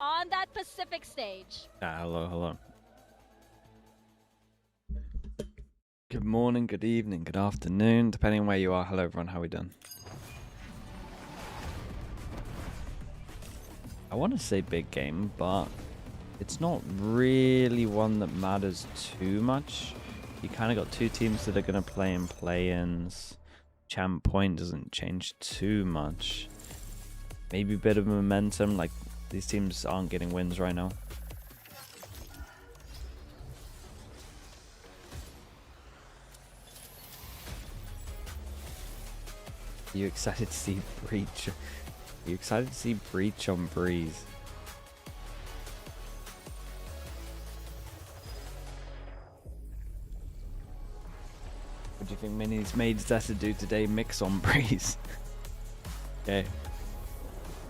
on that Pacific stage. Hello, hello. Good morning, good evening, good afternoon, depending on where you are. Hello everyone, how are we doing? I want to say big game, but it's not really one that matters too much. You kind of got two teams that are going to play in play-ins. Champ point doesn't change too much. Maybe a bit of momentum, like these teams aren't getting wins right now. Are you excited to see Breach? Are you excited to see Breach on Breeze? What do you think Mini's made ZETA do today? Mix on Breeze. Okay.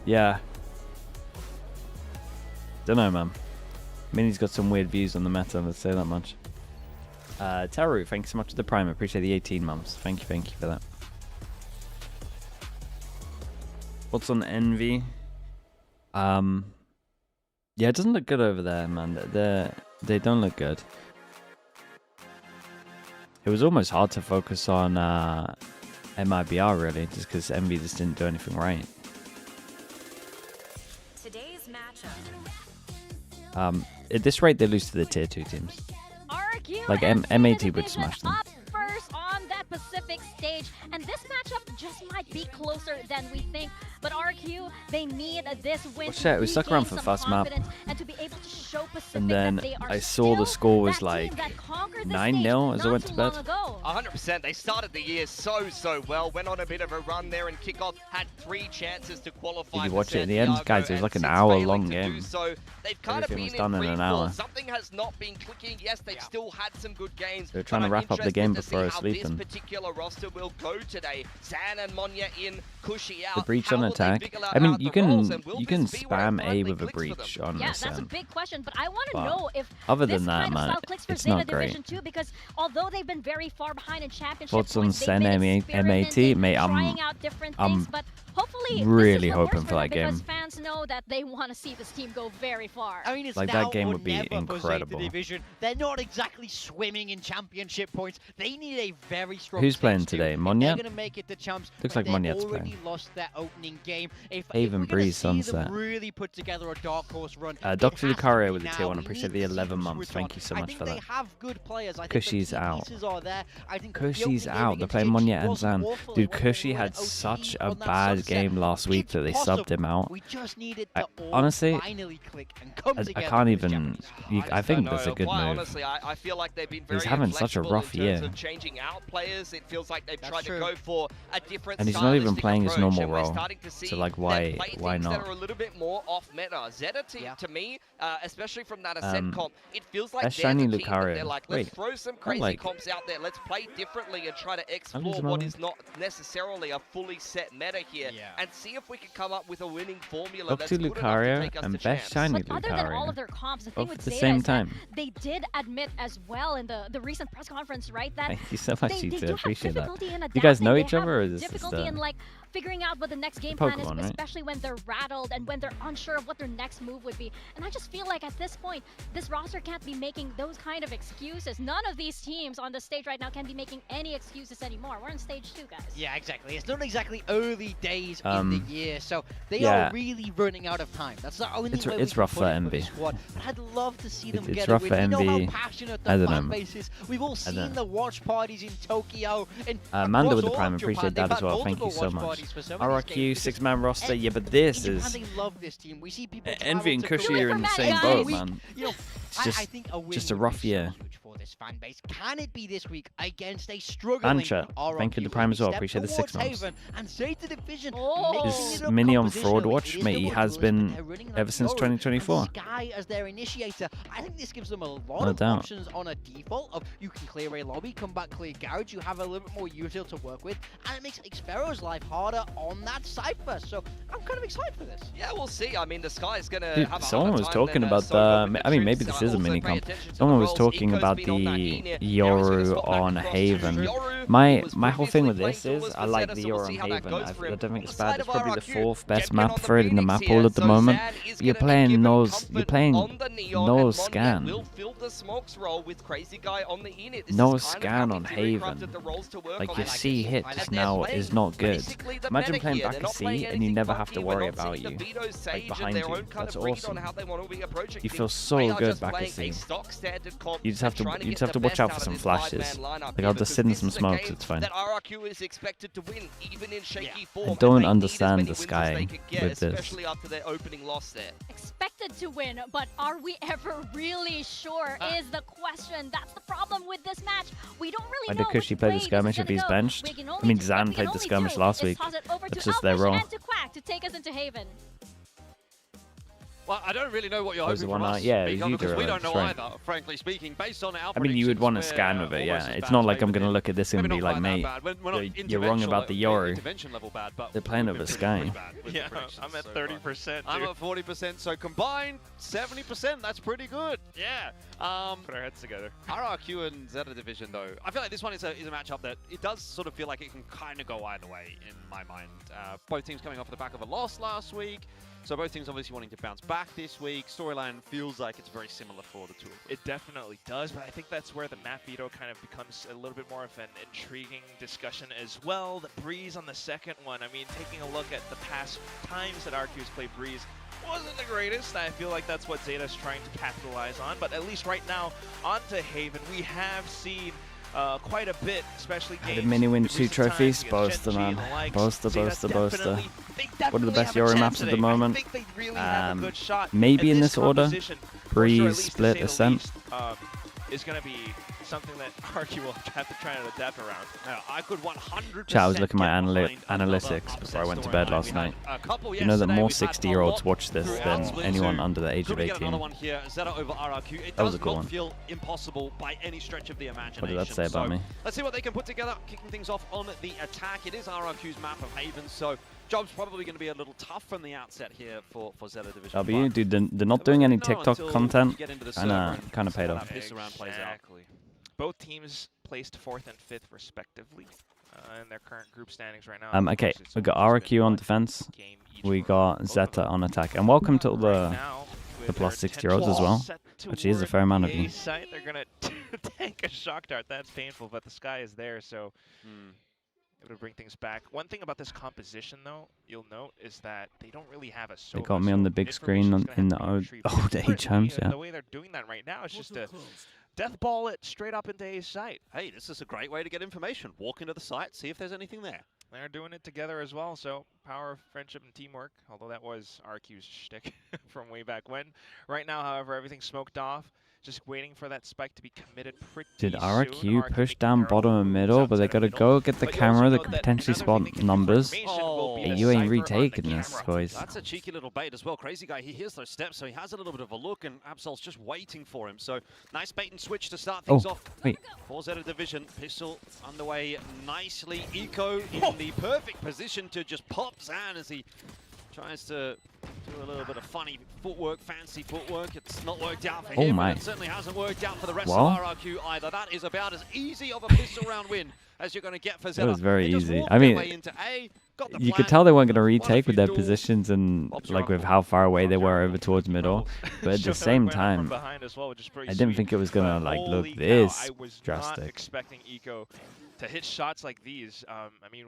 Yeah. Dunno, man. Mini's got some weird views on the meta, let's say that much. Taru, thank you so much for the prime. I appreciate the 18 months. Thank you for that. What's on Envy? Yeah, it doesn't look good over there, man. They don't look good. It was almost hard to focus on MIBR, really, just because Envy just didn't do anything right. Today's matchup. At this rate, they lose to the tier 2 teams. RRQ Like and MAT ZETA would smash them. up first on that Pacific stage, and this matchup just might be closer than we think. But RRQ, they need this win. Watch that, we stuck around for the first map. And to be able to show Pacific And then that they are I saw the score was that like team that conquered the 9-0 stage as I went not to too bed. long ago. 100%. They started the year so well. Went on a bit of a run there and kickoff. Had 3 chances to qualify. Did you for watch it in the end, Santiago, guys? It was like and an since hour-long failing to game. do so, they've kind Everything of was been done in free an fall. hour. Something has not been clicking. Yes, they've still had some good games. They're trying but to wrap I'm up the game interested to before I see how sleep in. This particular roster will go today. Zan and Monya in, Cushy out. The breach How on will they attack. figure I mean, out you the roles, can and will you can this be where it spam A finally with a clicks for them? breach on Yeah, this that's a end. big question, but I want to But know if other this than that, kind of man, style clicks for it's ZETA not great. Division 2, because although they've been very far behind in championship Thoughts on points, they've Sen been MAT? experimenting, Mate, trying out different things, but hopefully really this is what hoping works for that them, game. because fans know that they want to see this team go very far. I mean, it's Like, now that game or would be never for incredible. ZETA Division. They're not exactly swimming in championship points. They need a very strong Who's playing stage today? two. Monya? They're going to make it the champs. Looks but like Monyet's they've already playing. lost their opening game. If Haven we're gonna Breeze see them Sunset. really put together a dark horse run, it Dr. has to Lucario be with the now. tier 1. We Appreciate need the to see 11 them months. switch Thank on. you so I much think for they that. have good players. I Cushy's think the out. pieces are there. I think the Cushy's opening game out. They're against playing JG Monya and wasn't Zan. awful. Dude, It wasn't Cushy all had OT such a on that bad sunset. game last week It's that they possible. subbed him out. We just needed to all honestly, finally click and come I together can't with this even. Japanese I think that's a good Quite move. honestly, I feel like they've been very He's having such a inflexible rough in terms year. of changing out players. It feels like they've That's tried true. to go for a different And he's not even stylistic playing his approach, normal and we're role. starting to see So, like, them why play not? things that are a little bit more off meta. ZETA to me, especially from that Ascent comp, it feels like that's there's shiny a team that Lucario. they're like, let's Wait, throw some I crazy like- comps out there. Let's play differently and try to losing explore my what mind. is not necessarily a fully set meta here, and see if we can come up with a winning formula that's Dr. good enough to Lucario take us and to best champs. shiny But other than all Lucario. of their comps, the thing Both with at the ZETA same is that time. they did admit as well in the recent press conference, right, that Thank you so much, they you do two. have Appreciate that. difficulty in You guys adapting. know They each other, have or is this just difficulty in like figuring out what the next game The plan is, Pokemon, right? especially when they're rattled and when they're unsure of what their next move would be. And I just feel like at this point, this roster can't be making those kind of excuses. None of these teams on the stage right now can be making any excuses anymore. We're in stage 2, guys. Yeah, exactly. It's not exactly early days in Um, the year, so they yeah. are really running out of time. That's the only It's- way it's we rough can for put it for Envy. the squad. But I'd love to see them It's get rough a for win. We know Envy. how passionate I the don't fan know. base is. We've all seen don't- the watch parties in Tokyo and Manda across with the all prime, of appreciate Japan. that as They've had well. Thank you multiple so watch much. parties for some of these RRQ, games because 6-man roster, in yeah, but this Japan, is... they love this team. We see people Envy travel and to Cushy Korea are in the for same Matt, boat, guys. man. You know, It's I just, think a win just a would rough be year. so huge for this fan base. Can it be this week against a struggling Ancha, RRQ? thank you to Prime as well. Step Appreciate the 6 towards months. Haven and ZETA Division, Oh. mixing Is it up Mini on compositionally. Fraud Watch? It is Mate, the he Wood has Rules, been but they're running ever since Yoru 2024. and Sky as their initiator. I think this gives them a lot No of doubt. options on a default of you can clear a lobby, come back, clear garage. You have a little bit more util to work with, and it makes Xpero's life harder on that Cypher. So I'm kind of excited for this. Yeah, we'll see. I mean, the Sky is going to Dude, have a someone harder was time talking than, about Solo with the... I mean, maybe troops. this is a Also mini pay comp. attention to Someone the was roles. talking Eco's about been on that the Ine. Now he's gonna Yoru swap back on across to Haven. Yoru. My was whole thing with previously this playing is Tools I for like ZETA, the so we'll Euro see and how that Haven. goes I for him. don't think On it's the bad. side It's of probably the RRQ, 4th best Jetman map on the for it in the Phoenix map pool here, at the so moment. Zan is You're gonna be playing given nose. comfort You're playing on the Neon, no and scan. Moncat will fill the smokes role with Crazy Guy on the Enid. This No is kind of scan how on Theory Haven. crafted the roles to work Like on your this. C it. hit And just they're now playing is not good. basically the Imagine meta playing here. back They're a not playing C and you anything never have to funky. We're worry not about seeing you. the Vito Sage and behind their you. own kind That's of read awesome. on how they want to be approaching You things. feel so They are good just back at playing C. a stock standard comp You just and have to trying you get just have to the watch best out out for of some this flashes. five-man lineup Like here, I'll just because sit in this some is a smokes. game It's fine. that RRQ is expected to win, even in shaky form. I and don't they need as understand many the wins as Sky they could get, with this. especially after their opening loss there. Expected to win, but are we ever really sure is the question. That's the problem with this match. We don't really Why know did Kushi play the skirmish if he's benched? I mean, Zan played the skirmish last week. That's just their role. And to Quack to take us into Haven. Well, I don't really know what you're Was hoping the one from out- us, yeah, because you do we it, don't know that's right. either, frankly speaking. Based on our I mean, you would want to predictions, scan we're with it, almost yeah. as It's bad not as like I'm Haven going to is. look at this and Maybe be not like, quite that mate, bad. We're not you're wrong about the Yoru. intervention level bad, but They're playing we've over been Sky. pretty bad with the Yeah, predictions I'm at so far. 30%. I'm at 40%, so combined 70%. That's pretty good. Yeah. Put our heads together. RRQ and ZETA division, though, I feel like this one is a matchup that it does sort of feel like it can kind of go either way in my mind. Both teams coming off the back of a loss last week, so both teams obviously wanting to bounce back this week. Storyline feels like it's very similar for the two of them. It definitely does, but I think that's where the map veto kind of becomes a little bit more of an intriguing discussion as well. The Breeze on the second one, I mean, taking a look at the past times that RQ has played Breeze, wasn't the greatest. I feel like that's what Zeta's trying to capitalize on, but at least right now, onto Haven, we have seen quite a bit, especially games. Did Mini win in 2 recent trophies? times against Boaster, Gen G and man. the likes. Boaster, Zeta boaster, boaster. definitely- they What are the definitely best have a Euro chance maps at the today. moment? I think they really have a good shot. Maybe and in this order. composition, or Breeze, at least to Split, say the Ascent. least, is going to be something that RQ will have to try and adapt around. I could 100%. Chat, I was looking at my get behind another analytics before I went to upset bed storyline. last We night. had a couple You know that yesterday, more we've had a 60-year-olds lot watch this throughout than Split anyone 2. under the age Could of we get another 18. one here? ZETA over RRQ. It That was does a good not one. feel impossible by any stretch of the imagination. What did that say about So me? let's see what they can put together. Kicking things off on the attack. It is RRQ's map of Haven, so job's probably going to be a little tough from the outset here for ZETA Division. W, but dude, they're not we'll doing any know TikTok until content. you get into the Kind server and of see paid how off. that piss around plays out. Exactly. Both teams placed 4th and 5th respectively in their current group standings right now. Of Okay, course, it's we got almost been RRQ on one defense. game each We for got both of ZETA them. on attack. And welcome to all Right the now, the with plus their 60-year-olds as well. set Which is a toward fair amount of the you. A site, they're gonna tank a shock dart. That's painful, but the Sky is there, so able to bring things back. One thing about this composition, though, you'll note is that they don't really have a They Sova, got me on so the big screen information's gonna in have the to be old retrieved age differently, homes, and yeah. the way they're doing that right now is just to death ball it straight up into A's site. Hey, this is a great way to get information. Walk into the site, see if there's anything there. They're doing it together as well, so power of friendship and teamwork, although that was RQ's shtick from way back when. Right now, however, everything's smoked off, just waiting for that spike to be committed pretty Did soon. RRQ push making down their own bottom and moves middle, but they outside gotta of middle. go get the But you camera also that note could that potentially another spot thing they can do for numbers. information will be Hey, the you ain't cipher on the retaking this, camera. boys. That's a cheeky little bait as well. Crazy Guy, he hears those steps, so he has a little bit of a look, and Absol's just waiting for him. So nice bait and switch to start things off. wait. For ZETA Division, pistol underway nicely. Eco in the perfect position to just pop Zan as he tries to do a little bit of funny footwork, fancy footwork. It's not worked out for him, my. and it certainly hasn't worked out for the rest Well. of RRQ either. That is about as easy of a pistol round win as you're going to get for ZETA. was very They just easy. walked I their mean, way into A, got the You could plan, tell they weren't going to won a retake with few their duels. positions and Bob's your like with uncle. how far away they Bob's your were uncle. over towards middle. But at the Showing same went out from time, behind as well, which is pretty I didn't sweet. think it was going to But like look holy cow, this I was not drastic. expecting Eco to hit shots like these. I mean,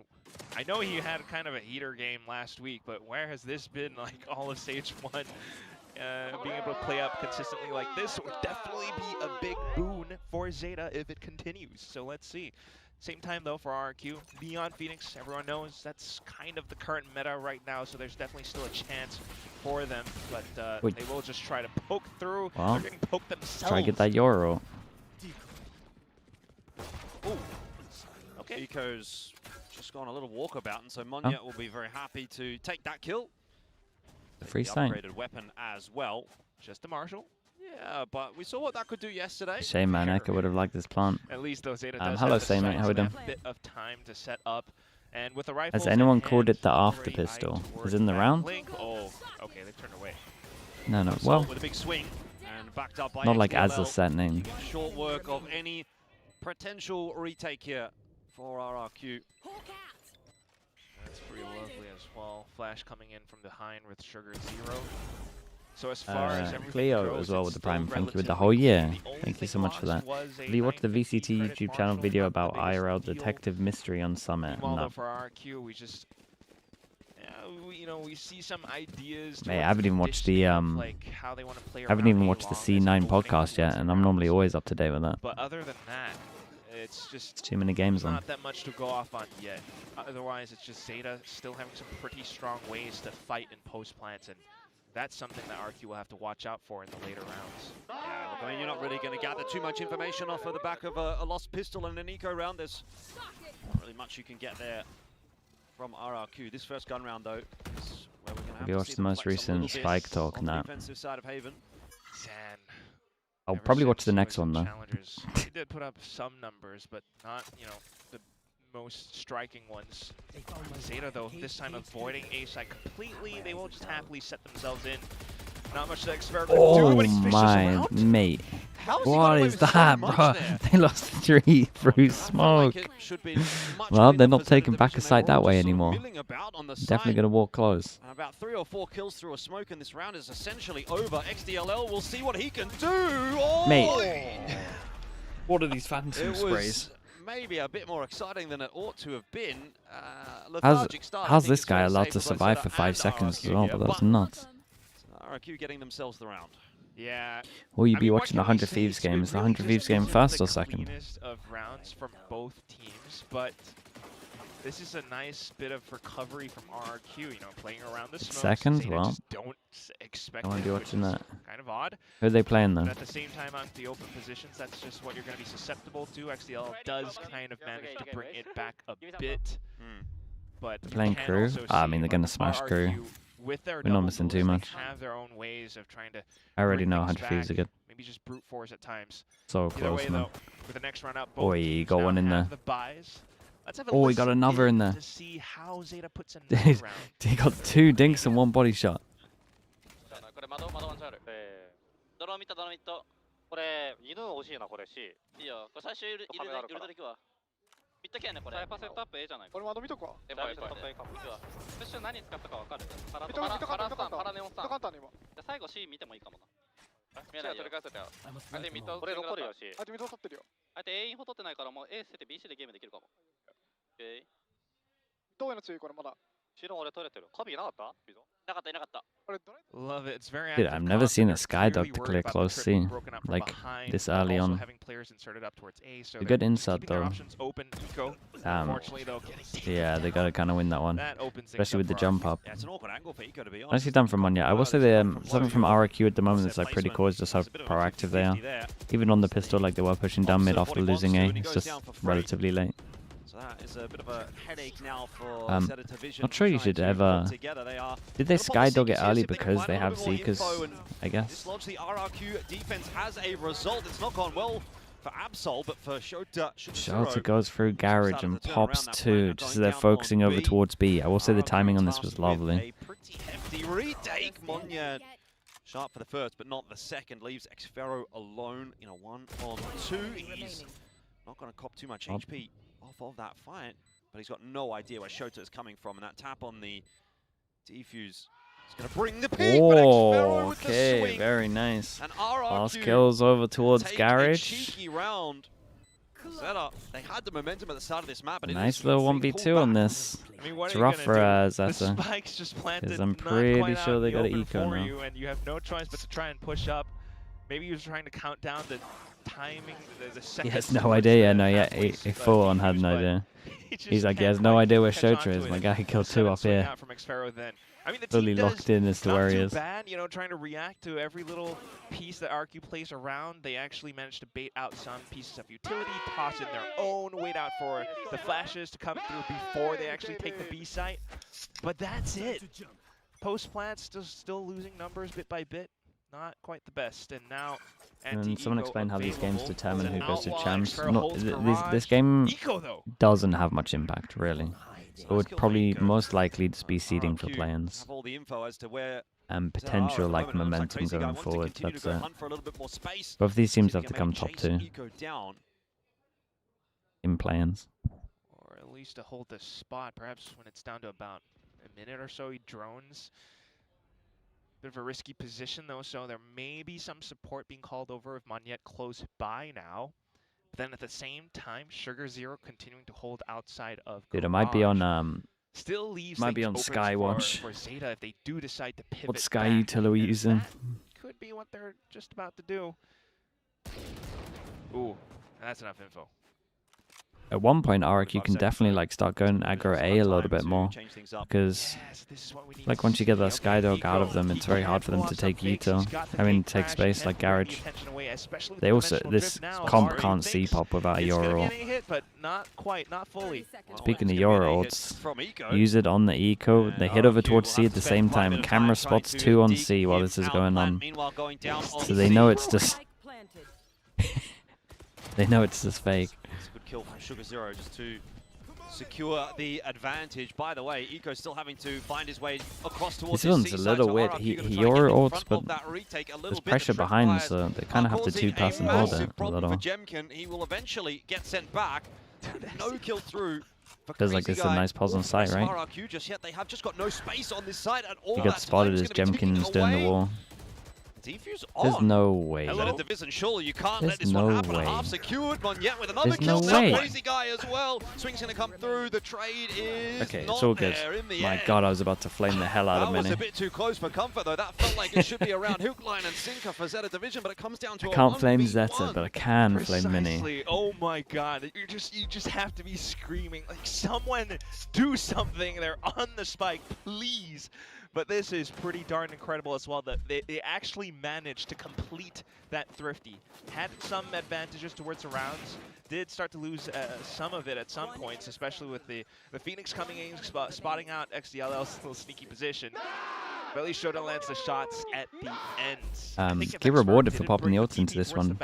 I know he had kind of a heater game last week, but where has this been like all of Stage 1? Being able to play up consistently like this would definitely be a big boon for ZETA if it continues. So let's see. Same time though for RRQ, Beyond Phoenix, everyone knows that's kind of the current meta right now, so there's definitely still a chance for them, but Wait. they will just try to poke through. Well, They're getting poked themselves. try to get that Euro. Ooh. Okay. Eco's just gone a little walkabout, and so Monya will be very happy to take that kill. The free The sign. upgraded weapon as well. Just a Marshall. Yeah, but we saw what that could do yesterday. Shame, man. Echo would have liked this plant. At least though ZETA does hello, have the Say, mate. sights How we and a doing? bit of time to set up. And with the rifles Has in anyone hand, called it the after already pistol? eyeing Is it in the towards round? that link. Oh, okay, they turned away. No, no. Assault Well, with a big swing and backed up by not like XBLL. Az's set name. Short work of any potential retake here for RRQ. That's pretty lovely as well. Flash coming in from behind with Sugar 0. So as far as everything Cleo goes, as well it's with the still Prime. Thank you with the relatively whole year. clean. The only Thank you so thing much for lost that. was a Have you watched the 950 VCT credit YouTube channel Marshall, video not the about biggest IRL deal. Detective Mystery on Summit? Meanwhile, No. though, for RRQ, we just, we see some ideas. Mate, I towards haven't even watched the conditioning of, like, how they want to play I haven't around even A watched the long as C9 opening podcast yet, towards and the I'm normally rounds. always up to date with that. But other than that, it's just Too many games on. not that much to go off on yet. Otherwise, it's just ZETA still having some pretty strong ways to fight in post plants, and that's something that RQ will have to watch out for in the later rounds. Yeah, look, I mean, you're not really going to gather too much information off of the back of a lost pistol and an eco round. There's not really much you can get there from RRQ. This first gun round, though, is where we're going to have you to watched see the them most flex a little recent bit Spike talk on and the that? defensive side of Haven. Zan. I'll ever probably watch since the he next was in one though. Challengers, he did put up some numbers, but not, the most striking ones. ZETA, though, this time avoiding A side completely. They will just happily set themselves in. Not much to expect. Oh my mate. How has he got What away is with so that, much bro? there? They lost 3 through smoke. Well, they're not taking back a site that way anymore. Definitely going to walk close. And about 3 or 4 kills through a smoke, and this round is essentially over. XDLL will see what he can do. Oh! Mate. What are these phantom It was maybe a bit more exciting than it ought to have been. How's Lethargic start, I how's think this it's guy fair allowed say, to for both survive ZETA for 5 and seconds as RRQ well? here, But that's but nuts. RRQ getting themselves the round. Yeah. Will you I be mean, what watching can we 100 say? Thieves It game? Is the really 100 just Thieves game isn't first the or second? cleanest of rounds from both teams, but this is a nice bit of recovery from RRQ, playing around the smokes. Second? ZETA Well, just don't expect I won't it, be which watching is that. kind of odd. Who are they playing But though? at the same time, on the open positions, that's just what you're going to be susceptible to. XDL does kind of manage to bring it back a bit, but you Playing can crew? also I see, mean, they're like, going to smash crew. RRQ, with their We're not double missing moves, too they much. have their own ways of trying to I already bring know things 100 Thieves are back. good. Maybe just brute force at times. So Either close, way, man. though, with the next run up, both Oi, teams got now one in have there. the buys. Let's have a Oh, he got listen another in there. to see how ZETA puts another round. He got 2 dinks and 1 body shot. これ窓ワンチャンある。ドローンミットドローンミット。これ犬欲しいなこれし。いいよ。これ最終ウルトラ行くわ。ミットキャンねこれ。サイパーセットアップ A じゃない。これ窓見とくわ。サイパーセットアップ A かも。行くわ。プッシュ何使ったかわかる。パラネオンさん。じゃ最後 C 見てもいいかもな。見えないよ。取り返せたよ。相手ミットこれ残るよし。相手ミット取ってるよ。相手 A インフォ取ってないからもう A 捨てて BC でゲームできるかも。OK。どうやの注意これまだ。白俺取れてる。カビなかった？なかったいなかった。 Love it. It's very Dude, active I've never comp, seen and a they're Skydog clearly to worried clear about the close trip C, being broken up from like, behind, this but early also on. having players inserted up towards A, so A they're good just insert keeping their though. options open. Eco, Damn. unfortunately though, getting taken Yeah, they gotta kind of win that one. That opens things Especially up with the for jump RRQ. up. Yeah, it's an awkward angle for Eco, to be honest. Nicely done from Monya. I will say the something from RRQ at the moment is like pretty cool. Is just how proactive they are. Even on the pistol, like they were pushing down mid after losing A. It's just relatively late. So that is a bit of a headache now for ZETA Division. Not sure you should ever. Did they Skydog it early because they have Zekas? I guess. Dislodge the RRQ defense as a result. It's not gone well for Absol, but for Shota. Shota goes through garage and pops 2, just as they're focusing over towards B. I will say the timing on this was lovely. A pretty hefty retake. Monya sharp for the first, but not the second. Leaves Xfero alone in a 1-on-2. He's not going to cop too much HP off of that fight, but he's got no idea where Shota is coming from, and that tap on the defuse is going to bring the peak, but Xfero with the swing. Very nice. And RRQ Last kills over towards take a garage. cheeky round. ZETA, they had the momentum at the start of this map, but Nice little 1v2 on this. I mean, what It's are you rough for gonna do? The ZETA. spike's just planted, Because I'm not pretty quite sure out they in the got an open eco for now. you, and you have no choice but to try and push up. Maybe he was trying to count down the timing, the He seconds. has no towards idea. Yeah, the no, yeah, halfway he full on had defuse, no but idea. he just He's like, he can't has no quite idea where catch on Shota to is. it. My guy, he killed 2 Sudden up swing here. out from Xfero then. I mean, the Fully team locked in as to not where he too is. bad, trying to react to every little piece that RQ plays around. They actually managed to bait out some pieces of utility, toss in their own, wait out for the flashes to come through before they actually take the B site. But that's it. Post plants still losing numbers bit by bit. Not quite the best. And now And someone explain how these games available. determine who goes to Outlaw champs. Xfero No, holds this garage. game Eco, though. doesn't have much impact, really. It would probably most likely just be seeding for play-ins have all the info as to where and ZETA are potential at the like moment. It looks momentum Crazy Guy going wants to forward. continue That's to go it. hunt for a little bit more space. Both these teams See have if to he come can top chase 2 Eco down. in play-ins. continues to hold the spot. Perhaps when it's down to about a minute or so, he drones. Bit of a risky position though, so there may be some support being called over if Monyet close by now. But then at the same time, Sugar Zero continuing to hold outside of Dude, it might be Garage. on Still leaves might be things on open Skywatch. for ZETA if they do decide to pivot what Sky back. util are we And using? that could be what they're just about to do. Ooh, that's enough info. At one point, RRQ can definitely like start going aggro A a little bit more, because like once you get that Skydog out of them, it's very hard for them to take util. I mean, take space like Garage. They also, this comp can't see pop without a Euro ult. But not quite, not fully. Speaking of Euro ults, use it on the eco. They hit over towards C at the same time. Camera spots 2 on C while this is going on, so they know it's just they know it's just fake. It's a good kill from Sugar Zero just to secure the advantage. By the way, Eco still having to find his way across towards This one's his a C-side, little so weird. RRQ He gonna try and Euro get in ults, front but of that retake a little there's bit. pressure The behind, Tripwires so they kind of have to causing two-pass and a hold massive it a problem little. for Jemkin. He will eventually get sent back. No kill through. Feels like this is a nice pause on site, right? RRQ just yet. They have just got no space on this side at all. He gets spotted as Jemkin's doing the wall. Defuse There's on. no way. Hello, Division. Surely you can't There's let this no one happen. way. Half secured. Monyet with another There's kill. no Now way. Crazy Guy as well. Swing's gonna come through. The trade is Okay, not it's all good. there in the My end. god, I was about to flame the hell out of That was Mini. a bit too close for comfort though. That felt like it should be around hook line and sinker for ZETA Division, but it comes down to I a can't flame 1v1. Zeta, but I can flame Mini. Precisely. Oh my god, you just have to be screaming like someone do something. They're on the spike, please. But this is pretty darn incredible as well that they actually managed to complete that Thrifty. Had some advantages towards the rounds, did start to lose some of it at some points, especially with the Phoenix coming in, spotting out XDLL's little sneaky position. But at least Showdown lands the shots at the end. Get rewarded for popping the ults into this one.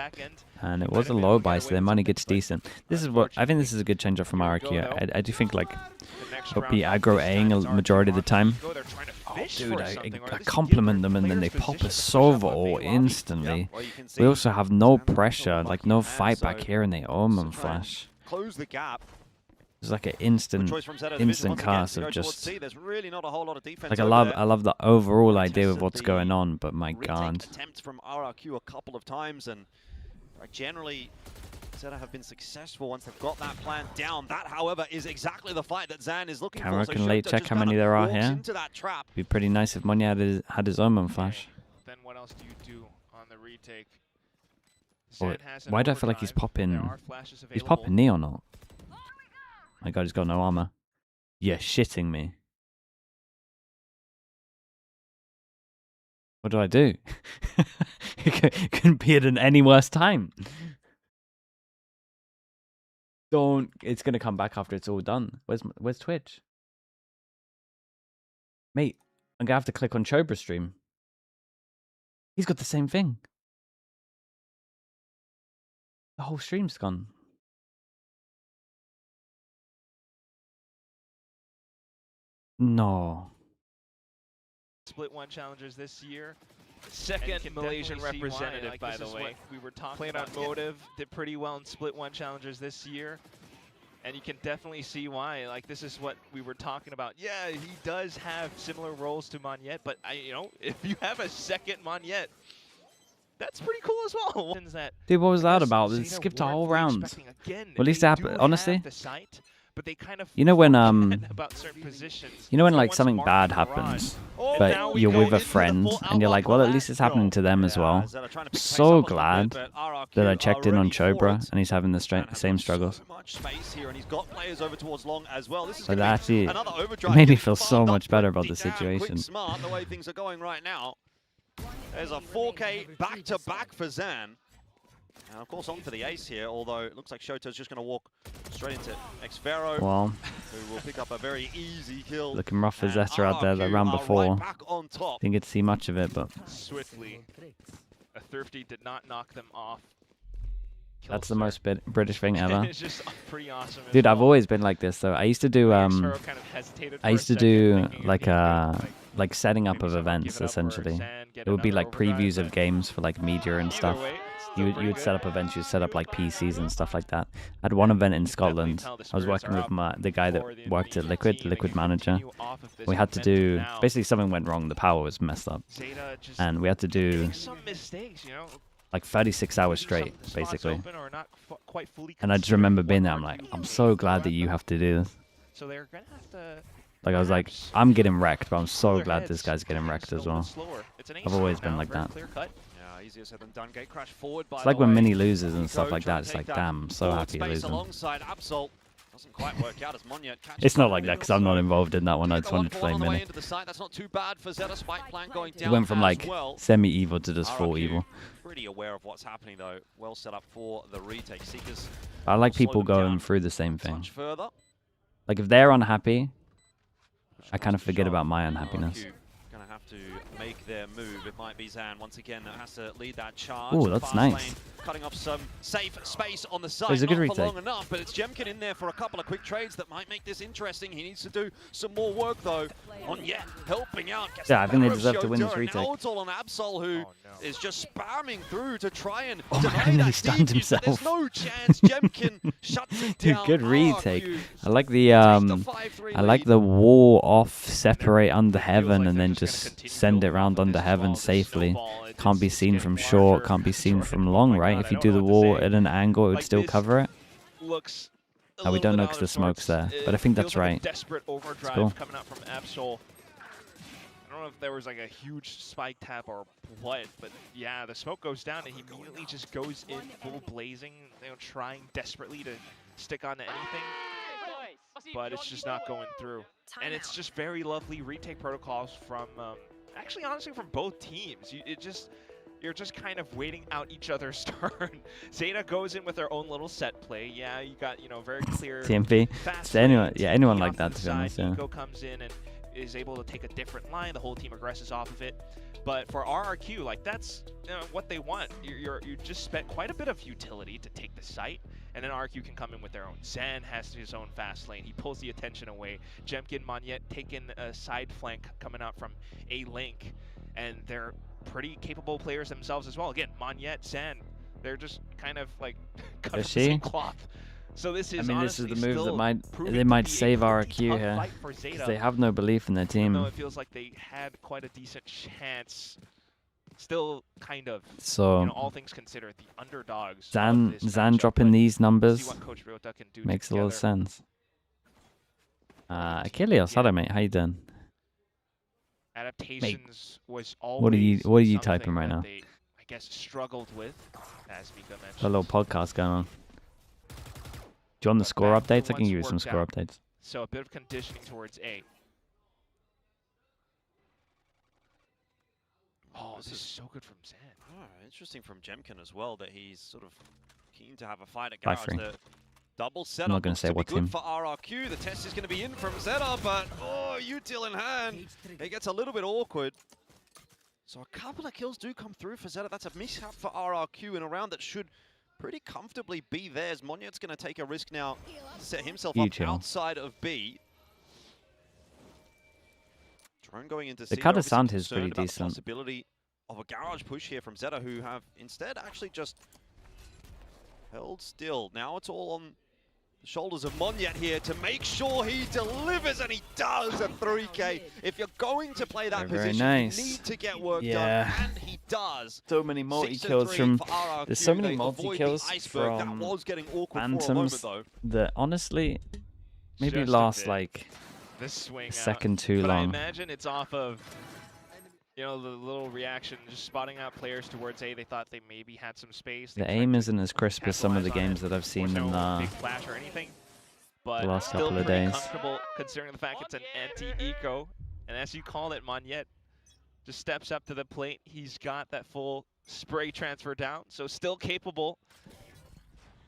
And it was a low buy, so their money gets decent. This is what I think this is a good change up from RRQ. I do think like they'll be aggro-A-ing a majority of the time. Oh, dude, I compliment them and then they pop a Sova ult instantly. We also have no pressure, like no fight back here, and they Omen flash. Close the gap. It's like an instant cast of just Really not a whole lot of defense like I love the overall idea of what's going on, but my god. Attempts from RRQ a couple of times, and generally ZETA have been successful once they've got that plan down. That, however, is exactly the fight that Zan is looking Camera for. can late check how many there are here. Into that trap. Be pretty nice if Monyet had his Omen flash. Then what else do you do on the retake? Why do I feel like he's popping? He's popping Neon ult. My god, he's got no armor. You're shitting me. What do I do? Couldn't be at an any worse time. Don't. It's gonna come back after it's all done. Where's Twitch? Mate, I'm gonna have to click on Chobra stream. He's got the same thing. The whole stream's gone. No. Split one challengers this year. Second Malaysian representative, by the way. We were talking played on Motive, did pretty well in split one challengers this year. And you can definitely see why. Like, this is what we were talking about. Yeah, he does have similar roles to Monyet, but if you have a second Monyet, that's pretty cool as well. Dude, what was that about? It skipped a whole round. Well, at least it happened, honestly. But they kind of you know when about certain positions. You know when like something bad happens, but you're with a friend and you're like, well, at least it's happening to them as well. So glad that I checked in on Chobra and he's having the same struggles. But that actually made me feel so much better about the situation. The way things are going right now. There's a 4K back-to-back for Zan. And of course on for the ace here, although it looks like Shoto's just going to walk straight into Xfero, well, who will pick up a very easy kill. Looking rough for ZETA out there the round before. Didn't get to see much of it, but swiftly, a Thrifty did not knock them off. That's the most British thing ever. It's just pretty awesome. Dude, I've always been like this though. I used to do like setting up of events essentially. It would be like previews of games for like media and stuff. You would set up events, you'd set up like PCs and stuff like that. I had one event in Scotland. I was working with the guy that worked at Liquid Manager. We had to do, basically something went wrong, the power was messed up. And we had to do like 36 hours straight, basically. And I just remember being there, I'm like, I'm so glad that you have to do this. So they're gonna have to. Like I was like, I'm getting wrecked, but I'm so glad this guy's getting wrecked as well. I've always been like that. Easier said than done. Gate crash forward, by It's like the when way. Mini loses and stuff Go like try that. and It's take like, that damn, I'm so forward happy you're space losing. Alongside Absol. Doesn't quite work out as Monyet catches It's not him like in that the because I'm not middle, involved in that one. I so just wanted to play on the way Mini. into the site. That's not too bad for ZETA. Spike plan going It down went from as like well. semi-evil to just full RRQ evil. Pretty aware of what's happening though. Well set up for the retake. Seekers I like slow people them going down through the same thing. much further. Like if they're unhappy, I kind of forget about my unhappiness. RRQ gonna have to make their move. It might be Zan once again that has to lead that charge. Ooh, The that's fast nice. lane, cutting off some safe space on the side. It's a good Not for retake. long enough, but it's Jemkin in there for a couple of quick trades that might make this interesting. He needs to do some more work though. Monyet helping out. Gets Yeah, I the think they better of deserve to win this Shota, and retake. Now it's all on Absol, who is just spamming through to try and Oh my deny God, that he stunned defuse, but himself. There's no chance. Jemkin shuts it Dude, down. good retake. RRQ I like the takes the 5-3 I like lead. the wall off, separate under heaven, like and they're then just gonna just continue send it building round off of under this as heaven well, this safely. snowball. Can't be It's seen getting from short, larger. can't be seen Right. from Oh long, my right? God, If I you don't do know the what to wall say. at an angle, it would Like still this cover it. Looks a Oh, we little don't bit know out because of the smoke's sorts. there, It but I think feels that's like a right. desperate overdrive cool. coming out from Absol. I don't know if there was like a huge spike tap or what, but yeah, the smoke goes down and he immediately just goes in full blazing, trying desperately to stick onto anything, but it's just not going through. And it's just very lovely retake protocols from, actually honestly from both teams. You're just kind of waiting out each other's turn. ZETA goes in with their own little set play. Yeah, you got, very clear TMP. fast So anyone, lanes. yeah, anyone TP like off that the to be honest. side. Yeah. Nico comes in and is able to take a different line. The whole team aggresses off of it. But for RRQ, like that's what they want. You just spent quite a bit of utility to take the site, and then RRQ can come in with their own. Zan has his own fast lane. He pulls the attention away. Jemkin, Monyet taking a side flank coming out from a link, and they're pretty capable players themselves as well. Again, Monyet, Zan, they're just kind of like cut Is from the same she? cloth. So this is I mean, this is the honestly move that still might proving they to might be a save pretty RRQ tough here fight for because ZETA. they have no belief in their Even though team. it feels like they had quite a decent chance, still kind of, So all things considered, the underdogs. of Zan this Zan matchup, dropping but these see numbers what Coach Ryota can do makes a lot of together. sense. Achilles, hello mate, how you doing? Adaptations was always What are you something typing right that now? They, I guess, struggled with, as Mika mentioned. A little podcast going on. Do you want the But score back to updates? I can once give you some worked score out. updates. So a bit of conditioning towards A. Oh, this is so good from Zan. Oh, interesting from Jemkin as well that he's sort of keen to have a fight at By Garage. three. The double setup not gonna looks say to be what good team. for RRQ. The test is going to be in from ZETA, but util in hand. It gets a little bit awkward. So a couple of kills do come through for ZETA. That's a mishap for RRQ in a round that should pretty comfortably be theirs. Monyet's going to take a risk now to set himself up Util. outside of B. Drone going into The C. cut They're of sound obviously is pretty concerned about the decent. possibility of a garage push here from ZETA, who have instead actually just held still. Now it's all on the shoulders of Monyet here to make sure he delivers, and he does a 3K. If you're going to play that Very position, nice. you need to get work Yeah. done, and he does. So many 6 multi-kills and 3 from for RRQ. there's so many They avoid the multi-kills iceberg. That from was getting awkward for a moment, Phantoms though. that honestly maybe Just a last bit. like This swing a out. second too But I long. imagine it's off of, the little reaction, just spotting out players towards A. They thought they maybe had some space. They The tried aim to isn't as crisp as some of the capitalize on games it. that I've seen There in was no the big flash or anything, but last still couple of pretty days. comfortable considering the fact it's an anti-eco. And as you call it, Monyet just steps up to the plate. He's got that full spray transfer down, so still capable.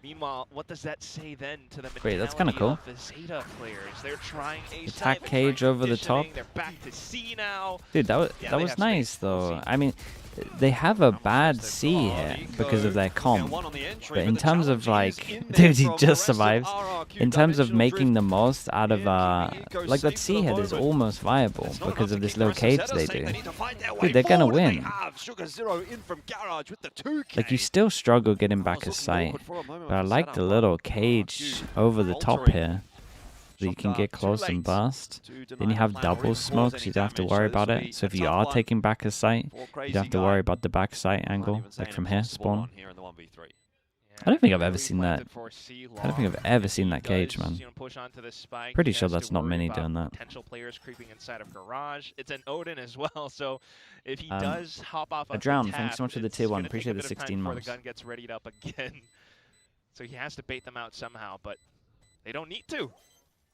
Meanwhile, what does that say then to the Wait, that's kinda mentality of the ZETA players? They're trying A Attack side, they're cage trying over the top. conditioning, They're back to C now. Dude, that was Yeah, that they was have nice space. We'll though. see. I mean, they have a bad C here because of their comp. But in terms of like, dude, he just survives. In terms of making the most out of like that C head is almost viable because of this little cage they do. Dude, they're gonna win. Like you still struggle getting back a sight, but I like the little cage over the top here. So you can get close and burst. Then you have double smoke, so you don't have to worry about it. So if you are taking back a sight, you don't have to worry about the back sight angle, like from here, spawn. I don't think I've ever seen that. I don't think I've ever seen that cage, man. Pretty sure that's not many doing that. Potential players creeping inside of garage. It's an Odin as well, so if he does hop off a drown, thanks so much for the tier 1. Appreciate the 16 months. The gun gets readied up again. So he has to bait them out somehow, but they don't need to.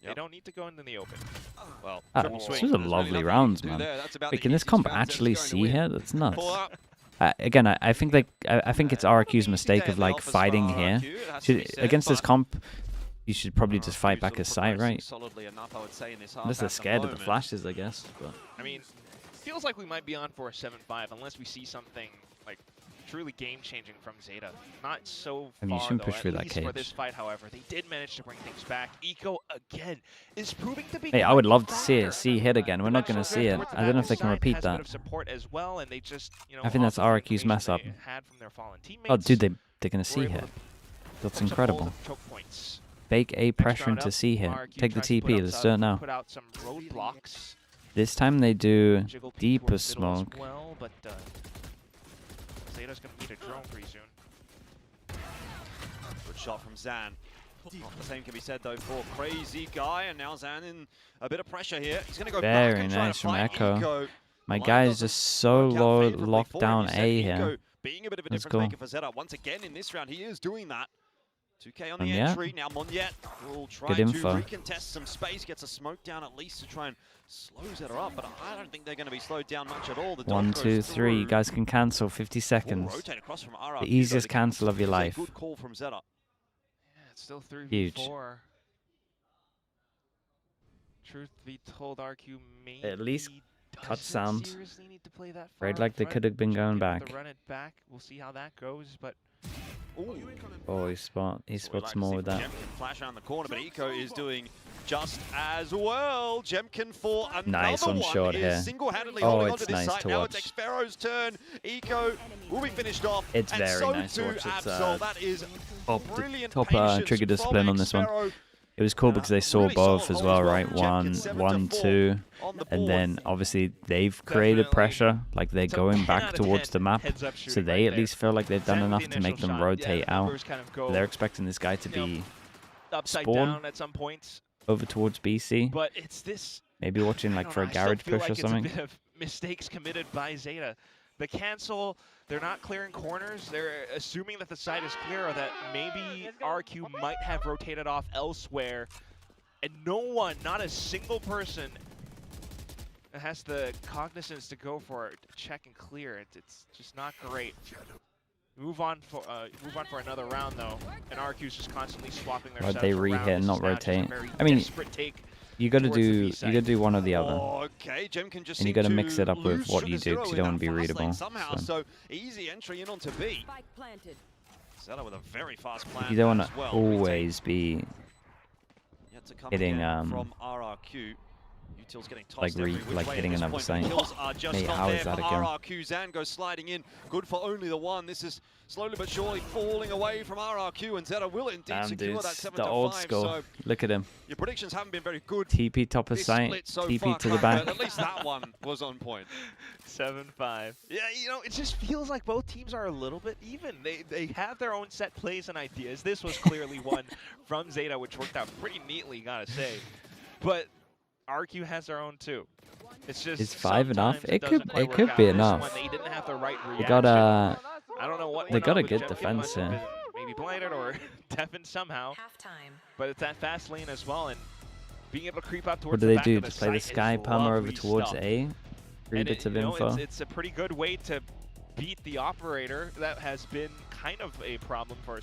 They don't need to go into the open. Well, this was a lovely rounds, man. Wait, can this comp actually see here? That's nuts. Again, I think like I think it's RRQ's mistake of like fighting here. Against this comp, you should probably just fight back a sight, right? Unless they're scared of the flashes, I guess. But I mean, feels like we might be on for a 7-5 unless we see something like truly game-changing from ZETA. Not so far, you shouldn't push through that for cage. this fight, however, they did manage to bring things back. Eco again is proving to be. Hey, I would love to see it. See hit again. We're not going to see it. I don't know if they can repeat that. Support as well, and they just, you know, I think that's RRQ's mess up. Oh, dude, they're going to see hit. That's incredible. Fake A pressure into C hit. Take the TP. Let's do it now. This time they do deeper smoke. ZETA's going to need a drone pretty soon. Good shot from Zan. The same can be said though for Crazy Guy, and now Zan in a bit of pressure here. He's going to go back and try to from fight Echo. My guy is just so low, locked down A here. Being a bit of a difference maker for ZETA. Once again in this round, he is doing that. 2K on the entry. Now Monyet will try to recontest some space, gets a smoke down at least to try and slow ZETA up, but I don't think they're going to be slowed down much at all. 1, 2, 3. You guys can cancel 50 seconds. The easiest cancel of your life. Good call from ZETA. Yeah, it's still 3v4. Huge. Truth be told, RQ may at least cut sound. Afraid like they could have been going back. Run it back. We'll see how that goes, but. Oh, he spots more with that. Jem can flash around the corner, but Eco is doing just as well. Jemkin for another nice on short here. Single-handedly oh, holding it's onto this nice site. to Now watch. it's Xfero's turn. Eco will be finished off. It's and very so nice to watch. It's that is top trigger discipline on this one. It was cool because they saw both as well, right? 1, 2, and then obviously they've created pressure, like they're going back towards the map, so they at least feel like they've done enough to make them rotate out. They're expecting this guy to be spawn at some points over towards BC. But it's this. Maybe watching like for a garage push or something. It's a bit of mistakes committed by ZETA. The cancel, they're not clearing corners. They're assuming that the side is clear or that maybe RQ might have rotated off elsewhere. And no one, not a single person, has the cognizance to go for it, to check and clear. It's just not great. Move on for another round though, and RQ's just constantly swapping their setups they around. re-hit and not This is rotate. very I mean, desperate take. You gotta do one or the other. Okay, Jem can just and you gotta mix it up with what you do because you don't want to be readable. So easy entry in onto B. ZETA with a very fast plan. You don't want to always be hitting from RRQ. Util's getting tossed like hitting another site. Mate, how is that again? RRQ Zan goes sliding in. Good for only the one. This is slowly but surely falling away from RRQ, and ZETA will indeed secure that 7-5. The old school. So look at him. Your predictions haven't been very good. TP top of site. TP to the back. At least that one was on point. 7-5. Yeah, you know, it just feels like both teams are a little bit even. They have their own set plays and ideas. This was clearly one from ZETA, which worked out pretty neatly, gotta say. But RQ has their own too. It's just is 5 enough? It could be enough. They didn't have the right reaction. They got a I don't know what they got a good defense here. Maybe blinded or deafened somehow. But it's that fast lane as well, and being able to creep up towards what do the they back do? of the Just play the site sky palmer over lovely towards stuff. A? 3 bits of info. It's a pretty good way to beat the operator. That has been kind of a problem for a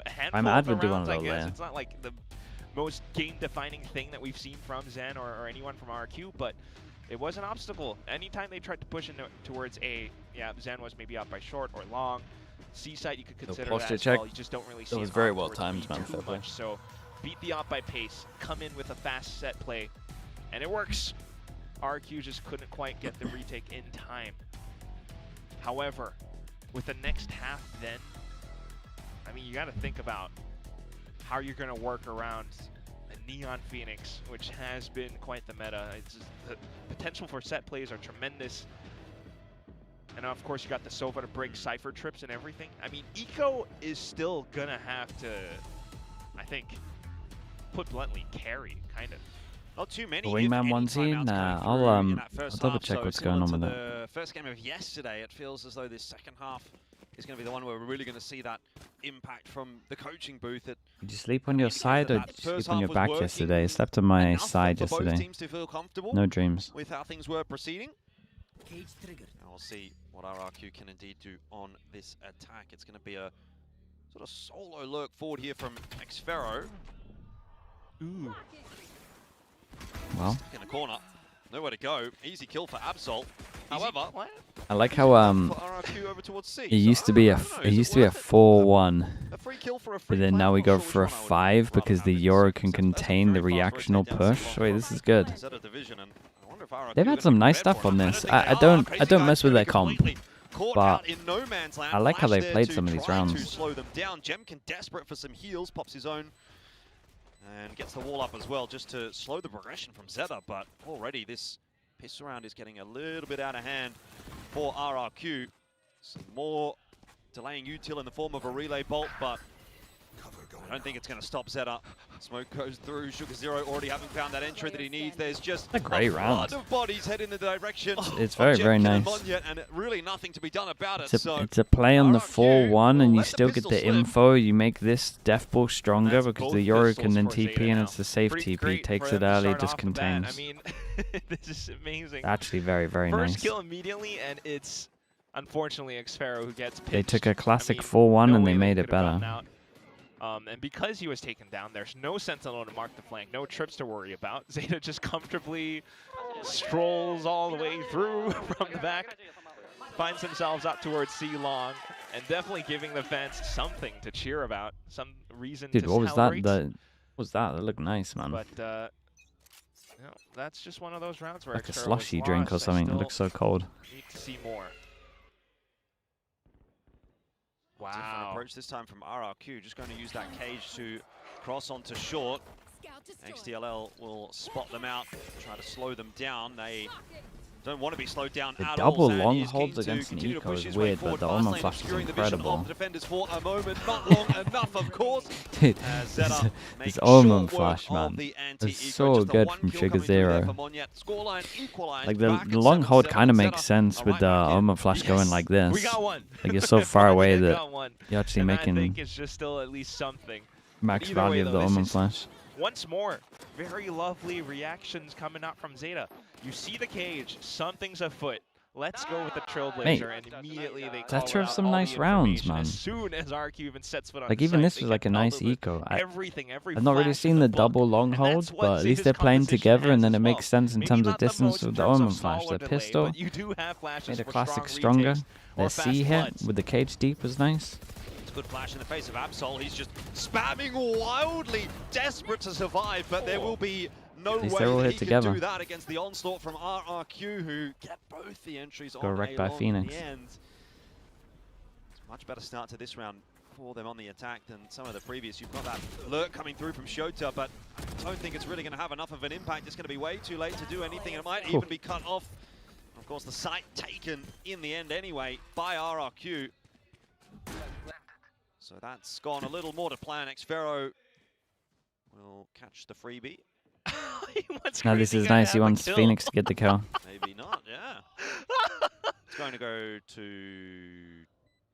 handful of rounds, I guess. It's not like the most game-defining thing that we've seen from Zen or anyone from RQ, but it was an obstacle. Anytime they tried to push into towards A, yeah, Zen was maybe up by short or long. C-side, you could consider posture that as check. well. You just don't really see That was it very on well towards timed, B man. too Fair play. much. So beat the op by pace, come in with a fast set play, and it works. RRQ just couldn't quite get the retake in time. However, with the next half then, I mean, you got to think about how you're going to work around a Neon Phoenix, which has been quite the meta. It's just, the potential for set plays are tremendous. And of course, you got the Sova to break Cypher trips and everything. I mean, Eco is still going to have to, I think, put bluntly, carry, kind of. Not too many. Wingman onesie? Nah, I'll double check what's going on with that. The first game of yesterday, it feels as though this second half is going to be the one where we're really going to see that impact from the coaching booth. Did you sleep on your side or did you sleep on your back yesterday? I slept on my side yesterday. No dreams. With how things were proceeding. And we'll see what RRQ can indeed do on this attack. It's going to be a sort of solo lurk forward here from Xfero. Ooh. Well, Stuck in the corner. Nowhere to go. Easy kill for Absol. However, I like how for RRQ over towards C. it used to be a 4-1, but then now we go for a 5 because the Euro can contain the reactional push. Wait, this is good. They've had some nice stuff on this. I don't mess with their comp, but I like how they've played some of these rounds. Slow them down. Jemkin desperate for some heals, pops his own and gets the wall up as well just to slow the progression from ZETA, but already this pistol round is getting a little bit out of hand for RRQ. Some more delaying util in the form of a relay bolt, but I don't think it's going to stop ZETA. Smoke goes through. Sugar Zero already having found that entry that he needs. There's just a great round. flood of bodies heading in the direction. It's very, very nice. And really nothing to be done about it. It's a play on the 4-1 and you still get the info. You make this death ball stronger because the Euro can then TP and it's a safe TP. Takes it early, just contains. I mean, this is amazing. Actually very, very nice. First kill immediately, and it's unfortunately Xfero who gets pitched. They took a classic 4-1 and they made it better. And because he was taken down, there's no Sentinel to mark the flank, no trips to worry about. ZETA just comfortably strolls all the way through from the back, finds themselves up towards C long, and definitely giving the fans something to cheer about, some reason to what was celebrate. that? What was that? That looked nice, man. But you know, that's just one of those rounds where Like a Xfero slushy was drink or lost. something. It looks so cold. Need to see more. Different Wow. approach this time from RRQ. Just going to use that cage to cross onto short. XTLL will spot them out, try to slow them down. They don't want to be slowed down The at double all. Zandy long is holds keen to against an continue to eco push is his way weird, but forward. the Fast Omen lane Flash is obscuring the vision incredible. of the defenders for a moment. Not long enough, of course. Dude, ZETA this make Omen short Flash, work of man, the is anti-eco. so Just the good one from kill Sugar coming through there Zero. for Monyet. Scoreline equalized Like back the at long hold 7-7. kind of makes ZETA sense are with right the back in. Omen Flash going like this. We got one. Like you're so far away We that got one. you're actually And I think making it's just still at least something. max Either way, value of though, the this Omen is Flash. Once more, very lovely reactions coming out from ZETA. You see the cage, something's afoot. Let's go with the Trailblazer, Mate, and immediately they let's call have out some all the nice rounds, information. man. As soon as RRQ even sets foot on Like the even site, this they was like a get nice all of eco. everything, every I've not really flash seen in the book. double long And hold, that's what but at least ZETA's they're playing composition together, and has then as it well. makes sense in Maybe terms of not the distance most with in the terms of Omen Flash. smaller The delay, pistol but you do have flashes made a for classic strong stronger. retakes or The fast C hit floods. with the cage deep was nice. It's a good flash in the face of Absol. He's just spamming wildly, desperate to survive, but there will be no way they're all that hit he together. can do that against the onslaught from RRQ, who get both the entries on wrecked a by long Phoenix. in the end. It's a much better start to this round for them on the attack than some of the previous. You've got that lurk coming through from Shota, but I don't think it's really going to have enough of an impact. It's going to be way too late to do anything. It might even be cut off. Of course, the site taken in the end anyway by RRQ. So that's gone a little more to plan. Xfero will catch the freebie. Now this is nice. He wants Phoenix to get the kill. Maybe not, yeah. It's going to go to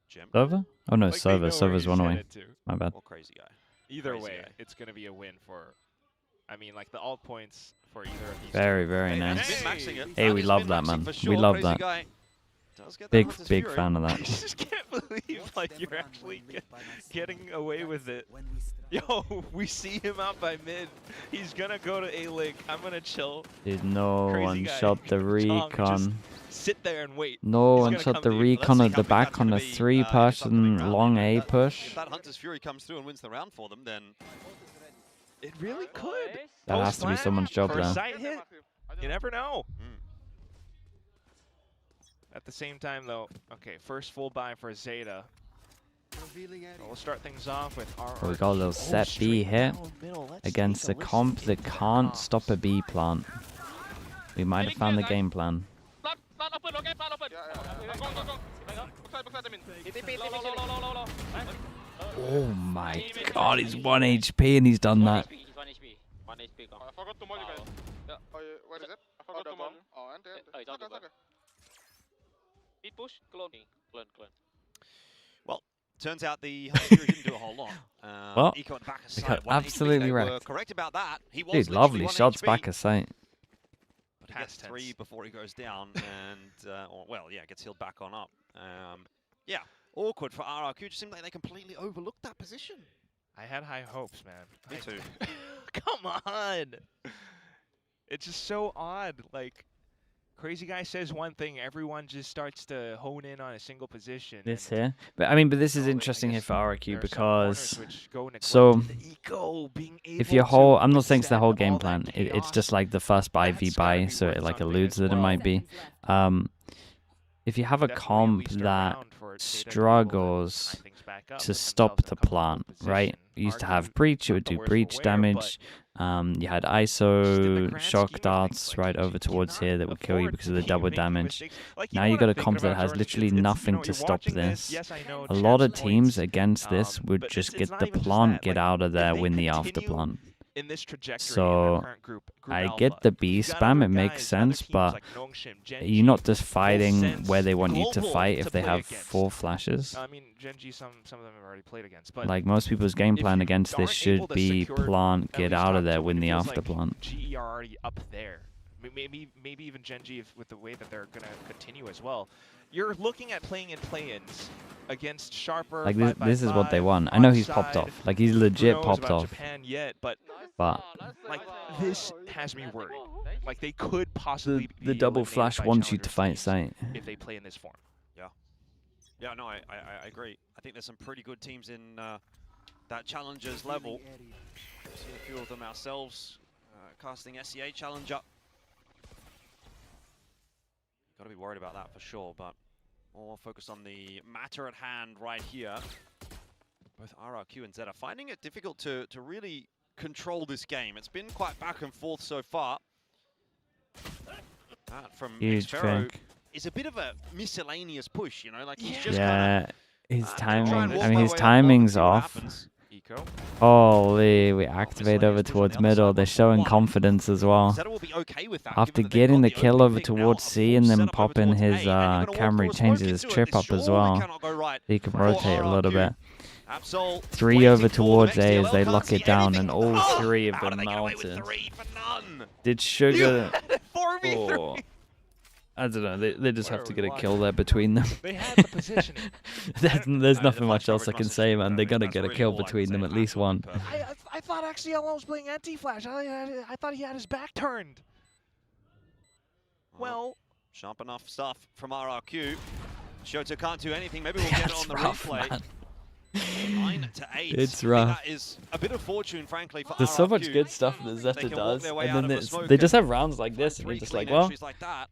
Gem. Server? Oh no, Like they server. know where Server's he's one away. headed to. My bad. Or Crazy Guy. Either Crazy way, guy. it's going to be a win for, I mean, like the alt points for either of these. Very, very Hey, nice. min-maxing it. Hey, we He's love that, min-maxing man. for We sure. love Crazy that. Guy Does get that Big Hunter's big Fury. fan of I that. just can't believe like you're actually getting away with it. Yo, we see him out by mid. He's gonna go to A-Link. I'm gonna chill. Dude, no Crazy one guy. shot the Chong, just recon. sit there and wait. No He's one gonna shot come the to you. recon Let's at see the how big back that's on gonna a be, if it's up to the three-person round. long And A that- push. If that Hunter's Fury comes through and wins the round for them, then It really could. That has to be Post-plant someone's job for a now. side hit. You never know. Mm. At the same time, though, okay, first full buy for ZETA. So we'll start things off with RRQ. Oh, we got a little set B hit against a comp that can't stop a B plant. We might have found the game plan. Plant open, okay? Plant open. Go. Oh my god, he's 1 HP and he's done that. He's 1 HP. 1 HP. I forgot to mod you guys. Where is it? I forgot to mod. Oh, and it's on the board. Mid push. Clone. turns out the Hunter's Fury didn't do a whole lot. Well, Eco at the back of they sight, got 1 HP. absolutely They were wrecked. correct about that. He was Dude, literally lovely 1 shots HP. back of sight. But he gets 3 before he goes down, and gets healed back on up. Yeah, awkward for RRQ. Just seemed like they completely overlooked that position. I had high hopes, man. Me too. Come on. It's just so odd. Like, Crazy Guy says one thing, everyone just starts to hone in on a single position. This and, here, but I mean, but this is I interesting here guess for there RRQ are some because corners which go neglect so the eco being if able your to whole, I'm not saying it's the reset whole all game that plan. It's chaos. just like the first buy v That's gotta buy, be so worth it like something alludes as that it well. might be. If you have a Definitely at comp least a that round for Zeta to be able to struggles tie things back up, to put stop themselves in the a comfortable plant, right? position. You used to RRQ, have breach, it not would the do worst breach aware, damage. You had just in the ISO grand shock scheme of darts things, right like, over you towards cannot here that would kill you afford because to of the keep double making damage. mistakes. Like, you Now you wanna got a think comp that about has Jordan, literally it's, nothing you're to stop watching this. Yes, I know A lot of chance teams points, against this would but just it's get not the even just plant, that, get like, out of if there, they win the continue after plant. in this trajectory So, in their current group I alpha, get the B you've got spam, other it makes guys, other sense, teams but like Nongshim, you're not Genji, just fighting where they want you to global fight to if they play have against. 4 flashes. I mean, Genji, some of them have already played against, but Like most people's game if plan you against this aren't should able to be secure plant, at get least out top of there, 2, win it the feels after like plant. GE are already up there. Maybe even Genji with the way that they're gonna continue as well. You're looking at playing in play-ins against Sharper. Like 5 by this is what they 5, want. I know he's popped onside. off. Like he's Who legit knows popped about off. Japan yet, but But like this has me worried. Like they could possibly the be double eliminated flash by wants you to Challengers fight teams sight. if they play in this form. Yeah, no, I agree. I think there's some pretty good teams in that Challengers level. We've seen a few of them ourselves, casting SEA Challenger. Got to be worried about that for sure, but more focused on the matter at hand right here. Both RRQ and ZETA finding it difficult to really control this game. It's been quite back and forth so far. That from Huge Xfero pick. is a bit of a miscellaneous push, you know, like he's just Yeah, his try and timing. walk I mean, my his way up timing's and see what off. happens. Eco. Holy, we activate Sliggy over is pushing towards the other middle. side They're by showing 1. confidence as well. ZETA will be okay with that, After given that they've getting got the the kill opening over pick now, towards a C full and then setup over popping towards his A, and you're gonna walk camera, towards changes smoke his into it. trip This up as surely well. cannot go right He can for rotate a little RRQ. bit. Absol 3 waiting over for them. towards A as XCLL they can't lock see it down, anything. and all Oh, 3 of how them do they get away with melted. 3 for none? Did Sugar? 4v3. Oh, I don't know. They just have What to are get we a kill watching? there between them. They had the positioning. There's The nothing much flash else I coverage can must say, have man. been They perfect. gotta That's get a really kill all I can between say. them, at least one. Absolutely perfect. I thought XCLL was playing anti-flash. I thought he had his back turned. Well, Sharp enough stuff from RRQ. Shoto can't do anything. Maybe we'll get it on the replay. Man. 9 to 8. It's I think rough. that is a bit of fortune, frankly, for There's so much RRQ. good stuff that They Zeta can walk does, their way and out then of the smoke they just and have rounds like this, and you're three just clean like, well, entries like that.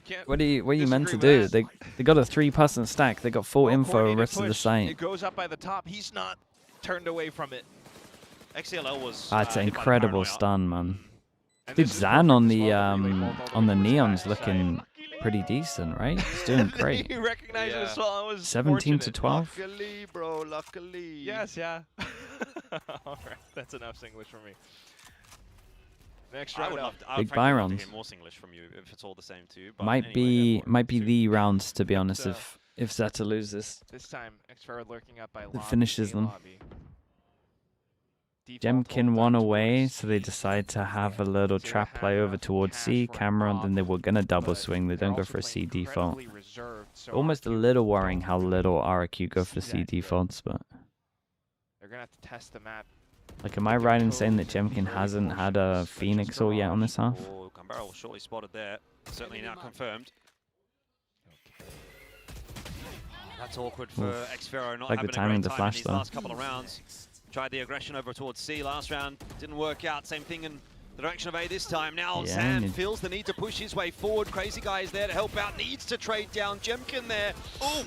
can't what are you meant to disagree do? with They that. got a 3-person stack. They got full info Well-coordinated rest of the push. site. It goes up by the top. He's not turned away from it. XCLL was. That's an hit by the incredible paranoia. stun, man. And Dude, this is Zan perfect on as the well, the relay vault all on the over neon's side. looking pretty decent, right? He's doing great. You recognize it as well. I was 17 to fortunate. 12. Luckily, bro, luckily. Yes, yeah. All right, that's enough Singlish for me. Next I round would up. love to, I Big would frankly love to Byrons. hear more English from you if it's all the same to you. But Might anyway, be the rounds, to be honest. So- If Zeta loses, This time, Xfero lurking up by That lobby, finishes A them. lobby. Jemkin won away, so they decide to have a little trap play over towards C. Cameron, then they were going to double swing. They don't go for a C default. Almost a little worrying how little RRQ go for C defaults, but... They're going to have to test the map. Like, am I right in saying that Jemkin hasn't had a Phoenix all yet on this half? Gambaro was shortly spotted there. Certainly now confirmed. That's awkward for Xfero, not like having the timing a of the great time flash, in these though. last couple of rounds. Tried the aggression over towards C last round. Didn't work out. Same thing in the direction of A this time. Now Yeah, Zan feels the need to push his way forward. Crazy Guy is there to help out. Needs to trade down Jemkin there. Oh,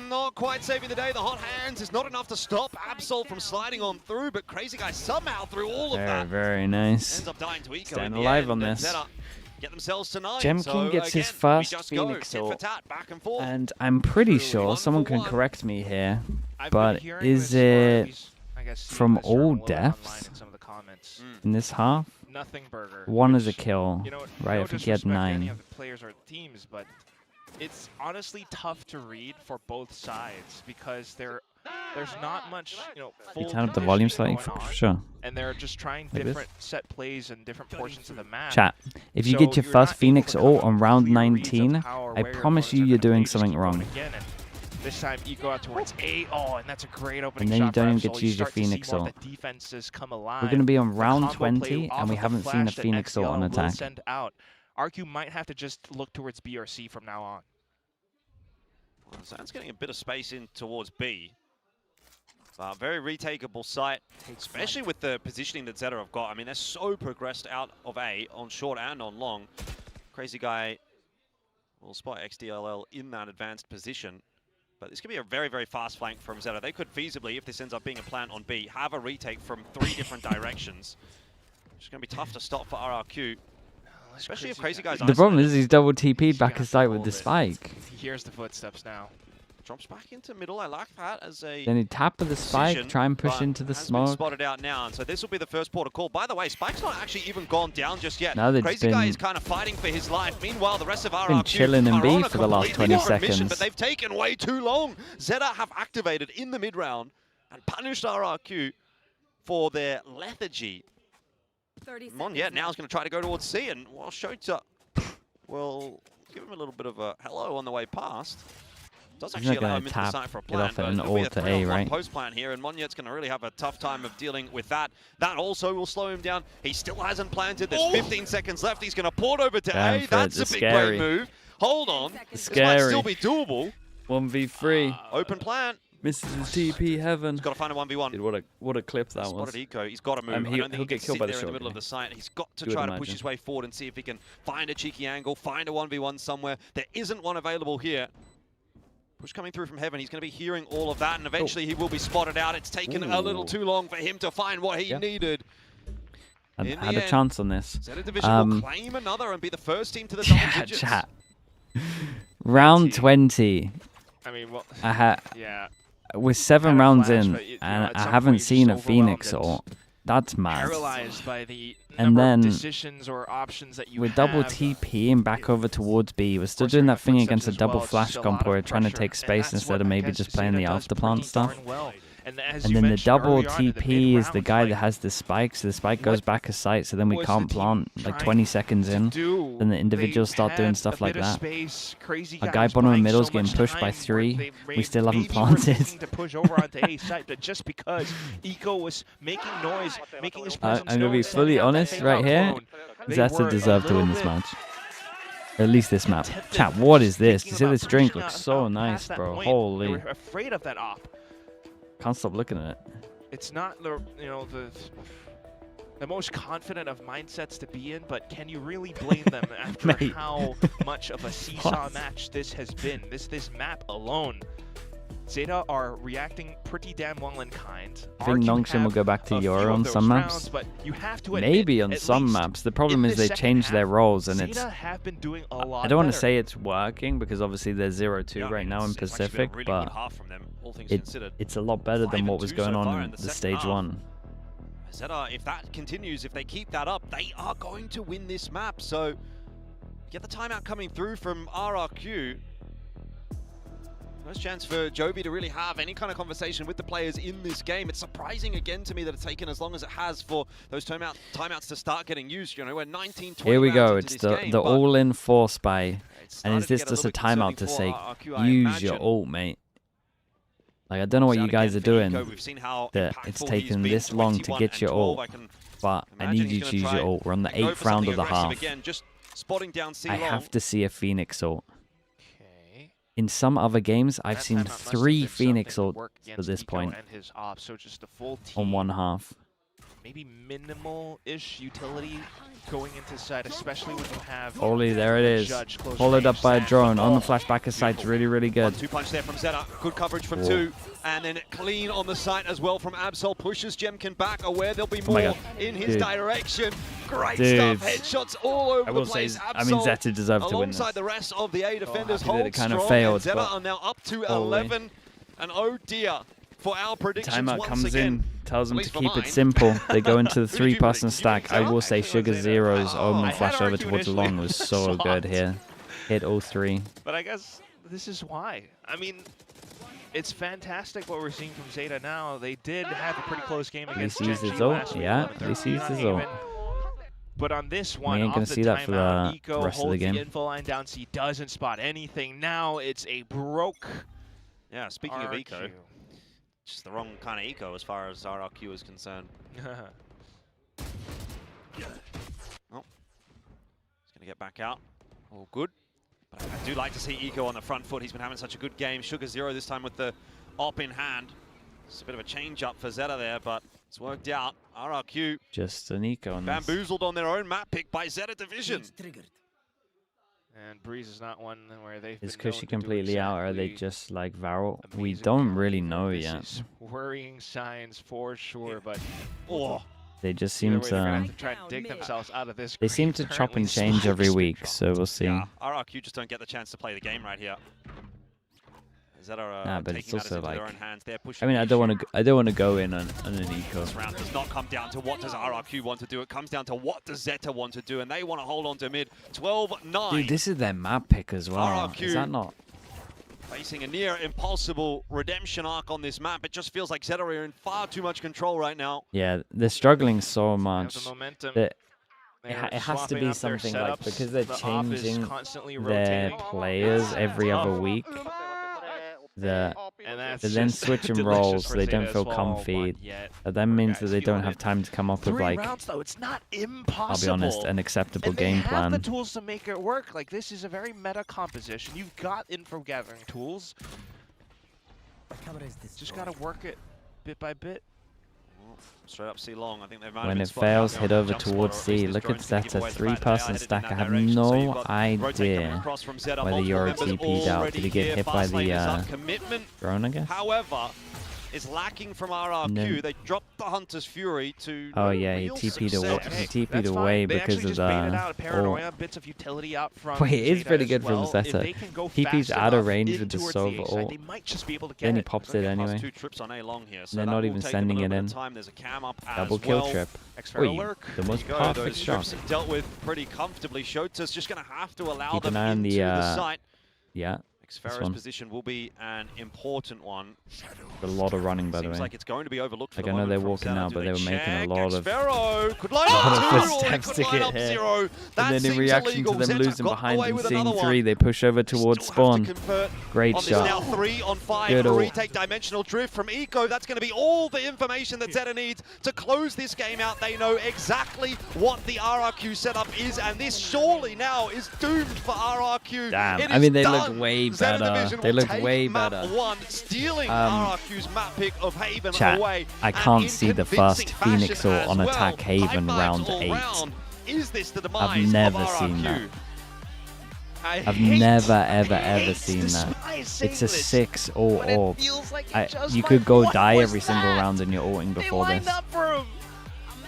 not quite saving the day. The hot hands is not enough to stop Absol from sliding on through, but Crazy Guy somehow through all of that. Very nice. Ends up dying to Eco. Staying alive on this. Get themselves to 9. Jemkin So gets his again, first we just go Phoenix tit for ult. tat, back and forth. And I'm pretty sure, someone can correct me here, but is it from all deaths in this half? Nothing burger. One is a kill, You know, right? no I think he had disrespect to any 9. of the players or teams, but it's honestly tough to read for both sides because there's not much, you know, You full turn up the volume conditioning slightly going for on, sure. and they're just trying Like this? different set plays and different portions of the map. Chat, if you So get your you're first not able Phoenix to ult come on up round with clear reads of 19, how or I where your promise you opponents are you're gonna doing be. something Just keep going wrong. again, and this time you go out towards A. Oh, and that's a great opening And then you shot don't for even get Absol. to use your start to see Phoenix more of ult. the defenses come alive. We're going to be on The round combo play 20, off and we of the haven't seen a flash that Phoenix ult on XDL will attack. send out. RQ might have to just look towards B or C from now on. Well, Zan's getting a bit of space in towards B. Very retakeable site, especially with the positioning that ZETA have got. I mean, they're so progressed out of A on short and on long. Crazy Guy will spot XDLL in that advanced position. But this could be a very, very fast flank from ZETA. They could feasibly, if this ends up being a plant on B, have a retake from 3 different directions. It's going to be tough to stop for RRQ. Especially if Crazy Guy's The problem is isolated. he's double TP'd back got his side all with the of it. spike. He hears the footsteps now. Drops back into middle. I like that as a Then he tap with the spike, decision, try and push but into the has been smoke. spotted out now, and so this will be the first port of call. By the way, Spike's not actually even gone down just yet. No, they've Crazy Guy been- is kind of fighting for his life. Meanwhile, the rest of RRQ been chilling in are B on a for the last completely 20 different mission, seconds. but they've taken way too long. ZETA have activated in the mid round and punished RRQ for their lethargy. Monyet now is going to try to go towards C, and while Shota will give him a little bit of a hello on the way past. Does He's actually not allow gonna him into the tap, site for a get plant, off at but an it'll be a ult to A, 3-on-1 right? post plant here, and Monyet's going to really have a tough time of dealing with that. That also will slow him down. He still hasn't planted. There's 15 seconds left. He's going to port over to Damn, A. Fred, That's a it's big scary. brain move. Hold on. This might Scary. still be doable. 1v3. Open plant. Misses his TP heaven. He's got to find a 1v1. Dude, what a clip that was. Spotted Eco. He's got to move. I He'll don't think he get can killed sit by the there in the middle of shotgun. the site. He's got to You would try to push imagine. his way forward and see if he can find a cheeky angle, find a 1v1 somewhere. There isn't one available here. Push coming through from heaven. He's going to be hearing all of that, and eventually he will be spotted out. It's taken a little Ooh. too long for him to find what he Yeah. needed. I In the had a end, chance on this. ZETA Division will claim another and be the first team to the double digits. Chat. Round 20. I mean, well, I had yeah. we're 7 Had a rounds flash, in, but, you know, and at I some haven't point seen you're a just Phoenix overwhelmed ult. That's mad. Paralyzed by the And number then of decisions or options that you We're have. double TPing back over towards B. We're still course, doing they're that thing gonna against a footsteps as double well. It's flash just a comp lot where of we're trying to pressure, take and space that's instead what of I maybe guess just playing the ZETA does after plant pretty stuff. darn well. And, as And you then the mentioned double earlier on in the TP is the mid-rounds, guy like, that has the spike, so the spike goes what back a sight, so then we was can't the team plant like trying 20 seconds in. do? Then the individuals They start doing had stuff a like bit of that. space. Crazy A Guy guy was bottom and buying middle's so getting much pushed by time 3. where We still haven't maybe were planted. looking to push over onto A site, but just because Eco was making noise, making his presence I'm gonna be known, fully sending out that honest fake right out here. clone, they Zeta were deserved a to win little this bit match. At least this map. Chat, what is this? You thinking see about this drink pushing looks out so past nice, that bro. point. Holy. They were afraid of that op. Can't stop looking at it. It's not the the most confident of mindsets to be in, but can you really blame them after Mate. how much of a seesaw What? match this has been? This map alone. ZETA are reacting pretty damn well in kind. I think RQ Nongshin will have go back to a few Euro of on those some rounds, maps. but you have to admit, Maybe on at some least maps. The problem in is the they second changed their half, roles, and ZETA it's. have been doing a lot I don't want to better. say it's working because obviously they're 0-2 Yeah, I right mean, now in it's actually been a Pacific, really but good half from them, all things it, considered. it's a lot better than what was 5-2 going so on far in in the the second stage half. 1. ZETA, if that continues, if they keep that up, they are going to win this map. So, get the timeout coming through from RRQ. First chance for Joby to really have any kind of conversation with the players in this game. It's surprising again to me that it's taken as long as it has for those timeouts to start getting used. You know, we're 19-20 Here we go. rounds It's into this game, the but all-in force buy. it And started is to this get just a little bit timeout concerning to say, for RRQ, I use your imagine. ult, mate? Like, I don't know what you Out guys are again for doing, Eco. We've seen how that impactful it's he's taken been, this long to 21 get and your 12. ult. I can But I imagine need you he's to gonna use try your ult. We're on the and go 8th for round something of the aggressive half. again, just spotting down C I long. have to see a Phoenix ult. Okay. In some other games, I've That seen timeout must have 3 been Phoenix something ults to work to against this Eco point and his ops, so just the full on team. one half. Maybe minimal-ish utility going into side, especially when you have Holy, there it is. Judge close Followed range up by a stand. drone on the Oh, flashback of sights. Really, really good. 1-2 punch there from ZETA. Good coverage from Whoa. 2. And then clean on the site as well from Absol. Pushes Jemkin back, aware there'll be Oh my more God. in his Dude. direction. Great Dude. stuff. Headshots all over I the will say, place. I mean, Absol, ZETA deserved to win alongside this. the rest of the A defenders, happy that hold it kind of strong. failed, And ZETA but are now up to holy. 11. And oh dear, for our predictions Timeout once comes again. in, tells them at to least for keep it mine. simple. They go into the Who did you 3-person predict? Did you stack. predict I Zeta? will say Actually, it Sugar was Zeta. Zero's Oh, omen I flash had over RRQ towards the initially. long was so Soft. good here. Hit all 3. But I guess this is why. I mean, it's fantastic what we're seeing from Zeta now. They did have a pretty close game At against least he used Gen his G ult. last week, Yeah, 11-13, at least he used his not ult. even. But on this one, ain't off gonna the see that for timeout, the Eco rest of the holds game. the info line down, so he doesn't spot anything. Now it's a broke Yeah, speaking of Eco, RRQ. just the wrong kind of Eco as far as RRQ is concerned. Oh, he's going to get back out. All good. But I do like to see Eco on the front foot. He's been having such a good game. Sugar Zero this time with the op in hand. It's a bit of a change up for Zeta there, but it's worked out. RRQ Just an eco on this. bamboozled on their own map pick by Zeta Division. And Breeze is not one where they've Is been known Cushy to do completely out, or are they exactly just like Varel? We amazing don't job. really know This yet. is worrying signs for sure, but Oh, They just either seem way, they're gonna have to. to try and dig themselves out of this. They seem grave to chop currently and change every spikes week, big so we'll see. yeah. RRQ just don't get the chance to play the game right here. Zeta are Nah, but taking it's matters also into their like- own hands. They're I pushing mean, the I don't issue. want to. I don't want to go in on an eco. This round does not come down to what does RRQ want to do. It comes down to what does Zeta want to do, and they want to hold on to mid. 12-9. Dude, this is their map pick as well. RRQ. Is that not? Facing a near impossible redemption arc on this map. It just feels like Zeta are in far too much control right now. Yeah, they're struggling so They have much. the momentum. that They're it has to swapping be up their something like setups. because they're The op is changing constantly their rotating. players every other week. That And that's they then just switch and delicious roll, so for they Zeta don't as feel well, comfy. but yet that means guys that they don't feeling have it. time to come up with 3 like, rounds though, it's not I'll impossible. be honest, an acceptable And they game have the plan. tools to make it work. Like, this is a very meta composition. You've got info gathering tools. Just gotta work it bit by bit. Straight up C long. I think they might When have it been spotted fails, out head there on over the jump spot, towards or at C. least this Look drone at seems to give Zeta, away the fact that they are 3-person headed in stack. I that have direction. So you've no got idea rotate coming across from Zeta. whether Multiple you're members TP'd out. already Did he get here. hit by Fast lane the is up. Commitment, drone, I guess? however, is lacking from RRQ. No. They dropped the Hunter's Fury to Oh no yeah, he real TP'd success. away. Hey, He TP'd that's away fine. They because actually of just baited out a the. paranoia, bits of utility out from Wait, it is Zeta pretty as good from well. Zeta. If they can go TP's fast out of enough range in with the towards Sova A side, ult. They might just be able to get Then he it. pops They'll it get past anyway. 2 trips on A long here, so They're that not will even take sending them a it little in. bit of time. There's a cam up Double as kill well. trip. X-Ferro Oi, lurk. the most Go, perfect those shot. trips dealt with pretty comfortably. Shota's just going to have to allow Keep them an eye on into the, the site. Yeah, Xfero's one. position will be an important one. a lot of running by the Seems way. like it's going to be overlooked for Like, the I know moment they're from walking Zeta. now, Do but they were making a check? lot of- Xfero could line lot up of 2, or he footsteps could to line get up hit. 0. That And then in seems reaction illegal. to them Zeta losing got behind away and with seeing another 3, one. they push over towards Still have spawn. to convert Great on this now shot. 3 on 5 Good for ult. retake. Dimensional drift from Eco. That's going to be all the information that Zeta needs to close this game out. They know exactly what the RRQ setup is, and this surely now is doomed for RRQ. Damn. It I is mean, they done. look way Zeta better. Division They will look take way map better. 1, stealing RRQ's map pick of Haven Chat, away. I and can't in see the convincing first Phoenix fashion ult as on well. attack Haven High round fives all 8. round. Is this the demise I've never of seen that. RRQ? I've never, ever, ever hate seen to that. say It's a this, 6 all but it orb. feels like You could go what die was every single that? round and you're ulting They before lined this. up for him.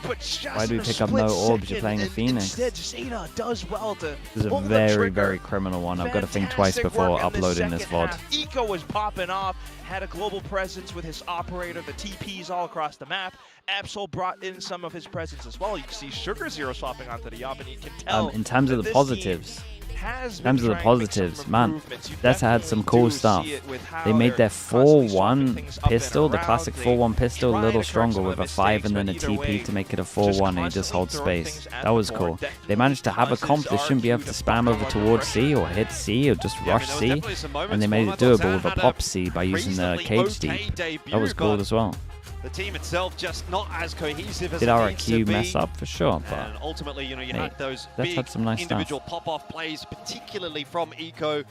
But just Why do we in a pick up no split orbs? You're second, playing a and Phoenix. Instead, Zeta does well to This is pull a the very, trigger. very criminal one. I've got to think twice Fantastic before work in the uploading this second VOD. half. Eco was popping off, had a global presence with his operator, the TPs all across the map. Absol brought in some of his presence as well. You can see Sugar Zero swapping onto the op, and you can tell In terms of that the this positives, team has In been terms of the trying to make some positives, man, improvements. You ZETA had some definitely cool do stuff. see it with how They made they're their constantly swapping 4-1 things up and pistol, the around. classic They 4-1 pistol, a try little to correct stronger some of with the a 5 and mistakes, then a but either way, TP to make it a just 4-1 and he just constantly holds throwing space. things at That the was board cool. They definitely managed to have a causes comp that shouldn't be able RRQ to to spam buckle over under towards pressure. C or hit C or just Yeah, I rush mean, there was C. definitely some moments And they for made them. I it thought doable Zan with a had pop C by using the reasonably cage okay deep. debut, That was cool but as well. the team itself just not as cohesive as Did it needs to RRQ be. mess up for sure, but And ultimately, you know, you hey, had those that's big had some nice individual pop-off plays, particularly from Eco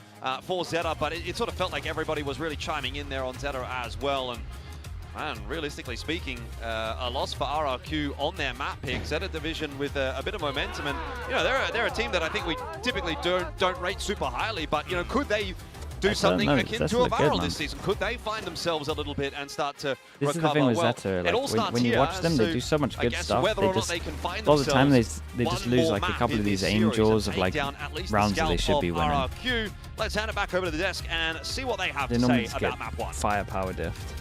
for ZETA, but it sort of felt like everybody was really chiming in there on ZETA as well. And man, realistically speaking, a loss for RRQ on their map pick. ZETA division with a bit of momentum, and you know they're a team that I think we typically don't rate super highly, but you know, could they do something akin to a Valorant this season? Could they find themselves a little bit and start to this is recover? the thing with well, ZETA, it all like starts when you here, watch them, they so do so much I good guess stuff. whether They or not just they can find all the time they themselves just one lose more like a map couple in of these this series and angels of take like down at least the rounds that they scalp should be of winning. RRQ. Let's hand it back over to the desk and see what they have They to normally say just about get map 1. firepower diff.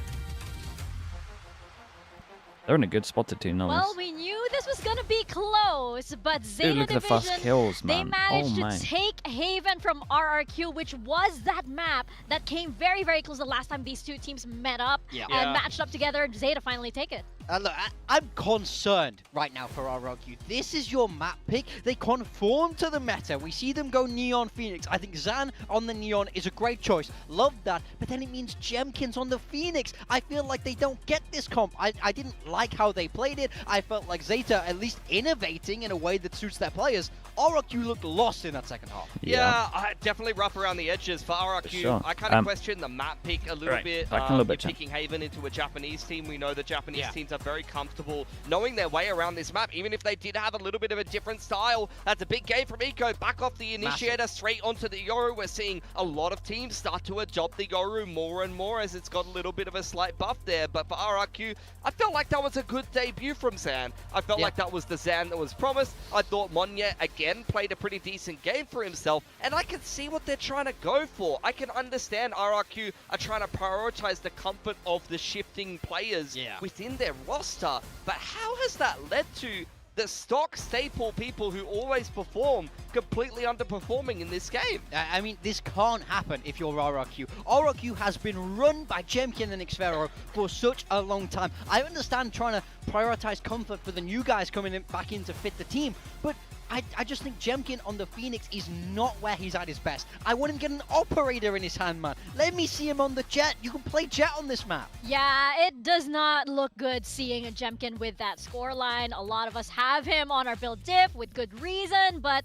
They're in a good spot to 2-0. Well, we knew this was gonna be close, but ZETA Dude, look at the fast division, kills, they man. managed Oh my. to take Haven from RRQ, which was that map that came very, very close the last time these two teams met up and matched up together. ZETA finally take it. Look, I'm concerned right now for RRQ. This is your map pick. They conform to the meta. We see them go Neon Phoenix. I think Zan on the Neon is a great choice. Love that. But then it means Jemkins on the Phoenix. I feel like they don't get this comp. I didn't like how they played it. I felt like ZETA at least innovating in a way that suits their players. RRQ looked lost in that second half. Yeah, definitely rough around the edges for RRQ. For sure. I kind of question the map pick a little bit. You're picking Haven into a Japanese team. We know the Japanese teams are very comfortable knowing their way around this map, even if they did have a little bit of a different style. That's a big game from Eco. Back off the Initiator, straight onto the Yoru. We're seeing a lot of teams start to adopt the Yoru more and more as it's got a little bit of a slight buff there. But for RRQ, I felt like that was a good debut from Zan. I felt like that was the Zan that was promised. I thought Monya, again, played a pretty decent game for himself, and I can see what they're trying to go for. I can understand RRQ are trying to prioritize the comfort of the shifting players within their roster, but how has that led to the stock staple people who always perform completely underperforming in this game? I mean, this can't happen if you're RRQ. RRQ has been run by Jemkin and Xfero for such a long time. I understand trying to prioritize comfort for the new guys coming back in to fit the team, but I just think Jemkin on the Phoenix is not where he's at his best. I want him to get an operator in his hand, man. Let me see him on the Jet. You can play Jet on this map. Yeah, it does not look good seeing a Jemkin with that scoreline. A lot of us have him on our build diff with good reason, but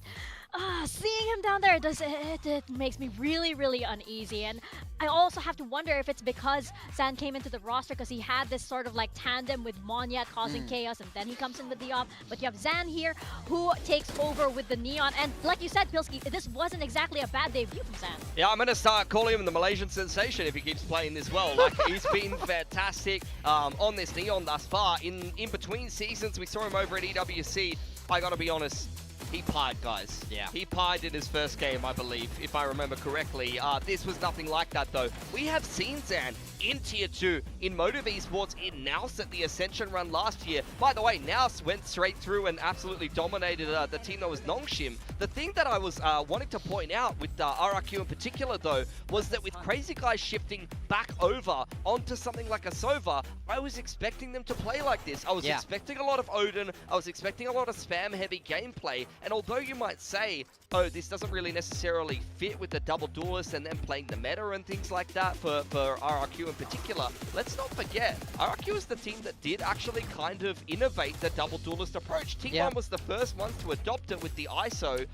seeing him down there, it makes me really, really uneasy. And I also have to wonder if it's because Zan came into the roster because he had this sort of like tandem with Monya causing chaos, and then he comes in with the op. But you have Zan here who takes over with the Neon. And like you said, Pilski, this wasn't exactly a bad debut from Zan. Yeah, I'm going to start calling him the Malaysian sensation if he keeps playing this well. Like, he's been fantastic on this Neon thus far. In between seasons, we saw him over at EWC. I got to be honest, he pied, guys. Yeah. He pied in his first game, I believe, if I remember correctly. This was nothing like that, though. We have seen Zan in Tier 2, in Motive Esports, in Nous at the Ascension run last year. By the way, Nous went straight through and absolutely dominated the team that was Nongshim. The thing that I was wanting to point out with RRQ in particular, though, was that with Crazy Guys shifting back over onto something like a Sova, I was expecting them to play like this. I was expecting a lot of Odin. I was expecting a lot of spam-heavy gameplay. And although you might say, oh, this doesn't really necessarily fit with the double duelist and then playing the meta and things like that for RRQ in particular, let's not forget, RRQ is the team that did actually kind of innovate the double duelist approach. T1 was the first ones to adopt it with the ISO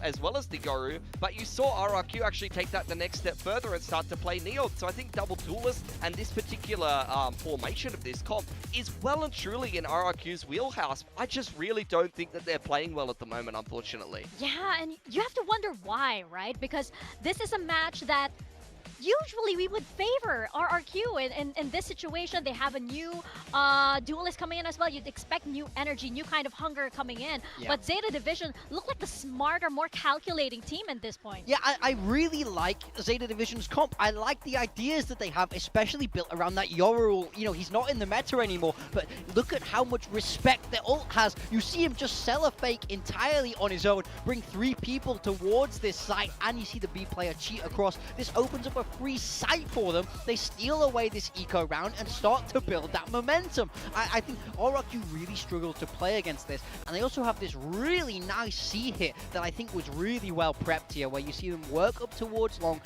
as well as the Goru, but you saw RRQ actually take that the next step further and start to play Neon. So I think double duelist and this particular formation of this comp is well and truly in RRQ's wheelhouse. I just really don't think that they're playing well at the moment, unfortunately. Yeah, and you have to wonder why, right? Because this is a match that usually we would favor RRQ in this situation. They have a new duelist coming in as well. You'd expect new energy, new kind of hunger coming in. Yeah. But Zeta Division look like the smarter, more calculating team at this point. Yeah, I really like Zeta Division's comp. I like the ideas that they have, especially built around that Yoru. You know, he's not in the meta anymore, but look at how much respect the ult has. You see him just sell a fake entirely on his own, bring 3 people towards this site, and you see the B player cheat across. This opens up a free site for them. They steal away this eco round and start to build that momentum. I think RRQ really struggled to play against this, and they also have this really nice C hit that I think was really well prepped here, where you see them work up towards long.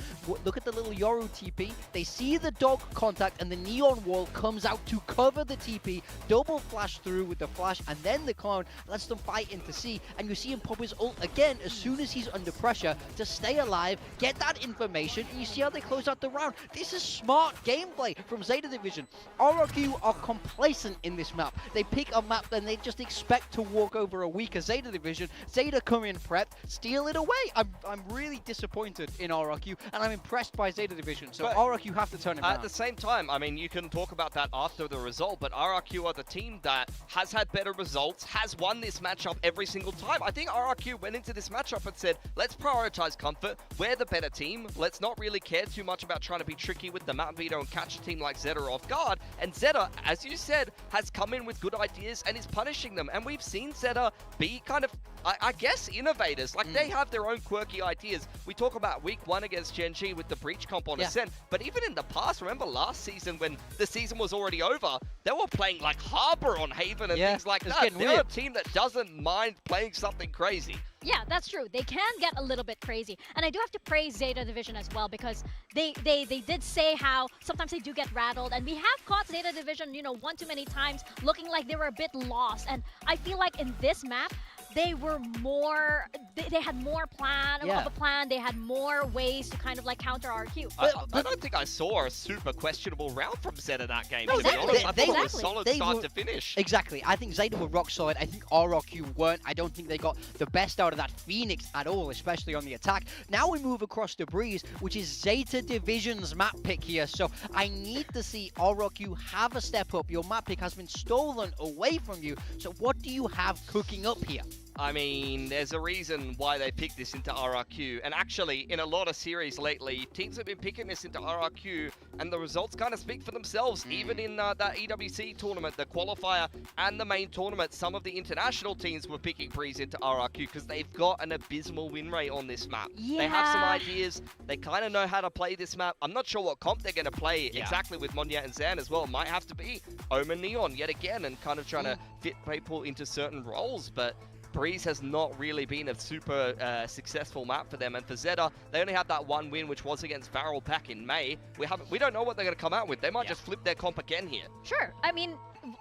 Look at the little Yoru TP. They see the dog contact, and the neon wall comes out to cover the TP. Double flash through with the flash, and then the clone lets them fight into C, and you see him pop his ult again as soon as he's under pressure to stay alive, get that information, and you see how they close out the round. This is smart gameplay from Zeta Division. RRQ are complacent in this map. They pick a map and they just expect to walk over a weaker Zeta Division. Zeta come in prepped, steal it away. I'm really disappointed in RRQ, and I'm impressed by Zeta Division, so But RRQ have to turn it at around. the same time, I mean, you can talk about that after the result, but RRQ are the team that has had better results, has won this matchup every single time. I think RRQ went into this matchup and said, let's prioritize comfort. We're the better team. Let's not really care too much about trying to be tricky with the map veto and catch a team like Zeta off guard. And Zeta, as you said, has come in with good ideas and is punishing them. And we've seen Zeta be kind of, I guess, innovators. Like, they have their own quirky ideas. We talk about week 1 against Gen.G with the breach comp on Ascent, but even in the past, remember last season when the season was already over, they were playing like Harbor on Haven and things like that. They're a team that doesn't mind playing something crazy. Yeah, that's true. They can get a little bit crazy. And I do have to praise Zeta Division as well, because they did say how sometimes they do get rattled. And we have caught Zeta Division, you know, one too many times looking like they were a bit lost. And I feel like in this map, they were more, they had more plan of a plan. They had more ways to kind of like counter RQ. I don't think I saw a super questionable round from Zeta that game, No, to be exactly. honest. I thought it was Exactly. solid They start were- to finish. Exactly. I think Zeta were rock solid. I think RRQ weren't. I don't think they got the best out of that Phoenix at all, especially on the attack. Now we move across the breeze, which is Zeta Division's map pick here. So I need to see RRQ have a step up. Your map pick has been stolen away from you. So what do you have cooking up here? I mean, there's a reason why they picked this into RRQ. And actually, in a lot of series lately, teams have been picking this into RRQ, and the results kind of speak for themselves. Even in that EWC tournament, the qualifier and the main tournament, some of the international teams were picking Breeze into RRQ because they've got an abysmal win rate on this map. They have some ideas. They kind of know how to play this map. I'm not sure what comp they're going to play exactly with Mondia and Zan as well. It might have to be Omen Neon yet again, and kind of trying to fit people into certain roles, but Breeze has not really been a super successful map for them, and for Zeta, they only had that one win, which was against Varel back in May. We don't know what they're going to come out with. They might just flip their comp again here. Sure. I mean,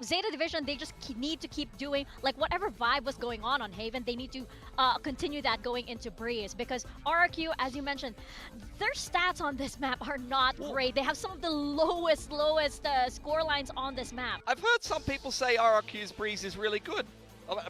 Zeta Division, they just need to keep doing, like, whatever vibe was going on Haven, they need to continue that going into Breeze, because RRQ, as you mentioned, their stats on this map are not great. They have some of the lowest score lines on this map. I've heard some people say RRQ's Breeze is really good.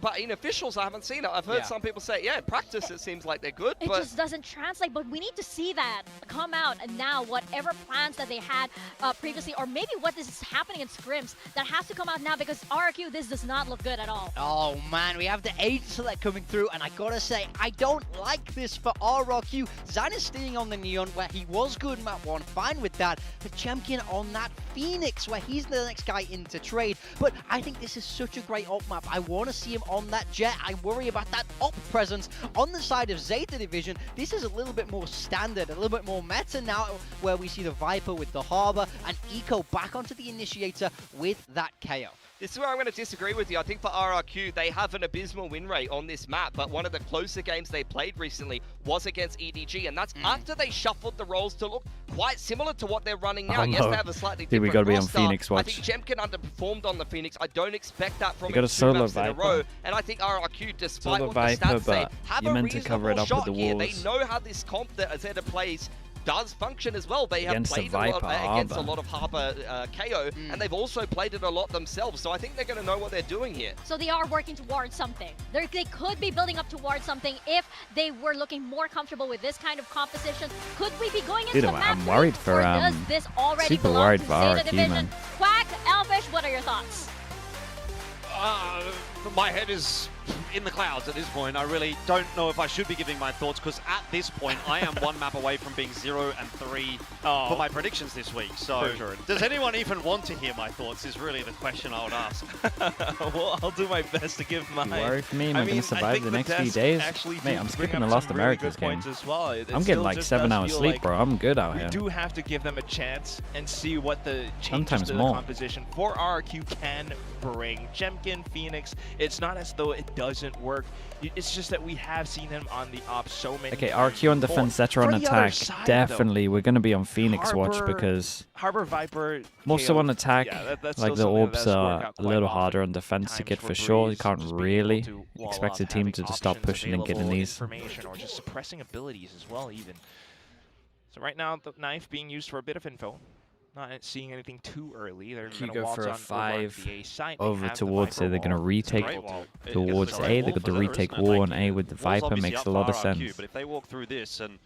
But in officials, I haven't seen it. I've heard some people say, yeah, in practice, it seems like they're good. It just doesn't translate, but we need to see that come out. And now, whatever plans that they had previously, or maybe what is happening in scrims, that has to come out now, because RRQ, this does not look good at all. Oh man, we have the age select coming through, and I gotta say, I don't like this for RRQ. Zan is staying on the Neon, where he was good map 1, fine with that. But Champion on that Phoenix, where he's the next guy in to trade. But I think this is such a great op map. I want to see him on that Jet. I worry about that op presence on the side of Zeta Division. This is a little bit more standard, a little bit more meta now, where we see the Viper with the Harbor and Eco back onto the Initiator with that KO. This is where I'm going to disagree with you. I think for RRQ, they have an abysmal win rate on this map, but one of the closer games they played recently was against EDG, and that's after they shuffled the roles to look quite similar to what they're running now. Yes, they have a slightly different we got to be on roster. Phoenix watch. I think Jemkin underperformed on the Phoenix. I don't expect that from You got a him 2 solo maps in a Viper. row, and I think RRQ, despite Solo what Viper, the stats say, but have you're a meant to cover it reasonable up with shot the here. They walls. know how this comp that Zeta plays does function as well. They have Against played the a lot Viper against a Arbor. lot of Harbour KO, and they've also played it a lot themselves. So I think they're going to know what they're doing here. So they are working towards something. They could be building up towards something if they were looking more comfortable with this kind of composition. Could we be going into Dude, a map I'm worried lead, for, or does this already super belong worried to for ZETA RRQ, Division? man. Quack, Elfish, what are your thoughts? My head is in the clouds at this point. I really don't know if I should be giving my thoughts, because at this point I am one map away from being 0 and 3 for my predictions this week. So does anyone even want to hear my thoughts is really the question I would ask. Well, I'll do my best to give mine. You worry for me? Am I going mean, to survive the next few days? Mate, I'm skipping the Lost Americas game. As well. I'm getting like 7 hours sleep, bro. I'm good out We here. do have to give them a chance and see what the changes Sometimes to more. the composition for RRQ can bring. Jemkin, Phoenix, it's not as though it doesn't work. It's just that we have seen him on the op so many Okay, times RQ on before. defense, ZETA on For the other attack. side, Definitely, we're going to be on Phoenix watch Harbor- because Harbor Viper, more so KO, on attack. yeah, that's Like still the something orbs that does work are out a quite little often. harder on defense to Times get for Breeze, sure. You can't just being really able to wall expect a up, team having to just stop options pushing and getting available, these. information, or just suppressing abilities as well, even. So right now, the knife being used for a bit of info. Not seeing anything too early. They're You going go to waltz for a on over 5 the A site. They over have the towards Viper it. They're going to wall. retake Great wall. towards It's a A. great They're going to wall for retake ZETA, isn't it? wall Like, on A with the wall's Viper. obviously Makes up a for lot of RRQ, sense. But if they walk through this and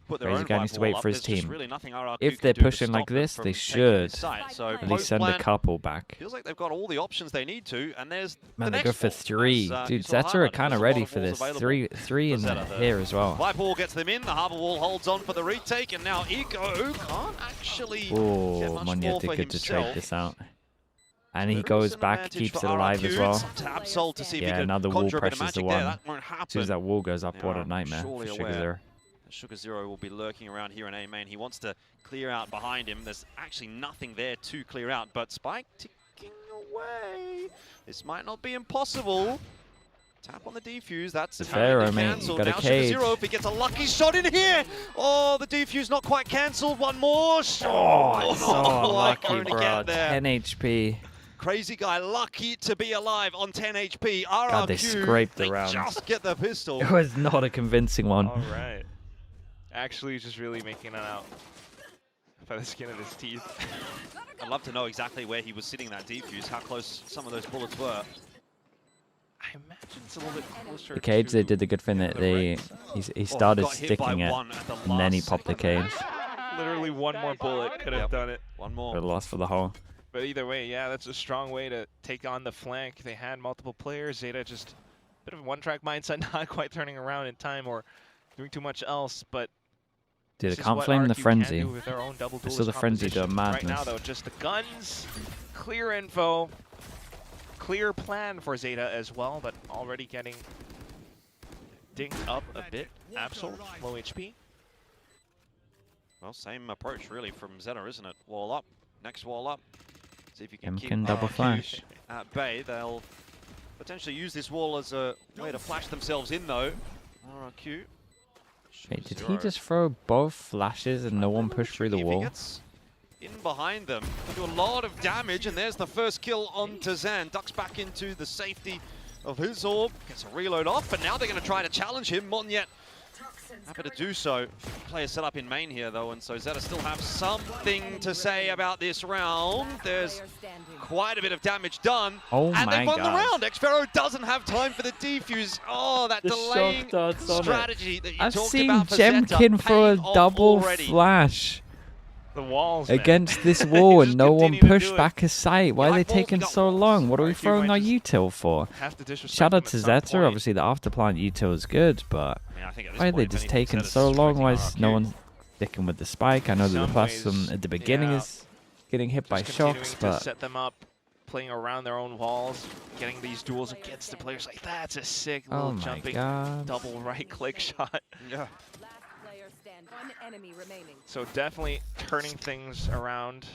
put their Crazy own guy needs Viper to wait wall for up, his there's just team. really nothing RRQ If can they're do to pushing like stop them this, from they taking should this site. So at least send a post-plan couple back. feels like they've got all the options they need to, and there's Man, the they go next for wall. 3. As, Dude, you saw ZETA are highlighted, kind of there's a ready lot of for walls this. available. 3 in ZETA, here as well. Viper wall gets them in, the Harbour wall holds on for the retake, and now Eco can't actually get Oh, much Monya more did for good to himself. trade this out. And he There is goes an back, advantage keeps for it alive RRQ. as well. It's up to Absol to see if he Yeah, can another wall conjure a bit of pressure's the magic there. one. That won't happen. As soon as that wall goes up, They what are a nightmare surely for Sugar aware Zero. Sugar Zero will be lurking around here in A main. He wants to clear out behind him. There's actually nothing there to clear out, but Spike ticking away. This might not be impossible. Tap on the defuse. That's The apparently Pharaoh, mate. cancelled. Got a Now Sugar cage. Zero, if he gets a lucky shot in here. Oh, the defuse not quite cancelled. One more shot. Oh, it's so I unlucky, can only bro. get there. 10 HP. Crazy guy, lucky to be alive on 10 HP. God, they RRQ, scraped they around. just get the pistol. It was not a convincing one. All right. Actually, just really making it out by the skin of his teeth. I'd love to know exactly where he was sitting that defuse, how close some of those bullets were. I imagine it's a little bit closer. The cage, they to did the good thing that the he started got hit by sticking it, one at the and then he last popped the second. cage. Literally one more bullet could have done it. One Got more. lost for the hole. But either way, yeah, that's a strong way to take on the flank. They had multiple players. ZETA just a bit of a one-track mindset, not quite turning around in time or doing too much else. But Dude, I this is can't what flame the RRQ can frenzy. do with their own double Still the duelist frenzy to a composition. Right now, madness. though, just the guns, clear info, clear plan for ZETA as well, but already getting dinged up a bit. Absol, low HP. Well, same approach really from ZETA, isn't it? Wall up, next wall up. See if you can keep Can double RRQ flash. at bay. They'll potentially use this wall as a way to flash themselves in though. RRQ. Wait, did he Zero. just throw both flashes and no one pushed through the If he wall? gets in behind them, can do a lot of damage, and there's the first kill onto Zan. Ducks back into the safety of his orb, gets a reload off, and now they're going to try to challenge him. Monyet happy to do so. Player set up in main here though, and so ZETA still have something to say about this round. There's quite a bit of damage done, Oh and my they've won the God. round. Xpharaoh doesn't have time for the defuse. Oh, that The delaying shock darts on it. strategy that you I've talked seen about for ZETA Jemkin throw a paying off double already. flash The walls, man. against this wall and Just no one continue to pushed do it. back a sight. Why are they like balls, we taking got so balls. long? What are we RRQ throwing might our just util for? Have to disrespect Shout out them to at some ZETA. point. Obviously, the afterplan util is good, but I mean, I think at this why are they point, if just anything, taking ZETA's so long? Why is restricting no RRQ. one sticking with the spike? I know that the Some plus ways, at the beginning yeah. is getting hit by Just shocks, continuing to but set them up, playing around their own walls, getting these duels against the players. Like, that's a sick oh little my jumping god. double right-click shot. Yeah. One enemy remaining. So definitely turning things around.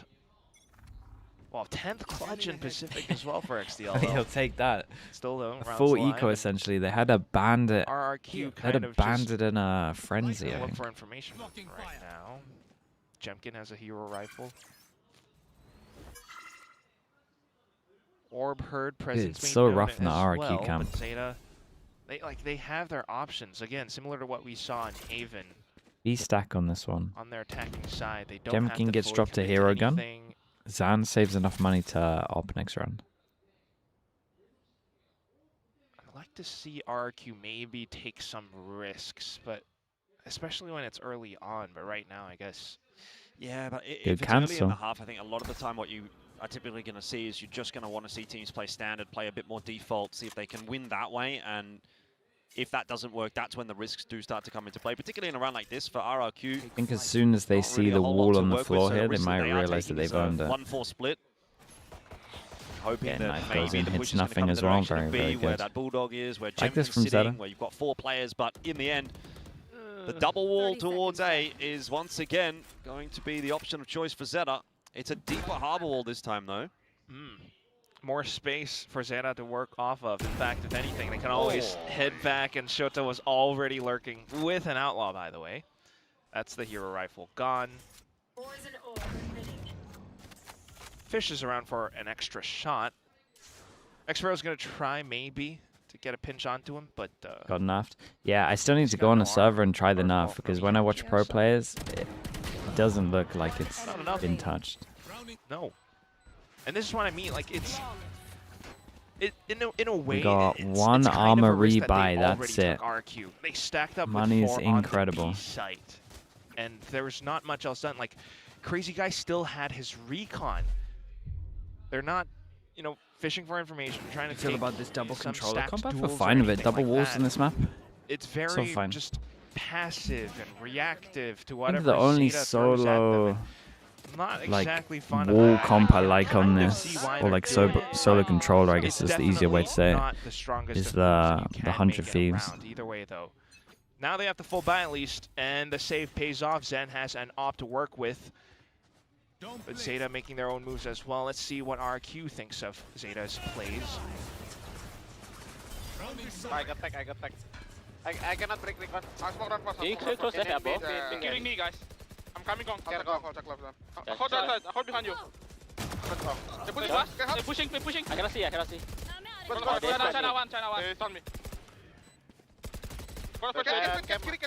Well, 10th clutch in Pacific as well for XDL. though. He'll take that. Still though, rounds Full live, eco and essentially. They had a bandit. RRQ They had kind a of just bandit in a frenzy. I look think. for information right now. Jemkin has a hero rifle. Orb herd presence. it's being so known rough in the as RRQ well, camp. but ZETA, they have their options again, similar to what we saw in Haven. B stack on this one. on their attacking side. They don't have Jemkin to gets fully dropped to commit hero gun. anything. Zan saves enough money to op next round. I'd like to see RRQ maybe take some risks, but especially when it's early on. But right now, I guess. Yeah, but if Good it's early in cancel. the half, I think a lot of the time what you are typically going to see is you're just going to want to see teams play standard, play a bit more default, see if they can win that way. And if that doesn't work, that's when the risks do start to come into play, particularly in a round like this for RRQ. I think as soon as they Not see really a the whole lot wall to on the work with, floor so the here, they risk that might they are realize that taking is they've a owned it. 1-4 split. Hoping Yeah, that knife maybe goes in, the hits push is going to nothing come in as the well. direction of Very, very B, where good. that Bulldog is, where Like this Jemkin's from sitting, ZETA. where you've got 4 players, but in the end, the double wall 30 towards seconds A is once again going to be the option of choice for ZETA. It's a deeper harbor wall this time, though. More space for ZETA to work off of. In fact, if anything, they can always head back, and Shota was already lurking with an outlaw, by the way. That's the hero rifle gone. Fish is around for an extra shot. X-Ro's going to try, maybe, to get a pinch onto him, but... Got nerfed. Yeah, I still need to go on a server and try the nerf, because when I watch pro players, it doesn't look like it's Not enough. been touched. No. And this is what I mean, like, it's... In a way, got it's one kind of a armor risk that they rebuy, that's already took it. RQ. They stacked up Money with is 4 on the incredible. B site, and there was not much else done. Like, Crazy Guy still had his recon. They're not, you know, fishing for information, trying to feel take about this double some controller stacked combat? For duels or fine of it. anything Double like walls that. in this map. It's very fine. just passive and reactive to I whatever think the only ZETA throws at them, solo and not like exactly fun of wall that. comp I like on kind of this, see why or they're like doing it, solo but controller, I guess it's is the easier way to say it, not the strongest is of moves, the and you can 100 make it Thieves. around. Either way, though. Now they have the full buy at least, and the save pays off. Zen has an op to work with. But ZETA making their own moves as well. Let's see what RQ thinks of ZETA's plays. I got back, I got back. I cannot break recon. I smoke run fast. Can you close that tab, bro? Killing me, guys. I'm coming on. Can I go? I'll check left then. Hold right side. Hold behind you. They're pushing us. They're pushing, they're pushing. I cannot see. China one. They stun me. Go, get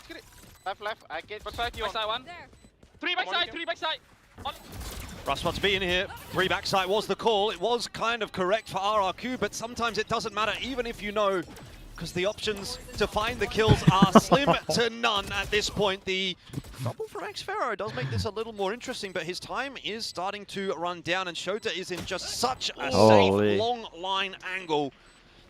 it. Left, I get. Backside, you on. Backside one. There. 3 backside, 3 backside. Russ wants to be in here. 3 backside was the call. It was kind of correct for RRQ, but sometimes it doesn't matter, even if you know, because the options to find the kills are slim to none at this point. The double from X-Pharaoh does make this a little more interesting, but his time is starting to run down, and Shota is in just such a Holy. safe, long line angle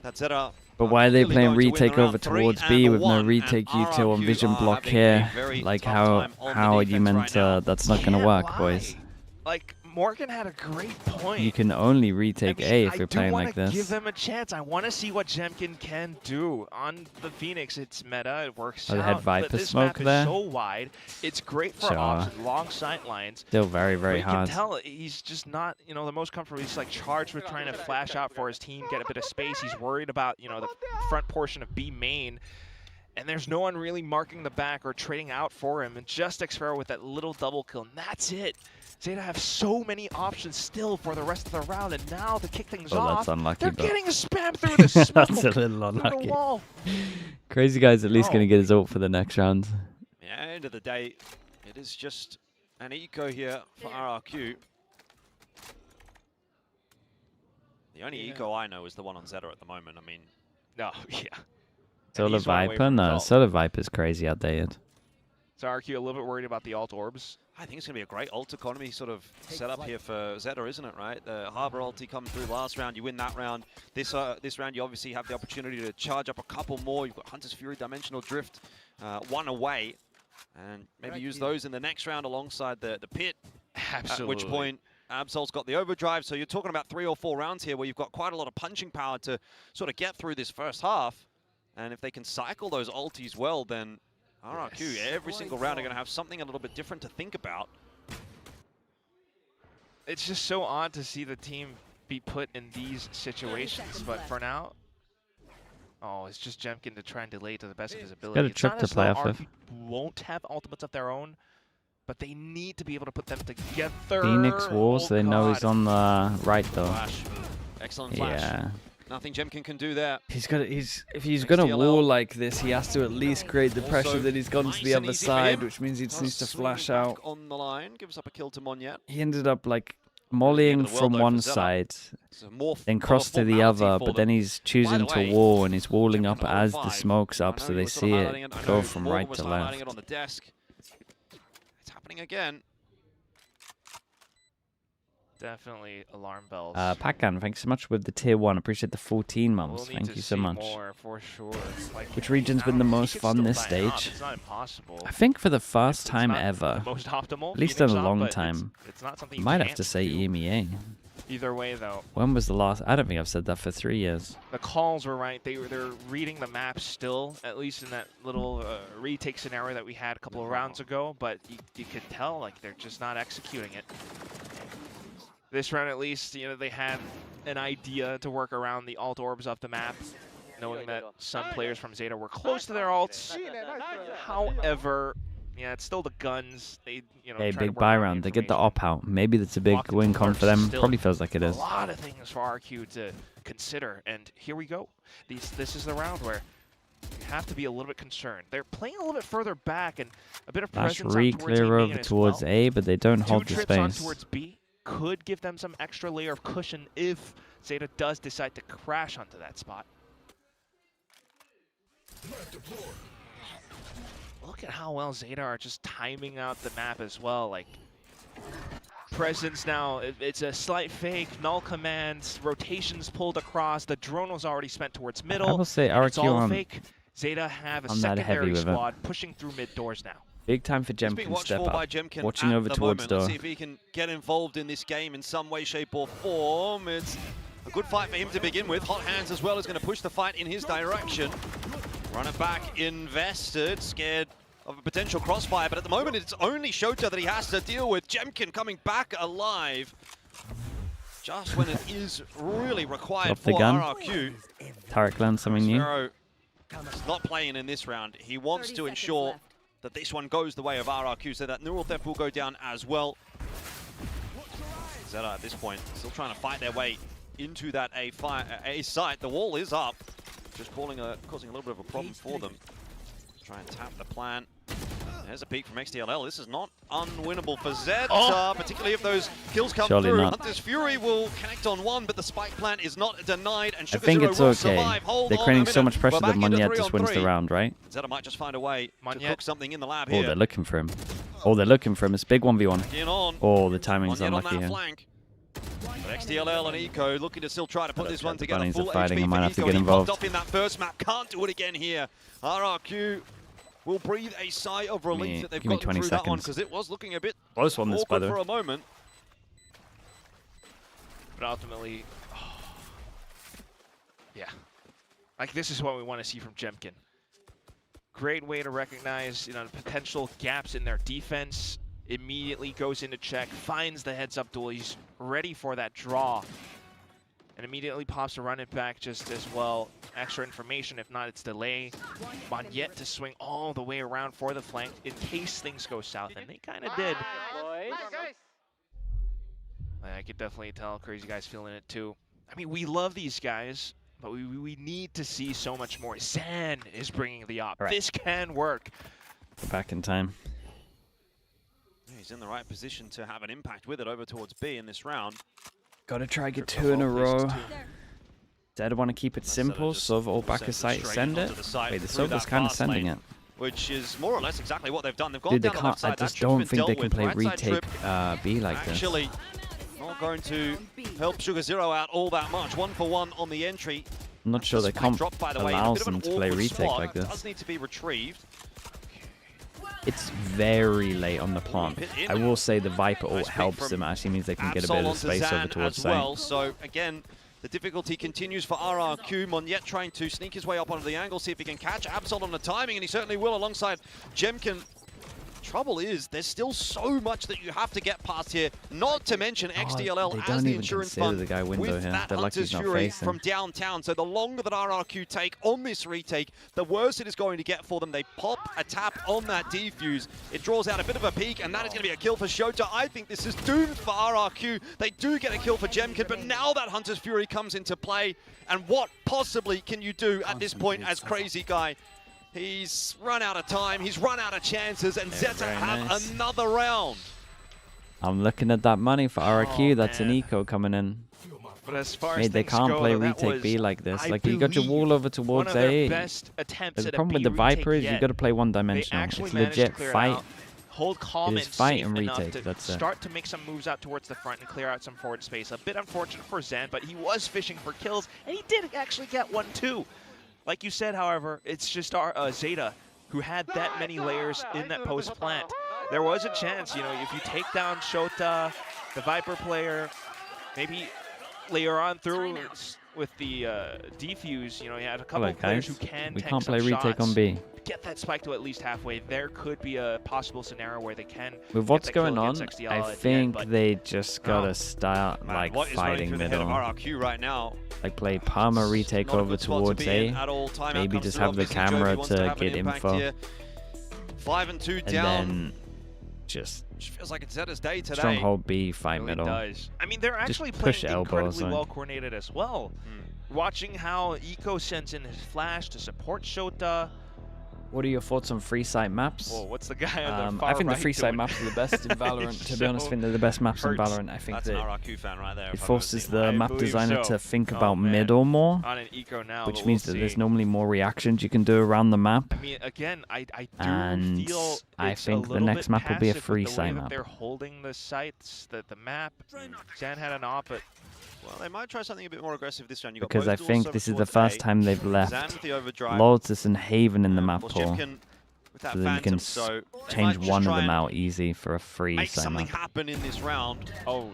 that ZETA. But why are they really playing going to win retake the round over 3 towards and B with no 1, retake and util and RRQ vision are block having a here? very Like tough how time on the are you defense meant right now. to? That's not gonna Can't work, lie. boys. Like, Morgan had a great point. You can only retake A if you're playing like I do want to give this. them a chance. I want to see what Jemkin can do. On the Phoenix, it's meta, it works Oh, they out. had Viper but this smoke map there. is so wide. It's great for Sure. ops and long sight lines. Still very, very but you hard. can tell he's just not, you know, the most comfortable. He's like charged with trying to flash out for his team, get a bit of space. He's worried about, you know, the front portion of B main. And there's no one really marking the back or trading out for him. And just X-Pharaoh with that little double kill, and that's it. ZETA have so many options still for the rest of the round, and now to kick things Oh, off, that's unlucky, they're but getting spammed through the smoke. that's a little through the unlucky. wall. Crazy Guy's at least Oh. going to get his ult for the next round. Yeah, end of the day, it is just an eco here for RRQ. The only eco I know is the one on ZETA at the moment. I mean, No, yeah. Solar he's run away Viper? from No, result. Solar Viper's crazy outdated. So RQ a little bit worried about the alt orbs. I think it's going to be a great ult economy sort of setup here for ZETA, isn't it, right? The Harbor ulti come through last round, you win that round. This round you obviously have the opportunity to charge up a couple more. You've got Hunter's Fury, Dimensional Drift, 1 away. And maybe use those in the next round alongside the pit. Absolutely. At which point, Absol's got the overdrive. So you're talking about 3 or 4 rounds here where you've got quite a lot of punching power to sort of get through this first half. And if they can cycle those ultis well, then RRQ, every single round are going to have something a little bit different to think about. It's just so odd to see the team be put in these situations, but for now, it's just Jemkin to try and delay to the best of his ability. got a It's trick not to as play though off of. RQ won't have ultimates of their own, but they need to be able to put them together. Phoenix Wars, Oh they know he's God. on the right though. Flash. Excellent flash. Yeah. Nothing Jemkin can do there. If he's gonna wall like this, he has to at least create the pressure that he's gone to the other side, which means he just needs to flash out. On the line, gives up a kill to Monyet. He ended up like mollying from one side, then cross to the other, but then he's choosing to wall, and he's walling up as the smoke's up, so they see it go from right to left. It's happening again. Definitely alarm bells. Pakan, thanks so much with the tier 1. Appreciate the 14 months. We'll Thank you so much. More, for sure. Like, Which region's been the most fun this stage? It's not impossible. I think for the first time ever. The most optimal, At least in a long time. It's not something Might have to say EMEA. Either way, though. When was the last? I don't think I've said that for 3 years. The calls were right. They're reading the map still, at least in that little retake scenario that we had a couple of rounds ago. But you could tell like they're just not executing it. This round, at least, you know, they had an idea to work around the alt orbs of the map, knowing that some players from ZETA were close to their alts. However, yeah, it's still the guns. They, you know, Hey, big buy round. They get the op out. Maybe that's a big win con for them. Probably feels like it is. A lot of things for RRQ to consider, and here we go. This is the round where you have to be a little bit concerned. They're playing a little bit further back, and a bit of presence on towards clear over towards A, but they don't hold the Two trips on space. towards B could give them some extra layer of cushion if ZETA does decide to crash onto that spot. Look at how well ZETA are just timing out the map as well. Like, presence now, it's a slight fake, null commands, rotations pulled across, the drone was already spent towards middle. I will say it's all RRQ fake. ZETA have a I'm not heavy secondary with squad pushing through mid doors now. Big time for Jemkin to step up. Watching over towards door. Let's see if he can get involved in this game in some way, shape, or form. It's a good fight for him to begin with. Hot Hands as well is going to push the fight in his direction. Runner back invested, scared of a potential crossfire, but at the moment it's only Shota that he has to deal with. Jemkin coming back alive. Just when it is really required for RRQ. Tarek learned something new. He's not playing in this round. He wants to ensure that this one goes the way of RRQ, so that neural theft will go down as well. ZETA at this point still trying to fight their way into that A site. The wall is up, just causing a little bit of a problem for them. Try and tap the plan. There's a peek from XTLL. This is not unwinnable for ZETA, particularly if those kills come through. Not. Hunter's Fury will connect on one, but the spike plant is not denied, and I think it's okay. They're creating so much pressure that Monyet just wins the round, right? ZETA might just find a way to cook something in the lab Oh, here. they're looking for him. Oh, they're looking for him. It's big 1v1. Oh, the timing's unlucky here. But XTLL and Eco looking to still try to put this one together. Bunnies Full are fighting. HP I might for have to Eco. get He involved. popped up in that first map. Can't do it again here. RRQ will breathe a sigh of relief that they've give me gotten 20 through that one, seconds. because it was looking a bit Close one, this, by awkward the way. for a moment. But ultimately, yeah. Like, this is what we want to see from Jemkin. Great way to recognize, you know, potential gaps in their defense. Immediately goes into check, finds the heads-up duel. He's ready for that draw. And immediately pops a run it back just as well. Extra information, if not, it's delay. Monyet to swing all the way around for the flank in case things go south, and they kind of did. I could definitely tell Crazy Guy's feeling it too. I mean, we love these guys, but we need to see so much more. Zan is bringing the op. Right. This can work. We're back in time. He's in the right position to have an impact with it over towards B in this round. Gotta try get 2 in a row. ZETA want to keep it simple, so all back a site, send it. Wait, the Sova's kind of sending it. Which is more or less exactly what they've done. They've gone Dude, they down the left can't. I side. just don't think they can play retake B like this. Actually, not going to help Sugar Zero out all that much. 1-for-1 on the entry. I'm not sure they can't Drop, by the way, allows them to play retake like It does this. need to be retrieved. It's very late on the plant. I will say the Viper ult helps them. Actually means they can get a bit of space over towards site. So again, the difficulty continues for RRQ. Monyet trying to sneak his way up onto the angle, see if he can catch Absol on the timing, and he certainly will alongside Jemkin. Trouble is, there's still so much that you have to get past here. Not to mention XDLL they as don't the even insurance consider fund the guy window with here. that They're lucky Hunter's he's not Fury facing. from downtown. So the longer that RRQ take on this retake, the worse it is going to get for them. They pop a tap on that defuse. It draws out a bit of a peek, and that is going to be a kill for Shota. I think this is doomed for RRQ. They do get a kill for Jemkin, but now that Hunter's Fury comes into play, and what possibly can you do at this point as Crazy Guy? He's run out of time, he's run out of chances, and Yeah, ZETA very have nice. another round. I'm looking at that money for RRQ. That's an man. eco coming in. But as far as Mate, they things can't go, play though, that retake B was, like this. I Like, you got your believe, wall over one towards of their A. best attempts The at a problem with B the Viper retake is you yet. got to play They one-dimensional. actually It's managed legit to clear it fight. out, hold calm It is and fight safe and enough retake, to that's it. start to make some moves out towards the front and clear out some forward space. A bit unfortunate for Zen, but he was fishing for kills, and he did actually get one too. Like you said, however, it's just our ZETA who had that many layers in that post plant. There was a chance, you know, if you take down Shota, the Viper player, maybe layer on through with the defuse, you know, you had a couple Hello, of players guys. who can We tank can't play some retake shots. on B. Get that spike to at least halfway. There could be a possible scenario where they can With get what's that kill going on, against XDL I at the end, think but they just gotta start Man, like what is running fighting through the head of middle. RRQ right now? Like play Palmer It's retake not a over good spot to towards be A. in at all. Timeout Maybe comes just through. have the Obviously, camera Jovi wants to have an get impact info. here. 5 and 2 And down. then just Which feels like it's ZETA's day today. stronghold B, fight Really middle. does. I mean, they're actually push playing elbow or incredibly something. well coordinated as well. Watching how Eco sends in his flash to support Shota. What are your thoughts on free site maps? Whoa, what's the guy on the far I think the right free site doing? maps are the best in Valorant. To be honest, I think they're the best maps in hurts. Valorant. I think That's an that RRQ fan right there. it if I've ever forces seen the one. I map believe designer so. to think Oh, about man. middle more, On an Eco now, which but means we'll that there's see. normally more reactions you can do around the map. I mean, again, I do And feel I it's think a the little next bit map will be a passive with free the way site that map. They're holding the sites, the map. Zan had an op, but Well, they might try something a bit more aggressive this round. You got Because both I doors think over this is the towards first A. time they've Zan left with the overdrive. Lotus and Haven in the map Of course, pool. Jimkin with that So that you can Phantom, so they change might just one of try them and out easy for a free make site something map. happen in this round. oh.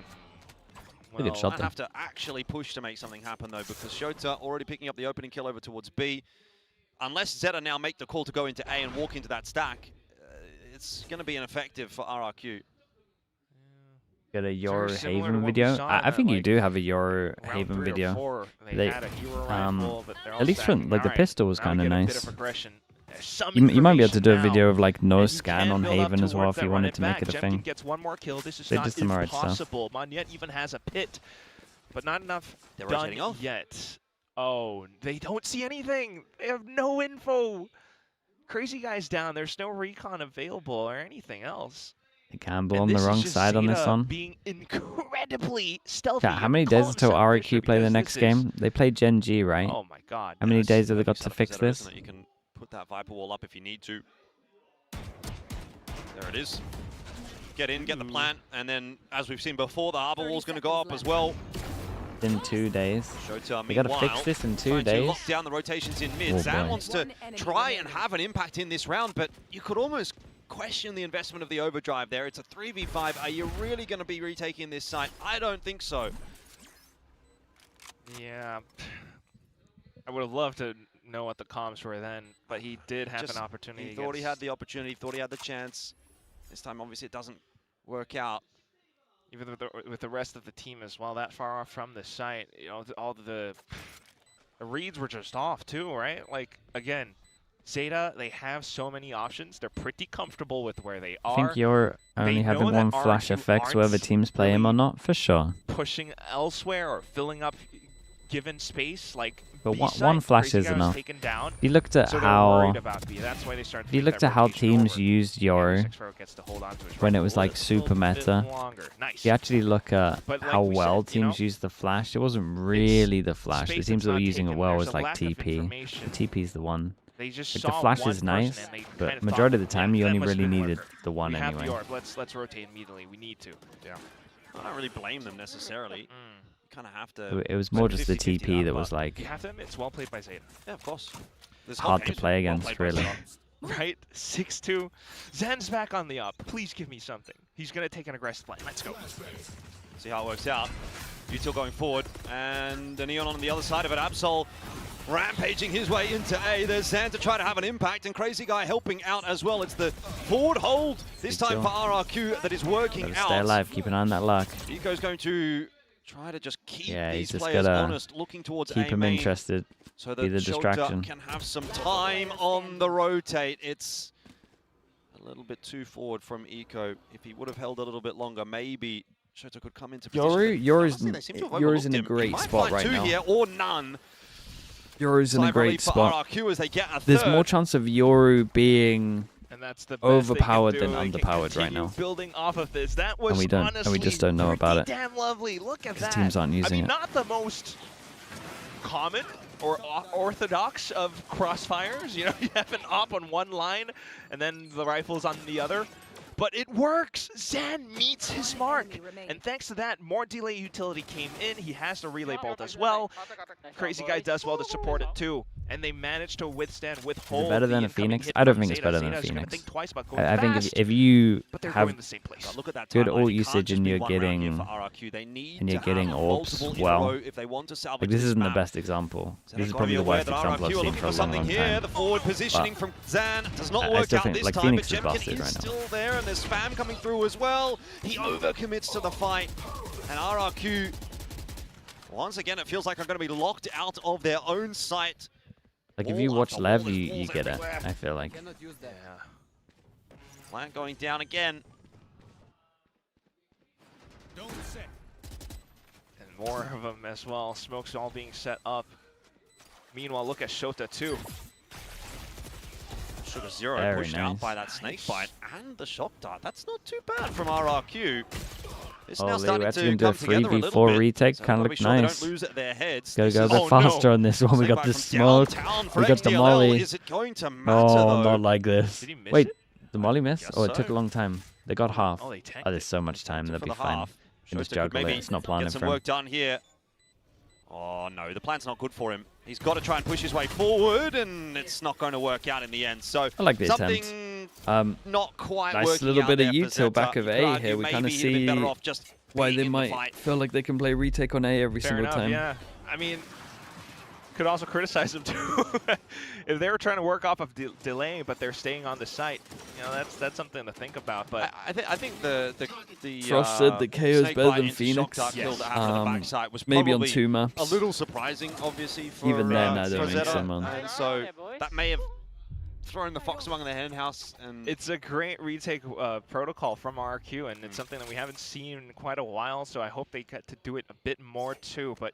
Good well, shot. Might have to actually push to make something happen though, because Shota already picking up the opening kill over towards B. Unless ZETA now make the call to go into A and walk into that stack, it's going to be ineffective for RRQ. Get a Your similar to Haven what we video. saw I in think that, you like, do have a Your round Haven 3 or video. 4, they They- had a hero rifle, but they're all at least from stacking. like the Alright, pistol was now we kind of get a bit nice. of progression. There's some You might be able to do a information video now, of like no and you scan can on build up Haven as well towards if you that wanted run to make back. it a Jemkin thing. gets one more kill. This is They not did some alright stuff. impossible. Monyet even has a pit, but not enough They're done rotating off. yet. Oh, they don't see anything. They have no info. Crazy Guy's down. There's no recon available or anything else. They gamble And on the this is wrong just side on this ZETA one. being incredibly stealthy. Yeah, how many and days calm until selfish RRQ play the because next this is- game? They play Gen G, right? Oh my god. How many Yes, days have they got perfect to setup fix for ZETA, this? isn't it? You can put that Viper wall up if you need to. There it is. Get in, get the plant, and then, as we've seen before, the Arbor wall's going to go up as well. In 2 days. Shota, They gotta fix meanwhile, this in 2 trying to days. lock down the rotations in mid. Oh, Zan boy. wants to try and have an impact in this round, but you could almost question the investment of the overdrive there. It's a 3v5. Are you really going to be retaking this site? I don't think so. Yeah. I would have loved to know what the comms were then, but he did have Just- an opportunity. He thought he had against- the opportunity, thought he had the chance. This time, obviously, it doesn't work out. even with the rest of the team as well, that far off from the site. You know, all the reads were just off too, right? Like again, ZETA, they have so many options. They're pretty comfortable with where they I are. think you're only They having know that one flash RRQ effects whether aren't teams play him or really not, for sure. pushing elsewhere or filling up given space, like But B one site, flash Crazy is Guy was enough. taken down, If you looked at so they're how worried about B. That's why they started. if you to looked take at how that rotation teams over. used Yeah, Yoru the 6-4 gets to hold on to his when it rifle was a like little super bit meta, longer. Nice. if you actually look at But like how we well said, you know, teams used the flash, it wasn't really the flash. The space teams that's that were not using it taken. well There's was a like lack of TP. information. TP's the one. They just Like saw the flash one is person nice, and they but kind of majority of thought, the time yeah, you that only must really be needed worker. the one We have anyway. the orb. Let's rotate immediately. We need to. Yeah. I don't really blame them necessarily. You kind of have to. It was more just the 50-50 TP that that was part. like You have to admit, it's well played by ZETA. Yeah, of course. This hard whole to game's play well against, played by really. ZETA. Right? 6-2. Zen's back on the up. Please give me something. He's going to take an aggressive play. Let's go. See how it works out. Util going forward, and the Neon on the other side of it. Absol rampaging his way into A. There's Zan to try to have an impact, and Crazy Guy helping out as well. It's the forward hold this time for RRQ that is working Gotta out. stay alive, keep an eye on that luck. Eco's going to try to just keep He's these just players gotta honest, looking towards keep A him main, interested. so be the that Shota distraction. can have some time on the rotate. It's a little bit too forward from Eco. If he would have held a little bit longer, maybe Shota could come into position. Yoru's in a great spot right now. Here or none. Yoru's in a great spot. RRQ as they get a There's third. more chance of Yoru being And that's the best overpowered they can than do. They underpowered can right now. continue building off of this. That was we don't- honestly and we just don't know about it. damn lovely. Look at that. teams aren't using I mean, it. not the most common or orthodox of crossfires. You know, you have an op on one line and then the rifles on the other. But it works! Zan meets his mark! And thanks to that, more delay utility came in. He has the relay bolt as well. Crazy Guy does well to support it too. And they managed to withhold. Is it better than the a incoming Phoenix? hit I don't from think it's Zeta. better than a Zeta's gonna Phoenix. think twice about going I think fast, if you but they're have going the same place. Look at that good timeline. ult It can't usage just and be you're one round here getting for RRQ. They need and you're to getting have orbs multiple in a well. row if they want to salvage Like, this isn't the map. best example. So This is they've probably gotta the be worst aware that example I've RRQ are seen looking for a for long, something long here. time. The forward positioning from Zan does not I work still out think, this like, time, Phoenix but is Jemkin busted is right now. still there, and there's spam coming through as well. He overcommits to the fight, and RRQ, once again, it feels like they're going to be locked out of their own site. Like, if Wall you after watch wall, Lev, there's you walls get it, everywhere. I feel like. Plant going down again. And more of them as well. Smokes all being set up. Meanwhile, look at Shota too. Sugar Zero Very pushed out nice. by that snake bite and the shock dart. That's not too bad from RRQ. It's now Holy, starting we're to actually gonna come do a together a little 3v4 bit. retake. So Kind of gotta be look sure they nice. don't lose their heads. Gotta This go a is- bit oh, faster no. on this one. We Snake got bite the from smoke. downtown for We got the XDLL. molly. Is it going to matter Oh, though? not like this. Did he miss Wait, it? the molly miss? Guess Oh, it took so. a long time. They got half. Oh, they tanked Oh, there's so much time. They'll For be the fine. half. You can just Shota could juggle it. maybe It's not get planning some for him. work done here. Oh no, the plan's not good for him. He's got to try and push his way forward, and it's not going to work out in the end. So I like the something attempt. not quite Nice working little out bit of there for util Zeta. back of You could A argue here. We maybe kind of he'd have been better see off just why being they in the might fight. feel like they can play retake on A every Fair single enough, time. yeah. I mean, could also criticize them too. If they were trying to work off of delay, but they're staying on the site, you know, that's something to think about. But I think the Frost said that KO's snake better bite than into Phoenix. shock dart kill Yes. that happened on the backside was Maybe on probably 2 maps. a little surprising, obviously, for Even then, I for don't think Zeta. so, man. And so that may have thrown the fox among the hen house. And it's a great retake protocol from RRQ, and it's something that we haven't seen in quite a while, so I hope they get to do it a bit more too. But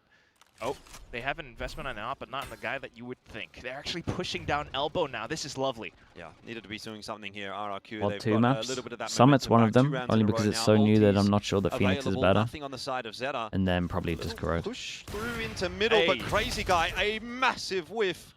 oh, they have an investment on Op, but not in the guy that you would think. They're actually pushing down elbow now. This is lovely. yeah, needed to be doing something here. RRQ, Well, they've 2 got maps. a little bit of that Summit's momentum one of back, 2 them, rounds only in a because row it's now. so new that Ultis I'm not sure that Phoenix is available, better. Nothing on the side of Zeta. And then probably just Corrode. Push through into middle, but Hey. Crazy Guy, a massive whiff.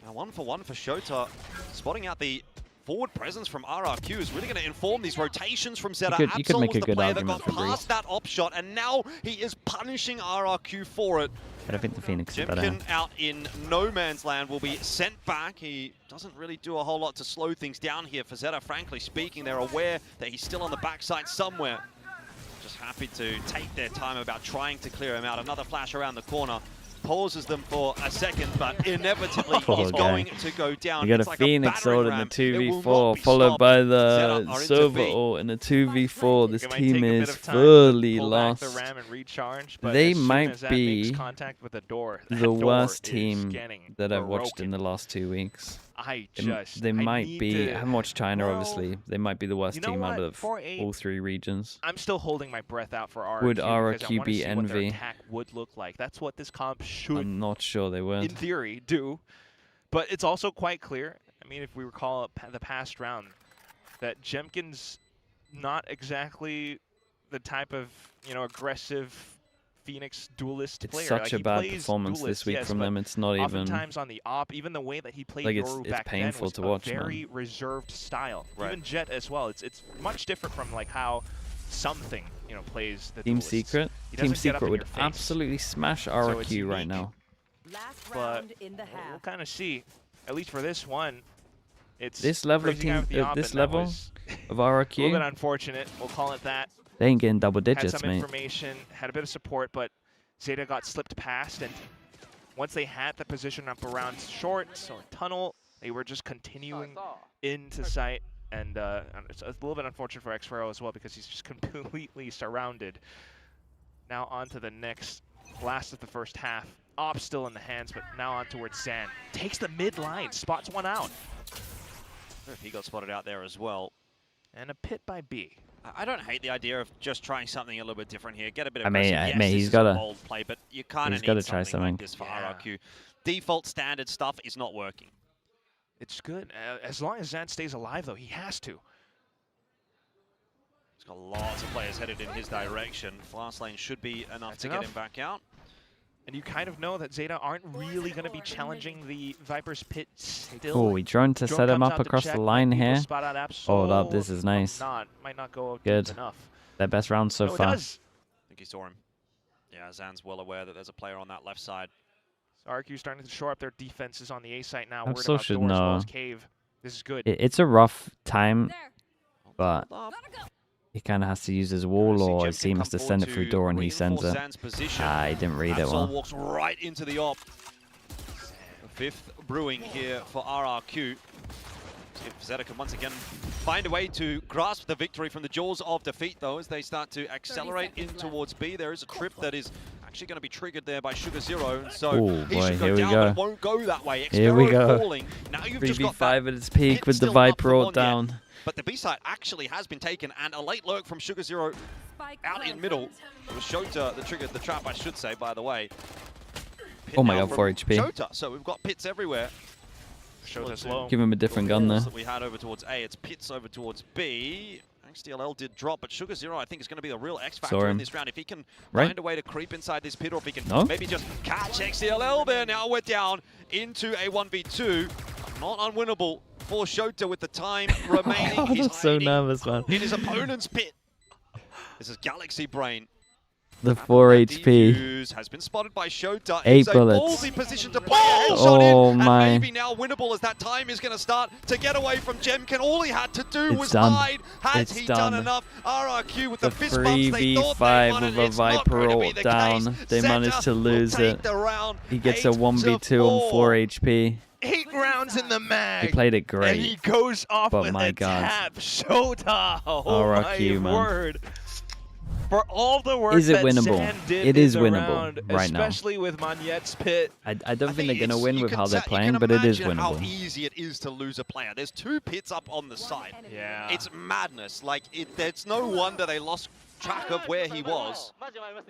Now 1 for 1 for Shota. Spotting out the forward presence from RRQ is really going to inform these rotations from Zeta. You could make Absol was a the good player that argument got for Greece. past that op shot, and now he is punishing RRQ for it. But I think the Phoenix is better. Jemkin out in no man's land will be sent back. He doesn't really do a whole lot to slow things down here for Zeta, frankly speaking. They're aware that he's still on the backside somewhere. Just happy to take their time about trying to clear him out. Another flash around the corner. Pauses them for a second, but inevitably he's going to go down. You got It's a like Phoenix battering ult in the ram. It will not 2v4, be followed stopped. by Zeta the are into Silver B. ult in the 2v4. This It might team take a bit is of time fully to pull back lost. the ram and recharge, but They as soon might as that be makes contact with the door, that The door worst is team getting that I've watched in broken. the last 2 weeks. They I might need be. to- I haven't watched China, well, obviously. They might be the worst you know team out what? of For a- all 3 regions. I'm still holding my breath out for RRQ. Would because I RRQ wanna be see what their Envy? attack would look like. That's what this comp should, I'm not sure they in would. theory, do. But it's also quite clear. I mean, if we recall the past round, that Jemkin's not exactly the type of aggressive Phoenix duelist It's player. such Like, a he bad plays performance duelist, this week yes, from but them. It's not even. oftentimes on the op, even the way that he played Like, Yoru it's back painful then was to watch, a man. very reserved style. Right. Even Jet as well. It's much different from like how something plays the Team duelists. Secret. He Team doesn't get up Secret in would your face. absolutely smash it's RRQ right unique. now. Last But round in the we'll half. kind of see. At least for this one, it's This level of Crazy Guy team, with the op, this and that level was of a little bit RRQ, unfortunate. We'll call it that. they ain't getting double Had digits, some mate. information, had a bit of support, but Zeta got slipped past, and once they had the position up around shorts or tunnel, they were just continuing into sight. And it's a little bit unfortunate for Xfero as well because he's just completely surrounded. Now on to the next, last of the first half. Op still in the hands, but now on towards Zan. Takes the mid line, spots one out. He got spotted out there as well. And a pit by B. I don't hate the idea of just trying something a little bit different here. Get a bit of he's got a bold play, but you kind of need try something like this for RRQ. Default standard stuff is not working. It's good. As long as Zan stays alive, though, he has to. He's got lots of players headed in his direction. Fast lane should be enough to get him back out. And you kind of know that ZETA aren't really going to be challenging the Viper's pit still. Oh, we drone to set him up across the line here. Hold up, this is nice. Might not go good enough. Their best round so far. I think he saw him. Yeah, Zan's well aware that there's a player on that left side. So RRQ starting to shore up their defenses on the A site now. Absol should as well know. as Cave. This is good. It's a rough time, but he kind of has to use his wall, or his team has to send it through door, and he sends it. He didn't read it well. walks right into the op. Fifth brewing here for RRQ. If ZETA can once again find a way to grasp the victory from the jaws of defeat, though, as they start to accelerate in towards B. There is a trip that is actually going to be triggered there by Sugar Zero, so he should go down, but it won't go that way. Here we go. Falling. Now you've just got 3v5 at its peak with the Viper all down. But the B side actually has been taken, and a late lurk from Sugar Zero out in middle. It was Shota that triggered the trap, I should say, by the way. Pit oh my now god, 4 HP. Shota, so we've got pits everywhere. Shota's low. Give him a different gun there. That we had over towards A, it's pits over towards B. XDLL did drop, but Sugar Zero I think is going to be a real X factor in this round. If he can find a way to creep inside this pit, or if he can maybe just catch XDLL there. Now we're down into a 1v2. Not unwinnable for Shota with the time remaining. He's I'm so nervous, man. In his opponent's pit. This is Galaxy Brain. The 4 HP. Has been spotted by Shota. 8 It's a bullets. ballsy position to play a headshot in, my. and maybe now winnable as that time is going to start to get away from Jemkin. All he had to do was done. hide. Has he done enough? RRQ with the fist bumps. They thought they won it. with a It's not Viper going to all be the down. case. They managed to lose it. He gets a 1v2 on 4 HP. 8 rounds in the mag. He played it great. And he goes off but with my a God. tap. Shota. Oh RRQ, my man. word. For all the work Is it that winnable? Zan did It is in the winnable round, right now. especially with Magnet's pit. I don't think they're going to it's- win you with can how they're you playing, can but it is imagine how winnable. easy it is to lose a player. There's 2 pits up on the side. Yeah. It's madness. Like, it's no wonder they lost track of where he was.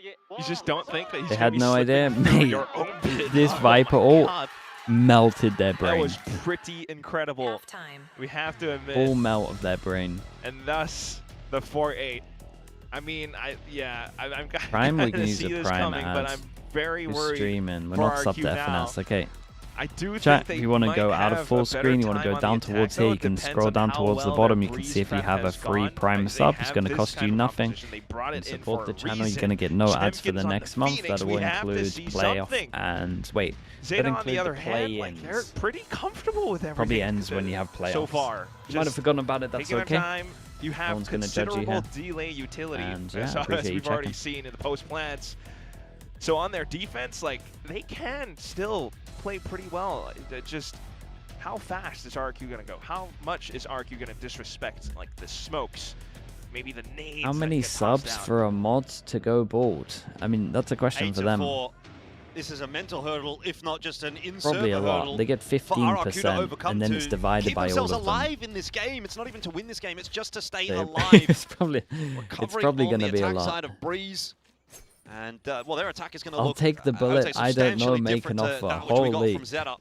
You just don't think that he's They gonna had be no slipping idea. through Mate, your own pit. this Oh Viper my all God. melted their That brain. was pretty incredible. Halftime. We have to admit. All melt of their brain. And thus, the 4-8. I mean, I'm Prime, we kind can of use see a this Prime coming, but ads. I'm very We're worried. streaming. We're for not sub RRQ to now. FNS. Okay. I do Chat, think they if you want to might go out of have full a screen, you better want to go time down on the attack, towards though. here, It you can depends scroll on down how towards the well bottom. that You can Breeze see if you prep have a has free gone. Prime They sub. It's have going to this cost kind you of nothing. competition. They brought it And in support for the a channel. You're reason. going to get no ads for the Jemkin's on next the month. Phoenix. That We will have to include see playoff something. and wait. ZETA, on include the other the hand, like, they're play-ins. pretty comfortable with everything. Probably ends when you have playoffs. So far. You might have forgotten about it. That's taking okay. their time. You have one's gonna judge you considerable here. delay utility, And, yeah, as appreciate you we've already checking. seen in the post plants. So on their defense, like, they can still play pretty well. Just how fast is RRQ going to go? How much is RRQ going to disrespect, like, the smokes? Maybe the nades. How that many get tossed subs down? for a mod to go bald? I mean, that's a question 8 for to them. 4. This is a mental hurdle, if not just an Probably a in-server lot. hurdle. They get for RRQ to 15%, overcome and then to it's divided keep by all themselves of them. alive in this game. It's not even to win this game. It's just to stay So alive. it's probably Recovering going on to the be a attack lot. side of Breeze. And, well, their attack is going to I'll look... take the I would bullet. say I don't know, substantially make different an to offer. that which we got Holy. from ZETA.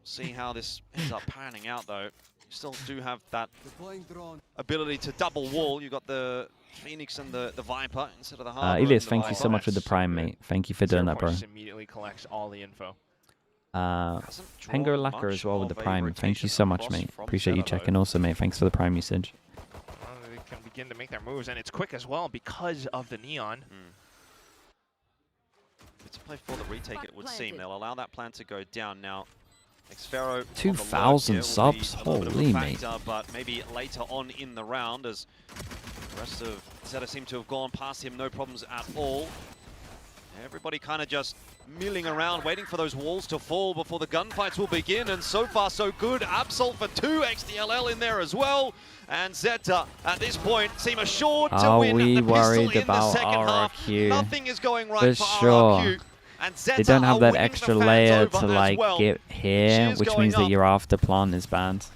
See how this ends up panning out, though. You still do have that ability to double wall. You've got the Phoenix and the Viper instead of the Harbor. Elias, and the thank you so much for the Prime, mate. Thank you for doing that, bro. Just immediately collects all the info. Hasn't Pengo drawn Lacquer much as well with the of a Prime. Thank you rotation so much, across mate. from Appreciate you ZETA, though. checking also, mate. Thanks for the Prime usage. Well, they can begin to make their moves, and it's quick as well because of the neon. It's a play for the retake, it would seem. They'll allow that plan to go down now. Xfero 2,000 subs? Holy, mate. But maybe later on in the round, as the rest of ZETA seem to have gone past him, no problems at all. Everybody kind of just milling around, waiting for those walls to fall before the gunfights will begin. And so far, so good. Absol for 2, XDLL in there as well. And ZETA, at this point, seem assured to win we the pistol worried in the about second half. RRQ? Nothing is going right For for sure. RRQ. And ZETA They don't have are that winning extra the fans layer over to as like well. get here, Cheers which going means that up. your after plant is banned.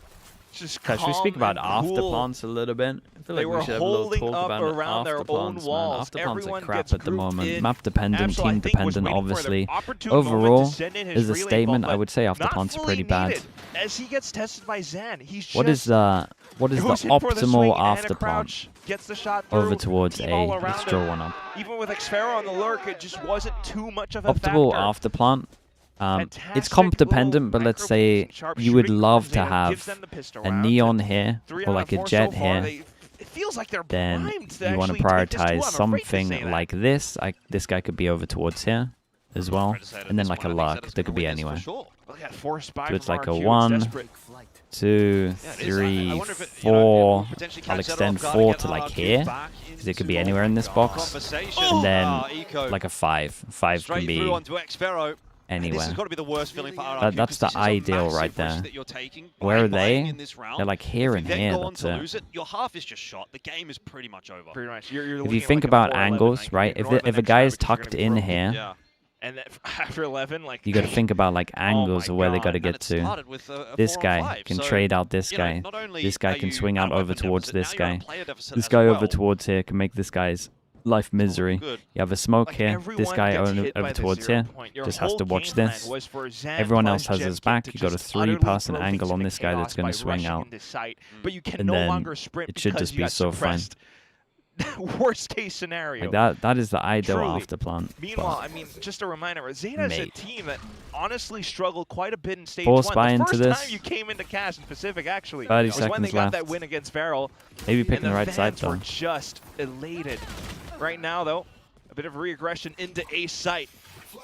Just Should we speak calm about and after cool. plants a little bit? I feel They like were we should have a little holding talk up about around their after own plants, man. walls. After plants are Everyone crap gets at the grouped moment. in. Map dependent, Absol, I team think, was dependent, waiting for their obviously. opportune moment to Overall, send in his as a relay statement, ball, I would say after not plants are fully pretty bad. needed, as he gets tested by Zan. He's What is just the goes in for the swing optimal and a after plant crouch, gets the shot through, over towards team A? all around Let's him. draw one up. Even with Xfero on the lurk, it just wasn't too much of a Optimal factor. after plant. It's Fantastic comp little dependent, but let's micro say pulse, sharp you would shooting love from to Zeta, gives have them the pistol a round. neon here 3 or out like of a 4 jet so far. here. It feels like they're Then primed to you want to actually take this too. prioritize I'm afraid to say something that. like this. This guy could be over towards here as well, and then like a lark that could be anywhere. Sure. Look at forced by So it's from like a RRQ, 1, desperate. 2, Yeah, it is. I 3, wonder if it, you know, it 4. will potentially I'll catch that extend off guard 4 and get to like RRQ here, back because it could into be anywhere in this box. conversation. And then Eco like a 5. 5 straight can be through onto Xfero. This anywhere. has got to be the worst feeling for RRQ. That's 'cause the this is a ideal massive right risk there. that you're taking Where by are buying they? in this round. They're like here If and you then here. go on That's to it. lose it, your half is just shot. The game is pretty much over. Pretty much. You're If looking you at think like about 4-11, angles, like, right? ignore the If a next guy round is because you're tucked gonna be in broken. here, Yeah. And then after 11, like you got to think about like angles my of where they God. got to And get it to. started with a This 4 on guy 5, can so, trade out this you know, guy. not only This guy are can you swing at out a over weapon towards deficit, this now you're at guy. a player deficit This as guy over well. towards here can make this guy's life misery. Good. You have a smoke Like, here. This everyone guy gets over hit by the towards 0 here point. Your just has whole to watch game plan this. was for Zan Everyone plus else has his Jemkin back. to You got a just utterly 3-person throw angle things on into this guy that's chaos going by to swing rushing out. into sight, but you can And no then longer sprint it should because just you be got so fun. suppressed. Worst case scenario. Like that is the ideal Truly. after plant. Meanwhile, I mean, just a reminder, Zeta is a Mate. team that honestly struggled quite a bit in stage Force 1. buy The into first this. time you came into Cash in Pacific, actually, 30 was when they seconds got that left. win against Feral. Maybe And picking the right side fans though. were just elated. Right now, though, a bit of reaggression into A site.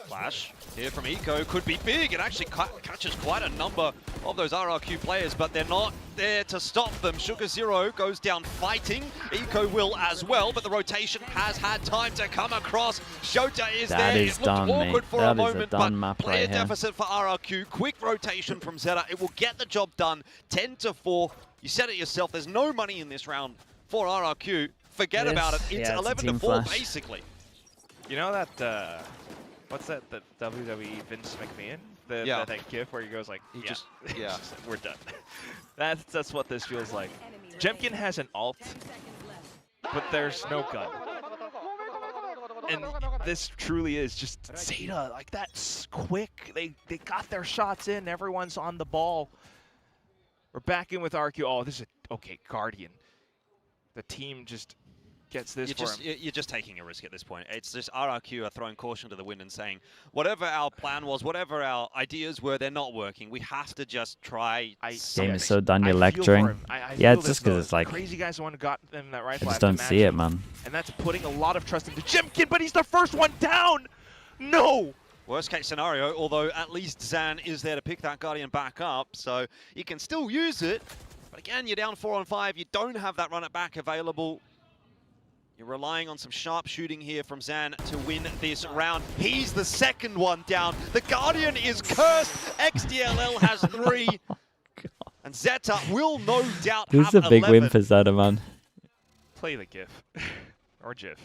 Flash here from Eco could be big. It actually catches quite a number of those RRQ players, but they're not there to stop them. Sugar Zero goes down fighting. Eco will as well, but the rotation has had time to come across. Shota is That there. is It looked done, awkward mate. for That a is a moment, done but map player right here. deficit for RRQ. Quick rotation from Zeta. It will get the job done. 10-4. You said it yourself. There's no money in this round for RRQ. Forget Yes. about it. It's Yeah, it's a team 11-4 flash. basically. You know that, what's that, the WWE Vince McMahon? Yeah. That gif where he goes like, He yeah, just- yeah. we're done. That's what this feels like. Jemkin has an alt, but there's no gun. And this truly is just Zeta, like that's quick. They got their shots in, everyone's on the ball. We're back in with RQ. Oh, this is okay, Guardian. The team just gets this for him. You're just taking a risk at this point. It's just RRQ are throwing caution to the wind and saying, whatever our plan was, whatever our ideas were, they're not working. We have to just try Game something. is so done, you're I feel for lecturing. him. I Yeah, feel it's this, just 'cause though. it's like- Crazy guy's the one who got them that I rifle. just don't see it, man. And that's putting a lot of trust into Jemkin, but he's the first one down. No. Worst case scenario, although at least Zan is there to pick that Guardian back up, so you can still use it. But again, you're down 4 on 5. You don't have that run it back available. You're relying on some sharp shooting here from Zan to win this round. He's the second one down. The Guardian is cursed. XDLL has 3. And Zeta will no doubt This have is a big 11. win for Zeta, man. Play the GIF or GIF.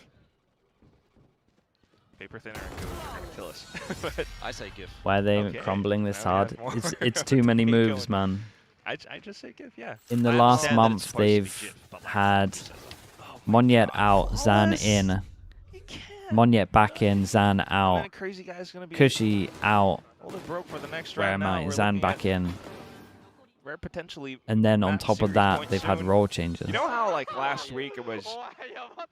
Paper thinner and go trying to kill us. But I say GIF. Why are they Okay, crumbling this now we have hard? more. It's too many Keep moves, going. man. I just say GIF, yeah. In the I last understand that it's month, supposed to be they've GIF, but like, had Monyet out, Zan in. You can't. Monyet back in, Zan And out. then a crazy guy's gonna be Cushy out. hold it broke for the next Where round. am Now I? we're Zan looking back at in. Rare potentially. And then on that top of series that, point they've had soon. role changes. You know how like last week it was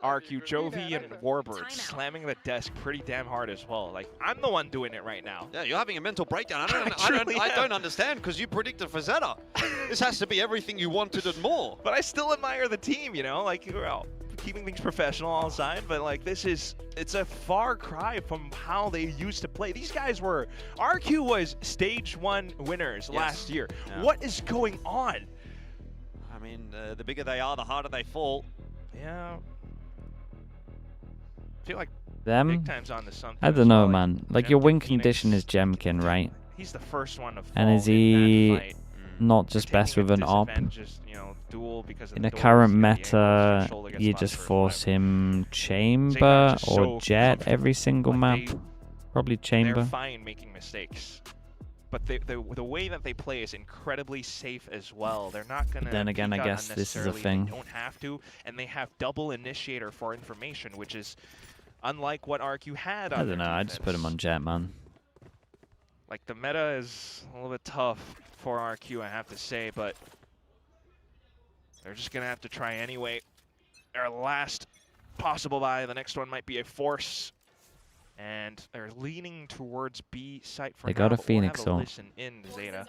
RQ Jovi and Warbird slamming the desk pretty damn hard as well. Like I'm the one doing it right now. Yeah, you're having a mental breakdown. I truly I am. don't understand because you predicted for Zeta. This has to be everything you wanted and more. But I still admire the team, you know, like well, keeping things professional on side, but like it's a far cry from how they used to play. These guys were, RQ was stage 1 winners last year. Yeah. What is going on? I mean, the bigger they are, the harder they fall. Yeah. I feel like Them? Big time's on to something. I as don't know, well. man. Like, your Jemkin win Phoenix, condition is Jemkin, right? He's the first one to fall And is in he that fight. not They're just best taking with an op? disadvantages, you know, duel because of In the the doors, current you know, the angles, your meta, shoulder gets you left just for a force fight. him Zeta chamber is just or so jet comfortable. every single map. Like, Probably they're chamber. fine making mistakes. But the way that they play is incredibly safe as well. They're not going to then again, I guess this is a thing. They don't have to, and they have double initiator for information, which is unlike what RRQ had on I their don't know, I just put him defense. on jet, man. Like, the meta is a little bit tough for RRQ, I have to say, but they're just going to have to try anyway. Their last possible buy, the next one might be a force. And they're leaning towards B site for They now, got a but we'll Phoenix, have a though. listen in Zeta.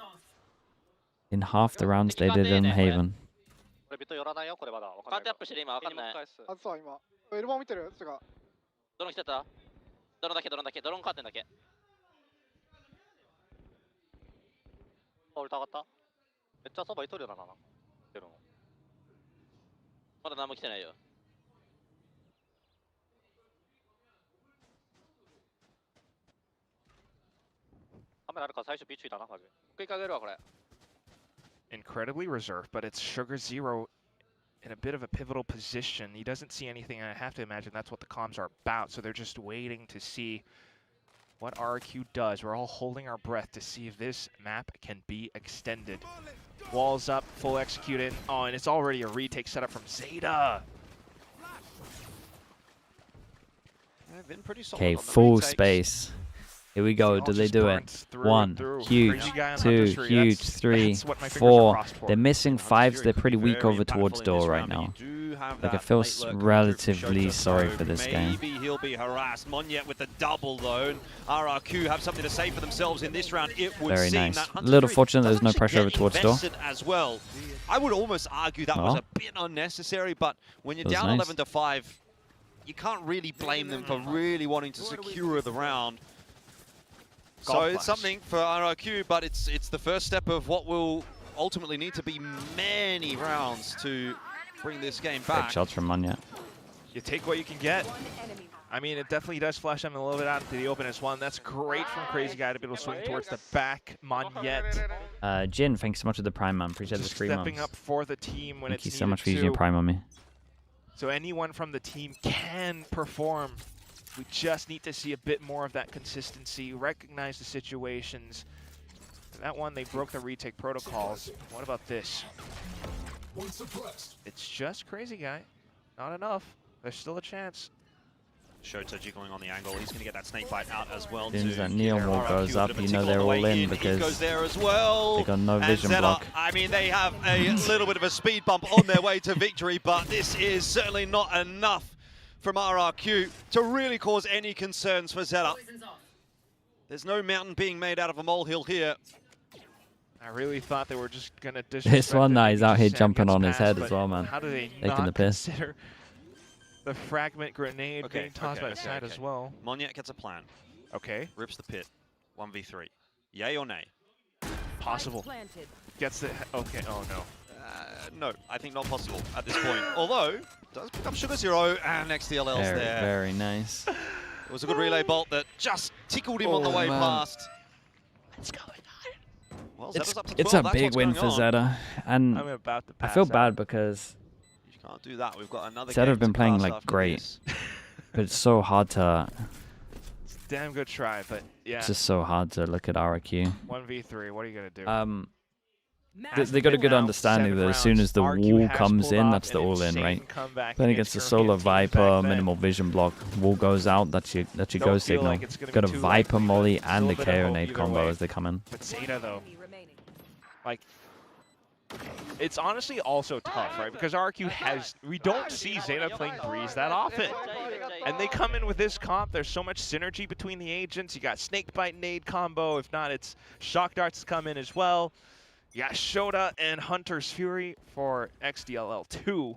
In half the rounds they did in Haven. これビット寄らないよこれまだわかんない。カーテアップしてる今わかんない。あずさ今エルボー見てるつがドローン来てた？ドローンだけドローンだけドローンカーテンだけ。あ俺たがった？めっちゃそばいとるよなな。出るの。まだ何も来てないよ。カメラあるから最初 B ついたなマジ。食いかけるわこれ。 Incredibly reserved, but it's Sugar Zero in a bit of a pivotal position. He doesn't see anything, and I have to imagine that's what the comms are about. So they're just waiting to see what RRQ does. We're all holding our breath to see if this map can be extended. Walls up, full executed. Oh, and it's already a retake setup from Zeta. They've been pretty solid Okay, on the full retakes. space. Here we go. All Do they just do it? burnt through One, and through. huge, Crazy guy on two, Hunter's Fury. huge, That's- three, that's what my fingers are four. crossed for. They're missing fives. They're pretty weak Very over impactful towards in door this right round, but now. you do have Like, I that feel late lurk coming through from relatively Shota, sorry so for this game. Maybe he'll be harassed. Monyet with the double though. And RRQ have something to say for themselves in this round. It would Very seem nice. that A Hunter's little Fury fortunate does there's no actually pressure over get towards door. invested as well. I would almost argue that was a bit unnecessary, but when you're That was down nice. 11 to 5, you can't really blame them for really wanting to secure the round. So God it's bless. something for RRQ, but it's the first step of what will ultimately need to be many rounds to bring this game Big back. shots from Monyet. You take what you can get. One enemy. I mean, it definitely does flash them a little bit out into the open as one. That's great from Crazy Guy to be able to swing towards the back. Monyet Jin, thanks so much for the Prime, man. Appreciate the just 3 stepping months. up for the team when Thank it's you so needed much for using your to. Prime on me. So anyone from the team can perform. We just need to see a bit more of that consistency, recognize the situations. That one, they broke the retake protocols. What about this? It's just Crazy Guy. Not enough. There's still a chance. Shota jiggling on the angle. He's going to get that snake bite out as well. As soon as to that neon give wall RRQ goes a up, bit of a you know tickle they're on the all way in He because goes there as well. they got no And vision ZETA, block. I mean, they have a little bit of a speed bump on their way to victory, but this is certainly not enough from RRQ to really cause any concerns for ZETA. There's no mountain being made out of a molehill here. I really thought they were just gonna This disrespect one, it. nah, Maybe he's out just here Sam jumping gets on his past, head as but well, man. How do they Taking not the piss. consider the fragment grenade Okay, being tossed by the side as well? Monyet gets a plan. Okay, Rips the pit. 1v3. Yay or nay? possible. Planted. Gets the okay. Oh no. No, I think not possible at this point. Although, does pick up Sugar Zero and XDLL's Very, there. very nice. It was a good relay bolt that just tickled him on the Oh, way man. past. What's going on? Well, Zeta's up to 12. It's a That's big what's win going for on. Zeta. And I'm about to I pass feel out. bad because You can't do that. We've got another Zeta game have been to playing, cast like, after great. this. but it's so hard to It's a damn good try, but yeah. it's just so hard to look at RRQ. 1v3. What are you gonna do? They got a good Now, understanding 7 that as soon as the rounds, RQ wall has comes pulled in, off that's the an all in, insane right? comeback Playing against the Solar European teams back Viper, then. minimal vision block, wall goes out, that's your Don't go feel signal. like it's gonna Got be a too Viper likely, molly but and still the a bit of KO hope nade either combo way. as they come in. But Zeta though, Enemy remaining. like, it's honestly also tough, right? Because RRQ has, we don't see Zeta playing Breeze that often. And they come in with this comp, there's so much synergy between the agents. You got Snakebite Nade combo, if not, it's Shock Darts come in as well. You got Shota and Hunter's Fury for XDLL2.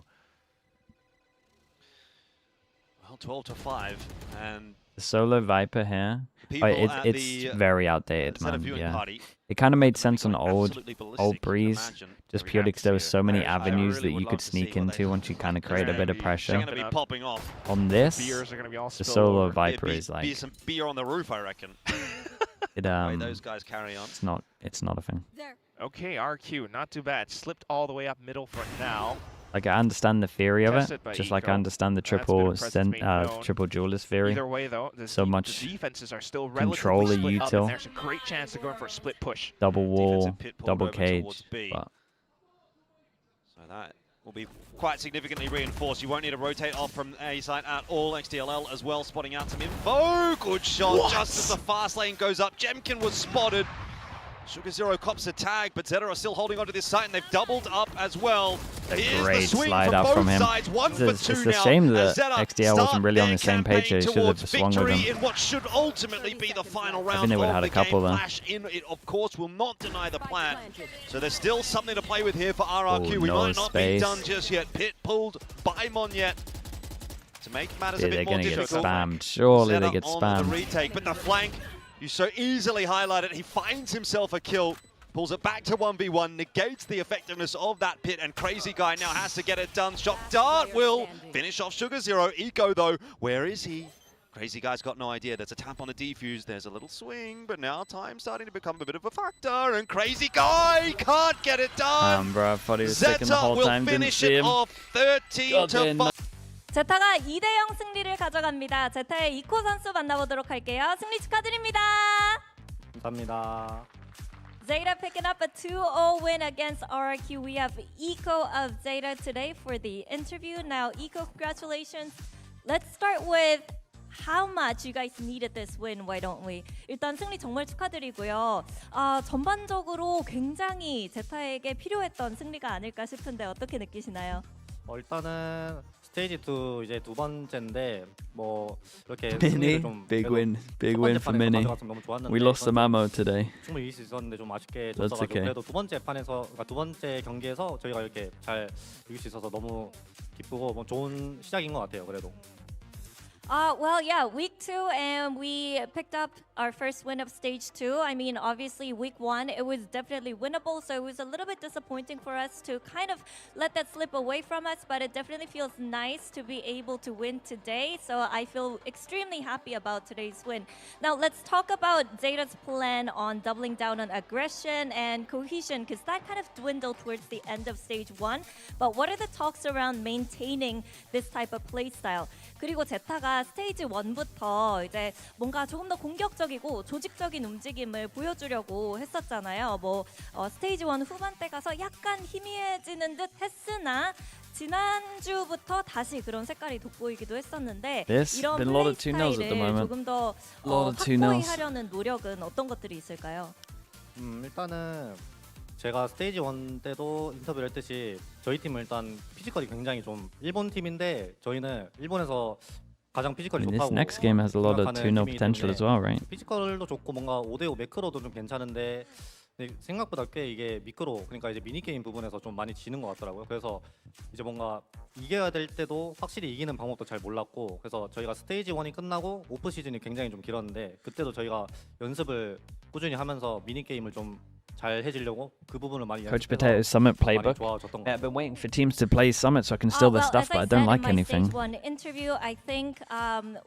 Well, 12 to 5, and The solo Viper here. It's very outdated, man. Yeah. Party It kind of made sense on absolutely ballistic, old you can Breeze, imagine, just every purely because there atmosphere. was so many I avenues really that would you love could to see sneak what into they- once you kind of they're create a gonna bit of be- pressure. They're going to be popping off. On this, Beers are going to be all the spilled solo over. Viper Be is like some beer on the roof, I reckon. it. The way those guys carry on. It's not a thing. There. Okay, RQ, not too bad. Slipped all the way up middle for now. Like I understand the theory of Tested it, by just like I Eco. understand the That's been triple impressive being known. triple duelist theory. Either way, though, the much the defenses are still control relatively the split up, and util. there's a great chance to go in for a split push. Double wall, Defensive pit pulled double over cage. towards B. But So that will be quite significantly reinforced. You won't need to rotate off from A side at all. XDLL as well, spotting out some info. Good shot, just as the fast lane goes up. Jemkin was spotted. Sugar Zero cops a tag, but ZETA are still holding onto this site, and they've doubled up as well. A Here's great the swing slide from up both from him. sides, one for It's two a now, shame as that ZETA XDL wasn't start really on their the same page here. He campaign should have towards swung with victory him. in what should ultimately be the final round they would of have had the a couple game. then. Flash in, it of course will not deny the plan. So there's still something to play with here for RRQ. Oh, We no might not space. be done just yet. Pit pulled by Monyet. To make matters a Dude, bit they're more gonna get difficult. spammed. Surely they ZETA get on the spammed. retake, but the flank, you so easily highlighted. He finds himself a kill, pulls it back to 1v1, negates the effectiveness of that pit, and Crazy Guy now has to get it done. Shot Dart will finish off Sugar Zero. Eco though, where is he? Crazy Guy's got no idea. There's a tap on a defuse, there's a little swing, but now time's starting to become a bit of a factor, and Crazy Guy can't get it done. Bro, I thought he was sticking the ZETA whole will time. Didn't finish see it him. off 13 to 5. 제타가 2대0 승리를 가져갑니다. 제타의 이코 선수 만나보도록 할게요. 승리 축하드립니다. 감사합니다. ZETA picking up a 2-0 win against RRQ. We have Eco of ZETA today for the interview. Now, Eco, congratulations. Let's start with how much you guys needed this win, why don't we? 일단 승리 정말 축하드리고요. 전반적으로 굉장히 제타에게 필요했던 승리가 아닐까 싶은데 어떻게 느끼시나요? 일단은 스테이지 2 이제 두 번째인데 뭐 이렇게 Mini, 승리를 좀 big 그래도 win, big 첫 win 번째 for 판에서 Mini. 가져갔으면 너무 좋았는데 We lost some ammo today. 충분히 이길 수 있었는데 좀 아쉽게 That's 졌어가지고 okay. 그래도 두 번째 판에서 그러니까 두 번째 경기에서 저희가 이렇게 잘 이길 수 있어서 너무 기쁘고 뭐 좋은 시작인 것 같아요. 그래도. Well, yeah, week 2, and we picked up our first win of stage 2. I mean, obviously, week 1, it was definitely winnable, so it was a little bit disappointing for us to kind of let that slip away from us, but it definitely feels nice to be able to win today, so I feel extremely happy about today's win. Now, let's talk about ZETA's plan on doubling down on aggression and cohesion, because that kind of dwindled towards the end of stage 1, but what are the talks around maintaining this type of play style? 그리고 제타가 스테이지 1부터 이제 뭔가 조금 더 공격적이고 조직적인 움직임을 보여주려고 했었잖아요. 뭐 스테이지 1 후반때 가서 약간 희미해지는 듯 했으나 지난주부터 다시 그런 색깔이 돋보이기도 했었는데 이런 been a lot 플레이 of 2-0s at the 스타일을 moment. 조금 더 lot of 확고히 2-0s. 하려는 노력은 어떤 것들이 있을까요? 일단은 제가 스테이지 1 때도 인터뷰를 했듯이 저희 팀은 일단 피지컬이 굉장히 좀 일본 팀인데 저희는 일본에서 가장 I 피지컬이 mean, this 좋다고 next game has a lot of 생각하는 2-0 팀이기 potential 때문에 as well, right? 피지컬도 좋고 뭔가 5대5 매크로도 좀 괜찮은데 근데 생각보다 꽤 이게 미크로 그러니까 이제 미니게임 부분에서 좀 많이 지는 것 같더라고요. 그래서 이제 뭔가 이겨야 될 때도 확실히 이기는 방법도 잘 몰랐고 그래서 저희가 스테이지 1이 끝나고 오프 시즌이 굉장히 좀 길었는데 그때도 저희가 연습을 꾸준히 하면서 미니게임을 좀 잘 해지려고 그 부분을 많이 Coach 연습해서 Potato Summit 많이 playbook. 좋아졌던 것 Yeah, I've 같아요. been waiting for teams to play Summit so I can steal their Well, stuff, as but I said don't like in my anything. Stage 1 interview, I think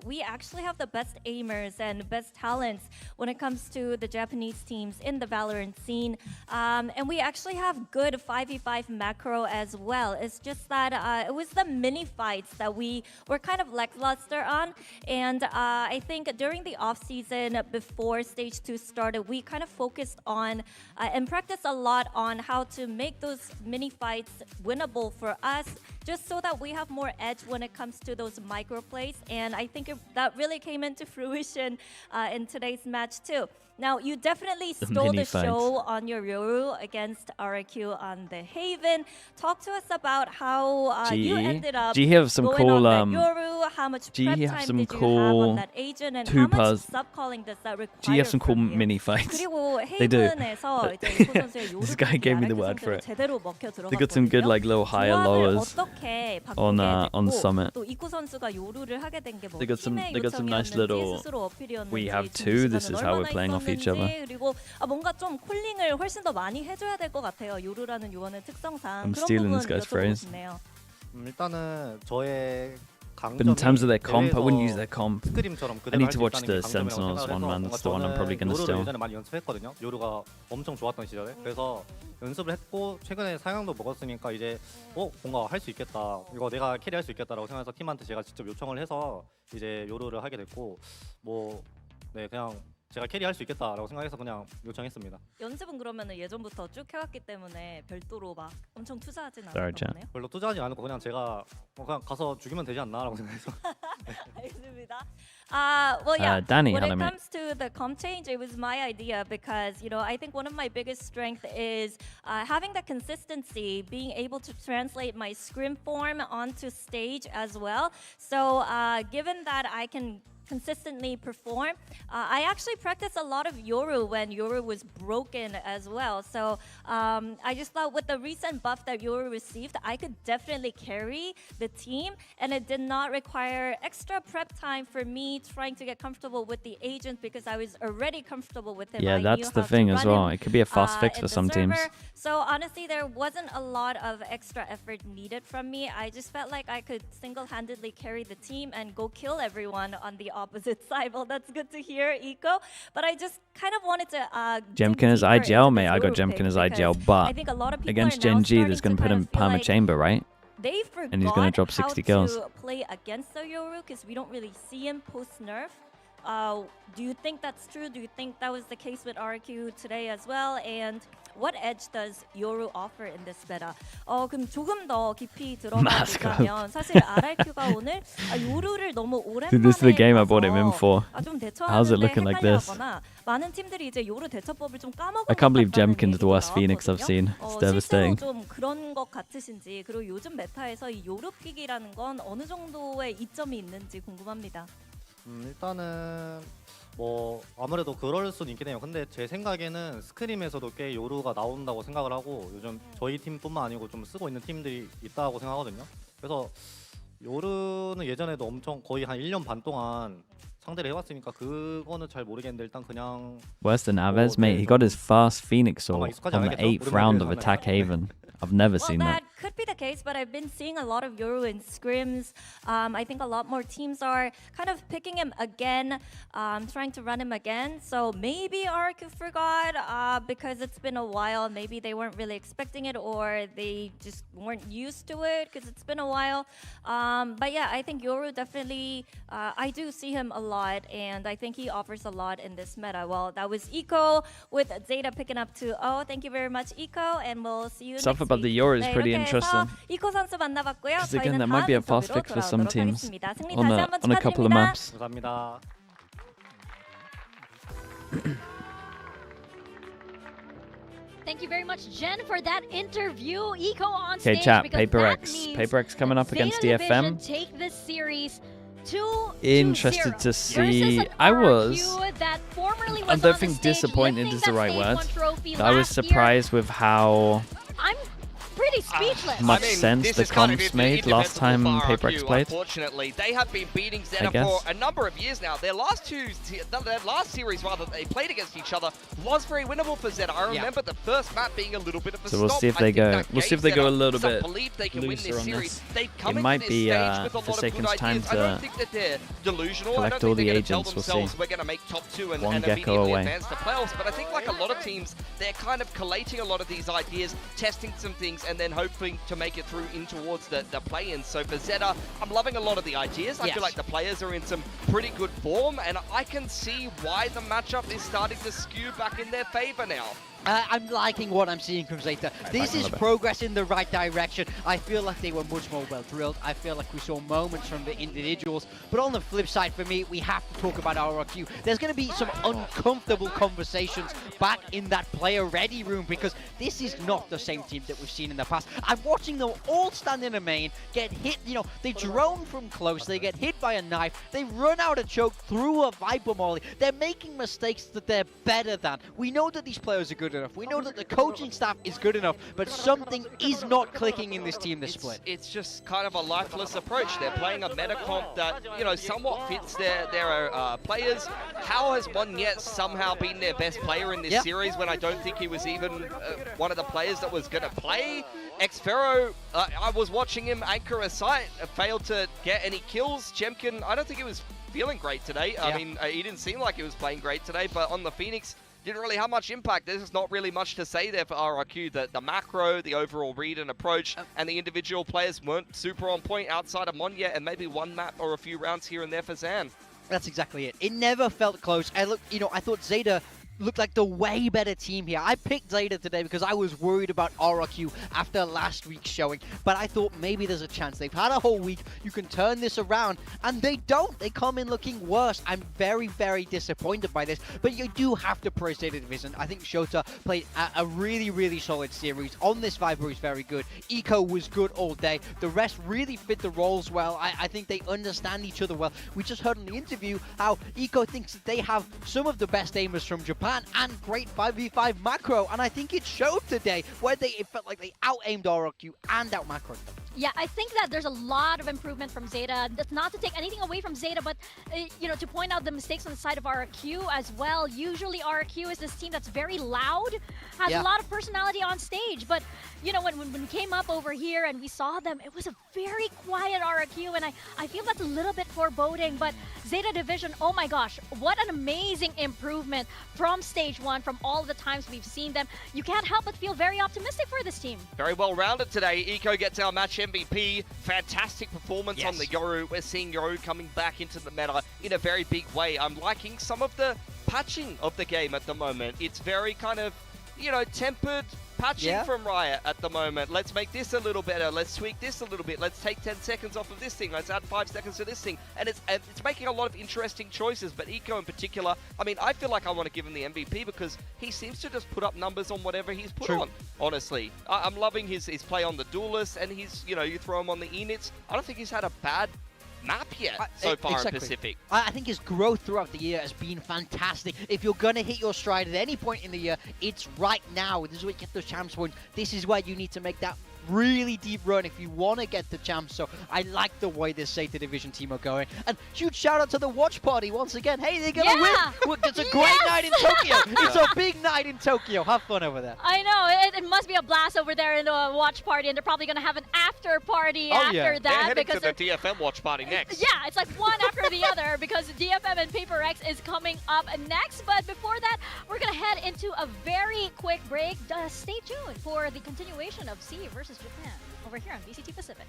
we actually have the best aimers and best talents when it comes to the Japanese teams in the Valorant scene. And we actually have good 5v5 macro as well. It's just that it was the mini fights that we were kind of lackluster on. And I think during the off season before stage 2 started, we kind of focused on and practiced a lot on how to make those mini fights winnable for us, just so that we have more edge when it comes to those micro plays. And I think that really came into fruition in today's match too. Now, you definitely stole mini the show fights. on your Yoru against RRQ on the Haven. Talk to us about how you ended up Do you have some going cool on that Yoru, how much do you prep have time some did you have cool on that agent, and two how much pas- sub-calling does that require Do you have some cool from you? mini fights? 그리고 They do. 헤이븐에서 이제 이코 선수의 요루 This guy gave me the word for it. 제대로 먹혀 들어갔거든요. They got some good like little higher 조합을 lowers. 어떻게 좋게 on 바꾸게 Summit. 됐고 또 이코 선수가 요루를 하게 된 게 뭐 They got some 팀의 nice 요청이었는지 little 스스로 어필이었는지 we have 준비 two, this 시간은 is how we're 얼마나 playing off each other. 있었는지, 그리고 뭔가 좀 콜링을 훨씬 더 많이 해줘야 될 것 같아요. 요루라는 요원의 특성상 I'm 그런 stealing 부분 this guy's 여쭤보고 phrase. 싶네요. 일단은 저의 But in terms of their comp, I wouldn't use their comp. 스크림처럼 I 그대로 need 할 to 수 watch 있다는 the 게 강점이라고 Sentinels 생각을 one, 해서 man. That's the one I'm probably gonna 요루를 steal. 예전에 많이 연습했거든요. 요루가 엄청 좋았던 시절에. 그래서 연습을 했고 최근에 상향도 먹었으니까 이제 뭔가 할 수 있겠다. 이거 내가 캐리할 수 있겠다라고 생각해서 팀한테 제가 직접 요청을 해서 이제 요루를 하게 됐고 그냥 제가 캐리할 수 있겠다라고 생각해서 그냥 요청했습니다. 연습은 그러면은 예전부터 쭉 해왔기 때문에 별도로 막 엄청 투자하진 Sorry, 않았던 거네요. 별로 투자하지 않고 그냥 제가 그냥 가서 죽이면 되지 않나라고 생각해서. 알겠습니다. Well, yeah. Danny, when it anime. comes to the comp change, it was my idea because I think one of my biggest strengths is having the consistency, being able to translate my scrim form onto stage as well. So, given that I can consistently perform, I actually practiced a lot of Yoru when Yoru was broken as well. So I just thought with the recent buff that Yoru received, I could definitely carry the team, and it did not require extra prep time for me trying to get comfortable with the agent because I was already comfortable with him. Yeah, I that's knew the how to thing as run well. him, It could be a fast fix in for the some teams. server. So honestly, there wasn't a lot of extra effort needed from me. I just felt like I could single-handedly carry the team and go kill everyone on the opposite side. Well, that's good to hear, Eco. But I just kind of wanted to Jemkin as IGL, mate. I got Jemkin as IGL, but against Gen G, there's going to put him Perma Chamber, right? They forgot And he's gonna drop 60 kills. how to play against the Yoru because we don't really see him post-nerf. Do you think that's true? Do you think that was the case with RRQ today as well? And what edge does Yoru offer in this meta? 그럼 조금 더 깊이 들어가 보자면 사실 RRQ가 오늘 요루를 너무 오랜만에 Dude, this is the game I bought him in for. 좀 How's it looking like this? 많은 팀들이 이제 요루 대처법을 좀 까먹은 I can't believe 것 같다는 Jemkin's the worst 얘기도 Phoenix I've 나왔거든요. seen. It's devastating. 실제로 좀 그런 것 같으신지, 그리고 요즘 메타에서 이 요루 픽이라는 건 어느 정도의 이점이 있는지 궁금합니다. 일단은 아무래도 그럴 수는 있긴 해요. 근데 제 생각에는 스크림에서도 꽤 요루가 나온다고 생각을 하고 요즘 저희 팀뿐만 아니고 좀 쓰고 있는 팀들이 있다고 생각하거든요. 그래서 요루는 예전에도 엄청 거의 한 1년 반 동안 상대를 해왔으니까 그거는 잘 모르겠는데 일단 그냥 Worse than Naves, mate. He got his fast Phoenix Sword on the 8th round of Attack Haven. I've never seen that. Could be the case, but I've been seeing a lot of Yoru in scrims. I think a lot more teams are kind of picking him again, trying to run him again. So maybe RRQ forgot because it's been a while. Maybe they weren't really expecting it, or they just weren't used to it because it's been a while. But yeah, I think Yoru definitely, I do see him a lot, and I think he offers a lot in this meta. Well, that was Eco with ZETA picking up 2-0. Thank you very much, Eco, and we'll see you Stuff next about the week. Yoru is 네, pretty 이렇게 interesting. 해서 이코 선수 만나봤고요. Because again, 저희는 that might be a 다음 fast 인터뷰로 fix for some 돌아오도록 teams 하겠습니다. 승리 on 다시 a, 한번 on a couple of 축하드립니다. maps. 감사합니다. Thank you very much, Jen, for that interview. Eco on Okay, stage chat. because Paper that X. means Paper X coming up against Zeta Division DFM. take this series 2-0 Interested to versus see. an I RRQ was. that formerly was I on don't the think stage disappointed lifting is the that right Stage word. 1 trophy I was last year. surprised with how I'm pretty speechless. much sense this the is kind of comps made last time indefensible for Paper X RRQ, played. Unfortunately, they have been beating I ZETA guess. for a number of years now. Their last series rather, they played against each other was very winnable for ZETA. I remember the first map being a little bit of a So we'll stomp. see if I they think go. that We'll see gave if they go a ZETA little some bit belief they can win looser this on series. this. They come It into might this be stage with a lot of Forsaken's good time ideas. I don't to think that they're delusional. I collect don't all think the they're going to tell agents. We'll themselves see. we're going to make top 2 and One and Gecko immediately away. advance to playoffs. But I think like a lot of teams, they're kind of collating a lot of these ideas, testing some things, and then hoping to make it through in towards the play-ins. So for ZETA, I'm loving a lot of the ideas. I feel like the players are in some pretty good form, and I can see why the matchup is starting to skew back in their favor now. I'm liking what I'm seeing from ZETA. This is progress in the right direction. I feel like they were much more well-drilled. I feel like we saw moments from the individuals. But on the flip side, for me, we have to talk about RRQ. There's going to be some uncomfortable conversations back in that player-ready room because this is not the same team that we've seen in the past. I'm watching them all stand in a main, get hit, they drone from close, they get hit by a knife, they run out of choke through a Viper Molly. They're making mistakes that they're better than. We know that these players are good good enough. We know that the coaching staff is good enough, but something is not clicking in this team this split. It's just kind of a lifeless approach. They're playing a meta comp that, you know, somewhat fits their players. How has Monyet somehow been their best player in this series when I don't think he was even one of the players that was going to play? Xfero, I was watching him anchor a site, failed to get any kills. Jemkin, I don't think he was feeling great today. I mean, he didn't seem like he was playing great today, but on the Phoenix, didn't really have much impact. There's not really much to say there for RRQ. The macro, the overall read and approach, and the individual players weren't super on point outside of Monyet, and maybe one map or a few rounds here and there for Zan. That's exactly it. It never felt close. I thought ZETA looked like the way better team here. I picked ZETA today because I was worried about RRQ after last week's showing, but I thought maybe there's a chance. They've had a whole week. You can turn this around, and they don't. They come in looking worse. I'm very, very disappointed by this, but you do have to praise ZETA Division. I think Shota played a really, really solid series. On this Viper is very good. Eco was good all day. The rest really fit the roles well. I think they understand each other well. We just heard in the interview how Eco thinks that they have some of the best aimers from Japan and great 5v5 macro, and I think it showed today where it felt like they out-aimed RRQ and out-macroed them. Yeah, I think that there's a lot of improvement from ZETA. That's not to take anything away from ZETA, but to point out the mistakes on the side of RRQ as well. Usually RRQ is this team that's very loud, has a lot of personality on stage, but when we came up over here and we saw them, it was a very quiet RRQ, and I feel that's a little bit foreboding, but ZETA Division, oh my gosh, what an amazing improvement from stage 1, from all the times we've seen them. You can't help but feel very optimistic for this team. Very well rounded today. Eco gets our match MVP. Fantastic performance on the Yoru. We're seeing Yoru coming back into the meta in a very big way. I'm liking some of the patching of the game at the moment. It's very kind of, tempered patching from Riot at the moment. Let's make this a little better. Let's tweak this a little bit. Let's take 10 seconds off of this thing. Let's add 5 seconds to this thing. And it's making a lot of interesting choices. But Eco in particular, I mean, I feel like I want to give him the MVP because he seems to just put up numbers on whatever he's put on, honestly. I'm loving his play on the Duelist, and he's, you throw him on the Enits. I don't think he's had a bad map yet so far in Pacific. I think his growth throughout the year has been fantastic. If you're going to hit your stride at any point in the year, it's right now. This is where you get those champs points. This is where you need to make that really deep run if you want to get the champs. So I like the way this ZETA Division team are going. And huge shout out to the watch party once again. Hey, they're going to win. It's a great night in Tokyo. It's a big night in Tokyo. Have fun over there. I know. It must be a blast over there in the watch party, and they're probably going to have an after party after that. They're heading to the DFM watch party next. Yeah, it's like one after the other because DFM and PRX is coming up next. But before that, we're going to head into a very quick break. Stay tuned for the continuation of C versus Japan over here on VCT Pacific.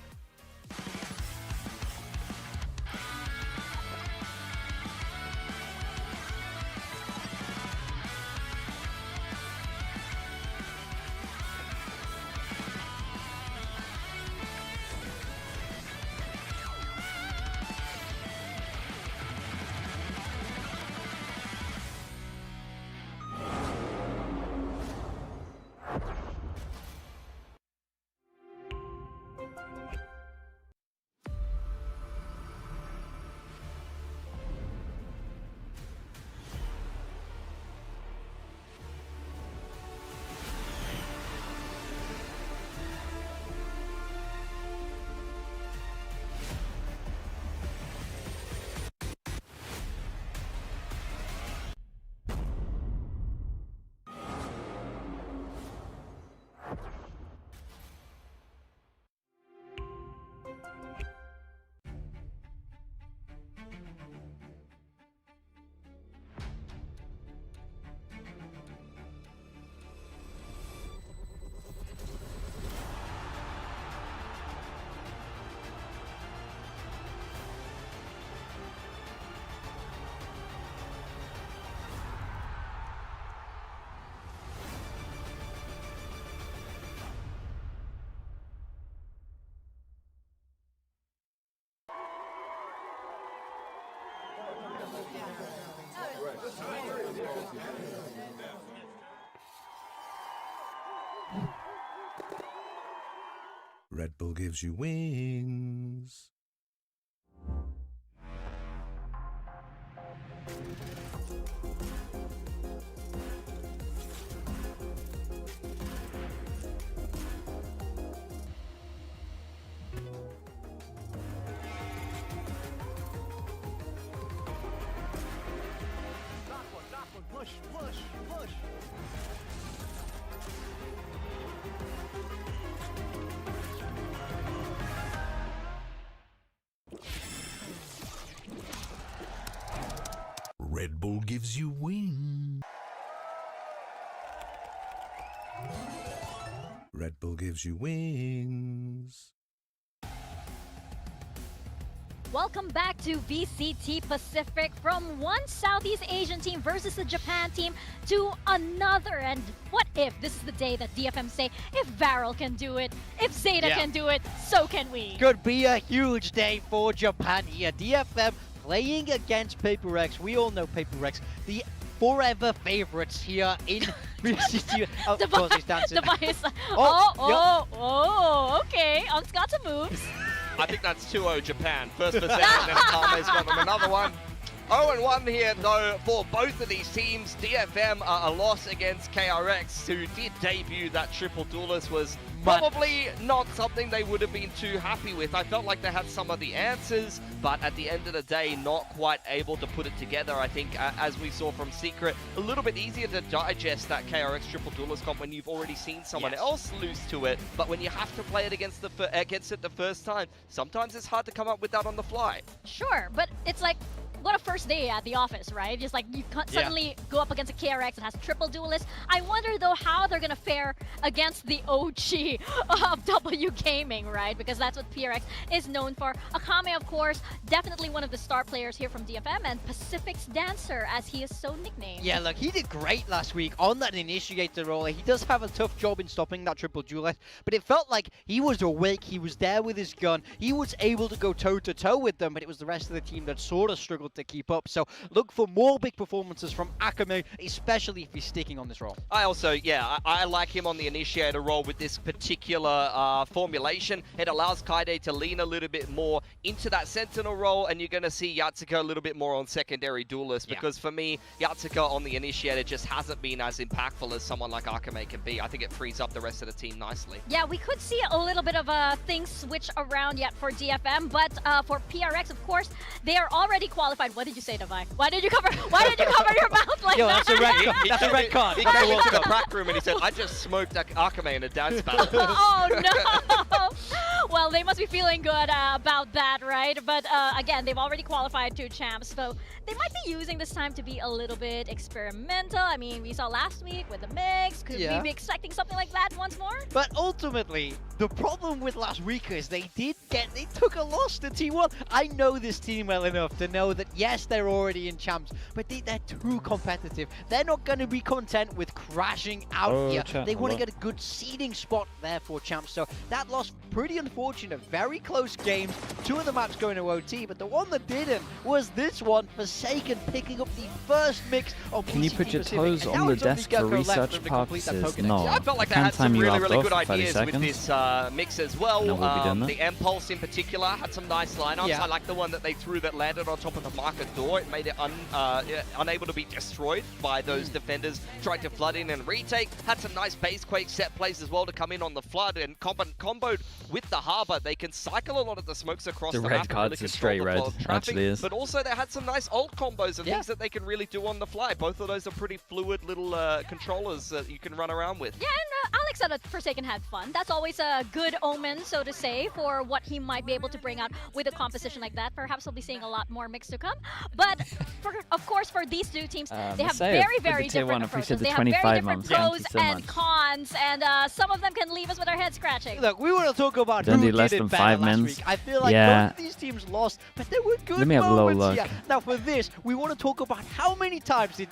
Red Bull gives you wings. Red Bull gives you wings. Red Bull gives you wings. Welcome back to VCT Pacific, from one Southeast Asian team versus a Japan team to another. And what if this is the day that DFM say, if Varel can do it, if ZETA can do it, so can we. Could be a huge day for Japan here. DFM playing against PRX. We all know PRX, the forever favorites here in VCT. Oh, of course, he's dancing. Okay. On's got some moves. I think that's 2-0 Japan. First for ZETA, and then Akame's got them another one. 0-1 here, though, for both of these teams. DFM a loss against KRX, who did debut that triple duelist, was probably not something they would have been too happy with. I felt like they had some of the answers, but at the end of the day, not quite able to put it together. I think, as we saw from Secret, a little bit easier to digest that KRX triple duelist comp when you've already seen someone else lose to it. But when you have to play it against it the first time, sometimes it's hard to come up with that on the fly. Sure, but it's like, what a first day at the office, right? Just like you suddenly go up against a KRX that has triple duelist. I wonder though how they're gonna fare against the OG of W Gaming, right? Because that's what PRX is known for. Akame, of course, definitely one of the star players here from DFM, and Pacific's Dancer, as he is so nicknamed. Yeah, look, he did great last week on that initiator role. He does have a tough job in stopping that triple duelist, but it felt like he was awake, he was there with his gun, he was able to go toe-to-toe with them, but it was the rest of the team that sort of struggled to keep up. So look for more big performances from Akame, especially if he's sticking on this role. I also, I like him on the initiator role with this particular formulation. It allows Kaide to lean a little bit more into that sentinel role, and you're going to see Yatsuka a little bit more on secondary duelist, because for me, Yatsuka on the initiator just hasn't been as impactful as someone like Akame can be. I think it frees up the rest of the team nicely. Yeah, we could see a little bit of things switch around yet for DFM, but for PRX, of course, they are already qualified. What did you say, Davai? Why did you cover your mouth like that? That's a red card. That's a red card. He came into the practice room and he said, I just smoked Akame in a dance battle. Oh no! Well, they must be feeling good about that, right? But again, they've already qualified 2 champs, so they might be using this time to be a little bit experimental. I mean, we saw last week with the mix. Could we be expecting something like that once more? But ultimately, the problem with last week is they took a loss to T1. I know this team well enough to know that yes, they're already in champs, but they're too competitive. They're not going to be content with crashing out here. They want to get a good seeding spot there for champs. So that loss, pretty unfortunate. Very close games. 2 of the maps going to OT, but the one that didn't was this one. Forsaken picking up the first mix of Can you VCT put your Pacific. toes And on now the it's only desk for Gekko left research for them to complete that purposes? Pokedex. No. I felt like they Can't had some time you really, out really off good 30 ideas with seconds. this mix as well. And then we'll be done The M-Pulse in particular had some nice lineups. I like the one that they threw that landed on top of the market door. It made it unable to be destroyed by those defenders trying to flood in and retake. Had some nice base quake set plays as well to come in on the flood, and comboed with the harbor. They can cycle a lot of the smokes across the map. The red card's a straight red, actually is. But also they had some nice ult combos and things that they can really do on the fly. Both of those are pretty fluid little controllers that you can run around with. Yeah, and Alex at Forsaken had fun. That's always a good omen, so to say, for what he might be able to bring out with a composition like that. Perhaps we'll be seeing a lot more mix to come. But of course, for these 2 teams, they have very, very different approaches. They have very different pros and cons, and some of them can leave us with our heads scratching. Look, we want to talk about Don't who do less did it than better 5 last minutes. week. I feel like both of these teams lost, but there were good Let me have a little moments look. here. Now for this, we want to talk about how many times did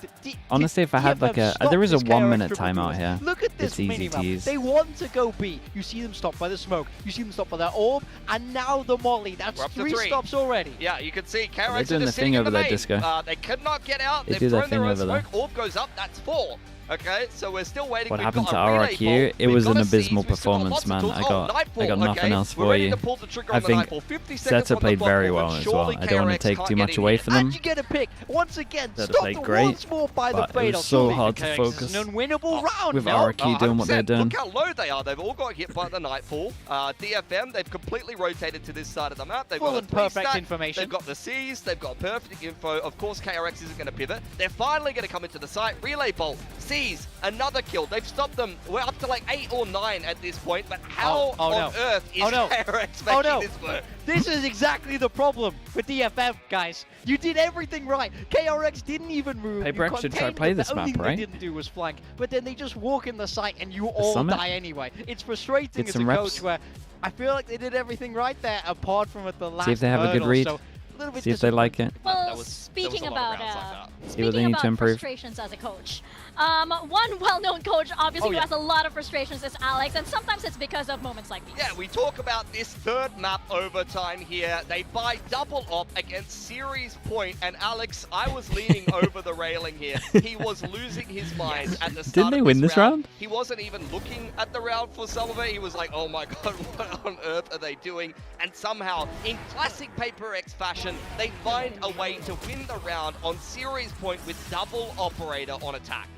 Honestly, if I had like DFM there is a stop 1 this minute KRX triple timeout here. duelist? Look at this It's easy to minimap. use. They want to go B. You see them stop by the smoke. You see them stop by their orb, and now the molly. That's 3 stops already. Yeah, you can see KRX They're doing are the just sitting thing in the over there, main. Disco. They could not get out. They They've do their thrown their thing own over there. smoke. Orb goes up. That's 4. Okay, so we're still waiting. What We've happened got to a relay RRQ? vault. It We've was got an a siege. abysmal We've still got performance, lots of man. tools. I Nightfall, got nothing okay? else We're for ready you. to pull the trigger I on the think Nightfall. 50 seconds ZETA on the played clock, very but well as well. surely I don't want KRX to take can't too get much in away here. from them. And you get a pick once again. ZETA Stopped played great, once more by the but it fatal. was so Surely hard to KRX focus is an unwinnable round. with No? RRQ doing what they're 100%. doing. Look how low they are. They've all got hit by the Nightfall. DFM, they've completely rotated to this side of the map. They've Full got and perfect information. They've got the C's. They've got perfect info. Of course, KRX isn't going to pivot. They're finally going to come into the site. Relay bolt sees another kill. They've stopped them. We're up to like 8 or 9 at this point, but how on no. earth is Oh, no. KRX Oh, making no. this work? This is exactly the problem for DFM, guys. You did everything right. KRX didn't even move. You PRX should try contained play them. this The only map, thing right? they didn't do was flank, but then they just walk in the site and you all Summit? die anyway. It's frustrating Get as a some coach reps. where I feel like they did everything right there, apart from at the last See if they have a good hurdle, read. so a little bit See if they like it. Well, was speaking a lot of about rounds like that. See what they need to improve. frustrations as a coach, one well-known coach, obviously, who has a lot of frustrations is Alex, and sometimes it's because of moments like these. Yeah, we talk about this third map overtime here. They buy double op against Series Point, and Alex, I was leaning over the railing here. He was losing his mind at the start Didn't they of win this round? He wasn't even looking at the round for some of it. He was like, oh my god, what on earth are they doing? And somehow, in classic PRX fashion, they find a way to win the round on Series Point with double operator on attack.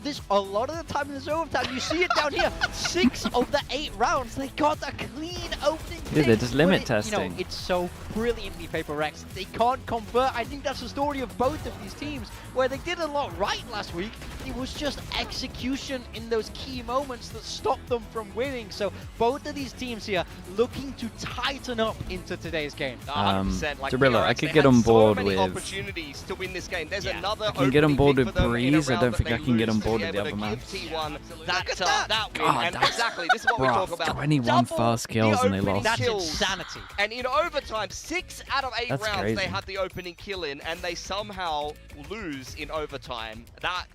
This a lot of the time in this overtime, you see it down here. 6 of the 8 rounds, they got a clean opening. Dude, they're just limit You know, testing. it's so brilliantly PRX. They can't convert. I think that's the story of both of these teams, where they did a lot right last week. It was just execution in those key moments that stopped them from winning. So both of these teams here looking to tighten up into today's game. 100%. Like Dorilla, PRX, I could they get had on board so many with- opportunities to win this game. There's another I can get on opening board pick with for them in a Breeze. I round don't that think they I can get lose on to board be with the able other to maps. give T1 that win. God, And that's- exactly, this is what we Bruh, talk about. 21 Double fast the kills and they opening lost. That's kills. insanity. And in overtime, 6 out of 8 That's rounds crazy. they had the opening kill in, and they somehow lose in overtime. That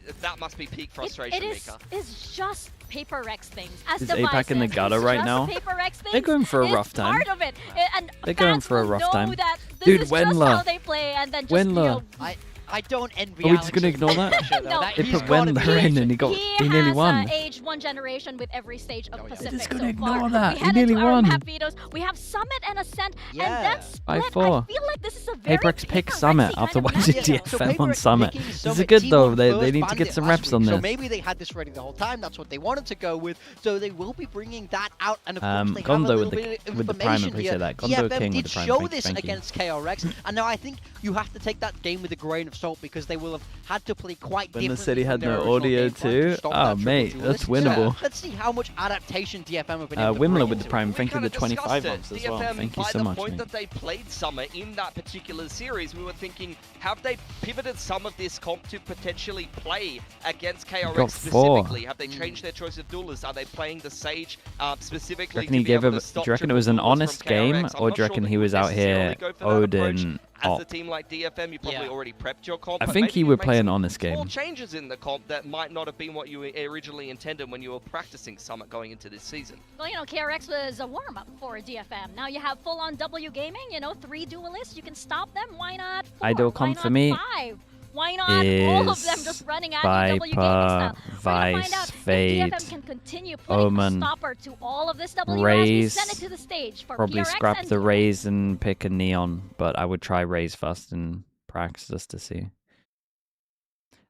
must be peak frustration, Mika. It's just PRX things. As Is APAC in the divisive, gutter it's right just now? PRX things. They're going for a It's rough time. part of it. And They're going fans for a will rough know time. that this Dude, is just Wendler. how they play, and then just, you Wendler. know, I don't envy Are we just Alex. gonna ignore that? Pressure, though. No. That- They he's put gotta be Wendler in and he nearly has won. aged one generation with every stage of Pacific just so gonna far. ignore that. We He head nearly into our won. map vetoes. We have Summit and Ascent, Yeah. and then Split. 5-4. I feel like this is a very PRX picked PRX-y Summit kind after of watching map. Yeah, DFM on PRX Summit. picking This is Summit, good T1 though. They first need to get bandit some last reps on week. So this. maybe they had this ready the whole time. That's what they wanted to go with. So they will be bringing that out. And of course, they have a Gondo little with the- bit of with the prime, information appreciate here. that. Gondo DFM King with did the prime, show thank you, this thank you. against KRX, and now I think you have to take that game with a grain of salt because they will have had to play quite When the differently city from had their no original audio game plan to too? stop Oh, that triple mate, duelist. that's So, winnable. let's see how much adaptation DFM have been able to Wimmler bring with the into it. prime. Thank you for the We kinda 25 discussed months it. as well. DFM, Thank you by so the much, point mate. that they played Summer in that particular series, we were thinking, have they pivoted some of this comp to potentially play against KRX got 4. specifically? Have they changed their choice of duelists? Are they playing the Sage specifically Do you reckon to he be gave able a, to stop do you reckon it triple was an duels from honest game, KRX? I'm or not do you sure reckon that he you was would out here necessarily go for that approach. Odin As op? a team like DFM, you probably Yeah. already prepped your comp. I but think maybe he you would make play an some honest small game. changes in the comp that might not have been what you originally intended when you were practicing Summit going into this season. Well, you know, KRX was a warm-up for DFM. Now you have full-on W gaming, you know, 3 duelists. You can stop them. Why not 4? Ideal Why comp not for me 5? Why not all of them is just running at you W gaming style? We're gonna find out if Fade, DFM can continue putting Omen, a stopper to all of this W as we Raze. send it to the stage for Probably PRX scrap and the DFM. Raze and pick a Neon, but I would try Raze first in practice just to see.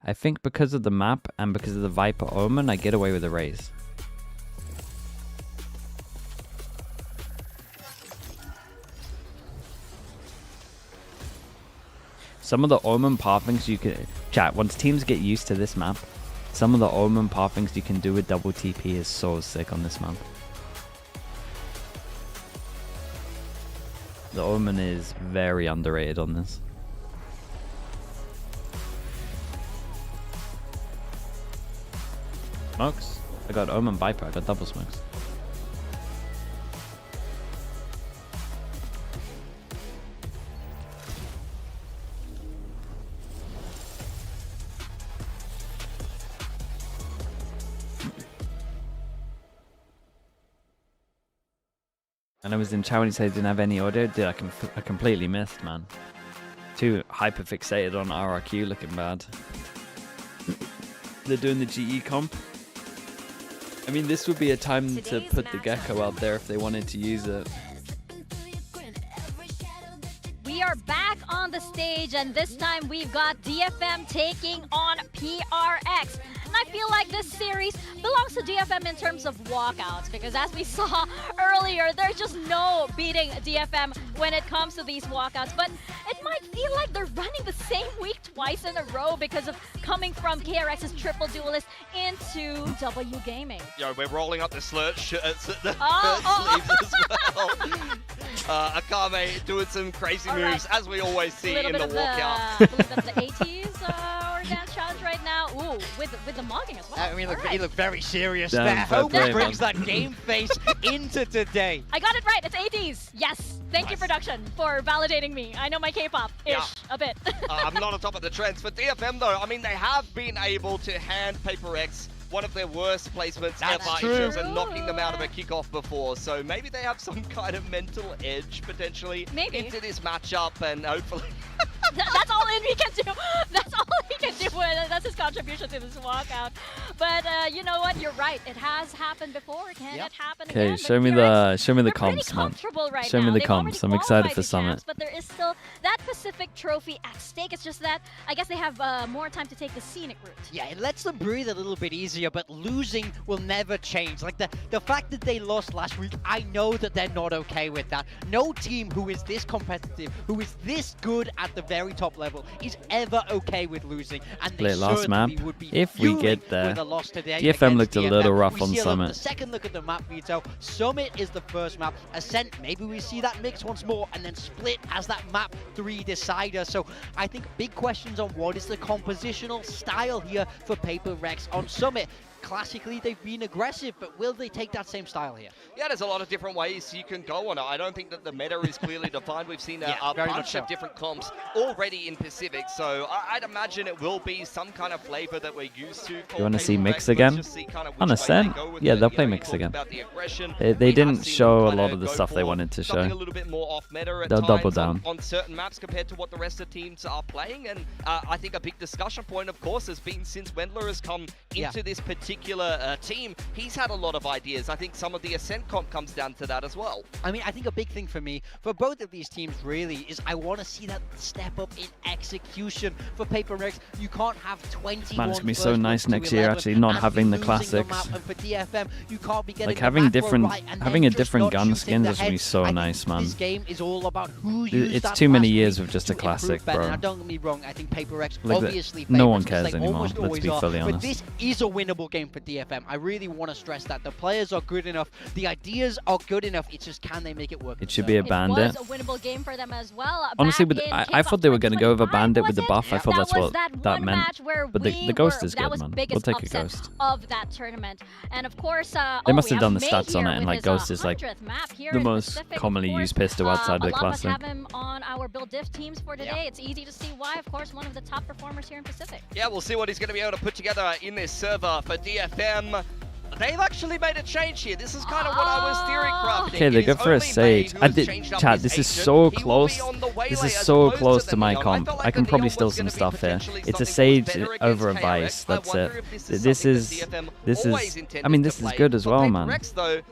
I think because of the map and because of the Viper Omen, I get away with the Raze. Some of the Omen pathings you can... Chat, once teams get used to this map, some of the Omen pathings you can do with double TP is so sick on this map. The Omen is very underrated on this. Smokes? I got Omen Viper, I got double smokes. And I was in chat when he said he didn't have any audio. Dude, I completely missed, man. Too hyper fixated on RRQ looking bad. They're doing the GE comp. I mean, this would be a time to put the Gecko out there if they wanted to use it. We are back on the stage, and this time we've got DFM taking on PRX. And I feel like this series belongs to DFM in terms of walkouts, because as we saw earlier, there's just no beating DFM when it comes to these walkouts. But it might feel like they're running the same week twice in a row because of coming from KRX's triple duelist into W Gaming. Yo, we're rolling up the slurt shirts, the sleeves as well. Akame doing some crazy moves, as we always see in the walkout. I believe that's the 80s or dance challenge right now. Ooh, with the mugging as well. I mean, he looked very serious Damn, there. fair Hope play, brings man. that game face into today. I got it right. It's 80s. Yes. Thank you, production, for validating me. I know my K-pop-ish a bit. I'm not on top of the trends. For DFM, though, I mean, they have been able to hand PRX one of their worst placements ever in terms of knocking them out of a kickoff before. So maybe they have some kind of mental edge, potentially, into this matchup, and hopefully... That's all Envy can do. That's all he can do. That's his contribution to this walkout. But you know what? You're right. It has happened before. Can it happen again? Okay, show me the comps, man. Right Show me the comps. I'm excited for Summit. But there is still that Pacific trophy at stake. It's just that I guess they have more time to take the scenic route. Yeah, it lets them breathe a little bit easier, but losing will never change. Like the fact that they lost last week, I know that they're not okay with that. No team who is this competitive, who is this good at the very top level, is ever okay with losing. And they last map. certainly would be If we get fuming there. with a loss today DFM against looked a DFM. little rough We on see a Summit. The second look at the map, Vito. Summit is the first map. Ascent, maybe we see that mix once more, and then Split as that map 3 decider. So I think big questions on what is the compositional style here for PRX on Summit. Classically, they've been aggressive, but will they take that same style here? Yeah, there's a lot of different ways you can go on it. I don't think that the meta is clearly defined. We've seen a bunch of different comps already in Pacific, so I'd imagine it will be some kind of flavor that we're used to. You want to see Mix again? On Ascent? Yeah, they'll play Mix again. They didn't show a lot of the stuff they wanted to show. A little bit more off meta at They'll double times down. on certain maps compared to what the rest of the teams are playing, and I think a big discussion point, of course, has been since Wendler has come into this particular team, he's had a lot of ideas. I think some of the Ascent comp comes down to that as well. I mean, I think a big thing for me, for both of these teams really, is I want to see that step up in execution for PRX. You can't have 21 Man, it's gonna be so nice next year actually not having the classics. And for DFM, you can't be getting Like having a different just gun not skins shooting is gonna be ahead. so I think nice, man. This game is all about who used It's that too many last years week of just a to improve classic, better. bro. Now, don't get me wrong, I think PRX Like obviously no one favorites, cares they anymore. almost Let's always be are, fully but honest. this is a winnable game for DFM. I really want to stress that. The players are good enough. The ideas are good enough. It's just, can they make it work? It should be a Bandit. It was a winnable game for them as well. Honestly, Back with in I thought they were going to go with a Bandit with the was buff. I thought that's what that meant. But the Ghost is that good, was man. biggest We'll take a upset Ghost. of that tournament. And of course, They must we have done the May stats on here it, and with like his, Ghost is like 100th map here the in most Pacific, of commonly course. used pistol outside of the A lot of us classic. have him on our build diff teams for today. It's easy to see why. Of course, one of the top performers here in Pacific. Yeah, we'll see what he's going to be able to put together in this server for DFM. They've actually made a change here. This is kind of what I was theory crafting. Okay, they go for a Sage. I did, chat, this is so close. This is so close to my comp. I can probably steal some stuff here. It's a Sage over a Vice. That's it. This is, I mean, this is good as well, man.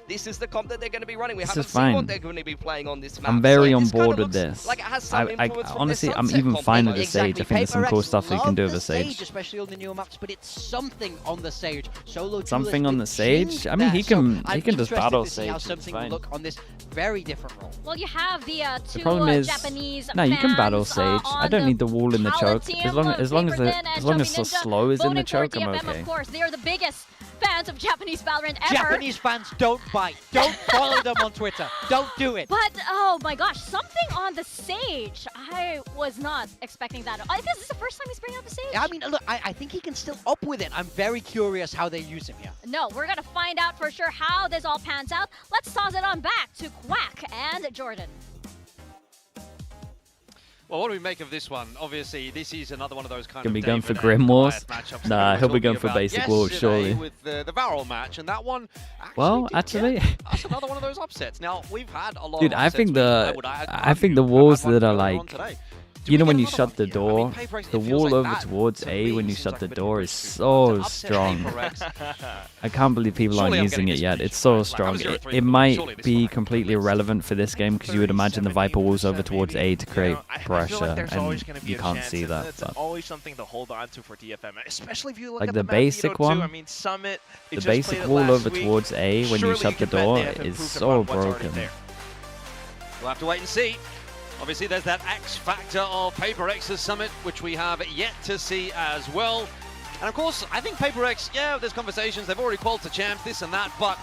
This is the comp that they're going to be running. We This haven't is seen what fine. they're going to be playing on this map. I'm very so on this kind board of with looks this. like it has some influence from Honestly, this I'm Sunset even comp fine they with the did. Sage. I think there's some cool stuff you can do with a Sage. Especially on the newer maps, but it's something on the Sage. Solo Something duelist on the with Sage? Jing I mean, he there. can So I'm just interested battle to see how Sage, it's something will fine. look on this very different role. Well, you have the two problem is, Japanese no, you can battle fans, Sage. I on don't the need the wall in the Paula choke. team, As long as the Jumping slow is in the voting for choke, I'm DFM, okay. Of course, they are the biggest fans of Japanese Valorant ever. Japanese fans don't bite. Don't follow them on Twitter. Don't do it. But, oh my gosh, something on the Sage. I was not expecting that. I guess this is the first time he's bringing up the Sage. I mean, look, I think he can still up with it. I'm very curious how they use him here. No, we're going to find out for sure how this all pans out. Let's toss it on back to Quack and Jordan. Well, what do we make of this one? Obviously, this is another one of those kind Gonna of be going for David Grim and Wars? Goliath matchups Nah, that he'll we be were going talking for about basic walls, yesterday surely. with the Valorant match, and that one Well, did actually, get us another one of those upsets. Now, we've had a lot dude, of I upsets. think the walls that are like You know we when get you another shut one the here? door, I mean, PRX, the it feels wall like over that, towards to A me, when you seems shut like the they've been door pushed is too so far. Up to strong. PRX. I can't believe people Surely aren't I'm using getting it this yet. finish It's so right. strong. Like, I'm 0-3 It for might surely this be one completely completes. irrelevant for this game because you would imagine the Viper wall's over 37%, towards A maybe. to You create know, I feel pressure, like there's always and going to be you a can't chance, see and that. it's But always something to hold on to for DFM, especially if you look like at the map basic Veto one, too. I mean, Summit, it the just basic played it wall last over week. towards A when you Surely shut the can bet door they have is improved so upon what's already broken. there. We'll have to wait and see. Obviously, there's that X factor of PaperX's Summit, which we have yet to see as well. And of course, I think PaperX, yeah, there's conversations, they've already qualified to champs, this and that, but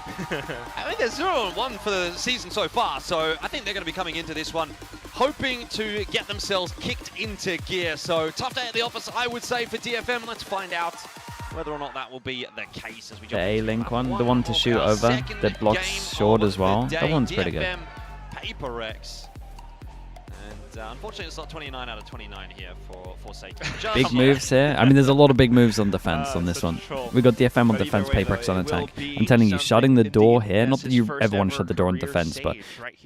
I mean, they're 0-1 for the season so far, so I think they're going to be coming into this one hoping to get themselves kicked into gear. So tough day at the office, I would say, for DFM. Let's find out whether or not that will be the case as we The jump A into link map one, the one to of shoot our over, second that blocks game short of as well. the That day. one's pretty good. DFM, PaperX. And unfortunately, it's not 29 out of 29 here for Satan. Big moves here. I mean, there's a lot of big moves on defense on this one. We got DFM on defense, PaperX on attack. I'm telling you, shutting the door here, not that you ever want to shut the door on defense, but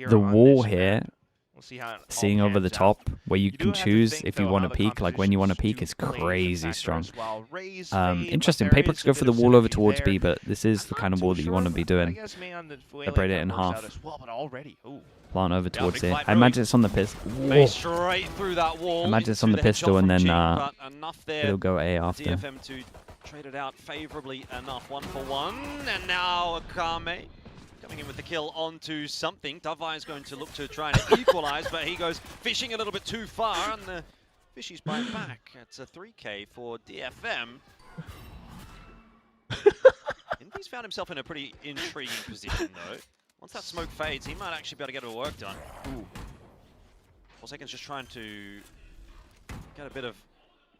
the wall here, seeing over the top, where you can choose if you want to peek, like when you want to peek, is crazy strong. Interesting, PaperX go for the wall over towards B, but this is the kind of wall that you want to be doing. Separate it in half. Plant over towards A. I imagine it's on the pistol. Straight through that wall. I imagine it's on the pistol, and then it'll go A after. DFM to trade it out favorably enough. 1-for-1, and now Akame coming in with the kill onto something. Davai is going to look to try and equalize, but he goes fishing a little bit too far, and the fishies bite back. It's a 3K for DFM. He's found himself in a pretty intriguing position, though. Once that smoke fades, he might actually be able to get a work done. Ooh. Forsaken's just trying to get a bit of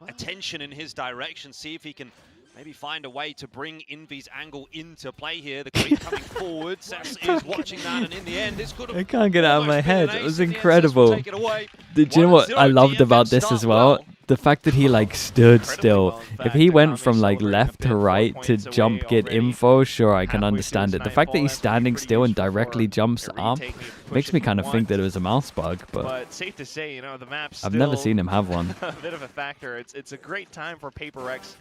attention in his direction, see if he can maybe find a way to bring Envy's angle into play here. The Queen coming forward, Sess is watching that, and in the end, this could have I can't get it out of my head. It was incredible. Take it away. Do you know what I loved about this as well? The fact that he like stood still. If he went from like left to right to jump get info, sure, I can understand it. The fact that he's standing still and directly jumps up makes me kind of think that it was a mouse bug, but safe to say, you know, the map's I've never still seen him have one. a bit of a factor. It's a great time for PaperX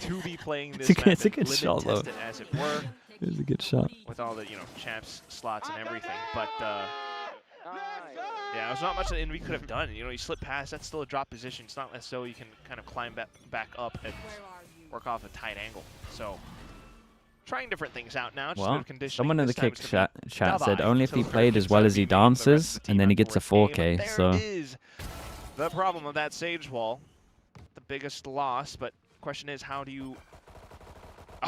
to be playing this It's map. a good shot, though. Tested, as it were. It was a good shot. With all the, you know, champs slots and everything, but yeah, there's not much that Envy could have done. You know, you slip past, that's still a drop position. It's not as though you can kind of climb back up and work off a tight angle. So, trying different things out now. Just a bit Well, of conditioning. someone in the This time kick it's gonna be chat said Davai. only if he So played as well as he dances, and then he gets a 4K, There so... is the problem of that Sage wall. The biggest loss, but question is, how do you...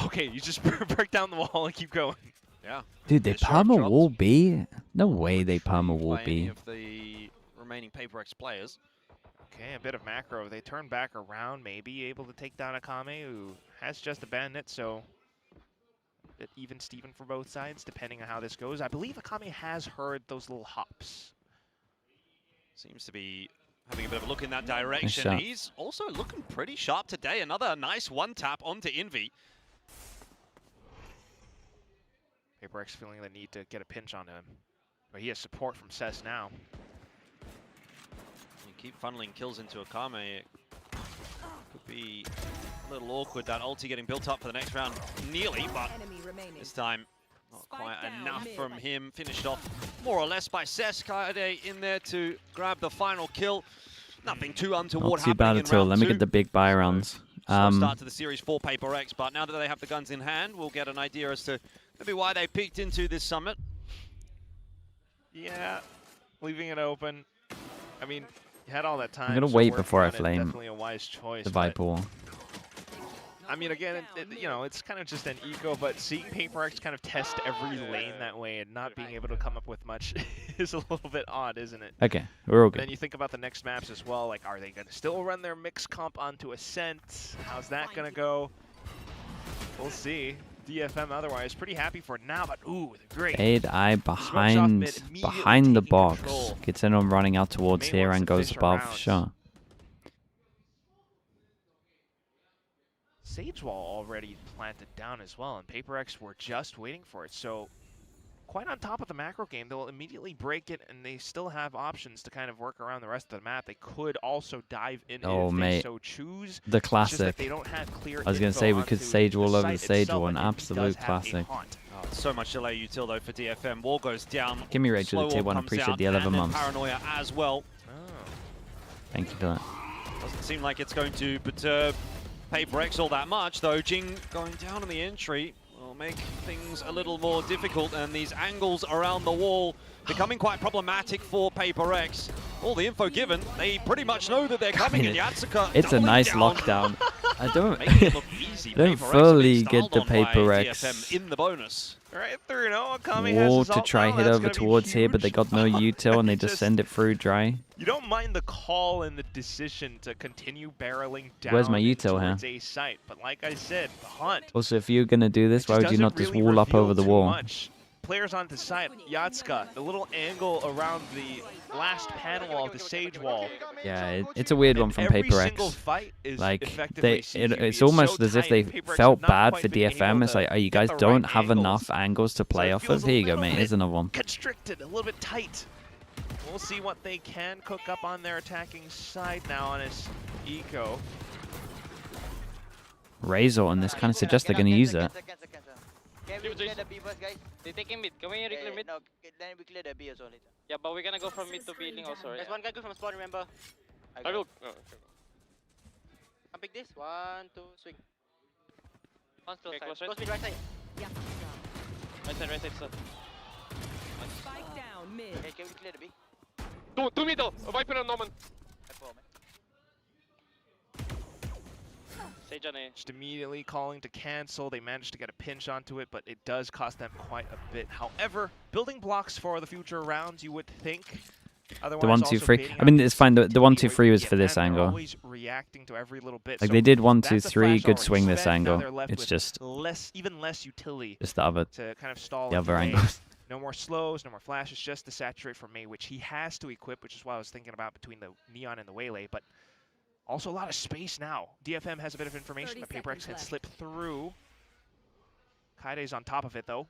Okay, you just break down the wall and keep going. Yeah. Dude, they perma wall B? No way they perma wall B. Of the remaining PaperX players. Okay, a bit of macro. They turn back around, maybe able to take down Akame, who has just abandoned it, so a bit even Steven for both sides, depending on how this goes. I believe Akame has heard those little hops. Seems to be having a bit of a look in that direction. shot. He's also looking pretty sharp today. Another nice one tap onto Envy. PaperX feeling the need to get a pinch on him, but he has support from Cess now. You keep funneling kills into Akame. It could be a little awkward, that ulti getting built up for the next round. Nearly, but this time not quite enough from him. Finished off more or less by Cess. Kaede in there to grab the final kill. Nothing too untoward Not too bad happening in at all. round Let me two. get the big buy rounds. Slow start to the series for PaperX, but now that they have the guns in hand, we'll get an idea as to maybe why they peeked into this summit. Yeah, leaving it open. I mean, you had all that time. I'm gonna so wait working before I on it, flame definitely a wise choice, the but Viper wall. I mean, again, you know, it's kind of just an eco, but seeing PaperX kind of test every lane that way and not being able to come up with much is a little bit odd, isn't it? Okay, we're all Then good. you think about the next maps as well, like, are they going to still run their mix comp onto Ascent? How's that going to go? We'll see. DFM otherwise pretty happy for now, but ooh, great. Fade eye behind the box. control. Gets in on running out towards May here wants and to goes fish above, around. sure. Sage wall already planted down as well, and PaperX were just waiting for it, so quite on top of the macro game. They'll immediately break it, and they still have options to kind of work around the rest of the map. They could also dive in if they so choose. The It's just that classic. they don't have clear I was going to info say we could onto sage the wall over site the sage itself, wall, an and he does absolute have a classic. haunt. Oh, so much delay util though for DFM. Wall goes down. Give me rage Slow with the tier wall 1. comes Appreciate out, the 11 and then months. Paranoia as well. Thank you for that. Doesn't seem like it's going to perturb PRX all that much though. Jing going down on the entry will make things a little more difficult, and these angles around the wall becoming quite problematic for PRX. All the info given, they pretty much know that they're coming, and Yatsuka It's a doubling nice down. lockdown. I don't, Making it look easy. I don't PRX have fully been get the styled on by PRX DFM in the bonus. Right through, no, Akami has wall his to ult try now. hit That's over gonna be towards here, but they huge. got no util and they just Just- send it through dry. You don't mind the call and the decision to continue barreling down Where's my util here? towards a site, but like I said, the hunt. Also, if you're going to do this, It why would you doesn't not just really wall up reveal over the too wall? much. Players on the side, Yatsuka, the little angle around the last panel of the Sage wall. Yeah, it's a weird one from Every single PRX. fight is Like, effectively CQB. it's so almost as if they tight. PRX felt have not bad quite for been able DFM. It's to like, oh, you get guys the don't right have angles. enough angles to play it off feels of. a Here you go, little mate. bit Here's another one. Constricted, a little bit tight. We'll see what they can cook up on their attacking side now on his eco. Razor, and this kind of suggests they're going to use it. Can we clear the B first, guys? They taking mid. Can we reclaim mid? No, then we clear the B also later. Yeah, but we're gonna go from mid to B link also. There's one guy go from spawn, remember? I will. I'll pick this. 1, 2, swing. One still side. Close mid, right side. Right side, sir. Spike down mid. Okay, can we clear the B? Two middle. Viper and Norman. Sage on A. Just immediately calling to cancel. They managed to get a pinch onto it, but it does cost them quite a bit. However, building blocks for the future rounds, you would think. The 1, 2, 3. I mean, it's fine. The 1, 2, 3 was for this angle. Always reacting to every little bit. Like So they did 1, 2, that's a 3. flash Good already swing this spent. Now angle. they're left It's with just even less utility the other. to kind of stall The in other May. angles. No more slows, no more flashes, just the saturate for May, which he has to equip, which is what I was thinking about between the Neon and the Waylay, but also a lot of space now. DFM has a bit of information that PRX had slipped through. Kaide's on top of it, though.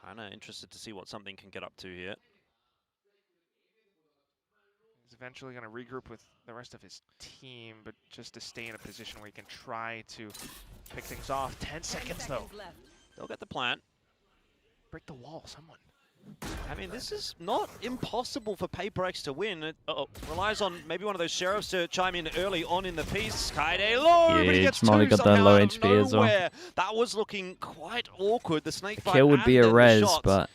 Kind of interested to see what something can get up to here. He's eventually going to regroup with the rest of his team, but just to stay in a position where he can try to pick things off. 10 seconds, though. They'll get the plant. Break the wall, someone. I mean, this is not impossible for PRX to win. It relies on maybe one of those sheriffs to chime in early on in the piece. Kaide low, but he Huge. gets Molly two got that somehow low out of HP as well. nowhere. That was looking quite awkward. The snake bite Kill would and be a then the res, shots. but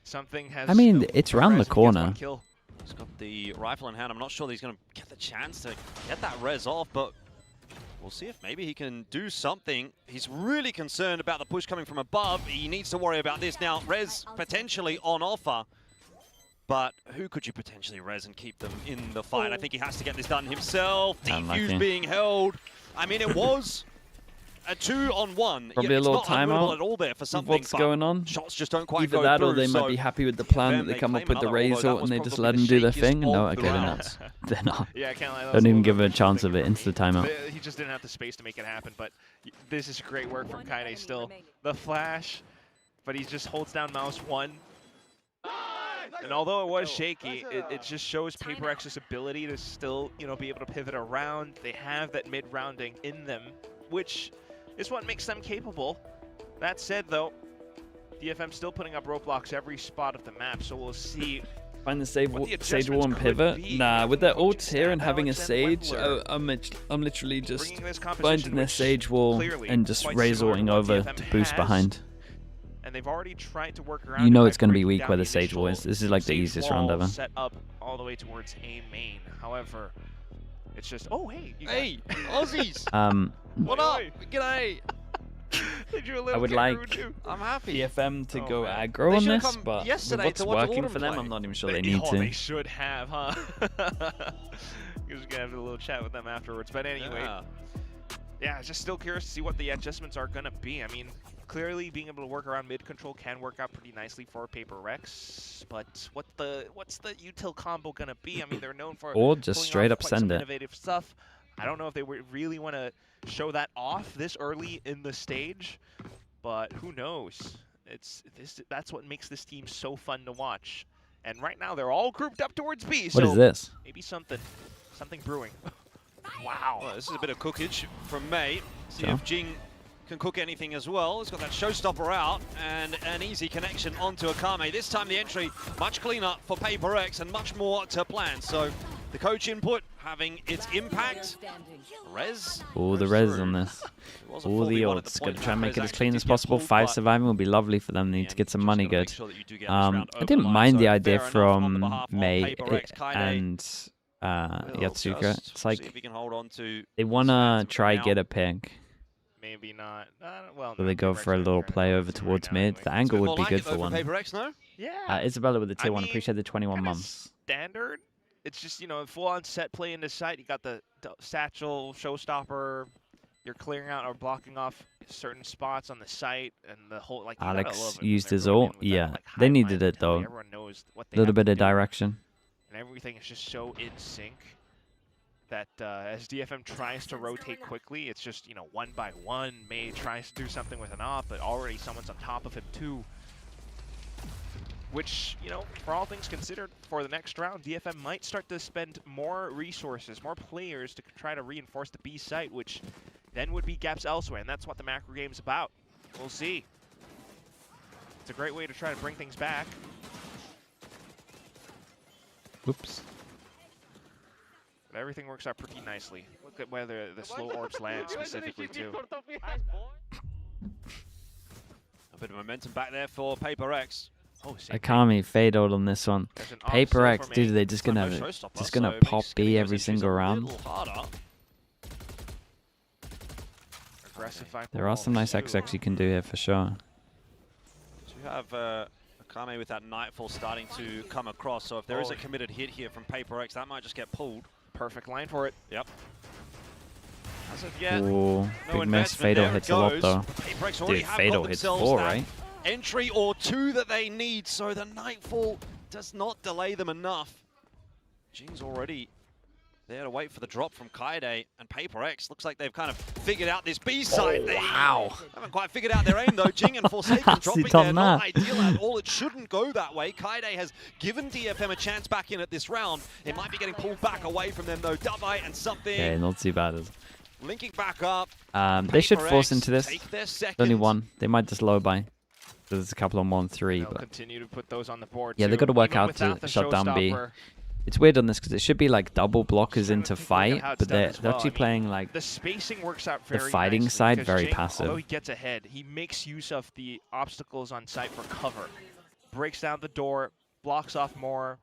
Something has. I mean, it's round the res and he gets corner. one kill. He's got the rifle in hand. I'm not sure that he's going to get the chance to get that res off, but we'll see if maybe he can do something. He's really concerned about the push coming from above. He needs to worry about this now. Res potentially on offer. But who could you potentially res and keep them in the fight? I think he has to get this done himself. Unlucky. Defuse being held. I mean, it was a 2-on-1. Probably a It's little not unwinnable timeout at all there for with something. what's but going on. Shots just don't quite Either go that or through, they might so be happy with the plan that then they come up claim with the another, although Razor that and was they just probably let them the do their shakiest thing. No, of the okay, they're rounds. not. They're not. Yeah, I can't lie. that was Don't a even little give bit it a of chance of finger it. for Into the me. timeout. He just didn't have the space to make it happen, but this is great work from Kaide still. The flash, but he just holds down mouse 1. And although it was shaky, it just shows PRX's ability to still, be able to pivot around. They have that mid-rounding in them, which is what makes them capable. That said, though, DFM still putting up roadblocks every spot of the map, so we'll see. Find the What the Sage wall and adjustments could pivot? be. Nah, with their ults here and Alex having a and Sage, Wendler. I'm literally just Bringing this composition, finding their which Sage wall clearly and just quite similar to razoring what over DFM to boost has. behind. And they've already tried to work around You know it it's by going to be breaking weak down where the the Sage wall initial is. This is like the Sage easiest round wall ever. set up all the way towards A main. However, it's just, oh, hey. Hey, Aussies! What up? G'day! They drew a I little would kangaroo like too. I'm happy. DFM to Oh, go man. aggro They on should've this, come but with yesterday what's to watch working Autumn for them, play. I'm not even sure they need They to. should have, huh? You're just gonna have a little chat with them afterwards. But anyway, yeah, just still curious to see what the adjustments are gonna be. I mean, clearly being able to work around mid control can work out pretty nicely for PRX, but what's the util combo gonna be? I mean, they're known for Or just pulling straight off up quite some send it. innovative stuff. I don't know if they really want to show that off this early in the stage. but who knows? That's what makes this team so fun to watch. And right now they're all grouped up towards B. What so is this? Maybe something brewing. Wow. Well, this is a bit of cookage from May. See Sure. if Jing can cook anything as well. He's got that showstopper out and an easy connection onto Akame. This time the entry much cleaner for PRX and much more to plan. So the coach input having its impact. Res. All the res on this. All the ults. Got to try and make it as clean as possible. 5 surviving will be lovely for them. They need to get some money good. I didn't mind the idea from May and Yatsuka. It's like they want to try get a pick. Maybe not. Well, So they go for a little play over towards mid. The angle would be good for one. Yeah. Isabella with the tier 1. I mean, Appreciate the 21 months. Standard. It's just, full-on set play into sight. You got the satchel, showstopper. You're clearing out or blocking off certain spots on the site, and the whole like. Alex used his ult. Yeah, they needed it though. A little bit of direction. And everything is just so in sync that as DFM tries to rotate quickly, it's just, one by one. May tries to do something with an off, but already someone's on top of him too. Which, for all things considered, for the next round, DFM might start to spend more resources, more players to try to reinforce the B site, which then would be gaps elsewhere, and that's what the macro game's about. We'll see. It's a great way to try to bring things back. Oops. But everything works out pretty nicely. Look at where the slow orbs land specifically, too. A bit of momentum back there for PRX. Oh, Akami fade out on this one. PRX, dude, they're just gonna pop B every single round. There are some nice XX you can do here for sure. So you have Akame with that Nightfall starting to come across. So if there is a committed hit here from PRX, that might just get pulled. Perfect line for it. Yep. As of yet, Ooh, big miss. Fatal hits a lot though. Dude, Fatal hits 4, right? Entry or 2 that they need, so the Nightfall does not delay them enough. Jing's already there to wait for the drop from Kaide, and PRX looks like they've kind of figured out this B side. They haven't quite figured out their aim though. Jing and Forsaken dropping there, not ideal at all. It shouldn't go that way. Kaide has given DFM a chance back in at this round. It might be getting pulled back away from them though. Davai and something. Yeah, not too bad. Linking back up. They should force into this. There's Only 1. They might just low buy. There's a couple on 1-3, but continue to put those on the board. Yeah, they've got to work out to shut down B. It's weird on this because it should be like double blockers into fight, but they're actually playing like the spacing works out very the fighting nicely side very Jing, passive. Although he gets ahead, he makes use of the obstacles on site for cover, breaks down the door, blocks off more,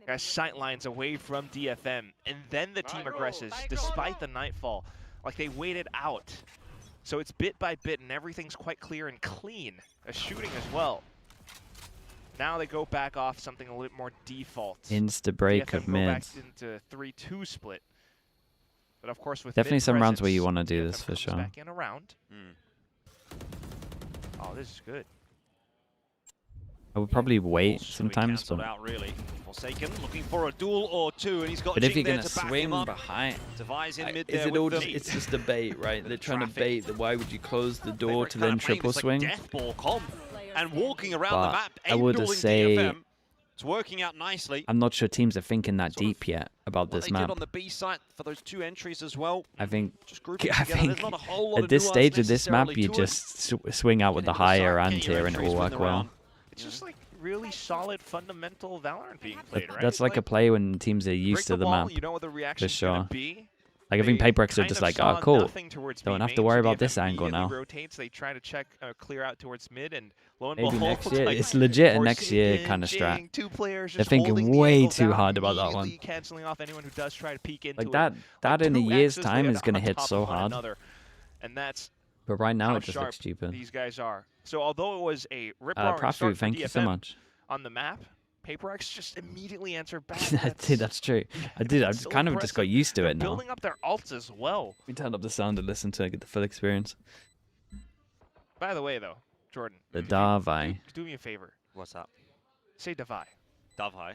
has sight lines away from DFM, and then the team aggresses despite the Nightfall. Like they waited out. So it's bit by bit, and everything's quite clear and clean. A shooting as well. Now they go back off something a little bit more default. Insta break of mid. Back into 3-2 split. But of course, with definitely some rounds where you want to do this for sure. Back in a round. Oh, this is good. I would probably wait sometimes, but out really. Forsaken looking for a duel or 2, and he's got. But if you're Jing gonna there to back swing him up. behind, Device in mid is there it all with just, them. it's just a bait, right? They're trying to bait. Why would you close the door Favorite to kind then of playing triple this, like, swing? death ball comp and walking around But the map. I would dueling say DFM. It's working out nicely. I'm not sure teams are thinking that deep yet about What this they map. did on the B site for those 2 entries as well. I think Just grouping together. There's not a whole lot at of this nuance stage of this map, necessarily you to it. just swing out with the higher and tier, and it will work well. It's just like really solid fundamental Valorant being played, right? That's like a play when teams are used to the map. You know what the For reaction's sure. gonna be. Like I think PRX are just like, oh cool, don't have to worry about this angle now. Rotates, they try to check clear out towards mid, and lo and Maybe behold, next year. like, It's legit a next Forsaken, year kind of strat. Jing, 2 players They're just thinking holding the way angle too down, hard about that one. immediately canceling off anyone who does try to peek into Like it. that in a 2 year's X's time laid is going to on hit top so of one hard. another. And that's But right now how it just sharp looks stupid. these guys are. So although it was a rip-roaring Prafu, start for thank you so DFM much. on the map, PRX just immediately answered back. Dude, that's true. I did. I so kind of just got impressive. used to They're it now. building up their ults as well. We turned up the sound and listened to it, get the full experience. By the way, though, Jordan. The Davai. Do me a favor. What's up? Say Davai. Davai.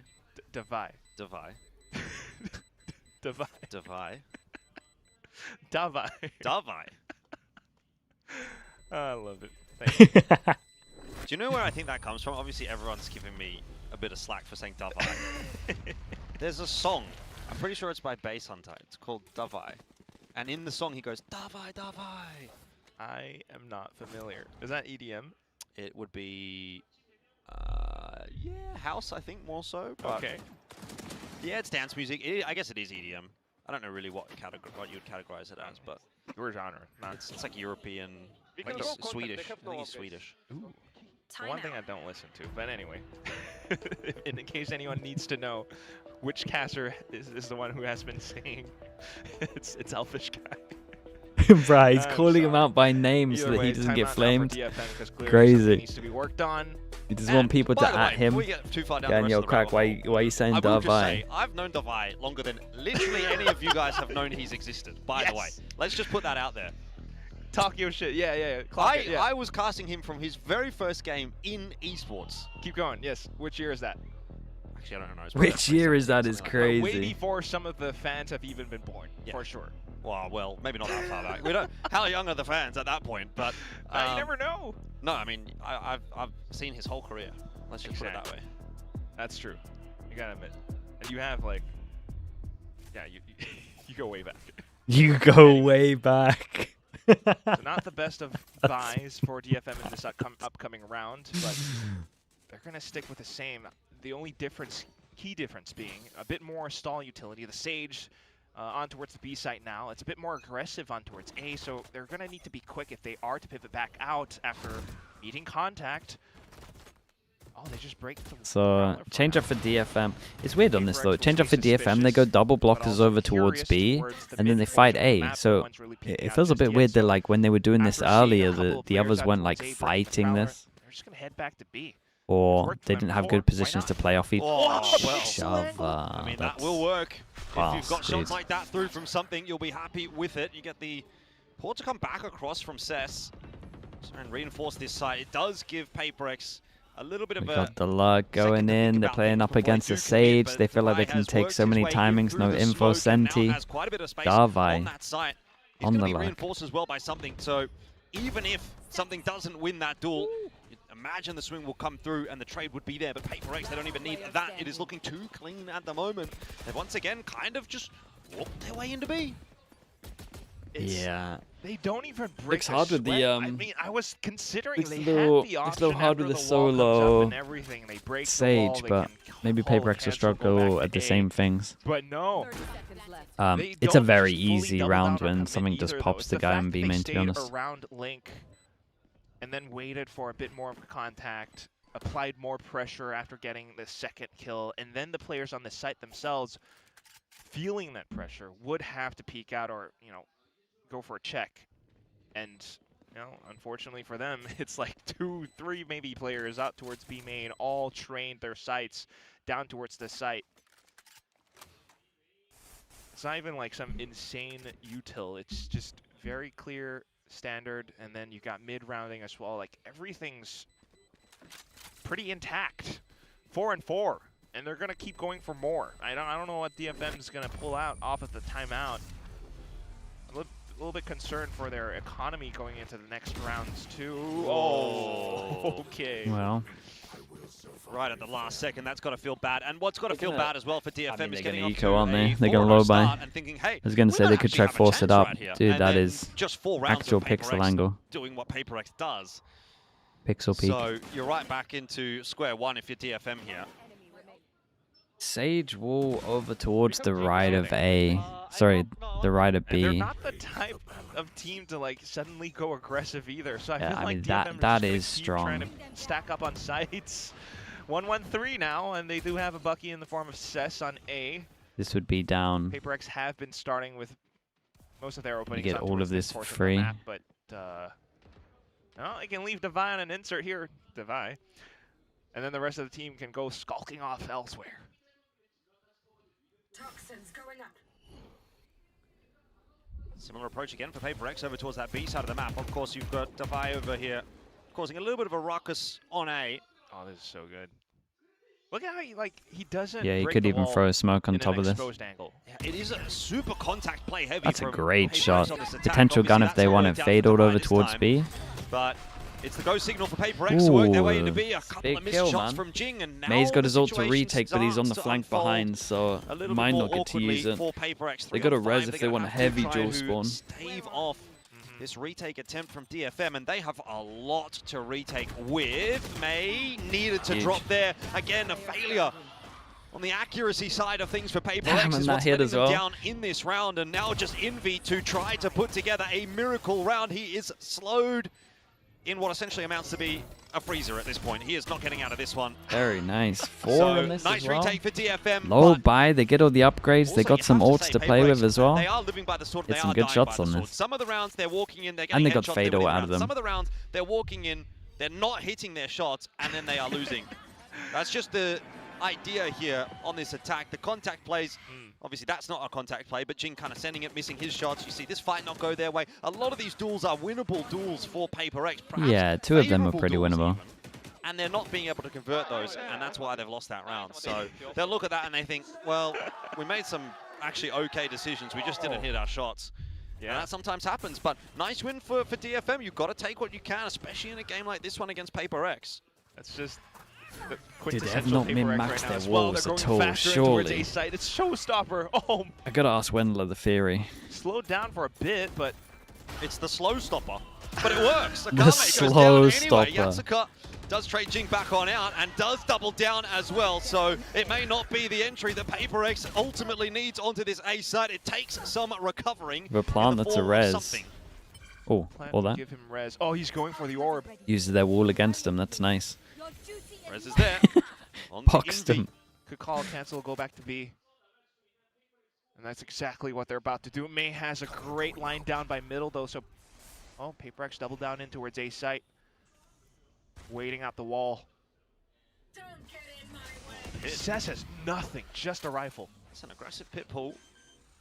Davai. Davai. Davai. Davai. Davai. Davai. I love it. Do you know where I think that comes from? Obviously, everyone's giving me a bit of slack for saying Davai. There's a song. I'm pretty sure it's by Bass Hunter. It's called Davai. And in the song, he goes, Davai, Davai. I am not familiar. Is that EDM? It would be, yeah, house, I think, more so. But Okay. yeah, it's dance music. I guess it is EDM. I don't know really what you'd categorize it as, but Your genre. Not it's like European, We like can go Swedish. contact, I they think have he's no Swedish. Ooh. One thing I don't listen to, but anyway, in case anyone needs to know, which caster is the one who has been saying it's Elfish Guy. Bruh, he's I'm calling him sorry. out by name so Either that way, he doesn't timeout get now for flamed. DFM 'cause clearly Crazy. something needs to be worked on. He just want people to By the way, at him. before we get too far down Going, the yo, rest of the crack, rabbit hole, why you saying I will just Davai? say, I've known Davai longer than literally any of you guys have known he's existed, by the way. Yes. Let's just put that out there. Talk your shit. Yeah. Clock it, yeah. I was casting him from his very first game in esports. Keep going. Yes. Which year is that? Actually, I don't know. It's probably Which year is that? Is something like Way crazy. before some of the fans have even been born, Yeah. for sure. Well, maybe not that far back. We don't. How young are the fans at that point? But You never know. no, I mean, I've seen his whole career. Let's just put it that way. That's true. You gotta admit. And you have like, yeah, you you go way back. You go way back. So not the best of buys for DFM in this upcoming round, but they're gonna stick with the same. The only difference, key difference, being a bit more stall utility. The Sage on towards the B site now. It's a bit more aggressive on towards A, so they're gonna need to be quick if they are to pivot back out after meeting contact. Oh, they just break the So change up for DFM. It's weird on this though. Change up for DFM. They go double blockers over towards B, and then they fight A. So it feels a bit weird that like when they were doing this earlier, the others weren't like fighting this, They're just gonna head back to B. or they didn't have good positions to play off each Oh, well. other. I mean, that will work. If you've got dude. shots like that through from something, you'll be happy with it. You get the port to come back across from Cess and reinforce this side. It does give PRX a little bit of We a got the luck going in. They're playing up against the Sage. They feel like they can take so many timings. No info, Senti. Davai on the luck. Reinforced as well by something. So even if something doesn't win that duel, imagine the swing will come through and the trade would be there. But PRX, they don't even need that. It is looking too clean at the moment. They've once again kind of just walked their way into B. Yeah. They don't even break Looks hard with the, I mean, I was considering looks they a little- had the looks a option little hard after with the the wall comes solo up and everything. They break the Sage, wall, they but can maybe call PRX will cancel, go struggle back at to the A. same things. But no. 30 seconds left. They It's a don't very just fully easy double round down or when commit something just either, though. pops It's the guy fact on that B they main, to be stayed honest. around Link and then waited for a bit more of contact, applied more pressure after getting the second kill, and then the players on the site themselves, feeling that pressure, would have to peek out or, you know, go for a check. And, you know, unfortunately for them, it's like 2, 3 maybe players out towards B main, all trained their sights down towards the site. It's not even like some insane util. It's just very clear, standard, and then you got mid-rounding as well. Like, everything's pretty intact. 4 and 4, and they're gonna keep going for more. I don't know what DFM is gonna pull out off of the timeout. A little bit concerned for their economy going into the next rounds too. Oh, okay. Well, Right at the last second, that's got to feel bad. And what's got to feel bad as well for DFM I mean, is they're getting gonna off eco, to aren't they? a They're gonna 4-0 low buy. start and thinking, hey, I was gonna say we they might could try actually force have it a up. chance right here. Dude, And that then is just 4 rounds actual of pixel PRX angle. doing what PRX does. Pixel peak. So you're right back into square one if you're DFM here. Sage wall over towards the right of A. Sorry, the right of And they're B. not the type of team to like suddenly go aggressive either. So I Yeah, feel I like mean, DFM that just is gonna keep trying strong. to stack up on sites. 1-1-3 now, and they do have a Bucky in the form of Cess on A. This would be down. PRX have been starting with most of their openings. get on all towards of this this portion of the free. map, but well, they can leave Devi on an insert here, Devi, and then the rest of the team can go skulking off elsewhere. Toxins going up. Similar approach again for PRX over towards that B side of the map. Of course, you've got Devi over here causing a little bit of a ruckus on A. Oh, this is so good. Look at how he doesn't. Yeah, he break could the even wall throw a smoke on in top an of this. exposed angle. Yeah, it is a super contact play heavy. That's a from great PRX shot. on this attack. Potential gun Obviously, if they that's want worked it out for fade all Devi over this towards time. B. But It's the go signal for PRX to work their way into Ooh, B. A couple big of missed kill, shots man. from Jing, and now May's got the his ult to situation retake, but he's on the starts to flank unfold behind, so a little might bit not more get to use awkwardly it. for PRX. They got a 3-on-5, res if they're they gonna want have to heavy try dual to spawn. Stave off this retake attempt from DFM, and they have a lot to retake with. May needed to Huge. drop there. Again, a failure on the accuracy side of things for PRX Damn, is and that what's hit letting as them well. down in this round, and now just Envy to try to put together a miracle round. He is slowed in what essentially amounts to be a freezer at this point. He is not getting out of this one. Very nice. 4 So on this nice as well. retake for DFM. Low but buy, they get all the upgrades, they also got you some have ults say to play PRX, with as well. They are living by the sword. Get They some are good dying shots by the on sword. this. Some of the rounds they're walking in, they're And getting they got headshots, Fado they're winning out of rounds. them. Some of the rounds they're walking in, they're not hitting their shots, and then they are losing. That's just the idea here on this attack. The contact plays, obviously that's not a contact play, but Jing kind of sending it, missing his shots. You see this fight not go their way. A lot of these duels are winnable duels for PRX. Yeah, 2 of them are pretty winnable. And they're not being able to convert those, and that's why they've lost that round. So they'll look at that and they think, well, we made some actually okay decisions. We just didn't hit our shots. Yeah, that sometimes happens, but nice win for DFM. You've got to take what you can, especially in a game like this one against PRX. That's just the Dude, they have quintessential not PRX min-maxed right now their as well. walls They're at going all, faster in towards surely. A site. It's showstopper. Oh, I gotta ask Wendler the theory. slowed down for a bit, but It's the slow stopper, but it works. The Akame goes slow down anyway. stopper. Yatsuka does trade Jing back on out and does double down as well, so it may not be the entry that PRX ultimately needs onto this A site. It takes some recovering. The plant in the that's a form of res. something. Oh, plan all to that. give him res. Oh, he's going for the orb. Uses their wall against them, that's nice. Res is there. On to Boxed Envy. him. Could call, cancel, go back to B. And that's exactly what they're about to do. May has a great line down by middle, though, so... Oh, PRX double down in towards A site. Waiting out the wall. Cess has nothing, just a rifle. It's an aggressive pit pull.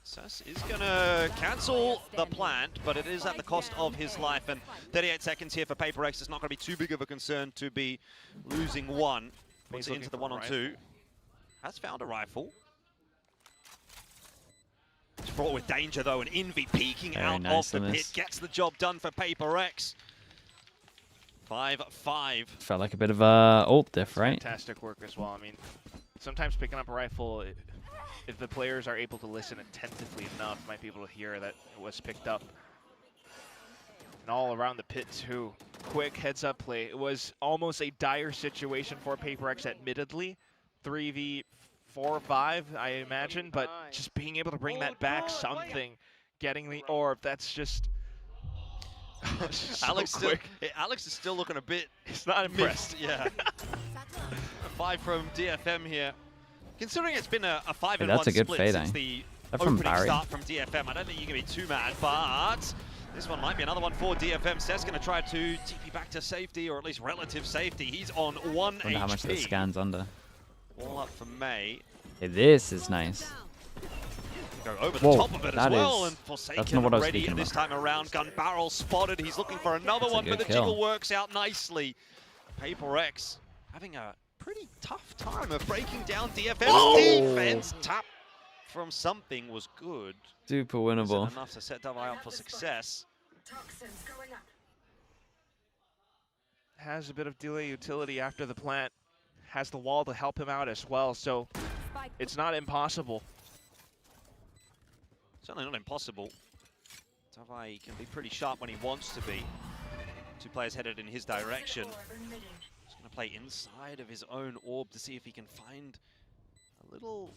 Sess is going to cancel the plant, but it is at the cost of his life. And 38 seconds here for PRX. It's not going to be too big of a concern to be losing one. Puts it into the 1-on-2. Has found a rifle. It's fraught with danger, though, and Envy peeking Very out nice of the on pit. this. Gets the job done for PRX. 5-5. Felt like a bit of a ult diff, right? Fantastic work as well. I mean, sometimes picking up a rifle, if the players are able to listen attentively enough, might be able to hear that it was picked up. And all around the pit, too. Quick heads-up play. It was almost a dire situation for PRX, admittedly. 3v4-5, I imagine, but just being able to bring that back, something, getting the orb, that's just... so Alex is still looking a bit... He's not impressed. Yeah. A 5 from DFM here. Considering it's been a 5-1 Hey, that's a good split fade, since eh? the That from opening Barry. start from DFM, I don't think you can be too mad, but this one might be another one for DFM. Seth's going to try to TP back to safety, or at least relative safety. He's on 1 Wonder HP. how much that scans under. All up for May. Hey, this is nice. Go over Whoa, the top of it as that well, is- and Forsaken that's not what I was ready speaking this about. time around. Gun barrel spotted. He's looking for another That's a one, but good the kill. jiggle works out nicely. PRX having a pretty tough time of breaking down DFM's defense. Tap from something was good. Super Isn't winnable. enough to set Double up for success. Has a bit of delay utility after the plant. Has the wall to help him out as well, so it's not impossible. Certainly not impossible. Tavai can be pretty sharp when he wants to be. 2 players headed in his direction. He's going to play inside of his own orb to see if he can find a little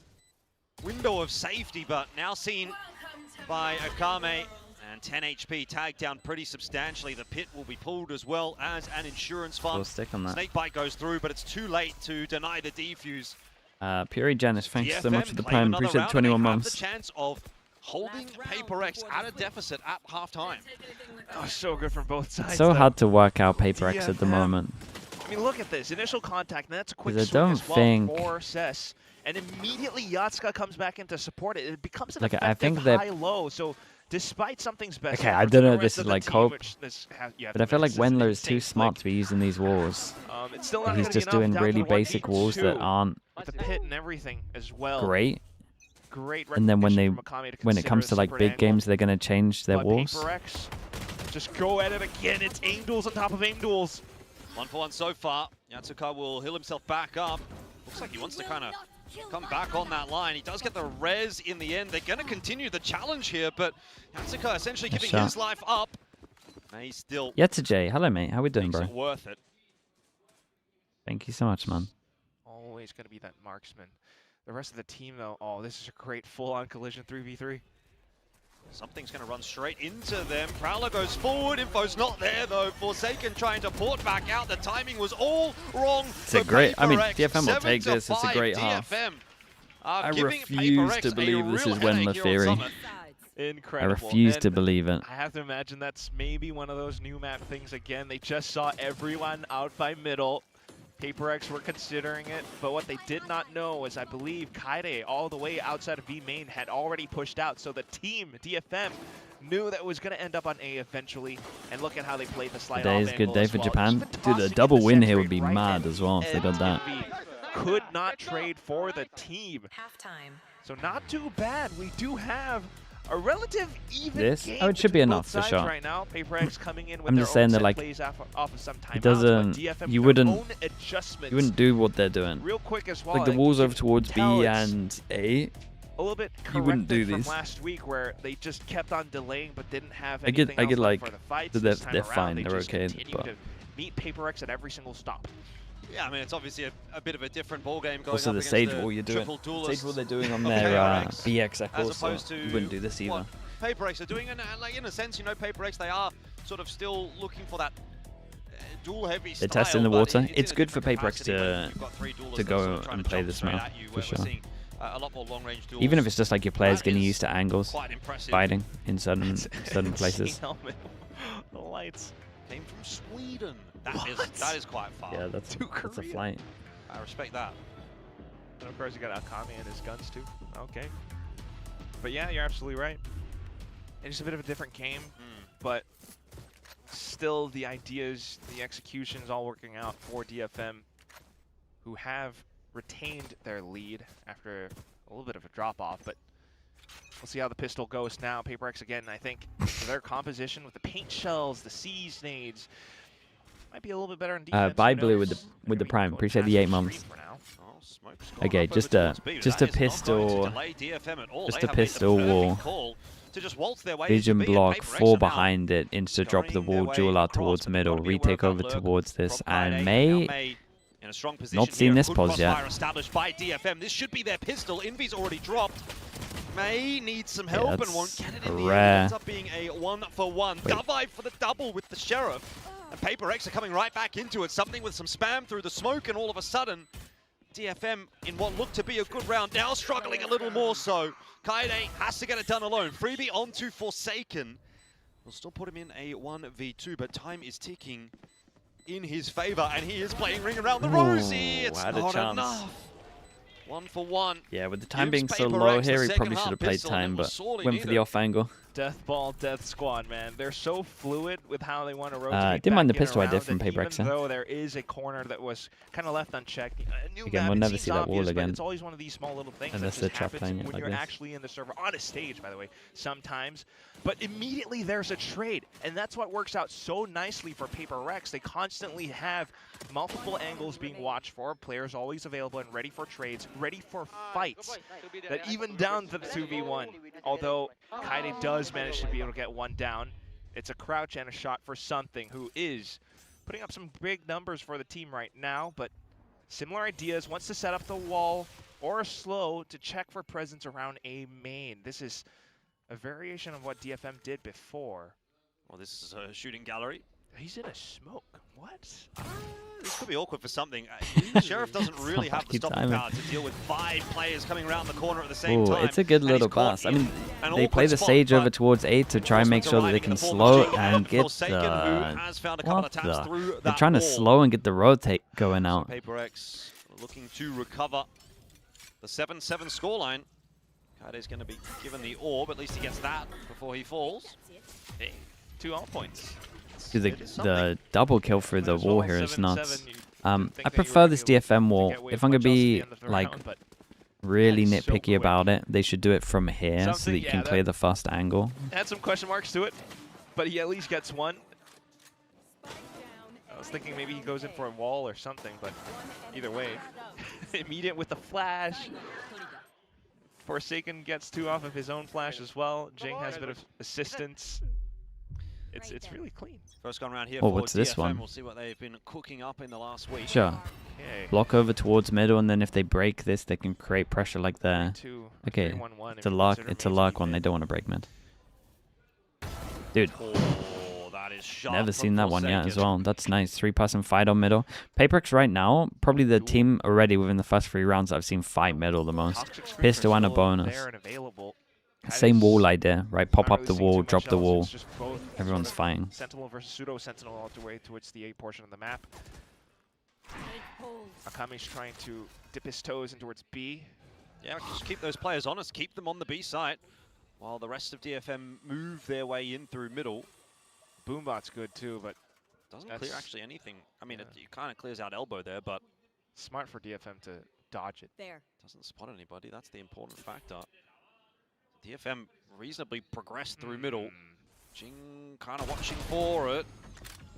window of safety, but now seen by Akame. And 10 HP tagged down pretty substantially. The pit will be pulled as well as an insurance fund. We'll stick on that. Snakebite goes through, but it's too late to deny the defuse. Puri Janice, thanks so much DFM for the claim prime. another Appreciate the round, and 21 they have months. the chance of holding PRX at a deficit at halftime. Oh, so good from both sides. So though. hard to work out PRX at the DFM. moment. I mean, look at this. Initial contact, and that's a quick I swing don't as well think- for Cess. And immediately Yatsuka comes back in to support it. It becomes an Like, I effective think that- high-low. So despite something's best Okay, I efforts don't from know the if this rest is of the like team, hope, which you have but to I feel admit, like this is an Wendler is too insane smart flick. to be using these walls. It's still not He's gonna be just enough, doing down to really the basic walls that 1v2 aren't with the pit and everything as well. great. Great And then when recognition from Akame to when it consider comes a to like separate big angle. games, they're gonna change their But walls. PRX just go at it again. It's aim duels on top of aim duels. 1-for-1 so far. Yatsuka will heal himself back up. Looks like he wants to kind of come back on that line. He does get the res in the end. They're going to continue the challenge here, but Yatsuka essentially giving his life up. He's still... Yatsuja, hello mate, how we doing, bro? Worth it. Thank you so much, man. Always going to be that marksman. The rest of the team, though, oh, this is a great full-on collision 3v3. Something's going to run straight into them. Prowler goes forward. Info's not there, though. Forsaken trying to port back out. The timing was all wrong. It's a great... I mean, DFM will take this. It's a great half. I refuse to believe this is Wendler theory. Incredible. I refuse to believe it. I have to imagine that's maybe one of those new map things again. They just saw everyone out by middle. PRX were considering it, but what they did not know was, I believe, Kaide, all the way outside of B main, had already pushed out. So the team, DFM, knew that it was going to end up on A eventually. And look at how they played the slide off angle. Good day for Japan. Dude, a double win here would be mad as well if they got that. Could not trade for the team. So not too bad. We do have a relative even game it should be enough for sure. Right now. PRX coming in with I'm just saying that like it doesn't. You wouldn't do what they're doing. Real quick as well. Like the walls over towards B and A. A little bit you wouldn't do from these. last week where they just kept on delaying but didn't have I get like for the fights. they're fine. They're okay. But to meet PRX at every single stop. Yeah, I mean, it's obviously a bit of a different ballgame going also up the against Sage the wall you're doing. Sage Wall they're doing on their BX Echo, so you wouldn't do this either. PRX are doing, and like in a sense, you know, PRX, they are sort of still looking for that dual heavy style. They're testing the water. It's good for PRX to go and play this map for sure. A lot more long range duels. Even if it's just like your players getting used to angles, fighting in certain places. The lights came from Sweden. That is quite far. Yeah, that's a flight. I respect that. And of course, you got Akami and his guns too. Okay. But yeah, you're absolutely right. It's just a bit of a different game, but still the ideas, the executions all working out for DFM, who have retained their lead after a little bit of a drop-off, but we'll see how the pistol goes now. PRX again, I think, for their composition with the paint shells, the siege nades, might be a little bit better in defense. Bye Blue with the prime. Appreciate the 8 months. Okay, just a pistol wall. Vision block, 4 behind it, insta drop the wall, duel out towards middle, retake over towards this, and May not seen this pause yet. Established by DFM. This should be their pistol. Envy's already dropped. May needs some help and won't get it in the end. Ends up being a 1-for-1. Gavai for the double with the Sheriff. And PRX are coming right back into it. Something with some spam through the smoke, and all of a sudden, DFM in what looked to be a good round, now struggling a little more so. Kaide has to get it done alone. Freebie onto Forsaken. We'll still put him in a 1v2, but time is ticking in his favor, and he is playing Ring Around the Rosie. It's not enough. 1-for-1. Yeah, with the time being so low here, he probably should have played time, but went for the off angle. Death Ball, Death Squad, man. They're so fluid with how they want to rotate. Didn't mind the pistol I did from PRX. Even though there is a corner that was kind of left unchecked. Again, we'll never see that wall again. It's always one of these small little things unless that they're just playing it when like you're this. actually in the server, on a stage, by the way, sometimes. But immediately there's a trade, and that's what works out so nicely for PRX. They constantly have multiple angles being watched for, players always available and ready for trades, ready for fights. That even down to the 2v1, although Kaide does manage to be able to get one down, it's a crouch and a shot for Something, who is putting up some big numbers for the team right now, but similar ideas, wants to set up the wall or a slow to check for presence around a main. This is a variation of what DFM did before. Well, this is a shooting gallery. He's in a smoke. What? This could be awkward for Something. Sheriff doesn't really have the stopping power to deal with 5 players coming around the corner at the same time. It's a good little pass. I mean, they play the Sage over towards A to try and make sure that they can slow and get the... They're trying to slow and get the rotate going out. PRX looking to recover the 7-7 scoreline. Kaide's going to be given the orb. At least he gets that before he falls. Hey, 2 all points. Dude, the double kill through the wall here is nuts. I prefer this DFM wall. If I'm going to be like really nitpicky about it, they should do it from here so that you can clear the first angle. Add some question marks to it. but he at least gets one. I was thinking maybe he goes in for a wall or something, but either way, immediate with the flash. Forsaken gets 2 off of his own flash as well. Jing has a bit of assistance. It's really clean. First gone around here Oh, for what's this DFM. one? We'll see what they've been cooking up in the last week. Sure. Okay. Block over towards middle, and then if they break this, they can create pressure like there. 2, Okay, 3-1-1 it's a lark. It's a lark one. They don't want to break mid. Dude, Oh, that is sharp never from seen that one yet as Forsaken. well. That's nice. 3-person fight on middle. PRX right now, probably the team already within the first 3 rounds that I've seen fight middle the most. Toxic screens are Pistol and a still bonus. there and available. Same Guys, wall idea, right? Pop not up really the seeing wall, too much drop the else. wall. It's just both Everyone's sort of fighting. Sentinel versus pseudo Sentinel all the way towards the A portion of the map. Akami's trying to dip his toes in towards B. Yeah, just keep those players honest. Keep them on the B side while the rest of DFM move their way in through middle. Boombot's good too, but Doesn't that's clear actually anything. I mean, it kind of clears out elbow there, but smart for DFM to dodge it. There. doesn't spot anybody. That's the important factor. DFM reasonably progressed through middle. Jing kind of watching for it.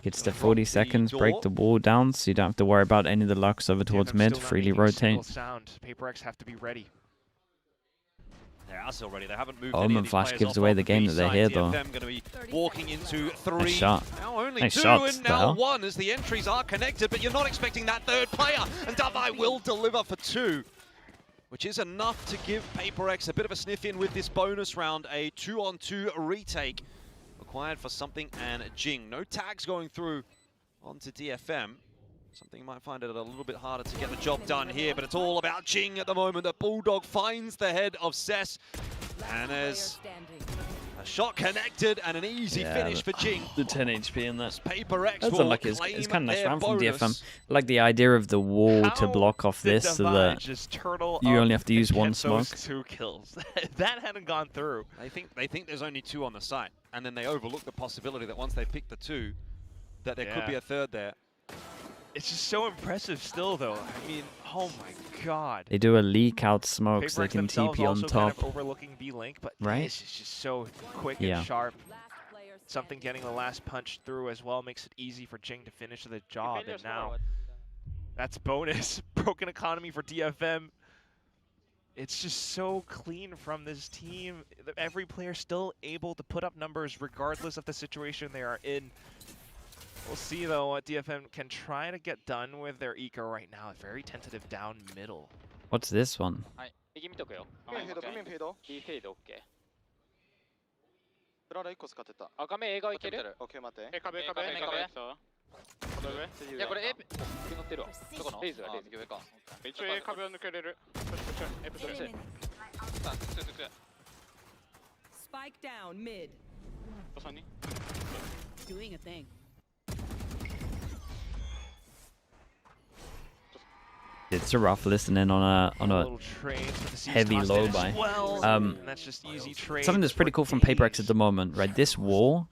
Gets to Gonna 40 rock the seconds, break door. the wall down, so you don't have to worry about any of the lucks over towards DFM mid. still not Freely making a single rotate. sound. PRX have to be ready. They are still ready. They haven't moved Omen any of these Flash players gives off away of the game B that they're side. here, though. DFM going to be walking into 3. Nice shot. Now only Nice 2 shots, and the now hell? 1 as the entries are connected, but you're not expecting that third player. And Davai will deliver for 2, which is enough to give PRX a bit of a sniff in with this bonus round. A 2-on-2 retake required for Something and Jing. No tags going through onto DFM. Something might find it a little bit harder to get the job done here, but it's all about Jing at the moment. The Bulldog finds the head of Cess, and there's a shot connected and an easy finish for Jing. The 10 HP in that. PRX That's will unlucky. It's claim kind of nice their round from bonus. DFM. I like the idea of the wall to How block off did this so Davai that just turtle you up only have to use and one get those smoke. 2 kills. That hadn't gone through. They think there's only 2 on the site, and then they overlook the possibility that once they pick the 2, that there could be a third there. It's just so impressive still, though. I mean, oh my god. they do a leak out smoke so they PRX can themselves TP on also top. kind of overlooking B-Link, but Right? this is just so quick Yeah. and sharp. Something getting the last punch through as well makes it easy for Jing to finish the job, and now that's bonus. Broken economy for DFM. It's just so clean from this team. Every player still able to put up numbers regardless of the situation they are in. We'll see though what DFM can try to get done with their eco right now. Very tentative down middle. What's this one? 右見とくよ。フェード、フェード。 B フェード OK。プララ1個使ってた。赤目映画いける？オッケー、待って。壁壁壁。壁上。いやこれ A 乗ってるわ。どこの？レイズはレイズ上か。一応 A 壁を抜けれる。エプソン。 Spike down mid. 3人。 Doing a thing. It's a rough listening on a little trade for the heavy season low hostage buy. as well. And that's just easy trade. Something that's pretty cool from PRX at the moment, right? This wall,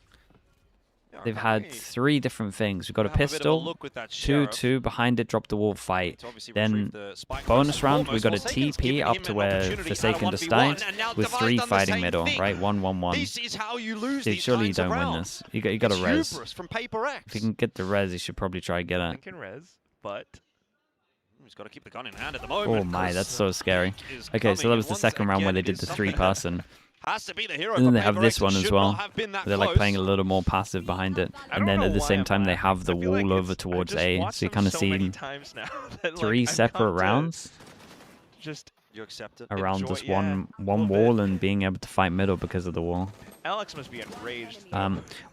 they've had 3 different things. We've got a Have a bit of a pistol, look with that 2, Sheriff. 2 behind it, drop the wall fight. To obviously Then retrieve the spike bonus first and round, we foremost. got a Forsaken's giving TP up him to an where opportunity at a Forsaken 1v1, decides and now with Davai's 3 done the fighting same middle, thing. right? 1-1-1. This is how you lose Dude, these surely you kinds of don't win rounds. this. You got a It's res. hubris from PRX. If you can get the res, you should probably try and get it. Thinking res, but He's got to keep the gun in hand at the moment. Oh my, that's so scary. Okay, so that was the second round where they did the 3-person. Has to be the hero And then for they have this PRX. one as Should well. not have been that They're like close. playing a little more passive behind it. I And don't then know at the why same I'm time, they laughing. have the I feel like wall over I've towards just A. watched So you them kind of so many see times now that, 3 I've separate come to rounds just You accept it. around enjoy- this yeah, one a wall little bit. and being able to fight middle because of the wall. Alex must be enraged.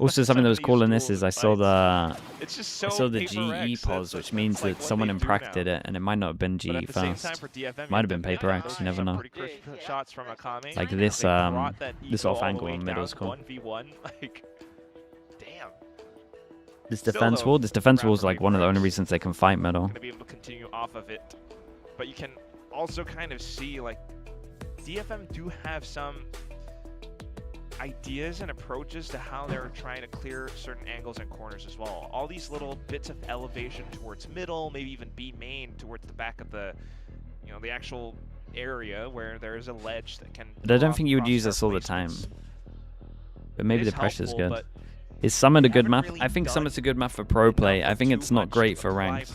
Also, something that was Some of cool these in this duels is I and saw fights. the It's just so GE PRX, pause, that's which means like that what someone they in do Prac now. did it, and it might not have been But GE at the same time first. for DFM, Might have been yeah, PRX, you never some know. pretty crisp shots from Akame. Like this, They brought that this eco off all the angle way in middle is down cool. 1v1, like, damn. This Still, defense though, wall, this defense round wall is for like one of the only PRX. reasons they can fight middle. Gonna be able to continue off of it, but you can also kind of see like DFM do have some ideas and approaches to how they're trying to clear certain angles and corners as well. All these little bits of elevation towards middle, maybe even B main towards the back of the, you know, the actual area where there is a ledge that can. But I don't block think you would use crosshair this all the time. placements. But maybe It the is pressure's helpful, good. but Is Summit a good map? I think Summit's a good map for pro play. I think it's not great for ranked.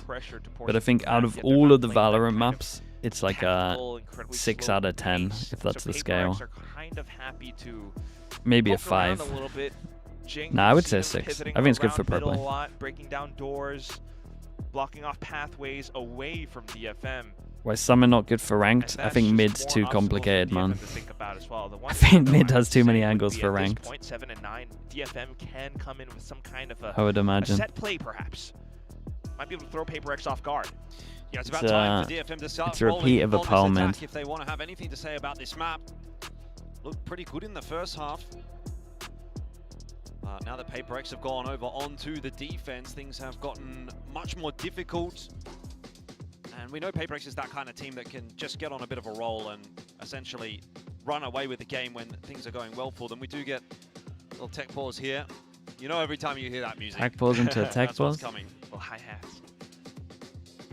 But I think out of all of the Valorant maps, it's like a 6 out of 10, if that's the scale. Maybe a 5. Nah, I would say 6. I think it's good for pro play. Breaking down doors, blocking off pathways away from DFM. Why is Summit not good for ranked? I think mid's too complicated, man. Well. I think mid has too many angles for ranked. Point 7 and 9, DFM can come in with some kind of I would imagine. a set play, perhaps. Might be able to throw PRX off guard. Yeah, it's about time for DFM to start it's a repeat of a Pearl mid. If they want to have anything to say about this map. Looked pretty good in the first half. Now that PRX have gone over onto the defense, things have gotten much more difficult. And we know PRX is that kind of team that can just get on a bit of a roll and essentially run away with the game when things are going well for them. We do get a little tech pause here. You know, every time you hear that music, tech pause into a tech pause. Coming. Well, hi-hats.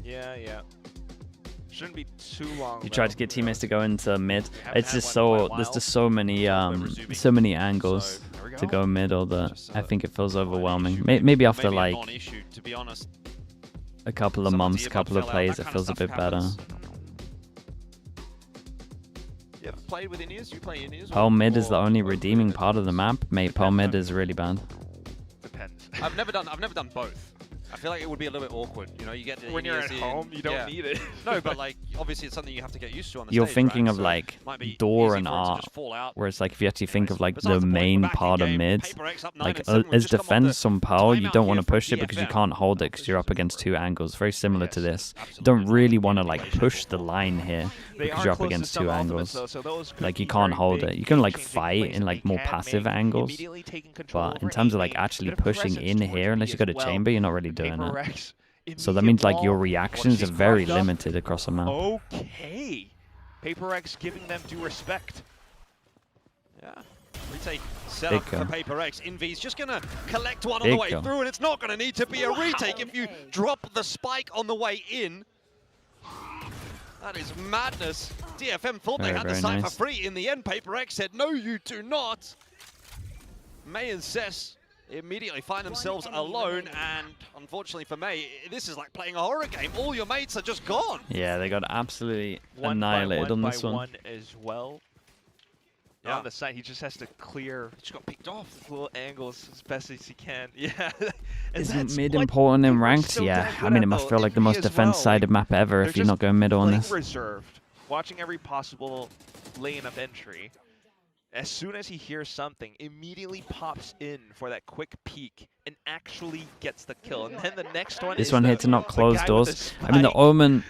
Yeah. Shouldn't be too long. You try to get teammates to go into mid. It's just so there's just so many angles to go middle that I think it feels overwhelming. Maybe after like a couple of months, a couple of plays, it feels a bit better. You ever played with in-ears? You play in-ears? Pearl mid is the only redeeming part of the map. Mate, Pearl mid is really bad. Depends. I've never done both. I feel like it would be a little bit awkward. You know, you get when you're at home, you don't need it. No, but like obviously it's something you have to get used to on the You're stage, thinking right? of So like easy door and for it to art, just fall out. whereas like if you actually think of like Besides the the point, main we're back in part of game. mid, PRX up 9 like and 7. We've as just come off defense the on Pearl, you timeout don't want here to from push it because you DFM. can't hold it because you're up against 2 angles. Very similar to this. You don't really want to like push the line here because you're up against 2 angles. Like you can't hold it. You can like fight in like more passive angles, but in terms of like actually pushing in here, unless you got a chamber, you're not really doing it. So that means like your reactions are very limited across the map. Okay. PRX giving them due respect. Yeah. Retake set up for PRX. Invi's just going to collect one on the way through, and it's not going to need to be a retake if you drop the spike on the way in. That is madness. DFM thought they had the site for free. In the end, PRX said, no, you do not. May and Cess immediately find themselves alone, and unfortunately for May, this is like playing a horror game. All your mates are just gone. Yeah, they got absolutely annihilated on this one. As well. Yeah. On the side, he just has to clear. He just got picked off. Little angles as best as he can. Yeah. Isn't mid important in ranked? Yeah, I mean it must feel like the most defense-sided map ever if you're not going middle on this. Reserved, watching every possible lane of entry. As soon as he hears something, immediately pops in for that quick peek and actually gets the kill. And then the next one. This one here to not close doors. I mean the Omen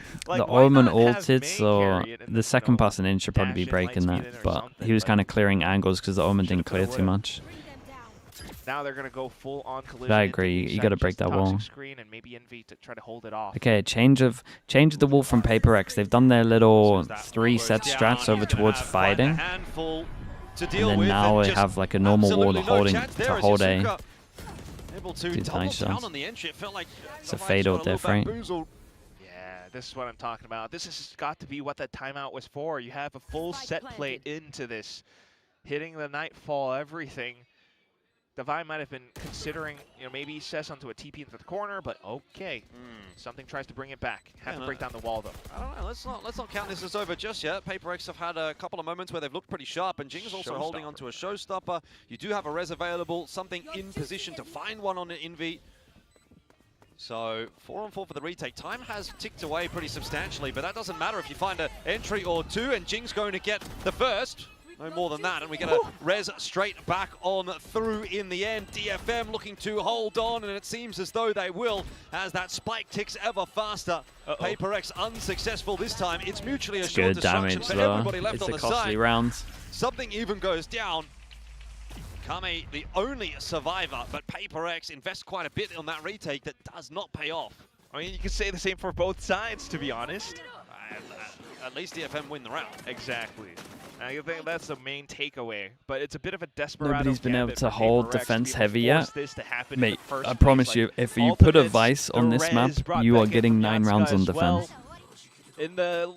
ulted, so the second person in should probably be breaking that, but he was kind of clearing angles because the Omen didn't clear too much. Now they're gonna go full on collision. But I agree, you got to break that wall. Screen and maybe Envy to try to hold it off. Okay, change of the wall from PRX. They've done their little 3 set strats over towards fighting. And then now they have like a normal wall to hold A. Dude, nice shots. It's a fatal diff, right? Yeah, this is what I'm talking about. This has got to be what the timeout was for. You have a full set play into this. Hitting the Nightfall, everything. Divine might have been considering, you know, maybe Cess onto a TP into the corner, but okay. Something tries to bring it back. Have to break down the wall, though. I don't know. Let's not count this as over just yet. PRX have had a couple of moments where they've looked pretty sharp, and Jing's also holding onto a showstopper. You do have a res available, something in position to find one on an Invi. So 4 on 4 for the retake. Time has ticked away pretty substantially, but that doesn't matter if you find an entry or 2, and Jing's going to get the first. No more than that, and we get a res straight back on through in the end. DFM looking to hold on, and it seems as though they will as that spike ticks ever faster. PRX unsuccessful this time. It's mutually assured destruction for everybody left on the side. It's a costly round. Something even goes down. Kame, the only survivor, but PRX invests quite a bit on that retake that does not pay off. I mean, you could say the same for both sides, to be honest. At least DFM win the round. Exactly. I think that's the main takeaway, but it's a bit of a desperado. Nobody's been able to hold defense heavy yet. Mate, I promise promise you, if you put a Vice on this map, you are getting 9 rounds on defense. In the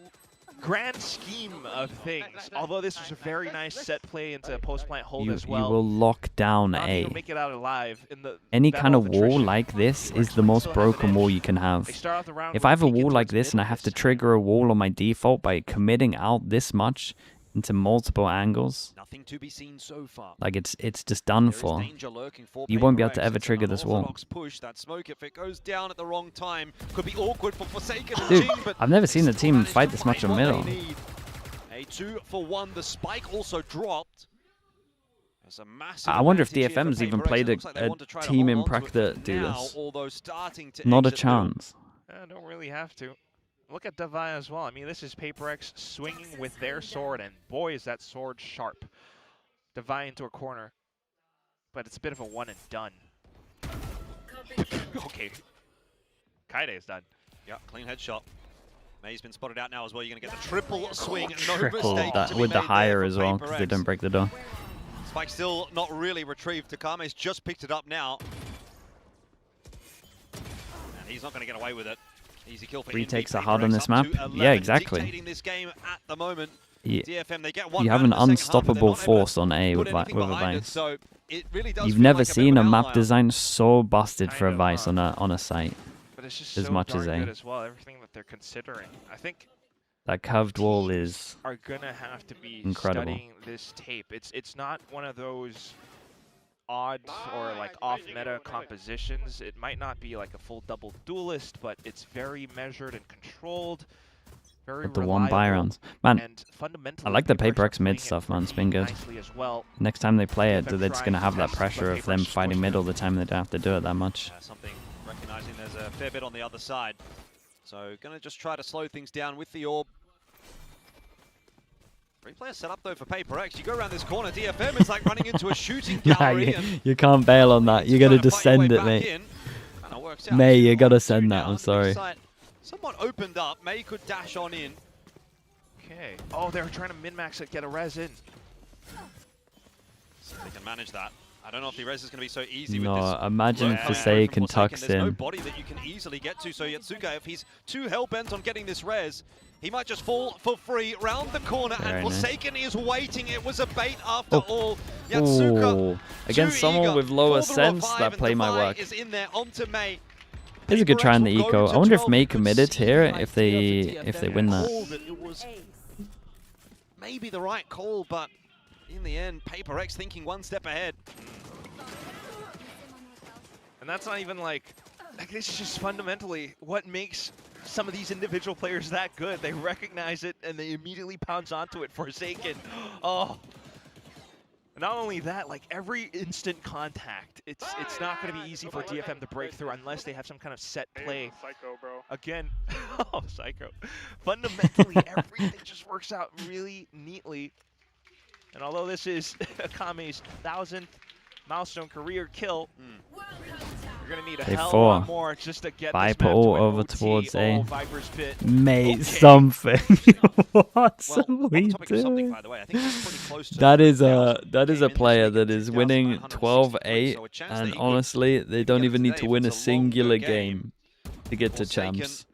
grand scheme of things, although this was a very nice set play into post-plant hold as You well, will lock down A. make it out alive in the Any battle kind of wall attrition. like this is the Still most has an broken edge. wall you can have. They start off the round If I have a with wall Beacon like towards this and I middle have to this time. trigger a wall on my default by committing out this much into multiple angles, Nothing to be seen so far. like it's just done There is for. danger lurking for You won't be able PRX. to ever It's an trigger this wall. unorthodox push. That smoke, if it goes down at the wrong time, could be awkward for Forsaken and Dude, Jing, but I've never they seen the still team managed fight to this much find on what they middle. need. A 2-for-1. The spike also dropped. There's a massive I wonder if advantage here for DFM's even PRX. played It looks like they a want to try to team hold in on to Prac it that do now, this. although starting to Not a exit middle. chance. Don't really have to. Look at Devi as well. I mean, this is PRX swinging with their sword, and boy, is that sword sharp. Devi into a corner, but it's a bit of a one and done. Okay. Kaide is done. Yeah, clean headshot. May's been spotted out now as well. You're going to get the triple swing. No Triple mistake that to be with the made higher there as for well, because they PRX. don't break the door. Spike still not really retrieved. Takame's just picked it up now. And he's not going to get away with it. Easy kill for Retakes Envy. are hard on PRX this up map. to 11, Yeah, exactly. dictating this game at the moment. DFM, they get one You have round an in the second half, but they're unstoppable not able to force on A put with anything a behind it, Vice. so it really does You've feel never like a bit seen of a an map outlier. design so busted for a Kinda Vice not. on a site. But it's just As so much darn as good A. as well. Everything that they're considering. I think That curved wall is are gonna have to be incredible. studying this tape. It's not one of those odd or like off meta compositions. It might not be like a full double duelist, but it's very measured and controlled. Very With the one buy reliable, rounds. Man, and fundamentally I like the PRX are PRX mid playing it stuff, man. It's pretty been good. nicely as well. Next time they play it, DFM they're just going to trying have that test, pressure but of them PRX fighting forcing mid all it. the time. They don't have to do it that much. Something recognizing there's a fair bit on the other side. So going to just try to slow things down with the orb. Replayer set up though for PRX. You go around this corner, DFM, it's like running into a shooting Nah, gallery. and you can't bail on that. You got to trying fight your way descend it, back mate. in. Kinda works out. May, you 2 got to on 2 send that. now. I'm The sorry. side somewhat opened up. May could dash on in. Okay. Oh, they were trying to min-max it, get a res in. So they can manage that. I don't know if the res is going to be so easy with No, this. imagine lurk if coming Forsaken through from Forsaken. tucks There's no in. body that you can easily get to, so Yatsuga, if he's too hell-bent on getting this res, he might just fall for free round the corner, Very and nice. Forsaken is waiting. It was a bait after all. Yatsuga, Oh, against too someone eager with lower for the sense, revive, that and play might Devi work. is in there onto May. It's a good try on the PRX will go eco. to I wonder if 12. May You could committed see here like if they win that. call that it was maybe the right call, but in the end, PRX thinking one step ahead. And that's not even like this is just fundamentally what makes some of these individual players that good. They recognize it and they immediately pounce onto it. Forsaken. Oh. Not only that, like every instant contact, it's not going to be easy for DFM to break through unless they have some kind of set play. Psycho, bro. Again, oh, psycho. Fundamentally, everything just works out really neatly. And although this is Akame's 1000th milestone career kill, you're gonna need a Day hell of a 4. lot more just to get Viper this map to all an over OT. towards Oh, A. Viper's pit. Mate, Okay. something. What Well, are on we the topic of something, doing? by the way, I think it's pretty close to That is 3,000. that is Came a in this player week that at is winning 2,963, 12-8, so a chance that and he could honestly, they don't get it even need today to if win a it's a longer singular game. game to get to Forsaken champs.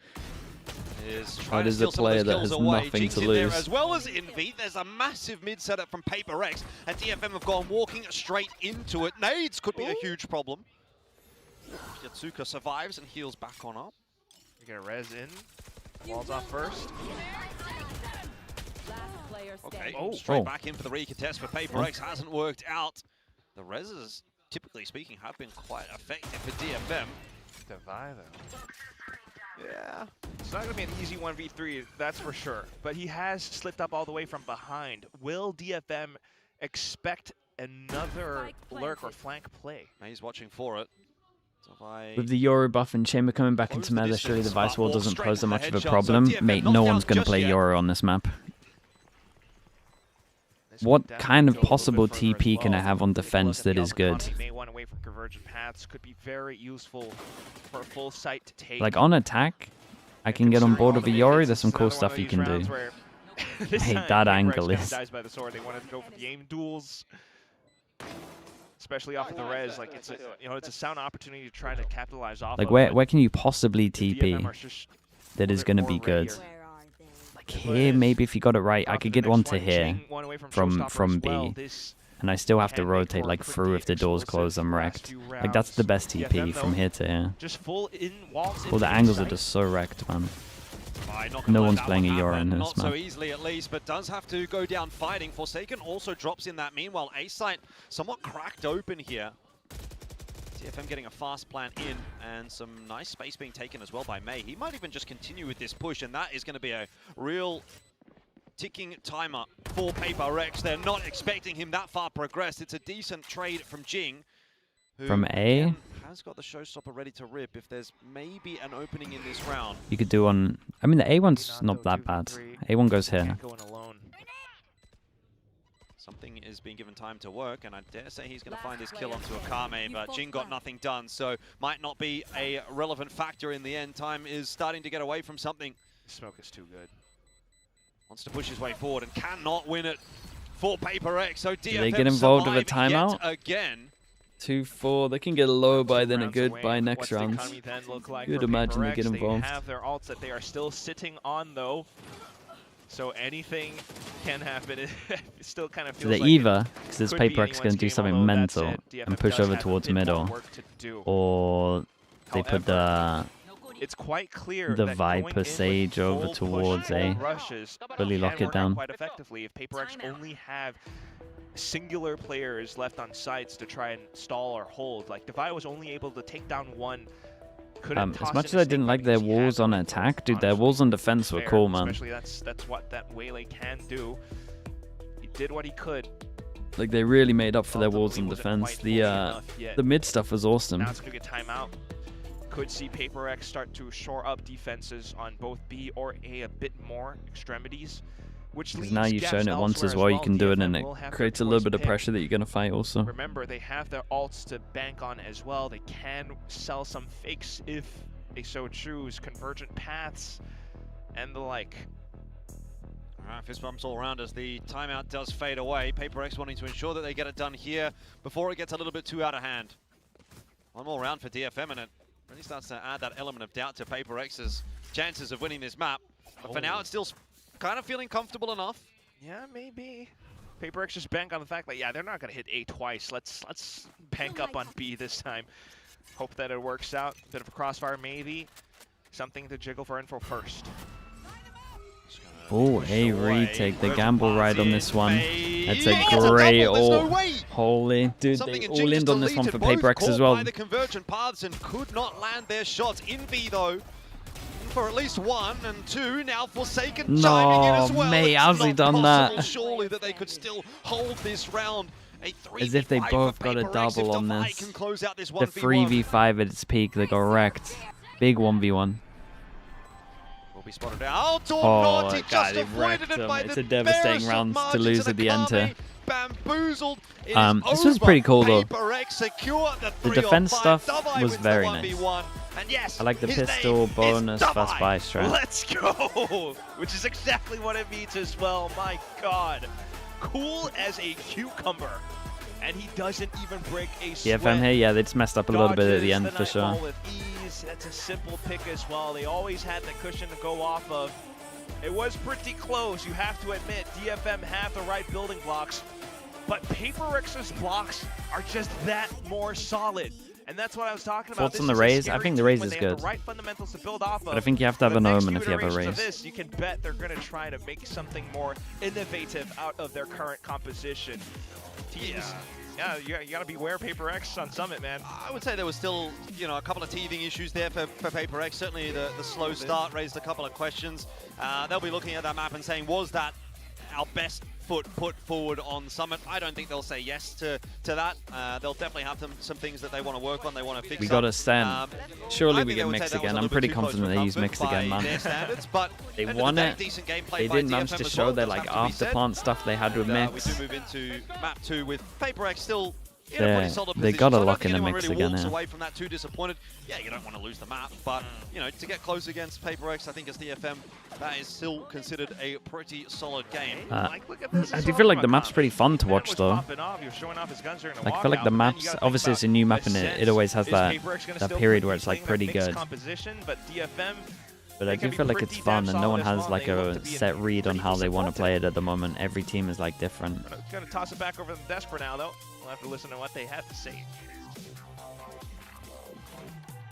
is trying That to is a steal some of player those that kills has away. nothing Jinx to in there lose. as well as Envy. There's a massive mid setup from PRX, and DFM have gone walking straight into it. Nades could be a huge problem. Yatsuka survives and heals back on up. We get a res in. Walls off first. Okay, Oh. straight back in for the recontest for PRX. Hasn't worked out. The reses, typically speaking, have been quite effective for DFM. Devi, though. Yeah. It's not going to be an easy 1v3, that's for sure. But he has slipped up all the way from behind. Will DFM expect another lurk or flank play? He's watching for it. So if I... With the Yoru buff and Chamber coming back Close into the meta, surely the distance, Vice but Wall all doesn't straight pose to that the much of a headshot, so problem. DFM Mate, not no down one's going to just play yet. Yoru on this map. This What one down kind of go a little bit possible further as TP can I well. have on Take a look defense at that the is good? Alpha May one away from convergent paths could be very useful for a full site to take. Like on attack, I can get on board with a Yoru. There's some cool stuff you can do. Hey, that angle is... Dies by the sword. They wanted to go for the aim duels, especially off of the res. Like it's a it's a sound opportunity to try to capitalize off. Like of, where but can you possibly the DFM TP are just that a is bit going to more be good? readier. Like here, maybe if you got it right, I could get one to here from B. And I still have to rotate like through if the doors close, I'm wrecked. Like that's the best TP from here to here. Well, the angles are just so wrecked, man. No one's playing a Euro in this, Not man. so easily at least, but does have to go down fighting. Forsaken also drops in that. Meanwhile, A-site somewhat cracked open here. DFM getting a fast plant in, and some nice space being taken as well by May. He might even just continue with this push, and that is going to be a real ticking timer for PRX. They're not expecting him that far progressed. It's a decent trade from Jing, who From A? has got the showstopper ready to rip if there's maybe an opening in this round. You could do on... I mean, the A1's not that bad. A1 goes here. Something is being given time to work, and I dare say he's going to find this kill onto Akame, but Jing got nothing done, so might not be a relevant factor in the end. Time is starting to get away from something. Smoke is too good. Wants to push his way forward and cannot win it for PRX. So DFM Do they get involved with a survive timeout? yet again. 2-4. They can get a low by then a good by next round. Like You'd imagine they get involved. They have their ults that they are still sitting on though, so anything can happen. It still kind of feels So like either, because this could be PRX going to do anyone's game, something although mental that's it. and DFM push does over have a towards bit more middle, work to do. or they put the It's quite clear the that going in Viper with Sage over full towards push, A. full rushes Really lock can it work out down. quite effectively if PRX only have singular players left on sites to try and stall or hold. Like Devi was only able to take down one. As much as I didn't like their walls on attack, dude, their walls on defense were cool, man. Especially that's what that Waylay can do. He did what he could. Like they really made up for their walls on defense. The mid stuff was awesome. Now it's gonna get timeout. Could see PRX start to shore up defenses on both B or A a bit more extremities. Which Because now you've shown it once as well, you can do it, and it creates a little bit of pressure that you're going to fight also. Remember, they have their ults to bank on as well. They can sell some fakes if they so choose, convergent paths, and the like. Alright, fist bumps all around as the timeout does fade away. PRX wanting to ensure that they get it done here before it gets a little bit too out of hand. One more round for DFM, and it really starts to add that element of doubt to PRX's chances of winning this map. But for now, it's still kind of feeling comfortable enough. Yeah, maybe. PRX just bank on the fact that, yeah, they're not going to hit A twice. Let's bank up on B this time. Hope that it works out. Bit of a crossfire, maybe. Something to jiggle for info first. Oh, A retake. The gamble right on this one. That's a great all. Holy. Dude, they all in on this one for PRX as well. The convergent paths and could not land their shots. In B, though, for at least 1 and 2. Now Forsaken chiming in as well. Mate, how's he done that? Surely that they could still hold this round. A 3v5 As if they both got a double on this. The 3v5 at its peak, they got wrecked. Big 1v1. Will be spotted out. Oh, God, they've wrecked them. It's a devastating round to lose at the end here. Bamboozled. This was pretty cool, though. The defense stuff was very nice. And yes, I like the pistol bonus fast buy strat. Let's go! Which is exactly what it means as well. My God. Cool as a cucumber. And he doesn't even break a sweat. DFM here, yeah, they just messed up a little bit at the end for sure. With ease. That's a simple pick as well. They always had the cushion to go off of. It was pretty close, you have to admit. DFM have the right building blocks, but PRX's blocks are just that more solid. And that's what I was talking about. Thoughts on the Raze? I think the Raze is good. Right fundamentals to build off of. But I think you have to have an Omen if you have a Raze. This, you can bet they're going to try to make something more innovative out of their current composition. Teams, yeah, you got to beware PRX on Summit, man. I would say there was still, you know, a couple of teething issues there for PRX. Certainly the slow start raised a couple of questions. They'll be looking at that map and saying, was that our best foot put forward on Summit? I don't think they'll say yes to that. They'll definitely have some things that they want to work on, they want to fix. We got to stand. Surely we get mixed again. I'm pretty confident they use mixed again, man. They won it. They didn't manage to show their like after plant stuff they had with mix. We do move into map 2 with PRX still They got to lock in the mix again now. Away from that, too disappointed. Yeah, you don't want to lose the map, but you know, to get close against PRX, I think as DFM, that is still considered a pretty solid game. I do feel like the map's pretty fun to watch though. Like I feel like the maps, obviously it's a new map and it always has that period where it's like pretty good. But DFM, But I It can do be feel like pretty it's fun, damn and no one solid as has well. like They look a to be in set read on pretty how they decent want to form play it today. at the moment. Every team is like different. Gonna toss it back over the desk for now, though. We'll have to listen to what they have to say.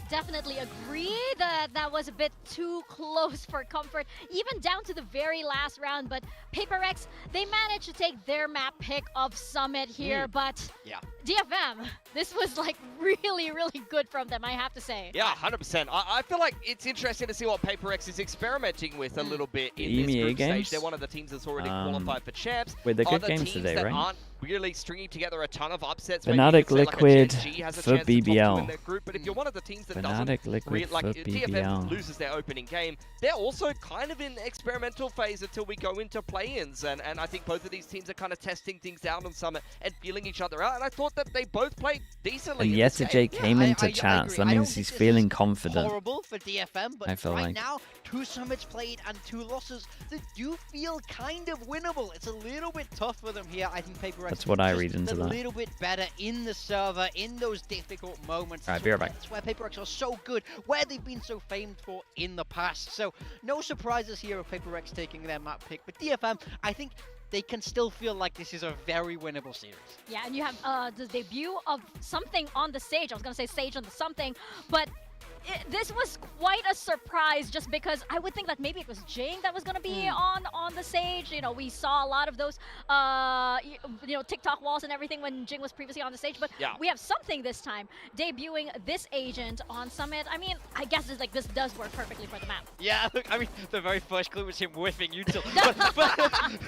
Definitely agree that that was a bit too close for comfort, even down to the very last round. But PRX, they managed to take their map pick of Summit here, but Yeah. DFM, this was like really, really good from them, I have to say. Yeah, 100%. I feel like it's interesting to see what PRX is experimenting with a little bit in this EMEA group games? stage. They're one of the teams that's already qualified for champs. Wait, they're good Other games teams today, that right? aren't really stringing together a ton of upsets. Fnatic Maybe you could say Liquid like a Gen G has a for chance to top two BBL. in their group, but if you're one of the teams that Fnatic doesn't, Liquid like for if DFM BBL. loses their opening game, they're also kind of in experimental phase until we go into play-ins, and I think both of these teams are kind of testing things out on Summit and feeling each other out, and I thought that they both played decently. And in this game. Yesterday came into I chat, agree. so that I don't means think he's this feeling is confident. Horrible for DFM, but I feel right like. now, 2 summits played and 2 losses that do feel kind of winnable. It's a little bit tough for them here. I think PRX That's what I just read into a that. little bit better in the server, in those difficult moments. Alright, be right back. That's where PRX are so good, where they've been so famed for in the past. So no surprises here of PRX taking their map pick, but DFM, I think they can still feel like this is a very winnable series. Yeah, and you have the debut of something on the stage. I was going to say Sage on the something, but this was quite a surprise just because I would think that maybe it was Jing that was going to be on the stage. You know, we saw a lot of those, you know, TikTok walls and everything when Jing was previously on the stage, but Yeah. we have something this time, debuting this agent on Summit. I mean, I guess it's like this does work perfectly for the map. Yeah, look, I mean, the very first clue was him whiffing util. but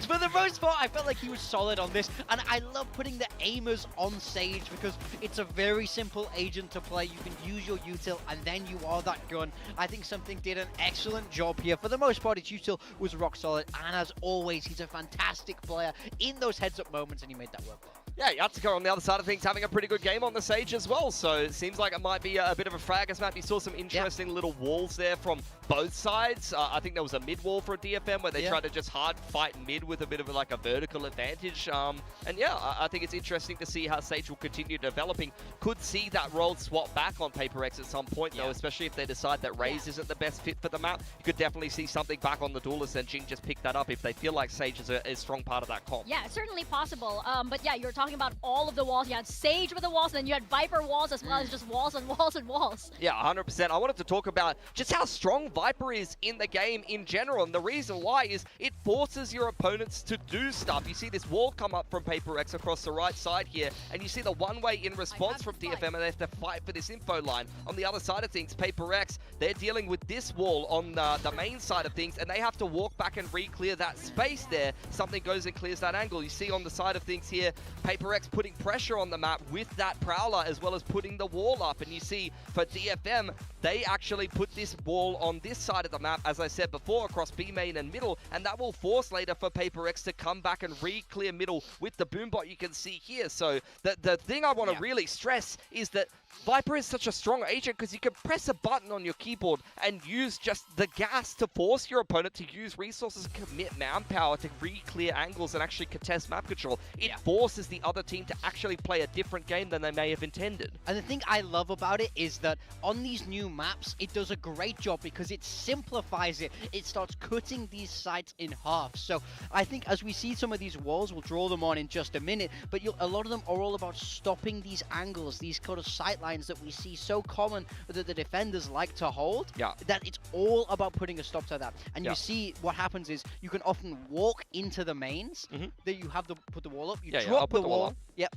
for the most part, I felt like he was solid on this, and I love putting the aimers on stage because it's a very simple agent to play. You can use your util, and then you are that gun. I think Something did an excellent job here. For the most part, his util was rock solid, and as always, he's a fantastic player in those heads-up moments, and he made that work. Yeah, Yatsuko on the other side of things having a pretty good game on the stage as well, so it seems like it might be a bit of a frag map. You saw some interesting little walls there from both sides. I think there was a mid wall for DFM where they tried to just hard fight mid with a bit of like a vertical advantage. And yeah, I think it's interesting to see how Sage will continue developing. Could see that role swap back on PRX at some point though, especially if they decide that Raze isn't the best fit for the map. You could definitely see something back on the Duelist and Jing just pick that up if they feel like Sage is a strong part of that comp. Yeah, it's certainly possible. But yeah, you're talking about all of the walls. You had Sage with the walls, and then you had Viper walls as well as just walls and walls and walls. Yeah, 100%. I wanted to talk about just how strong Viper is in the game in general, and the reason why is it forces your opponents to do stuff. You see this wall come up from PRX across the right side here, and you see the one-way in response from DFM, and they have to fight for this info line. On the other side of things, PRX, they're dealing with this wall on the main side of things, and they have to walk back and re-clear that space there. Something goes and clears that angle. You see on the side of things here, PRX putting pressure on the map with that Prowler, as well as putting the wall up. And you see for DFM, they actually put this wall on this side of the map, as I said before, across B main and middle, and that will force later for PRX to come back and re-clear middle with the boombot you can see here. So the thing I want to really stress is that Viper is such a strong agent because you can press a button on your keyboard and use just the gas to force your opponent to use resources and commit manpower to re-clear angles and actually contest map control. It forces the other team to actually play a different game than they may have intended. And the thing I love about it is that on these new maps, it does a great job because it simplifies it. It starts cutting these sites in half. So I think as we see some of these walls, we'll draw them on in just a minute, but a lot of them are all about stopping these angles, these kind of sight lines that we see so common that the defenders like to hold. That it's all about putting a stop to that. And you see what happens is you can often walk into the mains, that you have to put the wall up, you drop the wall up. Yep.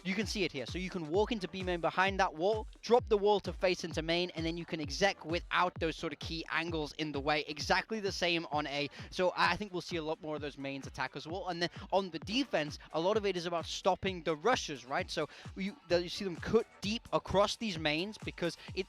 You can see it here. So you can walk into B main behind that wall, drop the wall to face into main, and then you can exec without those sort of key angles in the way. Exactly the same on A. So I think we'll see a lot more of those mains attack as well. And then on the defense, a lot of it is about stopping the rushes, right? So you see them cut deep across these mains because it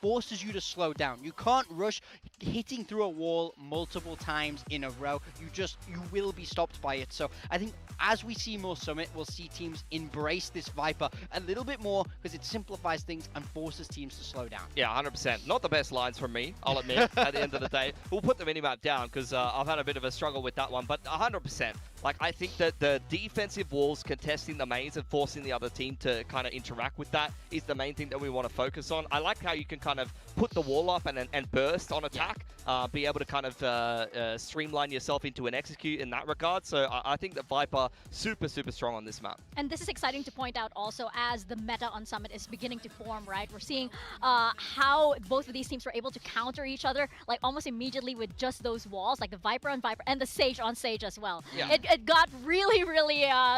forces you to slow down. You can't rush hitting through a wall multiple times in a row. You will be stopped by it. So I think as we see more Summit, we'll see teams embrace this Viper a little bit more because it simplifies things and forces teams to slow down. Yeah, 100%. Not the best lines from me, I'll admit, at the end of the day. We'll put the minimap down because I've had a bit of a struggle with that one, but 100%. Like, I think that the defensive walls contesting the mains and forcing the other team to kind of interact with that is the main thing that we want to focus on. I like how you can kind of put the wall up and burst on attack, be able to kind of streamline yourself into an execute in that regard. So I think that Viper super strong on this map. And this is exciting to point out also as the meta on Summit is beginning to form, right? We're seeing how both of these teams were able to counter each other like almost immediately with just those walls, like the Viper on Viper and the Sage on Sage as well. Yeah. It got really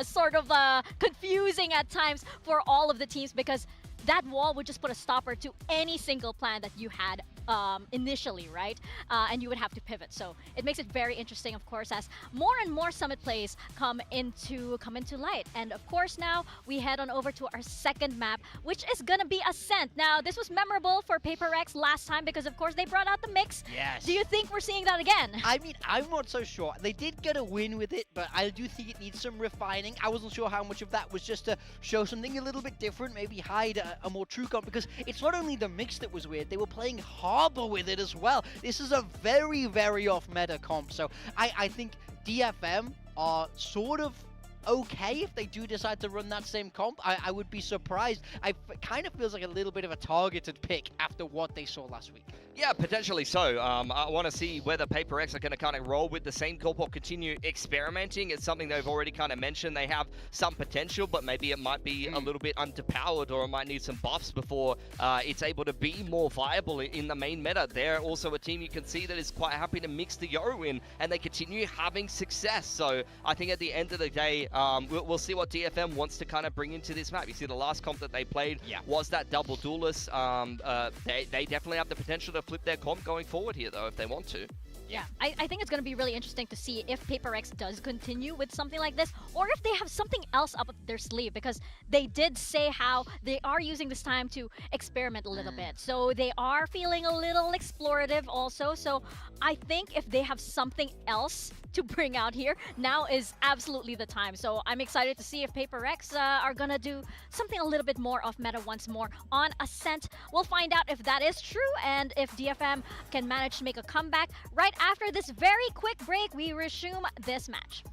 sort of confusing at times for all of the teams because that wall would just put a stopper to any single plan that you had initially, right? And you would have to pivot. So it makes it very interesting, of course, as more and more Summit plays come into light. And of course, now we head on over to our second map, which is gonna be Ascent. Now, this was memorable for PRX last time because, of course, they brought out the mix. Yes. Do you think we're seeing that again? I mean, I'm not so sure. They did get a win with it, but I do think it needs some refining. I wasn't sure how much of that was just to show something a little bit different, maybe hide a more true comp, because it's not only the mix that was weird, they were playing Harbor with it as well. This is a very off-meta comp, so I think DFM are sort of okay if they do decide to run that same comp. I would be surprised. It kind of feels like a little bit of a targeted pick after what they saw last week. Yeah, potentially so. I want to see whether PRX are going to kind of roll with the same comp or continue experimenting. It's something they've already kind of mentioned. They have some potential, but maybe it might be a little bit underpowered, or it might need some buffs before it's able to be more viable in the main meta. They're also a team you can see that is quite happy to mix the Yoru in, and they continue having success. So I think at the end of the day, we'll see what DFM wants to kind of bring into this map. You see the last comp that they played was that double duelist. They definitely have the potential to flip their comp going forward here, though, if they want to. Yeah, I think it's going to be really interesting to see if PRX does continue with something like this, or if they have something else up their sleeve, because they did say how they are using this time to experiment a little bit. So they are feeling a little explorative also. So I think if they have something else to bring out here, now is absolutely the time. So I'm excited to see if PRX are going to do something a little bit more off meta once more on Ascent. We'll find out if that is true and if DFM can manage to make a comeback. Right after this very quick break, we resume this match.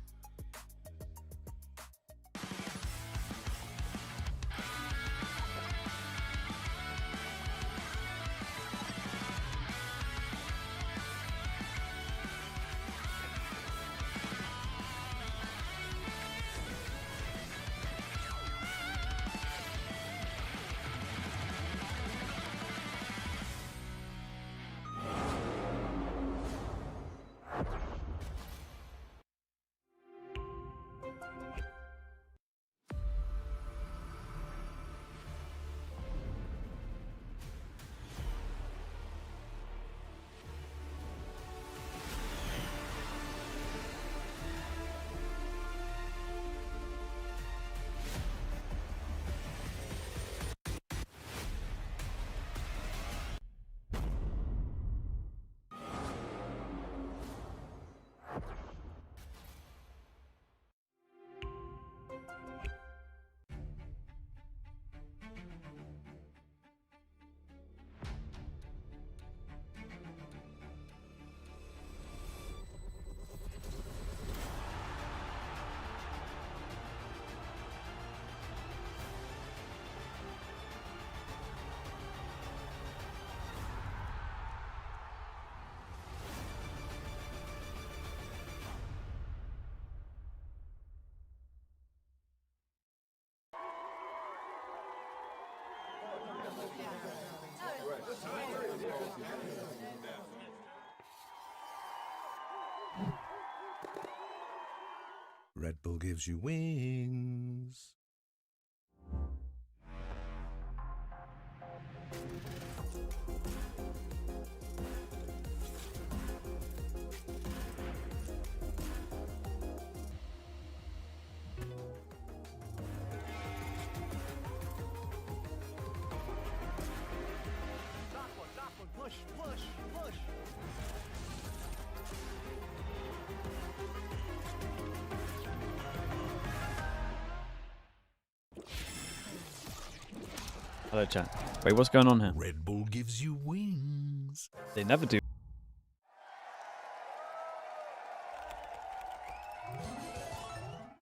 Red Bull gives you wings. Push, push, push. Hello, chat. Wait, what's going on here? Red Bull gives you wings. They never do.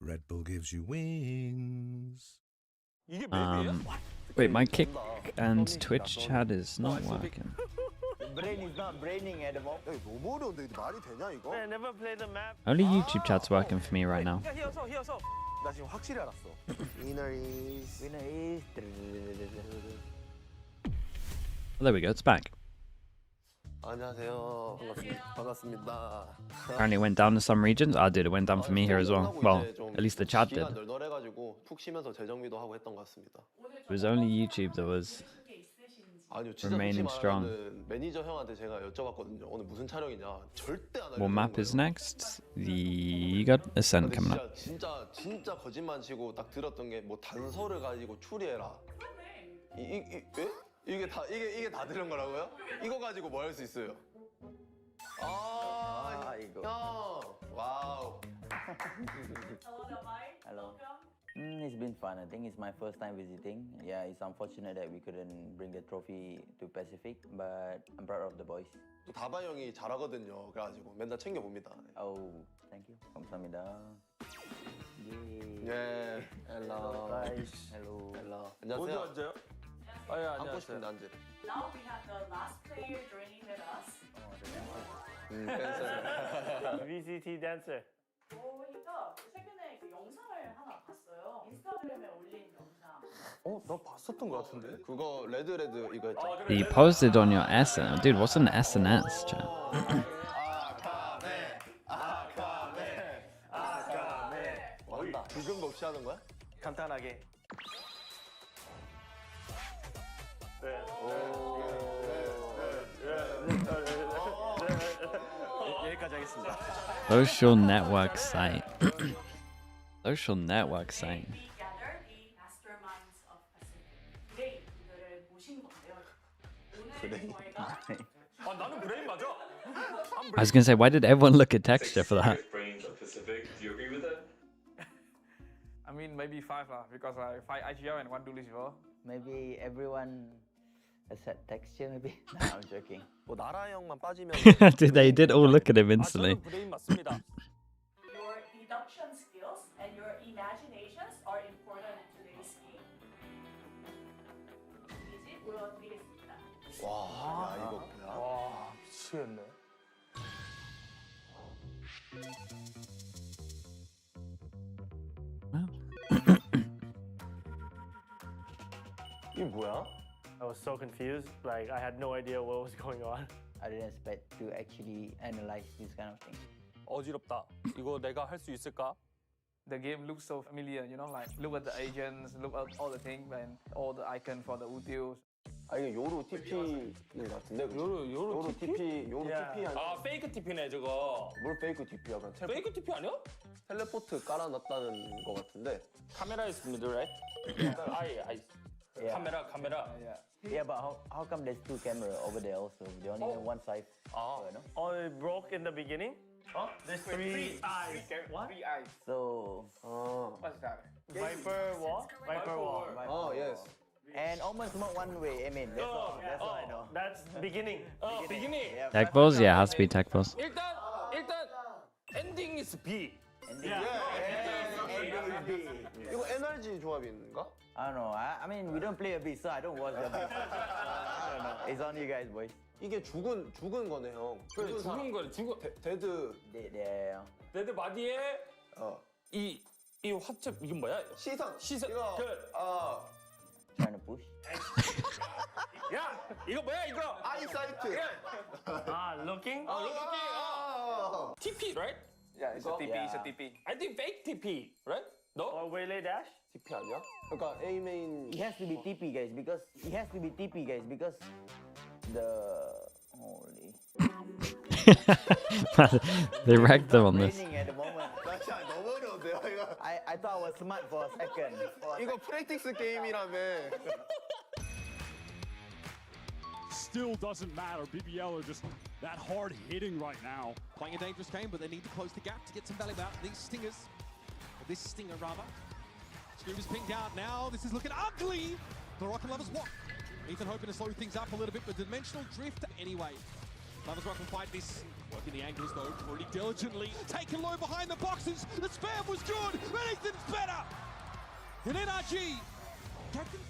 Red Bull gives you wings. Wait, my kick and Twitch chat is not working. Brain is not braining at the moment. 너무 어려운데 이게 말이 되냐 이거? I never played the map. Only YouTube chat's working for me right now. 히어서. 나 지금 확실히 알았어. Winner is. There we go, it's back. 안녕하세요. 반갑습니다. Apparently it went down in some regions. I did, it went down for me here as well. Well, at least the chat did. 널널해가지고 푹 쉬면서 재정비도 하고 했던 것 같습니다. It was only YouTube that was 아니요, 진짜 remaining strong. 매니저 형한테 제가 여쭤봤거든요. 오늘 무슨 촬영이냐? 절대 안 What map is next? You got Ascent coming up. 진짜 거짓말 치고 딱 들었던 게 뭐 단서를 가지고 추리해라. 이게 다 들은 거라고요? 이거 가지고 뭐 할 수 있어요? 이거. 형, 와우. Hello. It's been fun. I think it's my first time visiting. Yeah, it's unfortunate that we couldn't bring the trophy to Pacific, but I'm proud of the boys. 또 다바 형이 잘하거든요. 그래가지고 맨날 챙겨 봅니다. Oh, thank you. 감사합니다. 예. 헬로. Hello. 헬로. 안녕하세요. 어디 앉아요? 예, 앉고 싶은데 앉으래. Now we have the last player joining with us. VCT dancer. 보니까 최근에 그 영상을 하나 봤어요. 인스타그램에 올린 영상. 나 봤었던 것 같은데. 그거 레드 이거 했죠. He posted on your SN. Dude, what's an SNS chat? 맞다. 붉은 거 없이 하는 거야? 간단하게. 여기까지 하겠습니다. Social network site. Social network site. We gather the masterminds of Pacific. 브레인 그들을 모신 건데요. 오늘 저희가 나는 브레인 맞아. I was gonna say, why did everyone look at texture for that? Brains of Pacific. Do you agree with that? I mean, maybe 5 lah, because I 5 IGL and 1 duelist before. Maybe everyone has had texture, maybe. No, I'm joking. 뭐 나라 형만 빠지면. Dude, they did all look at him instantly. 브레인 맞습니다. Your deduction skills and your imaginations are important in today's game. 이제 보여드리겠습니다. 와, 이거 뭐야? 와, 미치겠네. 이게 뭐야? I was so confused. Like, I had no idea what was going on. I didn't expect to actually analyze this kind of thing. 어지럽다. 이거 내가 할 수 있을까? The game looks so familiar, you know, like, look at the agents, look at all the things, and all the icon for the Util. 이게 요로 TP 같은데. 요로 TP 아니야? 아, 페이크 TP네 저거. 뭘 페이크 TP야? 그냥 페이크 TP 아니야? 텔레포트 깔아놨다는 거 같은데. 카메라 있습니다, right? 아이. Yeah. 카메라. Yeah, but how come there's 2 cameras over there also? They only have 1 side. No? Oh, it broke in the beginning? Huh? There's 3 eyes. What? 3 eyes. So, What's that? Viper wall? Viper wall. Oh, yes. and almost not one way. I mean, that's all I know. That's beginning. beginning. Yeah, Tech balls? Yeah, it has to be tech balls. 일단 엔딩 is B. 이거 NRG 조합인가? I don't know. I mean, we don't play a beat, so I don't watch the beat. I don't know. It's on you guys, boys. 이게 죽은 거네 형. 그래 죽은 거래. 데드. Yeah. 레드 바디에 이 화첩 이건 뭐야? 시선. 이거. Trying to push. 야 이거 뭐야 이거? 아이사이트. Looking? looking. TP, right? Yeah, it's a TP. It's a TP. I think fake TP, right? No? Or waylay dash? TP 아니야? 그러니까 A main. It has to be TP, guys, because the holy. They wrecked them on this. Raining at the moment. 너무 어려운데요 이거. I thought I was smart for a second. 이거 프랙티스 게임이라며. Still doesn't matter. BBL are just that hard hitting right now. Playing a dangerous game, but they need to close the gap to get some value out. These stingers, or this stinger rather. Screamer's pinged out now. This is looking ugly. The Rocket Lovers what? Ethan hoping to slow things up a little bit, but dimensional drift anyway. Lovers Rock will fight this. Working the angles though, pretty diligently. Taken low behind the boxes. The spam was good. Anything's better. In NRG. Captain.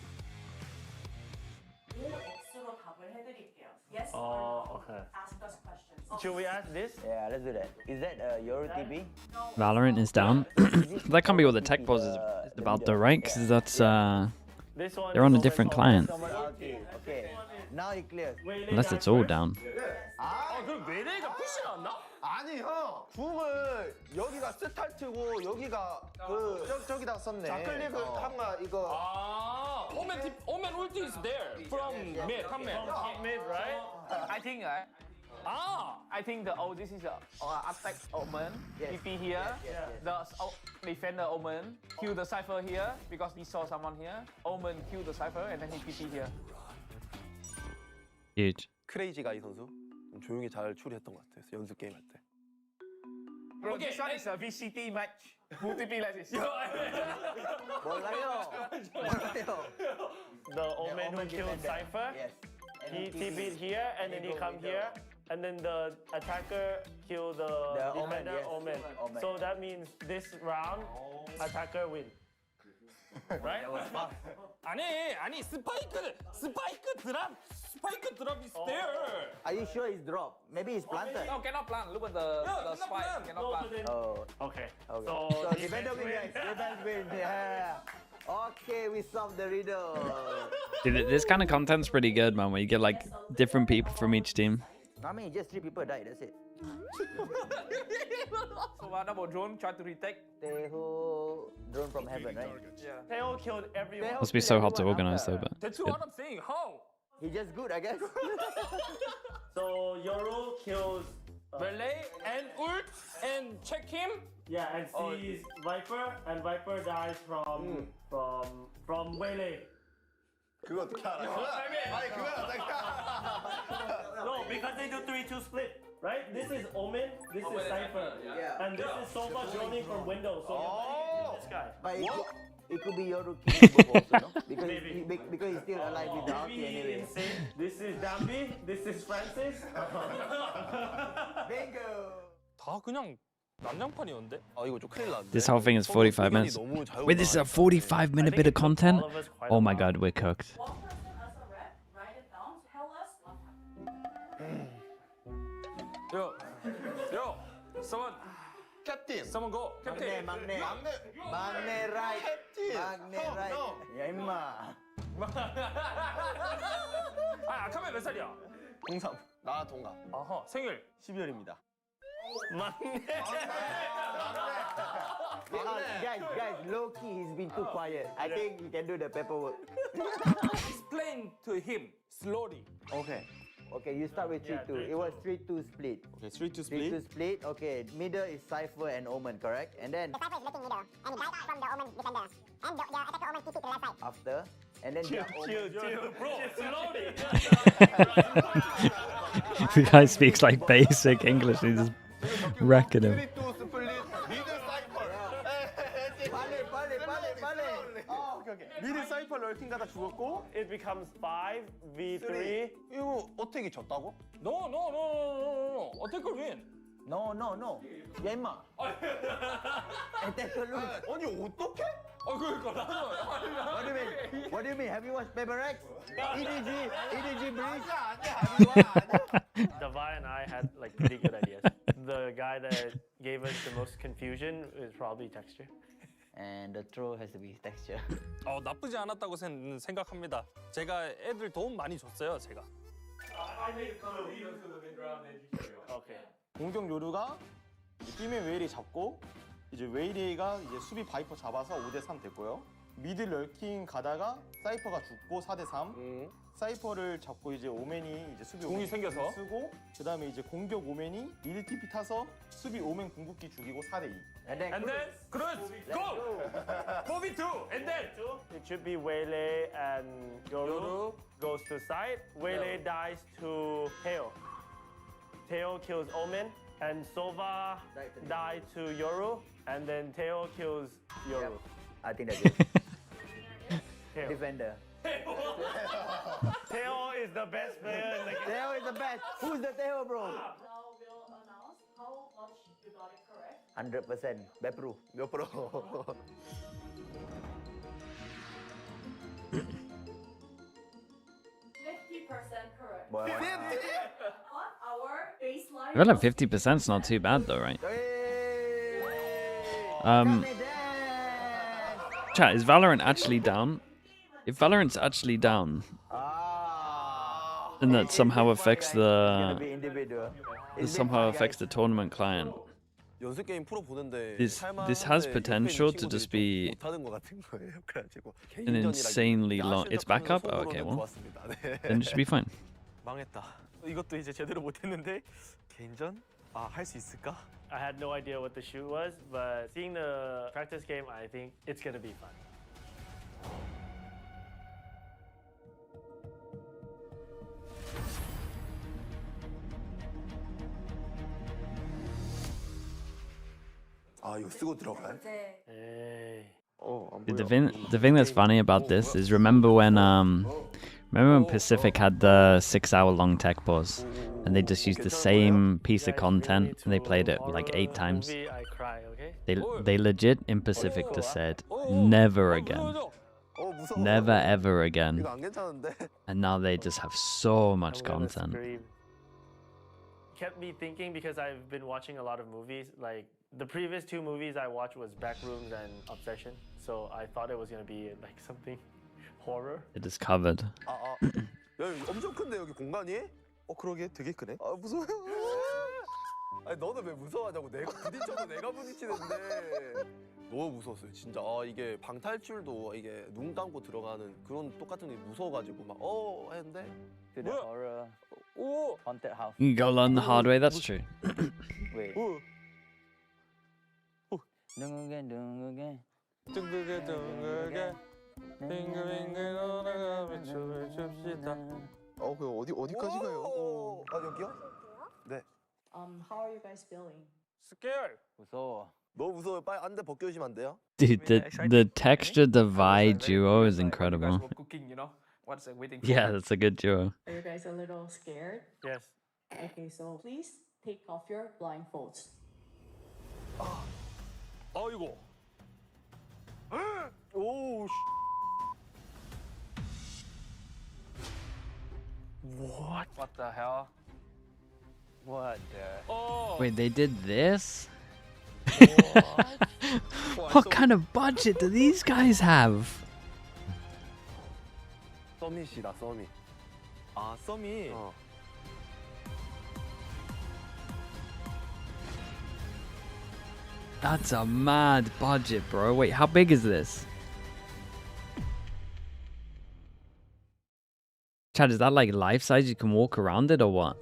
X로 답을 해드릴게요. Yes or no. Okay. Ask us questions. Should we ask this? Yeah, let's do that. Is that your TP? Valorant is down. That can't be what the tech pause is about though, right? Because that's This one they're on a different client. Okay. Now it clears. Unless it's all down. 그럼 외래가 푸시 나왔나? 아니 형, 붐을 여기가 스타트고 여기가 저기다 썼네. 좌클릭을 하면 이거. Omen ulti is there from mid, top mid, right? I think, I think this is attack Omen, TP here. The defender Omen kill the Cypher here because he saw someone here. Omen kill the Cypher and then he TP here. Huge. 크레이지 가이 선수 좀 조용히 잘 처리했던 것 같아요. 연습 게임 할 때. Bro, this one is a VCT match. Multiple matches. 몰라요. The Omen who killed Cypher, Yes. he TP'd here and then he come here. And then the attacker killed the Omen, defender, yes. Omen. Omen. So that means this round, attacker win. Right? 아니 스파이크 드랍 is there. Are you sure it's drop? Maybe it's planted. No, cannot plant. Look at the spike. Cannot plant. Oh. Okay. Okay. So defender win, guys. Defense win. Yeah. Okay, we solved the riddle. Dude, this kind of content's pretty good, man. Where you get like different people from each team. I mean, just 3 people died. That's it. So double drone try to retake. Teho drone from heaven, right? Yeah. Theo killed everyone. Must be so hard to organize though, but That's it's good. what I'm saying. How? He's just good, I guess. So Yoru kills. Melee and ult and check him. Yeah, and sees Viper, and Viper dies from Waylay. 그거 어떻게 알아? 아니 그건 어떻게 알아? No, because they do 3-2 split, right? This is Omen, this is Cypher, and this is Sova droning from window. So this guy. But it could be Yoru killing both also, no? Because he's still alive with the ulti anyway. This is Dambi, this is Francis. Bingo! 다 그냥 난장판이었는데? 이거 좀 큰일 났네. This whole thing is 45 minutes. Wait, this is a 45-minute bit of content? Oh my god, we're cooked. One person as a rep, write it down, tell us what happened. Yo, someone. 캡틴. Someone go. Captain. 막내 right. 막내 right. 야 임마. 아카메 몇 살이야? 03. 나 동갑. 어허, 생일. 12월입니다. Guys, low key, he's been too quiet. I think we can do the paperwork. Explain to him slowly. Okay, you start with 3-2. It was 3-2 split. Okay, 3-2 split. 3-2 split. Okay, middle is Cypher and Omen, correct? And then The Cypher is looking middle, and he died from the Omen defender. And the attacker Omen TP to the left side. after, and then Bro, slowly. The guy speaks like basic English. He's just wrecking him. 3-2 split. 미드 사이퍼. 빨리. 오케이. 미드 사이퍼 럴킹 가다 죽었고 It becomes 5v3. 이거 어택이 졌다고? No. 어택을 win. No. 야 임마. Attacker lose. 아니 어떡해? 그러니까 What do you mean? Have you watched PRX? EDG Breach? Davai and I had like pretty good ideas. The guy that gave us the most confusion is probably Texture. And the throw has to be texture. 나쁘지 않았다고 생각합니다. 제가 애들 도움 많이 줬어요, 제가. Okay. 공격 요루가 B맨 웨일이 잡고 이제 웨일이가 이제 수비 바이퍼 잡아서 5대3 됐고요. 미드 럴킹 가다가 사이퍼가 죽고 4대3. 사이퍼를 잡고 이제 오맨이 이제 수비 공이 생겨서 쓰고 그다음에 이제 공격 오맨이 미드 TP 타서 수비 오맨 궁극기 죽이고 4대2. And then Cruz, go! 4v2, and then It should be Waylay and Yoru goes to side. Waylay dies to Teo. Teo kills Omen, and Sova died to Yoru, and then Teo kills Yoru. I think that's it. Teo. Defender. Teo is the best player in the game. Teo is the best. Who's the Teo, bro? Now we'll announce You got it correct. 100%. 몇 프로? 몇 프로? 50% correct. 뭐야? On our baseline. I feel like 50% is not too bad though, right? Chat, is Valorant actually down? If Valorant's actually down, then that somehow affects the tournament client. 연습 게임 프로 보는데 This has potential to just be 못하는 것 같은 거예요. 그래가지고 an insanely long. It's back up? Oh, okay, well, then it should be fine. 망했다. 이것도 이제 제대로 못했는데 개인전 할 수 있을까? I had no idea what the shoot was, but seeing the practice game, I think it's gonna be fun. 이거 쓰고 들어가요? The thing that's funny about this is remember when Pacific had the 6-hour long tech pause and they just used the same piece of content and they played it like 8 times. I cry, okay? They legit in Pacific just said never again. Never ever again. And now they just have so much content. Kept me thinking because I've been watching a lot of movies. Like the previous 2 movies I watched was Backrooms and Obsession, so I thought it was gonna be like something horror. It is covered. 야, 엄청 큰데 여기 공간이? 그러게 되게 크네. 무서워요. 아니 너는 왜 무서워하냐고. 내가 부딪혀도 내가 부딪히는데. 너무 무서웠어요 진짜. 이게 방탈출도 이게 눈 감고 들어가는 그런 똑같은 게 무서워가지고 막 했는데. To the horror haunted house. You go learn the hard way, that's true. Wait. 둥글게. 그 어디까지 가요? 여기요? 네. How are you guys feeling? Scared. 무서워. 너무 무서워요. 빨리 안대 벗겨주시면 안 돼요? Dude, the texture divide duo is incredible. Cooking, you know. What's waiting? Yeah, that's a good duo. Are you guys a little scared? Yes. Okay, so please take off your blindfolds. 아이고. 오. What? What the hell? What the? Wait, they did this? What kind of budget do these guys have? 서밋이다, 서밋. 서밋. That's a mad budget, bro. Wait, how big is this? Chad, is that like life size? You can walk around it or what?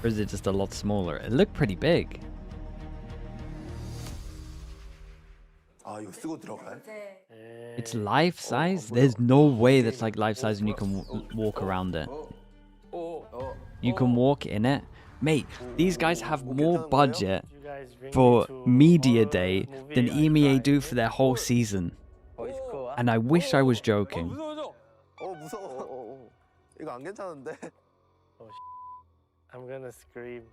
Or is it just a lot smaller? It looked pretty big. 이거 쓰고 들어가요? It's life size? There's no way that's like life size and you can walk around it. You can walk in it. Mate, these guys have more budget for media day than EMEA do for their whole season. And I wish I was joking. 무서워. 이거 안 괜찮은데? I'm gonna scream.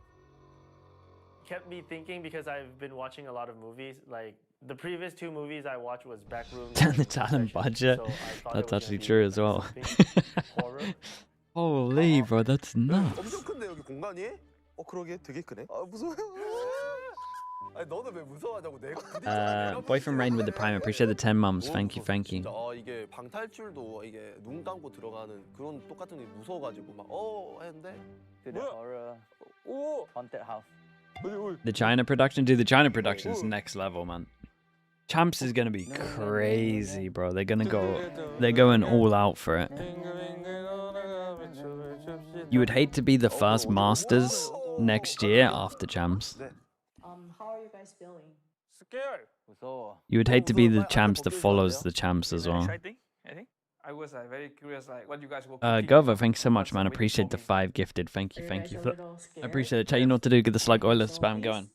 Kept me thinking because I've been watching a lot of movies. Like the previous 2 movies I watched was Backrooms. The talent budget. That's actually true as well. Holy, bro, that's nuts. 엄청 큰데 여기 공간이? 그러게 되게 크네. 무서워요. 아니 너는 왜 무서워하냐고. 내가 Boyfriend Rain with the Prime. Appreciate the 10 mums. Thank you, thank you. 이게 방탈출도 이게 눈 감고 들어가는 그런 똑같은 게 무서워가지고 막 했는데. To the horror haunted house. The China production? Dude, the China production is next level, man. Champs is gonna be crazy, bro. They're going all out for it. You would hate to be the first Masters next year after Champs. How are you guys feeling? Scared. 무서워. You would hate to be the Champs that follows the Champs as well. Exciting, I think. I was very curious, like what you guys were. Gova, thanks so much, man. Appreciate the 5 gifted. Thank you. I appreciate it. Chat, you know what to do. Get the Slug Oiler spam going.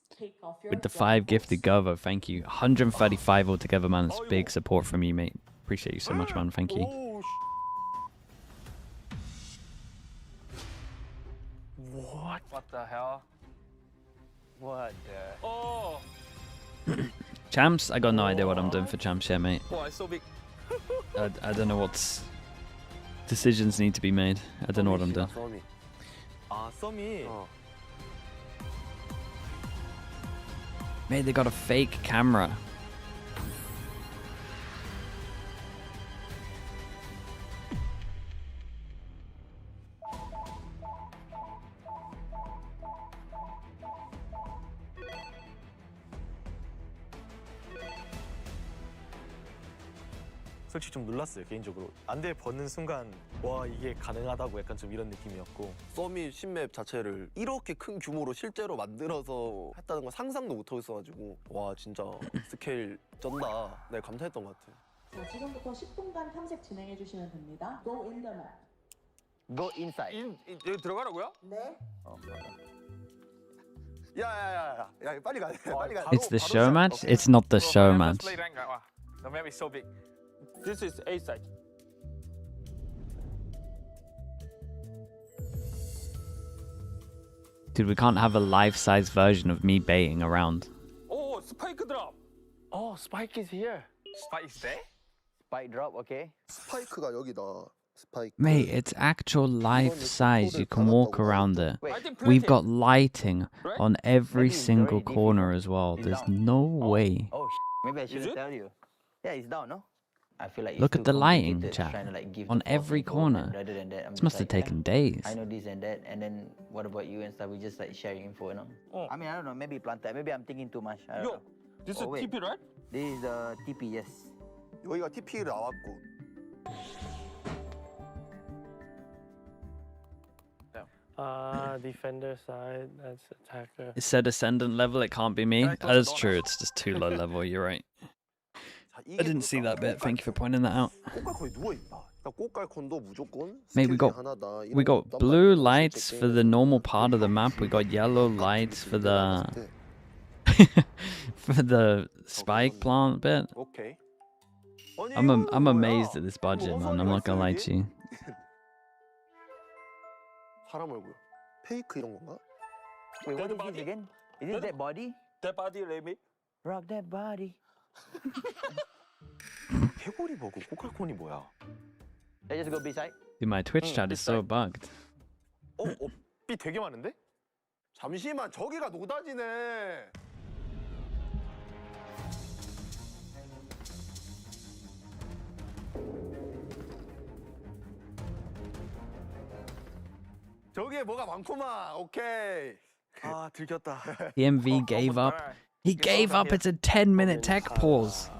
With the 5 gifted Gova, thank you. 135 altogether, man. It's big support from you, mate. Appreciate you so much, man. Thank you. What the hell? What the? Oh. Champs, I got no idea what I'm doing for champs yet, mate. Oh, it's so big. I don't know what's decisions need to be made. I don't know what I'm doing. 썸이. Mate, they got a fake camera. 솔직히 좀 놀랐어요 개인적으로. 안대 벗는 순간 와 이게 가능하다고 약간 좀 이런 느낌이었고. 썸이 신맵 자체를 이렇게 큰 규모로 실제로 만들어서 했다는 건 상상도 못하고 있어가지고 와 진짜 스케일 쩐다. 네 감사했던 것 같아요. 자, 지금부터 10분간 탐색 진행해 주시면 됩니다. Go in the map. Go inside. 여기 들어가라고요? 네. 야야야야 야 빨리 가야 돼. 빨리 가야 돼. It's the show match? It's not the show match. The map is so big. This is A side. Dude, we can't have a life-size version of me baiting around. Oh, spike drop. Oh, Spike is here. Spike is there? Spike drop, okay. 스파이크가 여기다. 스파이크. Mate, it's actual life-size. You can walk around it. We've got lighting on every single corner as well. There's no way. Oh, maybe I should tell you. Yeah, it's down, no? I feel like Look it's at too the lighting, complicated chat. trying to, like, give On the false every info, corner. and rather than that, I'm This just must have like, taken days. I know this and that, and then what about you and stuff? We just like sharing info, you know? I mean, I don't know. Maybe planted. Maybe I'm thinking too much. I don't know. This is wait. TP, right? This is the TP, yes. 여기가 TP 나왔고. Defender side, that's attacker. It said ascendant level, it can't be me. That is true, it's just too low level, you're right. I didn't see that bit, thank you for pointing that out. Mate, we got blue lights for the normal part of the map, we got yellow lights for the for the spike plant bit. I'm amazed at this budget, man, I'm not gonna lie to you. 사람 얼굴. 페이크 이런 건가? Wait, what is this again? Is it that body? That body, Remy. Rock that body. 해골이 뭐고 코칼콘이 뭐야? Let's just go beside. Dude, my Twitch chat is so bugged. 삐 되게 많은데? 잠시만 저기가 노다지네. 저기에 뭐가 많구만. 오케이. 아 들켰다. TMV gave up. He gave up. It's a 10-minute tech pause.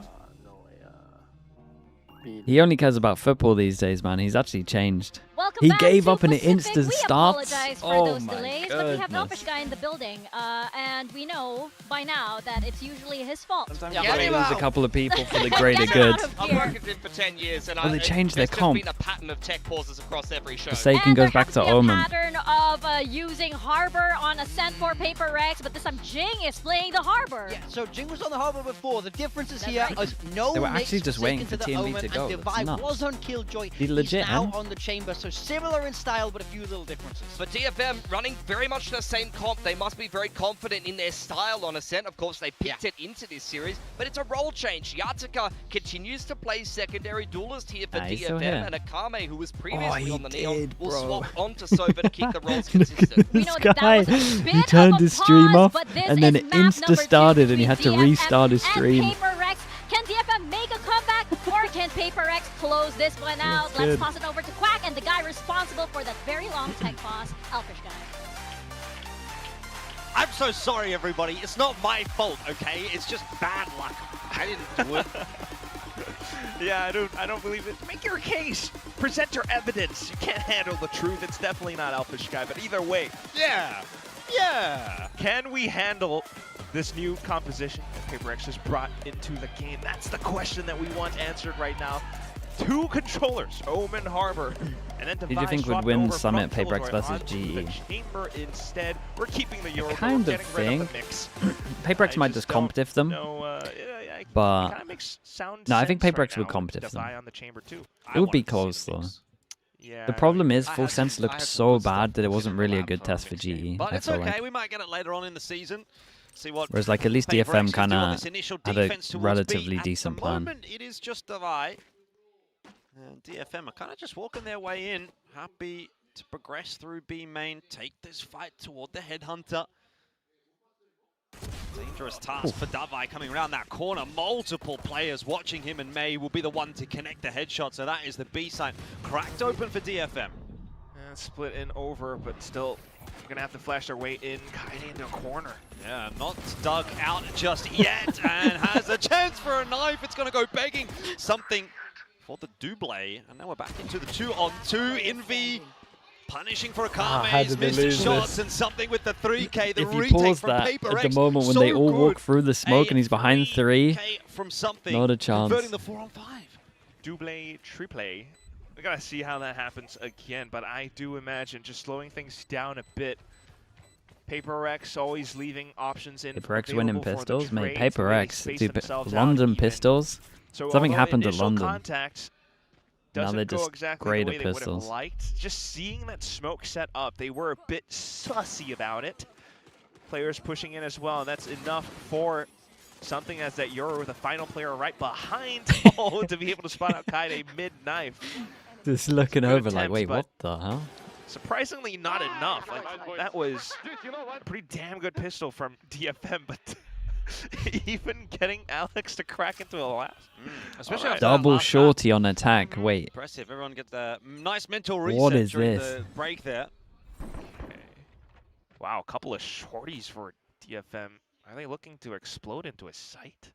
He only cares about football these days, man. He's actually changed. Welcome He back gave to up an Pacific. instant We start. apologize for Oh those my delays, but we have an goodness. Elfish guy in the building, and we know by now that it's usually his fault. Yeah, They lose a couple of people for the Get greater him good. out of I've here. worked with him for 10 years, and Well, they changed their there's comp. just been a pattern of tech pauses across every show. Forsaken goes back to There has Omen. to be a pattern of using Harbor on Ascent for PRX, but this time Jing is playing the Harbor. Yeah, so Jing was on the Harbor before. The difference is That's here right. is no They were nades actually just forsaken waiting for the TMV Omen, to go. and That's Divide nuts. was on Killjoy. He's legit, now man. on the Chamber, so similar in style, but a few little differences. For DFM, running very much the same comp, they must be very confident in their style on Ascent. Of course, they picked it into this series, but it's a role change. Yataka continues to play secondary duelist here for He's still DFM, here. and Akame, who was previously he on the Neon, did, will bro. swap onto Sova to keep the roles consistent. We know This that guy, was a bit he of turned a his stream pause, off but this and then is it map number insta-started 2 and he had to between restart his DFM stream. And PRX. Can DFM make a comeback, or can PRX close this one out? That's Let's good. toss it over to Quack and the guy responsible for that very long tech pause, Elfish guy. I'm so sorry, everybody. It's not my fault, okay? It's just bad luck. I didn't do it. Yeah, I don't believe it. Make your case. Present your evidence. You can't handle the truth. It's definitely not Elfish Guy, but either way. Yeah. Yeah. Can we handle this new composition that PRX has brought into the game? That's the question that we want answered right now. Two controllers, Omen Harbor, and then Who do you Device think would swapped win over Summit, from PRX Killjoy versus onto the GE? Chamber instead. We're keeping the Euro, kind we're of getting rid of the think mix. PRX might just comp diff them, but Kinda makes sound no, I think sense right PRX would now comp with diff them. Devi on the chamber too. It would be close though. Yeah, The problem is I Full had Sense some- I looked had some so good stuff bad that it in wasn't the really a lab good for test for GE. But I it's feel okay. like. We might get it later on in the season. See what Whereas like at least PRX DFM can kind do on of this initial had a defense towards relatively B. decent At the plan. moment, it is just Devi. And DFM are kind of just walking their way in, happy to progress through B main, take this fight toward the Headhunter. Dangerous task for Devi coming around that corner. Multiple players watching him, and May will be the one to connect the headshot. So that is the B side cracked open for DFM. And split in over, but still gonna have to flash their way in, kind of into a corner. Yeah, not dug out just yet, and has a chance for a knife. It's gonna go begging something for the double, and now we're back into the 2-on-2. Envy punishing for a Kame, missed shots, and something with the 3K. The If you retake pause from that PRX, at the moment when so they all good. walk through the smoke and he's behind 3, from something, not a chance. converting the 4-on-5. Double, triple. We gotta see how that happens again, but I do imagine just slowing things down a bit. PRX always leaving options in. PRX winning pistols, mate. trades, the way they PRX, space dude, themselves out London even. pistols. So Something although happened at initial London. contact Now doesn't they're go just exactly great the way at they would have pistols. liked. Just seeing that smoke set up, they were a bit sussy about it. Players pushing in as well. That's enough for something as that you're with a final player right behind Ho to be able to spot out Kaide mid-knife. Just looking Good over like, attempts, wait, but what the hell? surprisingly not enough. Like, that was a pretty damn good pistol from DFM, but even getting Alex to crack into a last. Especially after that Double last shorty on attack. Wait, Impressive. Everyone gets a nice mental reset What is during this? the break there. Wow, a couple of shorties for DFM. Are they looking to explode into a site?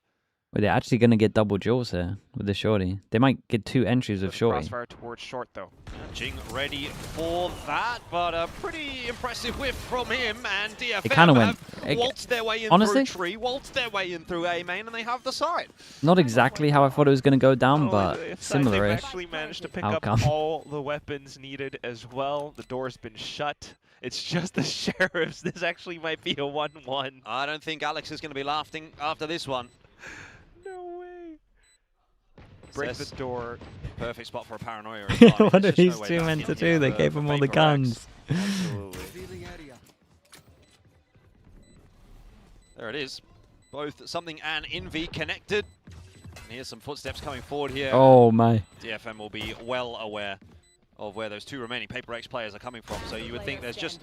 wait, they're actually gonna get double jaws here with the shorty. They might get 2 entries of shorty. Crossfire towards short, though. Jing ready for that, but a pretty impressive whiff from him, and DFM It kind of went. have waltzed their way in Honestly, through tree, waltzed their way in through A main, and they have the side. not exactly how I thought it was gonna go down, but They've similar-ish. actually managed to pick outcome. up all the weapons needed as well. The door's been shut. It's just the sheriffs. This actually might be a 1-1. I don't think Alex is going to be laughing after this one. No way. Break the door. Perfect spot for a paranoia as well. What are There's just these no way two back meant in to here do? They for- gave for them all the PRX. guns. Absolutely. There it is. Both Something and Envy connected. And here's some footsteps coming forward here. Oh my. DFM will be well aware of where those 2 remaining PRX players are coming from. So you would think there's just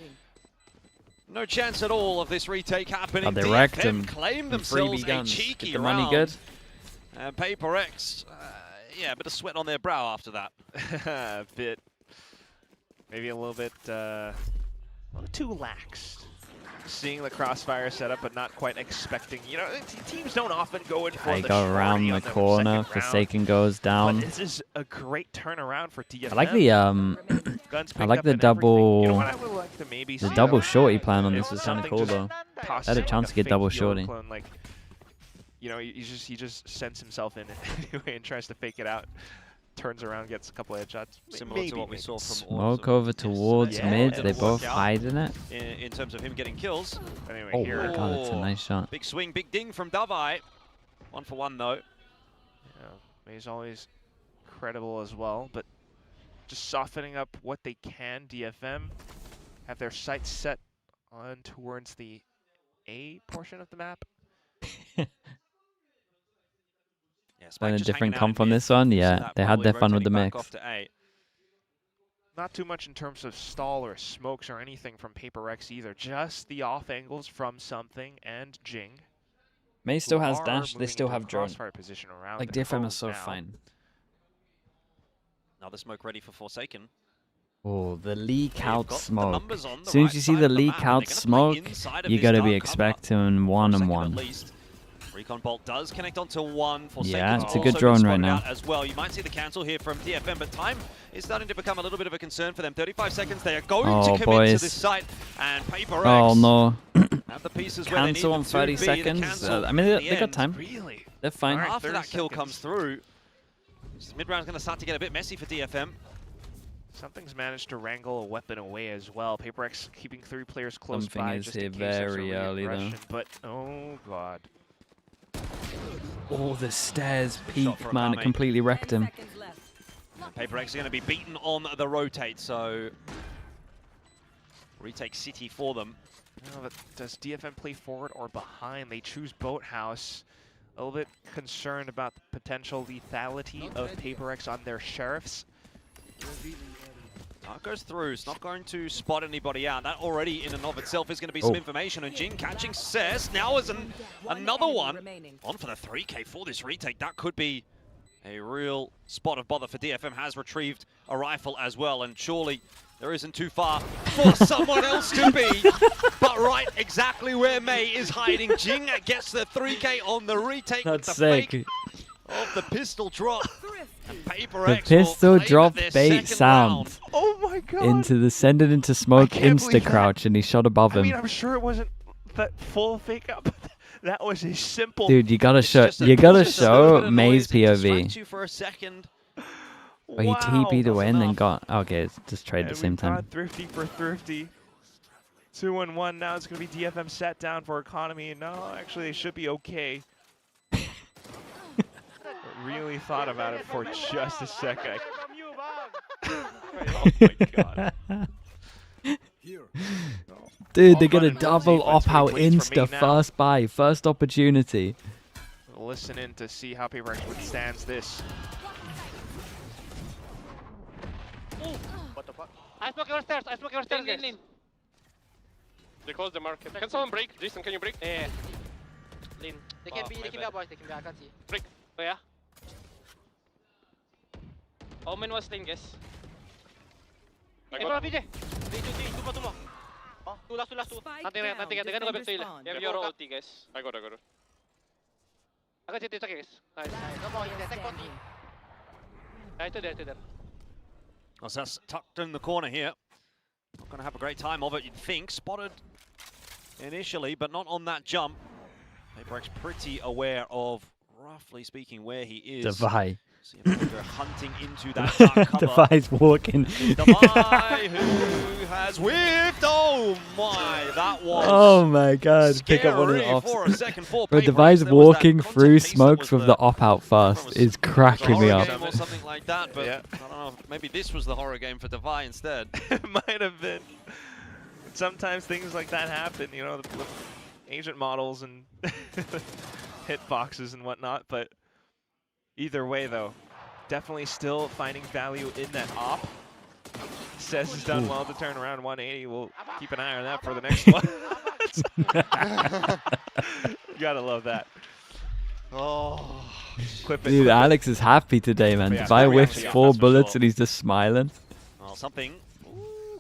no chance at all of this retake happening. Oh, they wrecked DFM him. claim Them themselves freebie a guns. cheeky Get the round. money good. And PRX, yeah, a bit of sweat on their brow after that. A bit. Maybe a little bit too lax. Seeing the crossfire setup, but not quite expecting. You know, teams don't often go in for I the go around shorty the on their corner. second round, Forsaken goes down. But this is a great turnaround for DFM. I like the Guns I picked like up the and everything. double. You know what I would like to maybe The see, double though? shorty plan on If this was kind of something cool just though. tosses Had a like chance to get fake double healer shorty. clone, like, you know, he just sends himself in anyway and tries to fake it out. Turns around, gets a couple of headshots. Similar to what we saw from Smoke over towards mid. They both hide in it. In terms of him getting kills. Anyway, Oh here. my god, it's a nice shot. Big swing, big ding from Devi. 1 for 1 though. Yeah, he's always credible as well, but just softening up what they can. DFM have their sights set on towards the A portion of the map. Playing a different comp on this one. Yeah, they had their fun with the mix. Not too much in terms of stall or smokes or anything from PRX either. Just the off angles from Something and Jing. May still has are dash. They moving still into a have drone. crossfire position around Like the DFM cone is so now. fine. Another smoke ready for Forsaken. Oh, the leak out got the smoke. numbers on the As soon right as you see side the of the leak map, and out they're gonna play smoke, inside of you this gotta be dark cover. expecting 1 and 1. Recon Bolt does connect onto 1. Yeah, Forsaken's it's a good also drone been right spotted now. out as well. You might see the cancel here from DFM, but time is starting to become a little bit of a concern for them. 35 seconds. They are going to commit to boys. this site, and PRX Oh no. have the pieces where they need Cancel them on to 30 be. The seconds. cancel I mean, in they the got end. time. Really? They're fine. All right, After that 30 kill seconds. comes through, this mid-round's going to start to get a bit messy for DFM. Something's managed to wrangle a weapon away as well. PRX keeping 3 players close Something by is just here in case there's a very early, though. reaggression, but oh god. Oh, the stairs for peak, a man. It Kame. completely wrecked him. PRX are going to be beaten on the rotate, so retake City for them. Oh, but does DFM play forward or behind? They choose Boathouse. A little bit concerned about the potential lethality of PRX on their sheriffs. Dart goes through. It's not going to spot anybody out. That already in and of itself is going to be some information. And Jin catching Cess. Now is another one. On for the 3K for this retake. That could be a real spot of bother for DFM. Has retrieved a rifle as well. And surely there isn't too far for someone else to be. But right exactly where Mei is hiding. Jing gets the 3K on the retake. That's the sick. fake of the pistol drop. And The pistol drop bait sound. Oh my god. Send it into smoke, insta crouch, and he shot above I him. mean, I'm sure it wasn't that full fake up. That was a simple. Dude, you gotta show May's POV. For a second. But he TP'd away and then got. Okay, just trade at the same time. Thrifty for Thrifty. 2-1. Now it's gonna be DFM set down for economy. No, actually, they should be okay. Really thought about it for just a second. Oh my god. Dude, they're gonna double op-out insta first buy, first opportunity. Listen in to see how PRX withstands this. What the fuck? I smoke your stairs, guys. They close the market. Can someone break? Jason, can you break? Yeah. Lean. They can be out, boys. They can be out. I can't see. Break. Oh, yeah. Omen was lean, guys. I Hey, got bro, VJ. Two more. Two last. Nothing. They're gonna go back to you. You have your ulti, guys. I got it. I got it, guys. Nice. Come on, take one. There. Oh, so that's tucked in the corner here. Not going to have a great time of it, you'd think. Spotted initially, but not on that jump. PRX pretty aware of, roughly speaking, where he is. Devi. See if they're hunting into that dark cover. Devi's walking. Devi, who has whiffed. Oh my, that was. Oh my god. Pick up one of the scary ops. for a second for Bro, PRX. Devi's There was that walking content through piece that smokes was with the op-out first is cracking me horror up. game or something like that, but I don't know, maybe this was the horror game for Devi instead. It might have been. Sometimes things like that happen, you know, the agent models and hitboxes and whatnot, but either way though, definitely still finding value in that op. Says has done well to turn around 180. We'll keep an eye on that for the next one. You gotta love that. Oh, Dude, Alex is happy today, man. Yeah, Devi very whiffs happy, 4 that's for bullets sure. and he's just smiling. Well, something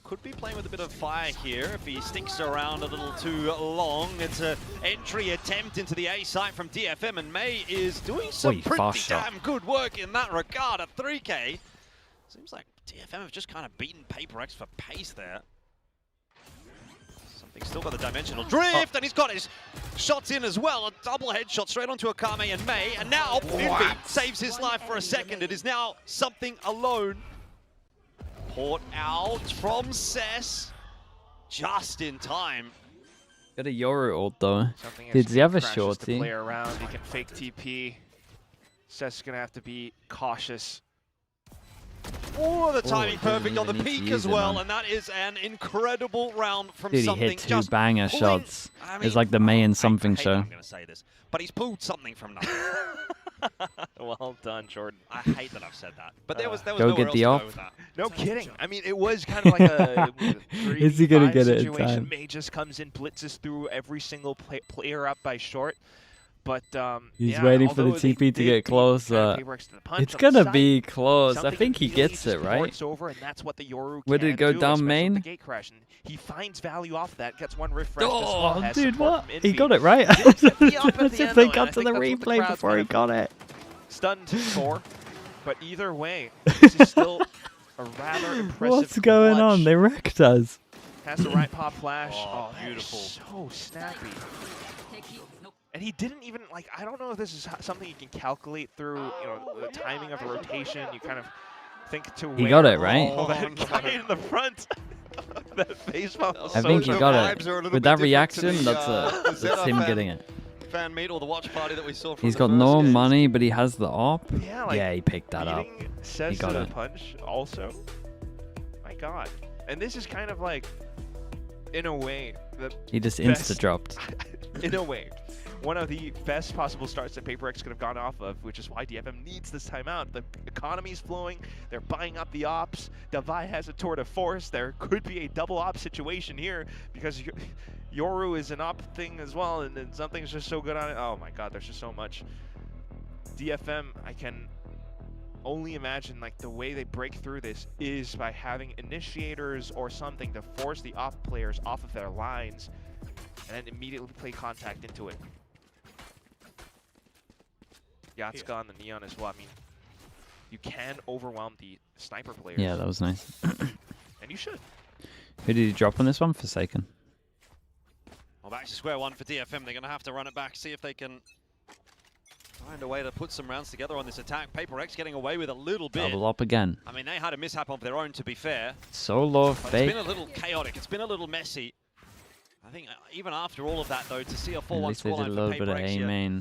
could be playing with a bit of fire here if he sticks around a little too long. It's an entry attempt into the A site from DFM, and Mei is doing some pretty damn good work in that regard at 3K. Seems like DFM have just kind of beaten PRX for pace there. Something still got the dimensional drift, and he's got his shots in as well. A double headshot straight onto Akame and Mei, and now Invi saves his life for a second. It is now something alone. Port out from Cess, just in time. Got a Yoru ult though. Something Did he have a crashes to shorty? play around. He can fake TP. Seth's gonna have to be cautious. Oh, the timing doesn't perfect on the even need to peak use as it, well, man. and that is an incredible round from Dude, he something. hit 2 just banger pulling- shots. I It's mean, like the May and something I hate show. I'm going to say this, but he's pulled something from nothing. Well done, Jordan. I hate that I've said that, but there was Go nowhere get else the to op. go with that. No kidding. I mean, it was kind of like a 3v5 Is he gonna get it in situation. time? May just comes in, blitzes through every single player up by short. But He's yeah, waiting for the although they TP to did get closer. PRX to the punch It's on the gonna side, be close. I something think he really gets just it, right? ports over, and that's what the Yoru Where did it can go do, down especially with main? the gate crash. And he finds value off that, gets one refresh as well. Oh, Has dude, support what? from He Envy. got it right. Didn't set the up at Let's the if end, they though, and I got to think the that's what the replay crowd's before kind he of got it. Stunned for, but either way, this is still a rather impressive What's going clutch. on? They wrecked us. Has the right pop flash. Oh, that is beautiful. so snappy. And he didn't even, like, I don't know if this is something you can calculate through, you know, the timing of a rotation. You kind of think to He got it, where- right? Oh, that guy in the front. That face pump was I so think he good. got vibes it. are a little With bit that different to reaction, the, that's the that's ZETA him fan- getting it. fan meet or the watch party that we saw from He's the got first no game. money, but he has the op. Yeah, like, Yeah, he picked that up. beating Says He got to the it. punch also. My God. And this is kind of like in a way, He just best- insta-dropped. in a way, one of the best possible starts that PRX could have gone off of, which is why DFM needs this timeout. The economy's flowing, they're buying up the ops, Davai has a tour de force, there could be a double op situation here, because Yoru is an op thing as well, and then something's just so good on it. Oh my god, there's just so much. DFM, I can only imagine like the way they break through this is by having initiators or something to force the op players off of their lines and then immediately play contact into it. Yatsuka on the Neon as well. I mean, you can overwhelm the sniper players. Yeah, that was nice. And you should. Who did he drop on this one? Forsaken. Well, back to square one for DFM. They're going to have to run it back, see if they can find a way to put some rounds together on this attack. PRX getting away with a little bit. Double up again. I mean, they had a mishap of their own, to be fair. Solo But fake. it's been a little chaotic. It's been a little messy. I think even after all of that, though, to see a At 4-1 least they did a scoreline little for bit of PRX A here, main.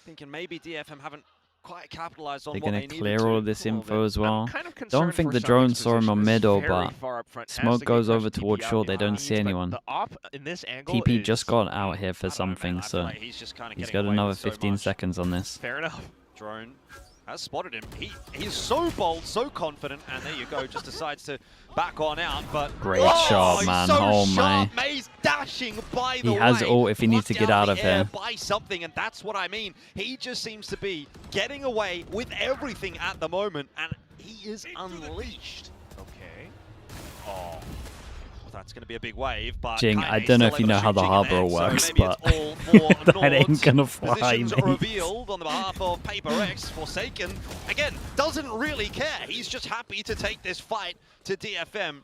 thinking maybe DFM haven't quite capitalized on They're what going they to needed clear to. all of this info as well. kind of concerned Don't think for the Summon's drone saw him on position. middle, Very but far up front. Has smoke to goes get over TP towards out short. They behind don't these, see but anyone. The op in this angle TP is, just got out here for something, I feel so like he's just kind of he's getting got away another with so 15 much. seconds on this. Fair enough. Drone has spotted him. He's so bold, so confident, and there you go, just decides to back on out, but Great shot, he's man. so Oh my. sharp. May's dashing by the He way. has ult if he needs to Plucked get out of the air here. by something, and that's what I mean. He just seems to be getting away with everything at the moment, and he is unleashed. Okay. Oh. That's going to be a big wave, but Jing, Kaine I don't know still if you able know to how shoot the Jing in harbor the head, works, so maybe but it's all for that ain't Nords. gonna fly, Positions mate. revealed on the behalf of PRX. Forsaken, again, doesn't really care. He's just happy to take this fight to DFM.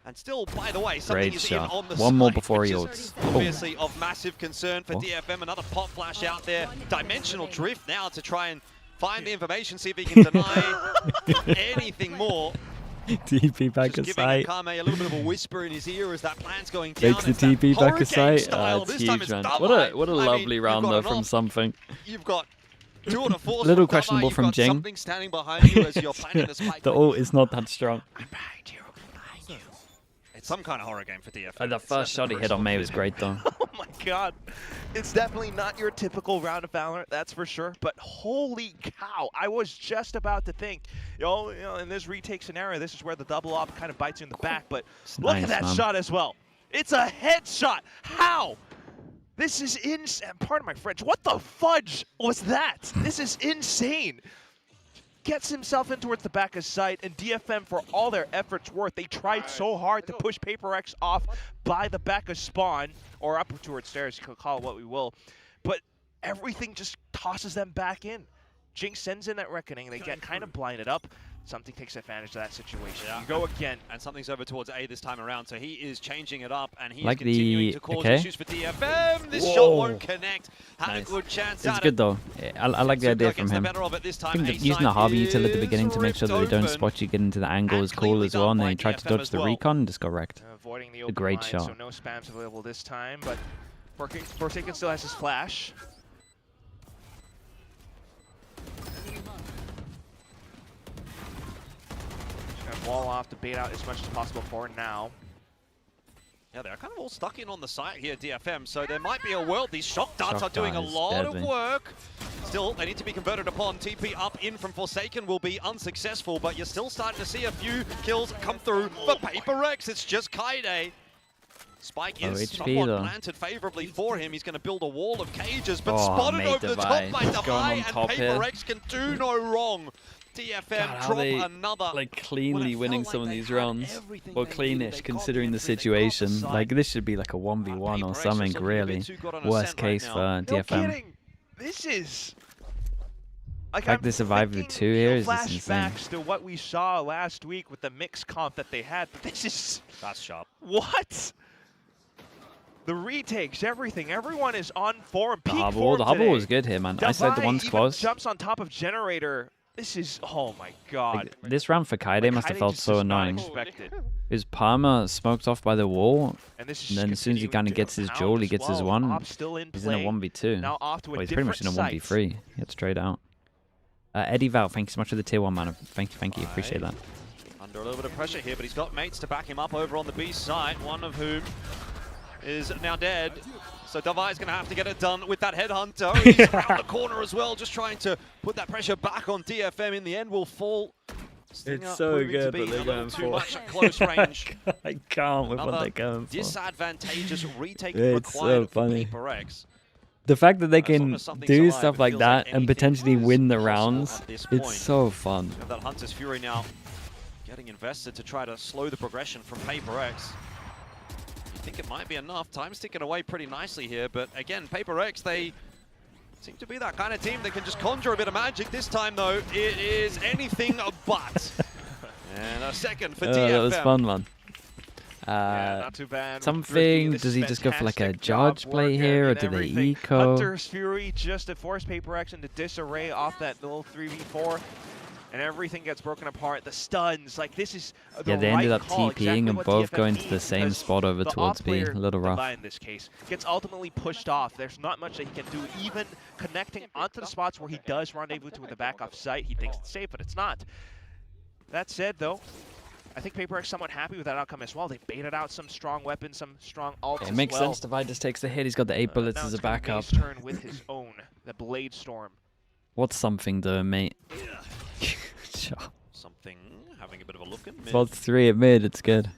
And still, by the way, something Great is shot. in on the One more side, before which he is ults. obviously of massive concern for What? DFM. Another pop flash out there. Dimensional drift now to try and find the information, see if he can deny anything more. TP back Just a giving sight. Akame a little bit of a whisper in his ear as that plan's going down. Makes the It's that TP back a hurricane sight. style. That's This time huge, it's man. Davai. What a I mean, lovely you've round got though an from off. something. You've got two on a force. Little from Davai, questionable you've from got Jing. something standing behind you as you're planning the spike. The ult is not that strong. It's some kind of horror game for DFM. The first shot he hit on May was great though. Oh my god. It's definitely not your typical round of Valorant, that's for sure. But holy cow, I was just about to think, in this retake scenario, this is where the double op kind of bites you in the back. But look nice, at that man. shot as well. It's a headshot. How? This is insane. Pardon my French. What the fudge was that? This is insane. Gets himself in towards the back of sight, and DFM, for all their efforts worth, they tried so hard to push PRX off by the back of spawn, or up towards stairs, you could call it what we will, but everything just tosses them back in. Jinx sends in that reckoning, they get kind of blinded up. Something takes advantage of that situation. Yeah. You go again. And something's over towards A this time around, so he is changing it up, and he's Like continuing the- to cause okay. issues for DFM. This Whoa. shot won't connect. Had Nice. a good chance It's at good it. though. I like the idea Suka from gets the him. better of it this I time. think A using the side harbor util at the is beginning to make sure that they don't ripped spot you get into the angle is cool cleanly as well, done and then by he tried to DFM dodge as the well. recon and just got wrecked. Avoiding the A open great line, shot. so no spams available this time, but Forsaken still has his flash. Just gonna wall off to bait out as much as possible for now. Yeah, they're kind of all stuck in on the site here, DFM, so there might be a world. These shock darts Shock are doing a dart is lot deadly. of work. Still, they need to be converted upon. TP up in from Forsaken will be unsuccessful, but you're still starting to see a few kills come through for PRX. It's just Kaide. Spike Oh, is HP somewhat though. planted favorably for him. He's going to build a wall of cages, but Oh, spotted mate, over the top Davai. by Going on Davai, and top here. PRX can do no wrong. DFM God, how drop they another. like cleanly winning some of these rounds, everything or they cleanish needed. They considering the copied everything, got the situation. side. Like this should be like a 1v1 or PRX something just looking a bit really. too good on a Worst scent right case now. for No DFM. kidding. This is... Like, Fact I'm they survived with thinking, 2 here is just insane. flashbacks to what we saw last week with the mix comp that they had, but this is... That's sharp. What? The retakes, everything. Everyone is on form. The Peak harbor, form the harbor today. was good here, man. I said the Davai one's even close. jumps on top of Generator. This is... Oh my god. Like, this round for Kaide must have Kaide felt just so is not annoying. expected. His Palmer smoked off by the wall, And this is and then as soon as he continuing kind of to gets his compound jewel, he as gets his well. one. Op's still in He's in a play. 1v2. Now off to a Well, he's pretty much in a different 1v3. He had straight out. Eddie Val, thank you so much for the tier 1, man. Thank you. Appreciate that. Under a little bit of pressure here, but he's got mates to back him up over on the B side, one of whom is now dead. So Davai's going to have to get it done with that headhunter. He's around the corner as well, just trying to put that pressure back on DFM. In the end, will fall. Stinger It's so good, but they're going too for much at close range. I can't with what they're going for. Disadvantageous retake It's required so for funny. PRX. The fact that they can almost something do to lie, stuff but like feels that like and potentially anything win the is rounds, possible at this point. it's so fun. You have that Hunter's Fury now getting invested to try to slow the progression from PRX. You think it might be enough. Time's ticking away pretty nicely here, but again, PRX, they seem to be that kind of team that can just conjure a bit of magic. This time, though, it is anything but. And a second for DFM. That was fun, man. Yeah, not too bad. Something, does he just go for like a judge play here, or do they eco? Hunter's Fury just to force PRX into disarray off that little 3v4, and everything gets broken apart. The stuns, like this is the Yeah, they ended up call, TPing exactly and what both DFM going to the needs, same because spot over the towards off B. A player, little rough. in this case, gets ultimately pushed off. There's not much that he can do, even connecting onto the spots where he does rendezvous to with the back off site. He thinks it's safe, but it's not. That said, though, I think PRX somewhat happy with that outcome as well. They baited out some strong weapons, some strong ults It makes as well. sense. Divide just takes the hit. He's got the 8 bullets Now as a it's gonna be backup. his turn with his own, the Blade Storm. What's something doing, mate? Sure. Something having a bit of a look in mid. Well, 3 at mid. It's good.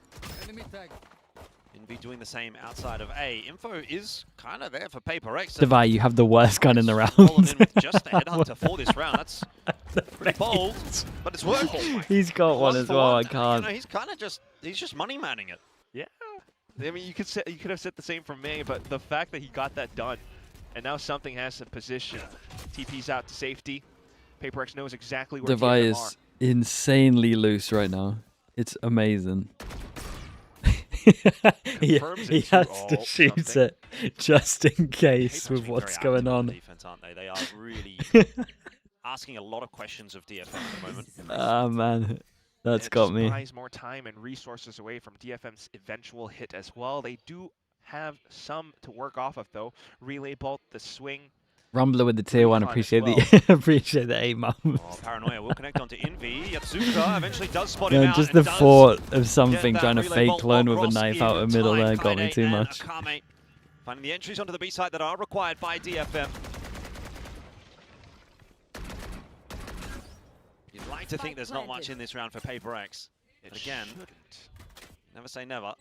Envy doing the same outside of A. Info is kind of there for PRX. Divide, you have the worst gun in the round. Rolling in with just the headhunter for this round. That's pretty bold, but it's working. He's got one as well. I can't. You know, he's kind of just money manning it. Yeah. I mean, you could have said the same from May, but the fact that he got that done, and now something has to position. TP's out to safety. PRX knows exactly where Divide TFM is are. insanely loose right now. It's amazing. he has to shoot it just in case with what's going on. Defense, aren't they? They are really asking a lot of questions of DFM at the moment. Ah, man. That's got me. It buys more time and resources away from DFM's eventual hit as well. They do have some to work off of, though. Relay bolt, the swing. Rumbler with the tier 1. Appreciate the appreciate the 8 months. Oh, Paranoia will connect onto Envy. Yatsuka eventually does spot him out. Just the thought of something that trying to relay fake bolt clone with a across knife out in the middle time. there got me Kaide too and much. Akame finding the entries onto the B side that are required by DFM. You'd like to think there's not much in this round for PRX. But again, never say never.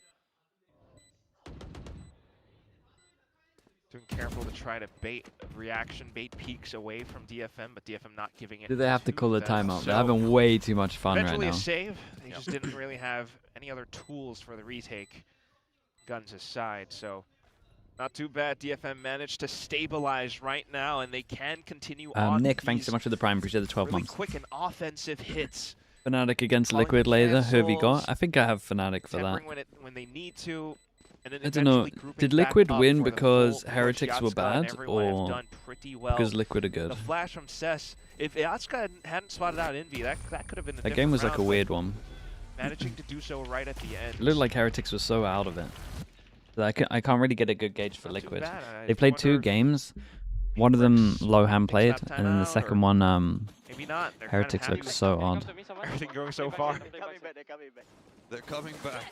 Doing careful to try to bait reaction, bait peaks away from DFM, but DFM not giving it. Do they have to call a them. timeout? So They're having way too much fun right eventually now. a save. They just didn't really have any other tools for the retake. Guns aside, so not too bad. DFM managed to stabilize right now, and they can continue on. Nick, thanks so much for the prime. Appreciate the 12 really months. quick and offensive hits. Fnatic against Calling Liquid laser. Who have you cancels, got? I think I have Fnatic for that. tempering when they need to. And then I don't know. eventually grouping Did back Liquid up win for the because full Heretics push. were Yatsuka and bad, everyone have or done pretty well. because Liquid are good? The flash from Cess, if Yatsuka hadn't spotted out Envy, that could have been a That game was like a round, weird one. managing to do so right at the end. It looked like Heretics was so out of it. So I can't really get a good gauge for Liquid. bad. I They played 2 games. One of them Lohan played, that and then the timeout, second one maybe not. They're kinda Heretics happy looked with so odd. everything going so far. They're coming back.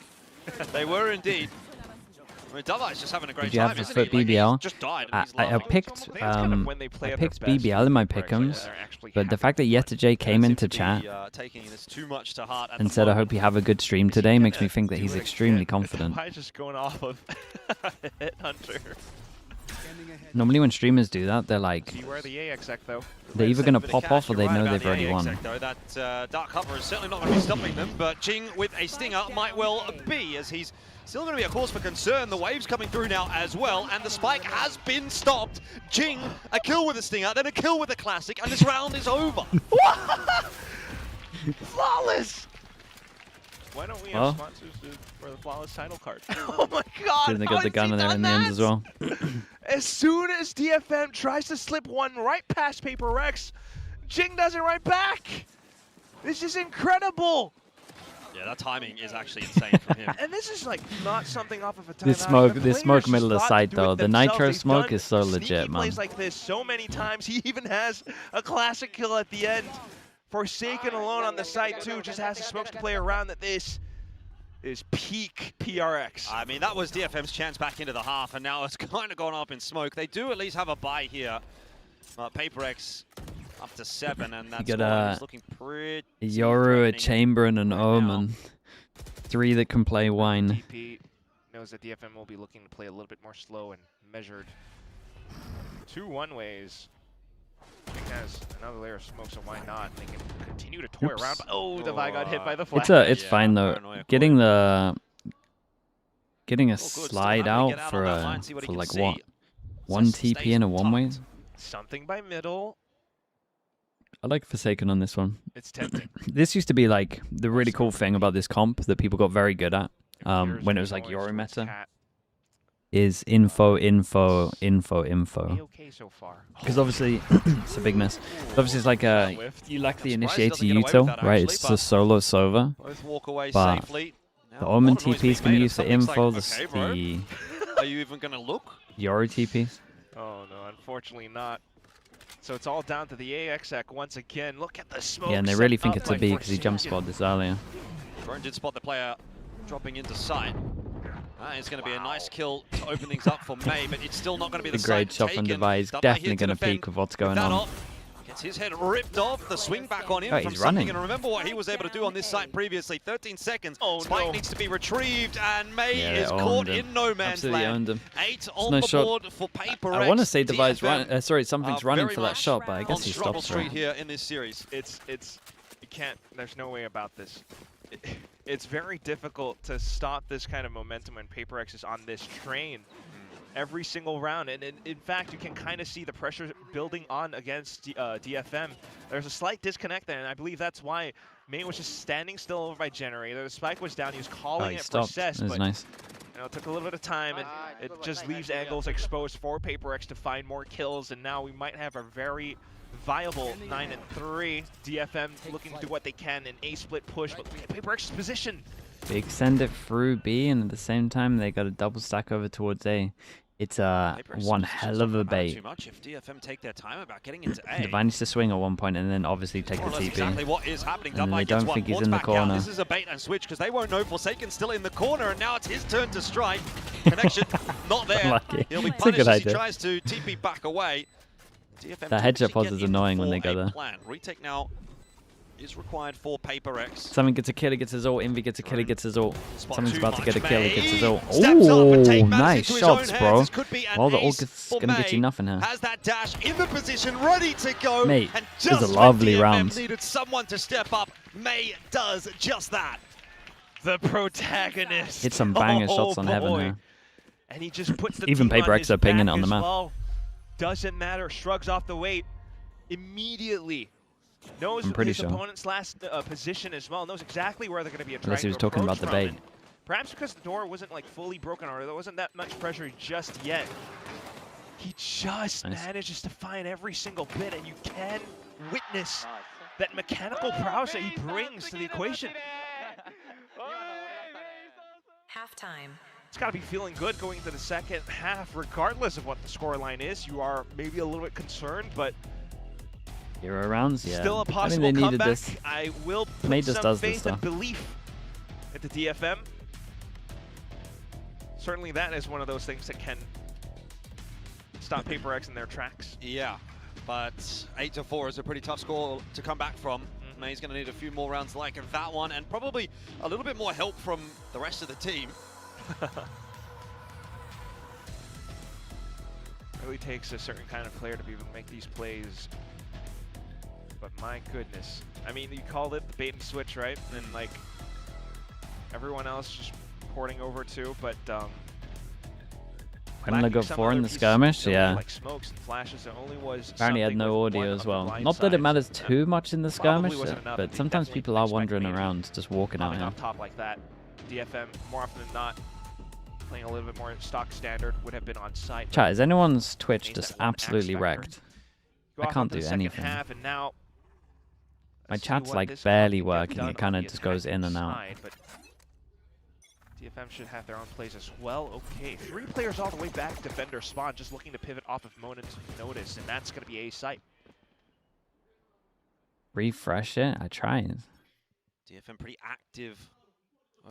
They were indeed. I mean, Davai's just having a great Did you have time, the isn't foot he? Like, BBL? he's just died and he's I laughing. picked kind of when they play I at their picked best BBL in my with PRX, pick'ems, they're actually but the happy fact that with Yeta J came Seem into to be, chat taking this too much to heart at and the said, "I moment. hope you have a good stream today," makes me think that he's extremely confident. Why just going off of Hit Hunter? Normally when streamers do that, they're like, Beware the AXX though. they're either going to Bit of pop cash. off or You're they right know about they've the already AXX won. though. That dark cover is certainly not going to be stopping them, but Jing with a stinger might well be, as he's still going to be a cause for concern. The wave's coming through now as well, and the spike has been stopped. Jing, a kill with a stinger, then a kill with a classic, and this round is over. Flawless! Why don't we have Well. sponsors for the Flawless title card? Oh my god! Then they got the gun in there in the end as well. As soon as DFM tries to slip one right past PRX, Jing does it right back! This is incredible! Yeah, that timing is actually insane from him. And this is like not something off of a timeout. This smoke, The this smoke players middle of just the thought to site do it though. The themselves. nitro He's smoke done is so sneaky legit, man. plays like this so many times. He even has a classic kill at the end. Forsaken alone on the site too, just has the smokes to play around that this. is peak PRX. I mean, that was DFM's chance back into the half, and now it's kind of gone up in smoke. They do at least have a buy here. PRX up to 7, and that's looking pretty Yoru, a Chamber, and an Omen. 3 that can play wine. DP knows that DFM will be looking to play a little bit more slow and measured. 2 one-ways. I think has another layer of smoke, so why not? They can continue to toy around. Oh, the Vi got hit by the flash. It's fine though. Getting a slide out for like what? 1 TP and a one-way? Something by middle. I like Forsaken on this one. It's tempting. This used to be like the really cool thing about this comp that people got very good at when it was like Euro meta. Is info. Okay so far. Because obviously, it's a big mess. Obviously, it's like you lack the initiator util, right? It's the solo Sova. Both walk away but safely. the Omen TPs can be used for info. Like, The are you even going to look? Yoru TPs. Oh no, unfortunately not. So it's all down to the AXX once again. Look at the smoke. Yeah, and they really think it's a B because he jump spotted this earlier. Drone did spot the player dropping into sight. It's going to be a nice kill to open things up for May, but it's still not going to be the great shot from Devi is definitely going to peak with what's going on. Gets his head ripped off, the swing back on him Oh, from he's something. running. And remember what he was able to do on this site previously. 13 seconds. Oh, Spike needs to be retrieved, and May Yeah, is they caught owned him. in no man's Absolutely land. owned him. 8 on no the shot. board for PRX. I want to say Devi's DFM sorry, something's running very for that much shot, but I guess on he struggle stops street right. here in this series. It's you can't. There's no way about this. It's very difficult to stop this kind of momentum when PRX is on this train every single round. And in fact, you can kind of see the pressure building on against DFM. There's a slight disconnect there, and I believe that's why May was just standing still over by Generator. The spike was down. He was calling it for cess, That was but nice. you know, it took a little bit of time, and it just leaves angles exposed for PRX to find more kills, and now we might have a very viable 9-3. DFM looking to do what they can in a split push, but PRX's position. Big send it through B, and at the same time, they got a double stack over towards A. It's one hell of a bait. Too much if DFM take their time about getting into A. Divine needs to swing at one point and then obviously take the That's TP. exactly what is happening. And they Dubite don't gets think one. he's in the Back out. corner. This is a bait and switch because they won't know Forsaken's still in the corner, and now it's his turn to strike. Connection not there. Unlucky. He'll be It's a punished good as he idea. tries to TP back away. DFM That headshot pause get is in annoying when for they go a there. plan. Retake now is required for PRX. Something gets a kill, he gets his ult. Envy gets a kill, he gets his ult. Someone's too about to get a much, kill, he gets his ult. Steps up and take Oh, matters nice into his shots, own bro. hands. This could be an Well, the ult ace is for going to get you May. nothing here. Has that dash in the position, ready to go. Mate, and it was just a lovely when DFM round. needed someone to step up, May does just that. The protagonist. Hit some banger Oh, shots on heaven boy. here. And he just puts the Even team on PRX his are pinging back it on the as map. well. Doesn't matter. Shrugs off the weight immediately. Knows I'm pretty his sure. opponent's last position as well. Knows exactly where they're going to be Unless he was trying to talking about approach the from, bait. and perhaps because the door wasn't like fully broken or there wasn't that much pressure just yet. He just manages to find every single bit, and you can witness that mechanical prowess that he brings to the equation. Halftime. It's got to be feeling good going into the second half, regardless of what the scoreline is. You are maybe a little bit concerned, but Hero rounds, yeah. still a I think possible they needed comeback. this. I will put May just some does this faith and stuff. belief into DFM. Certainly that is one of those things that can stop PRX in their tracks. Yeah, but 8-4 is a pretty tough score to come back from. May's going to need a few more rounds like that one, and probably a little bit more help from the rest of the team. Really takes a certain kind of player to be able to make these plays. But my goodness. I mean, you called it the bait and switch, right? And like everyone else just porting over too, but Couldn't they go 4 in the skirmish? Yeah. like smokes and flashes, it only was Apparently had something no with one audio on as the well. blind Not that side, it matters and too much in the probably skirmish, wasn't enough, but and sometimes definitely people are expect wandering maybe around, just walking out coming here. off top like that. DFM, more often than not, playing a little bit more stock standard, would have been on site. Chat, is anyone's Twitch Needs just that one absolutely X factor. wrecked? Go I off can't onto do the second anything. half, and now My let's see chat's what like this barely one can get working, done it kind on of the just goes in and out. side, but DFM should have their own plays as well. Okay, 3 players all the way back. Defender spawn, just looking to pivot off of moment's notice, and that's going to be a site. Refresh it? I tried. DFM pretty active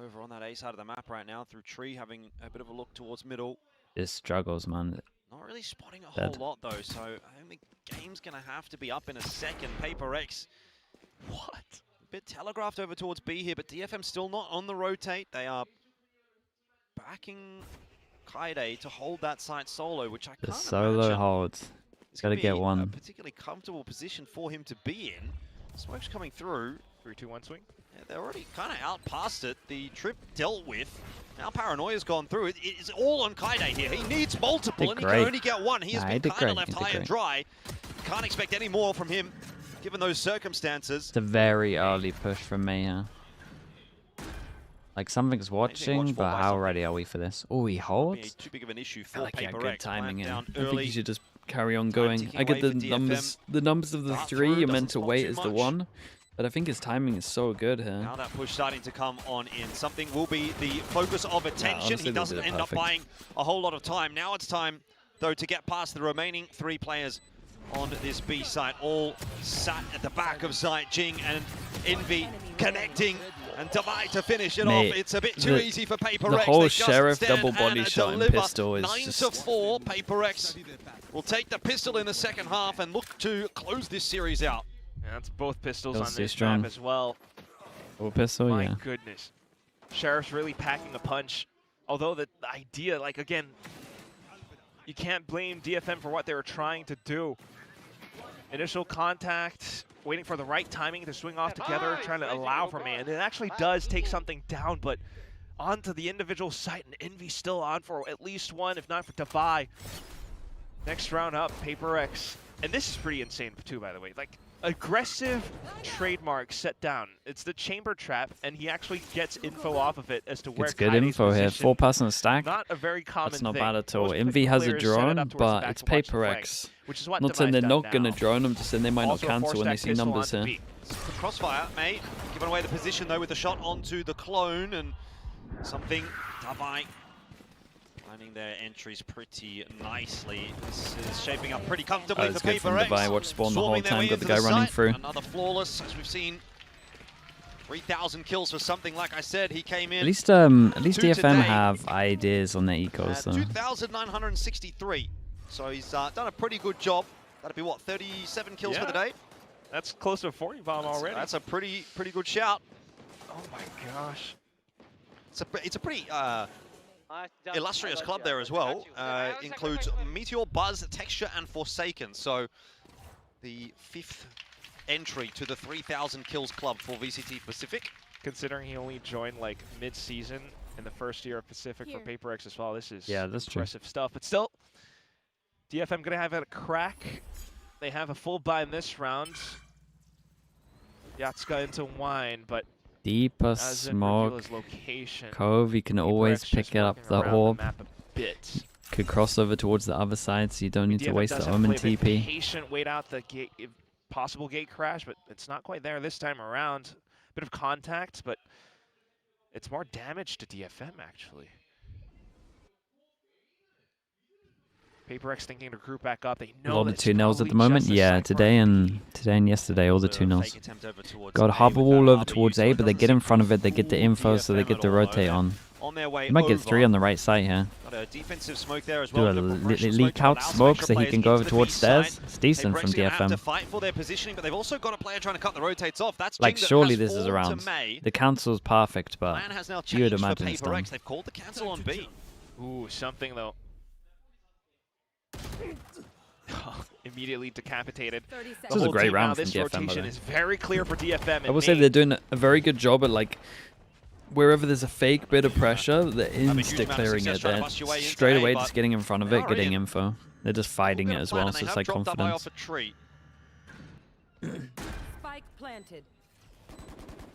over on that A side of the map right now through Tree, having a bit of a look towards middle. This struggles, man. Not really spotting a whole lot though, so I think the game's gonna have to be up in a second. PRX, what? A bit telegraphed over towards B here, but DFM still not on the rotate. They are backing Kaide to hold that site solo, which I The can't solo imagine. holds. It's Gotta gonna get be one. a particularly comfortable position for him to be in. Smoke's coming through. 3-2-1 swing. Yeah, they're already kind of out past it. The trip dealt with. Now Paranoia's gone through. It is all on Kaide here. He needs multiple, and he can only get one. He has been kind of left high and dry. Can't expect any more from him, given those circumstances. It's a very early push from me here. Like something's watching, but how ready are we for this? Oh, he holds. Too big of an issue I for like PRX. good timing here. I think Early. you should just carry on going. I get the numbers of the three. You're meant to wait as the one, but I think his timing is so good here. Now that push starting to come on in. Something will be the focus of attention. He doesn't end up buying a whole lot of time. Now it's time, though, to get past the remaining 3 players on this B site. All sat at the back of site. Jing and Envy connecting. And Davai to finish it off. It's a bit too easy for PRX. The whole Sheriff double body shot and pistol is 9-4. PRX will take the pistol in the second half and look to close this series out. Yeah, that's both pistols Feels on too this strong. map as well. Double pistol, My yeah. goodness. Sheriff's really packing a punch. Although the idea, like, again, you can't blame DFM for what they were trying to do. Initial contact, waiting for the right timing to swing off together, trying to allow for man. It actually does take something down, but onto the individual site, and Envy still on for at least one, if not for Davai. Next round up, PRX. And this is pretty insane too, by the way. Like, aggressive trademark set down. It's the chamber trap, and he actually gets info off of it as to where It's good Kaide's info here. positioned. 4% stack. Not a very common That's not thing. bad at all. Most Envy has a players set it drone, up towards the but back it's and watch the flank, PRX. which is what Not saying they're Davai's not done going to now. drone them, just saying they might not Also a cancel when they four-stack see pistol numbers onto here. B. The crossfire, mate, giving away the position though with the shot onto the clone, and something Davai finding their entries pretty nicely. This is shaping up pretty comfortably It's for good from PRX. Davai. Watch spawn the whole Swarming their time. way Got the into guy running site. through. Another flawless, as we've seen. 3,000 kills for something, like I said. He came in. At least DFM today. have ideas on their ecos though. 2,963. So he's done a pretty good job. That'd be what, 37 kills for the day? That's close to a 40 bomb already. That's a pretty good shout. Oh my gosh. It's a pretty illustrious club there as well. Includes Meteor, Buzz, Texture, and Forsaken. So the 5th entry to the 3,000 kills club for VCT Pacific. Considering he only joined like mid-season in the first year of Pacific for PRX as well, this is that's true. impressive stuff. But still, DFM gonna have a crack. They have a full buy in this round. Yatsuka into wine, but Deeper as in smoke. Regula's location, Cove, you can always PRX pick just it up walking the around orb. map a bit. Could cross over towards the other side, so you don't need to DFM waste does the have to Omen play a bit TP. patient, wait out the gate, possible gate crash, but it's not quite there this time around. Bit of contact, but it's more damage to DFM actually. PRX thinking to group back up. They know All the that it's 2-0s at the probably moment. just a Yeah, side today and yesterday, all the 2-0s. Got harbor wall over towards A, but they get in front of it. They get the info, so they get to rotate on. On their way They might get over. 3 on the right side here. Got a defensive smoke there as Do well. a Bit of progression leak smoke to out allow some smoke extra so he players can go over into the towards B side. stairs. It's decent PRX from gonna have to DFM. fight for their positioning, but they've also got a player trying to cut the rotates off. That's Like, Jing that surely has this is fallen around. to May. The cancel's perfect, but Plan has now you would changed for imagine it's done. PRX. They've called the cancel on B. Ooh, something though. Immediately decapitated. This was a great round from This DFM, by the rotation way. is very clear for DFM. I will say they're doing a very good job at, like, wherever there's a fake bit of pressure, they're insta-clearing it. They're straight away just getting in front of it, getting info. They're just fighting it as well, so it's like confidence. Spike planted.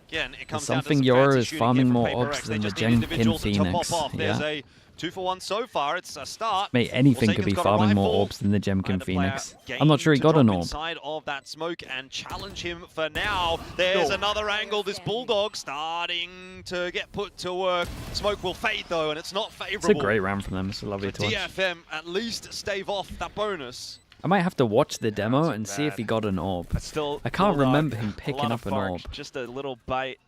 Again, it There's comes down to something some Yoru fancy is shooting farming here from more PRX. orbs They than the just need Genkin individuals to Phoenix. pop off. There's Yeah. a 2-for-1 so far. It's a start. Mate, anything could be Forsaken's got a farming more rifle. orbs than the Genkin Find a player Phoenix. I'm not sure he game got to an drop orb. inside of that smoke and challenge him for now. There's another angle. This Bulldog starting to get put to work. Smoke will fade though, and it's not favorable. It's a great round from them. It's lovely to watch. DFM at least stave off that bonus. I might have to watch the demo and see if he got an orb. Still, I can't Bulldog, remember him a picking lot up of an fark, orb. Just a little bite.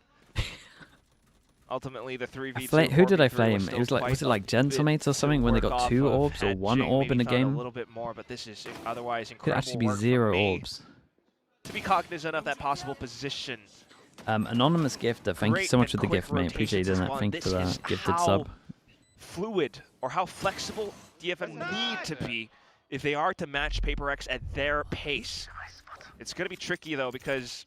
ultimately the 3v2. Who did I 4v3 flame? It was like, was it like Gentlemate or something when they got 2 orbs or 1 orb in a game? A little bit more, but this is otherwise Could incredible actually be work 0 from me orbs. to be cognizant of that possible position. Anonymous gifter, thank you so much for the gift, mate. Appreciate it. Thank you for that gifted sub. Fluid or how flexible DFM need to be if they are to match PRX at their pace. It's going to be tricky though, because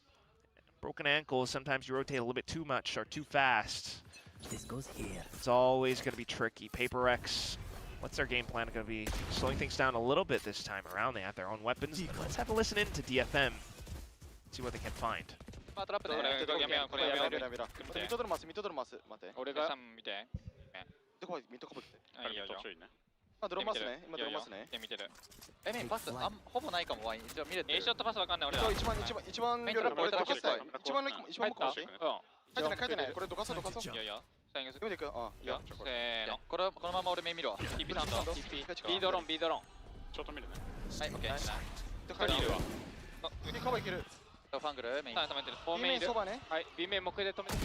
broken ankles, sometimes you rotate a little bit too much or too fast. This goes here. It's always going to be tricky. PRX, what's their game plan going to be? Slowing things down a little bit this time around. They have their own weapons. Let's have a listen in to DFM. See what they can find.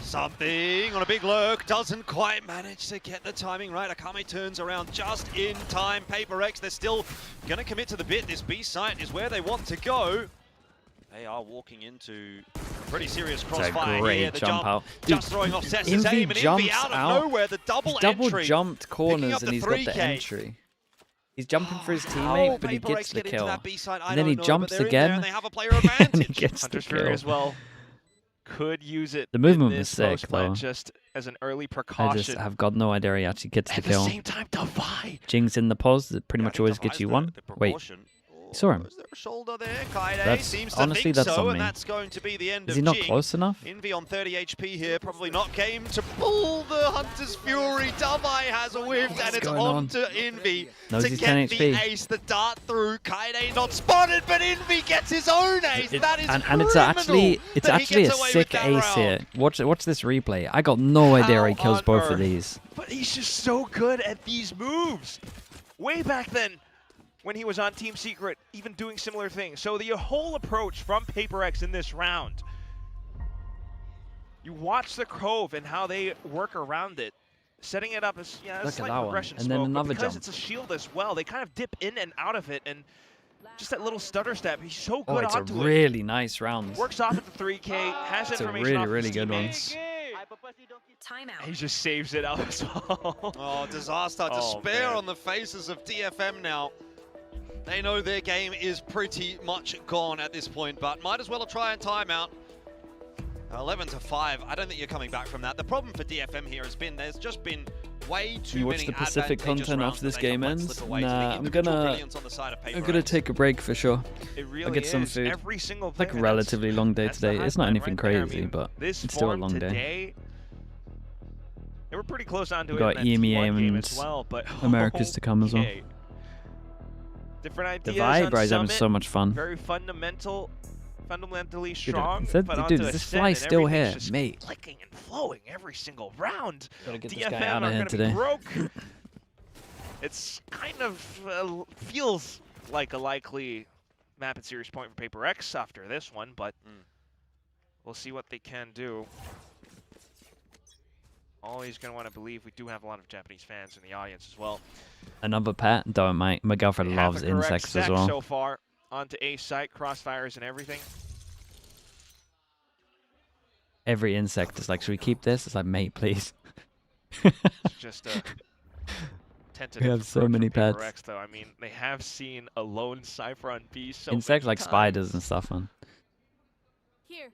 Something on a big lurk, doesn't quite manage to get the timing right. Akame turns around just in time. PRX, they're still going to commit to the bit. This B site is where they want to go. They are walking into a pretty serious crossfire here. The jump out. just throwing off Seth's aim, and Envy out of nowhere, the double entry. Jumped corners and the he's got the 3K. entry. He's jumping for his teammate, but he PRX gets the get into kill. that B side, I And then don't he know, jumps but they're in there again, and they have a player advantage. and he gets the Hunter's Fury kill. as well. Could use it. The movement in was this sick, post-plant though. just as an early I precaution. just have got no idea he actually gets the At kill. the same time, Defy. Jing's in the pause that pretty much always gets you one. Wait, you saw him. Is there a shoulder there? Kaide That's seems to honestly think that's so, on and me. that's going to be the end Is of he not Jing. close enough? Envy on 30 HP here, probably not game to pull the Hunter's Fury. Davai has a whiff, and it's going on on? to Envy Knows to he's get 10 the HP. ace, the dart through. Kaide not spotted, but Envy gets his own ace. That is and it's actually that he a gets away with sick that ace round. here. Watch this replay. I got no idea How he kills on both of earth? these. But he's just so good at these moves. Way back then, when he was on Team Secret, even doing similar things. So the whole approach from PRX in this round, you watch the Cove and how they work around it, setting it up as a Look at slight that one. progression And then smoke, another but because jump. it's a shield as well, they kind of dip in and out of it, and just that little stutter step, he's so Oh, good it's a onto it. really nice round. Works off at the 3K, has It's a information off really his good one. teammates. Timeout. He just saves it out as well. Oh, disaster. Oh, Despair man. on the faces of DFM now. They know their game is pretty much gone at this point, but might as well try and time out. 11-5. I don't think you're coming back from that. The problem for DFM here has been there's just been way too You watch many the Pacific advantageous content rounds after this that they game have let ends? slip away to the Nah, I'm individual gonna brilliance on the side of PRX. take a break for sure. It really I'll get some is. food. Every single It's like a player, relatively long day that's the today. high It's not point anything right there. I crazy, mean, but this it's still a form long day. today, they were pretty close on to We've it got in that T1 EMEA game and as well, but Americas to come as well. okay. Different The ideas vibe, on bro, is having Summit, so much fun. Very fundamentally Dude, strong, dude, but is onto this Ascent fly and still everything's here? just Mate. clicking and flowing every single round. Gotta get this DFM guy out of are here gonna be today. broke. It's kind of feels like a likely map and series point for PRX after this one, but we'll see what they can do. Always going to want to believe we do have a lot of Japanese fans in the audience as well. Another pet? Don't, mate. My girlfriend They have loves the correct insects as stack well. so far onto A site, crossfires and everything. Every insect is like, should we keep this? It's like, mate, please. It's just a tentative We have so approach many from pets. PRX, though. I mean, they have seen a lone Cypher on B so Insects many like times. spiders and stuff, man. Here.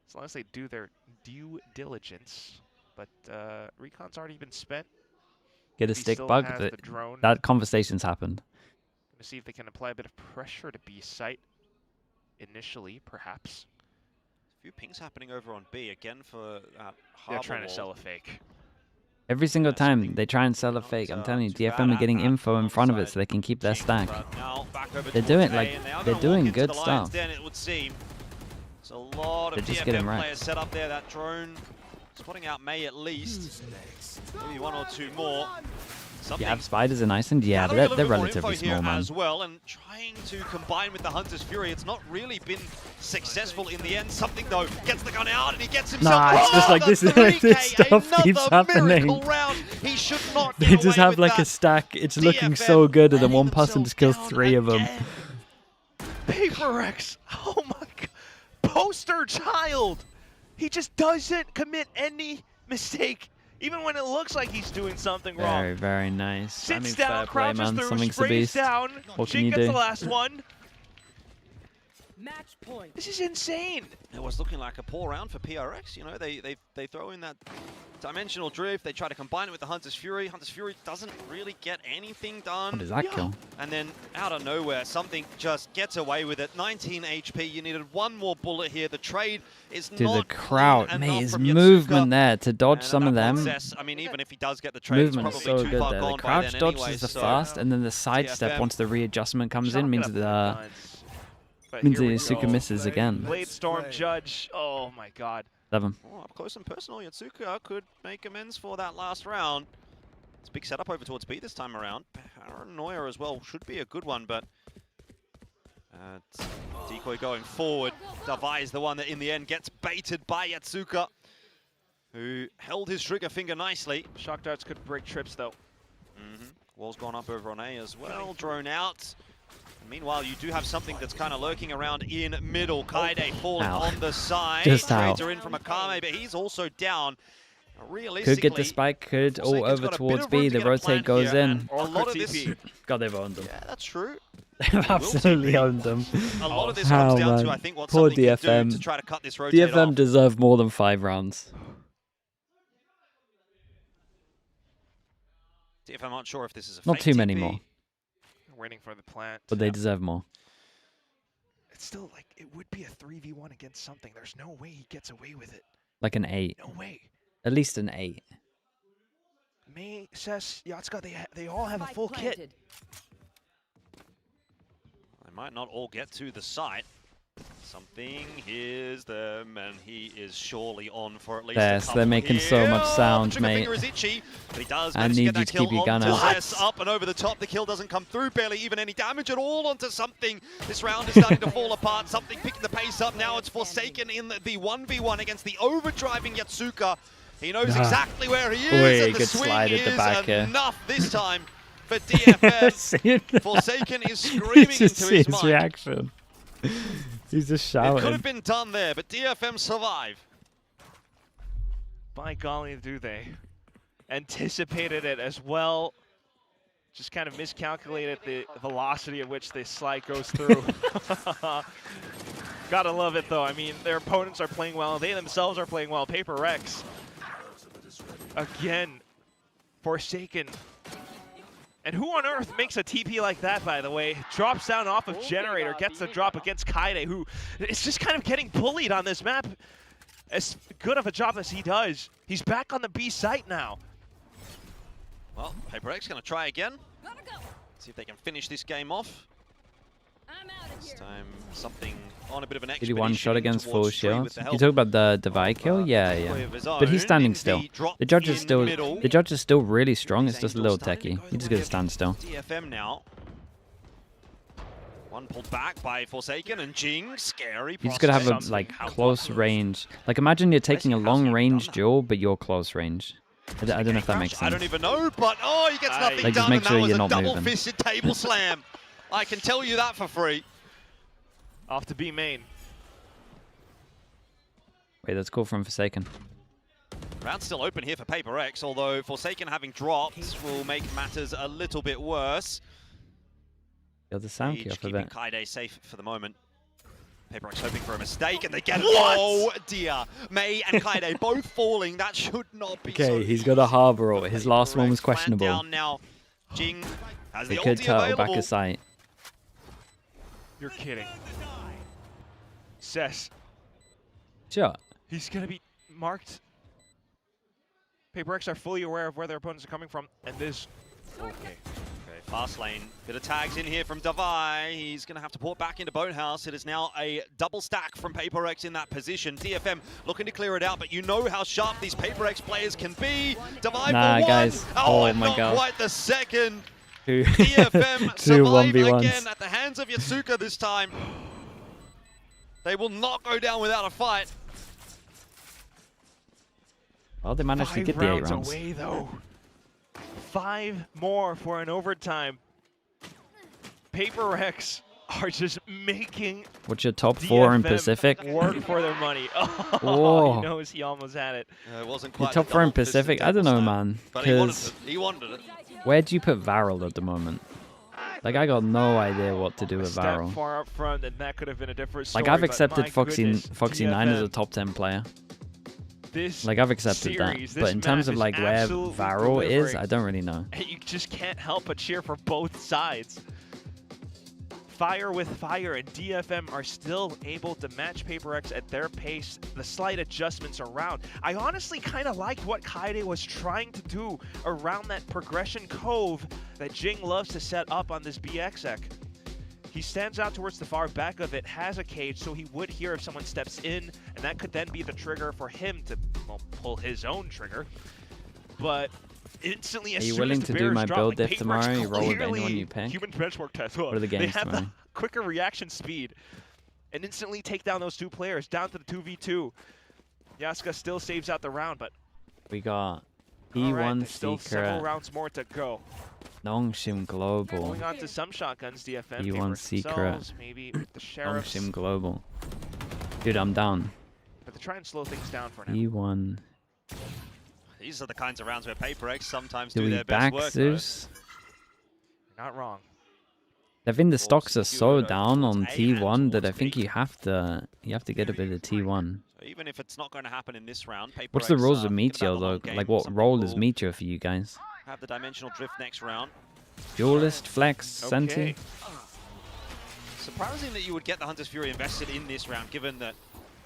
As long as they do their due diligence. But Recon's already been spent. Get a He stick still bug. has the drone. That conversation's happened. Gonna see if they can apply a bit of pressure to B site initially, perhaps. A few pings happening over on B again for They're trying to Wall. sell a fake. Every single time they try and sell a fake, I'm telling you, DFM are getting info in front of it so they can keep their stack. Now back over They're towards doing A, like and they are they're gonna walk doing into good the Lion's stuff. Den, it would seem. There's a lot They're of just DFM getting players wrecked. set up there. That drone spotting out May at least. Maybe one or two more. You have spiders in Iceland? Yeah, but they're relatively small, man. As well, and trying to combine with the Hunter's Fury, it's not really been successful in the end. Something, though, gets the gun out, and he gets himself... Nah, it's just like this stuff keeps happening. He should not They just have like a stack. It's looking so good, and then one person just kills 3 of them. PRX! Oh my god. Poster child! He just doesn't commit any mistake, even when it looks like he's doing something wrong. Very, very nice. Sits fair down, play, crouches man. through, Something's the sprays beast. down. What can Jing you gets do? the last one. Match point. This is insane. It was looking like a poor round for PRX. You know, they throw in that dimensional drift. They try to combine it with the Hunter's Fury. Hunter's Fury doesn't really get anything done. What does that kill? And then out of nowhere, something just gets away with it. 19 HP. You needed one more bullet here. The trade is Dude, not the crowd, clean mate, enough his from Yatsuka. movement there to dodge some of them. Success, I mean, even if he does get the trade, Movement it's is probably so too good far there. The gone by crouch then dodge anyway, is the so fast, and then the side step DFM. once the readjustment comes in means the But means here we the Asuka go. misses again. Blade Storm Judge. Oh my god. 7. Oh, up close and personal, Yatsuka could make amends for that last round. It's a big setup over towards B this time around. Paranoia as well should be a good one, but Decoy going forward. Davai is the one that in the end gets baited by Yatsuka, who held his trigger finger nicely. Shock darts could break trips though. Wall's gone up over on A as well, drone out. Meanwhile, you do have something that's kind of lurking around in middle. Kaide falling on the side. Just how. Trades are in from Akame, but he's also down. Could get the spike, could all over towards B. The rotate goes in. A lot of this, God, they've owned them. yeah, that's true. They've absolutely owned them. A lot of this How, comes down man. to, I think, what Poor something can do DFM. to try to cut this rotate DFM off. deserve more than 5 rounds. DFM aren't sure if this is a Not fake too many TP. more, Waiting for the plant. but they deserve more. It's still like, it would be a 3v1 against something. There's no way he gets away with it. Like an 8. No way. At least an 8. May, Sess, Yatsuka, they all have a full kit. They might not all get to the site. Something hears them, and he is surely on for at least a Yes, couple they're making here. so much Oh, sound, the trigger mate. finger is itchy, but he does I manage to need get you that to kill keep your gun onto out. Zess. Up and over the top. The kill doesn't come through. Barely even any damage at all onto something. This round is starting to fall apart. Something picking the pace up. Now it's Forsaken in the 1v1 against the overdriving Yatsuka. He knows exactly where he is, and the good swing slide at the back here. is enough this time for DFM. Forsaken is screaming Just into see his his mind. reaction. He's just It could have shouting. been done there, but DFM survive. By golly, do they. Anticipated it as well. Just kind of miscalculated the velocity at which this slide goes through. Gotta love it though. I mean, their opponents are playing well. They themselves are playing well. PRX. Again, Forsaken. And who on earth makes a TP like that, by the way? Drops down off of Generator, gets the drop against Kaide, who is just kind of getting bullied on this map. As good of a job as he does, he's back on the B site now. Well, PRX going to try again. See if they can finish this game off. This time, something on a bit of an Did he expedition one-shot against full towards Tree shield? with the You help talk about the Divide kill? Yeah. But he's standing still. The judge is still really strong. It's just a little techie. He just got to stand still. DFM now. One pulled back by Forsaken and Jing. Scary. You just got to have a close range. Like imagine you're taking a long range duel, but you're close range. I don't know if that makes sense. I don't even know, but oh, he gets nothing Like, just done, make and sure that was you're a not moving. double-fisted table slam. I can tell you that for free. Off to B main. Wait, that's cool from Forsaken. Round's still open here for PRX, although Forsaken having dropped will make matters a little bit worse. Got the sound key Age off of keeping it. Kaide safe for the moment. PRX hoping for a mistake, and they get it. What? Oh dear. May and Kaide both falling. That should not be so. Okay, he's got a harbor ult. His last one was questionable. Down now. Jing has They the could ulti turtle available. back a sight. You're kidding. Sess. Sure. He's going to be marked. PRX are fully aware of where their opponents are coming from, and this... Okay. Fast lane, bit of tags in here from Davai. He's going to have to port back into Boathouse. It is now a double stack from PaperX in that position. DFM looking to clear it out, but you know how sharp these PaperX players can be. Davai for one. Guys. Oh, and my not God. quite the second. Two DFM two survive 1v1s. again at the hands of Yasuka this time. They will not go down without a fight. Well, they managed to 5 get the 8 rounds rounds. away though. 5 more for an overtime. PaperX are just making What's your top 4 in DFM Pacific? work for their money. Oh, Whoa. he knows he almost had it. It wasn't Your quite top the 4 in double fisted Pacific? I don't know, man. But he wanted Because it. He wanted it. where do you put Varel at the moment? Like, I got no idea what to do with Step Varel. far up front, and that could have been a different story. Like, I've but accepted my Foxy goodness, 9 as a DFM, top 10 player. This Like, I've accepted series, that. But this in terms map of, is like, where absolutely Varel is, delivering. I don't really know. You just can't help but cheer for both sides. Fire with fire, and DFM are still able to match PaperX at their pace, the slight adjustments around. I honestly kind of liked what Kaede was trying to do around that progression cove that Jing loves to set up on this BXX. He stands out towards the far back of it, has a cage, so he would hear if someone steps in, and that could then be the trigger for him to, well, pull his own trigger. But instantly, as Are you soon willing as the to do barriers my drop, build like, diff PaperX tomorrow? You roll with clearly anyone you pick? Human benchmark test. What are the They games have tomorrow? the quicker reaction speed and instantly take down those 2 players down to the 2v2. Yasuka still saves out the round, but We got all right, E1 there's still several Secret, rounds more to go. Nongshim Global, Going on to some shotguns, DFM. E1 favor Secret, themselves, maybe the sheriffs, Nongshim Global. Dude, I'm down. but they try and slow things down for now. E1. These are the kinds of rounds where PaperX sometimes Do do we their best back work. though. Zeus? You're not wrong. I think the stocks are so secured down on towards A and T1 that I towards think B. you have to get a bit of T1. So even if it's not going to happen in this round, PaperX What's the rules of thinking Meteor about the though? long game, Like, what some role is people Meteor for you guys? have the dimensional drift next round. Duelist, Flex, Senti? Surprising that you would get the Hunter's Fury invested in this round, given that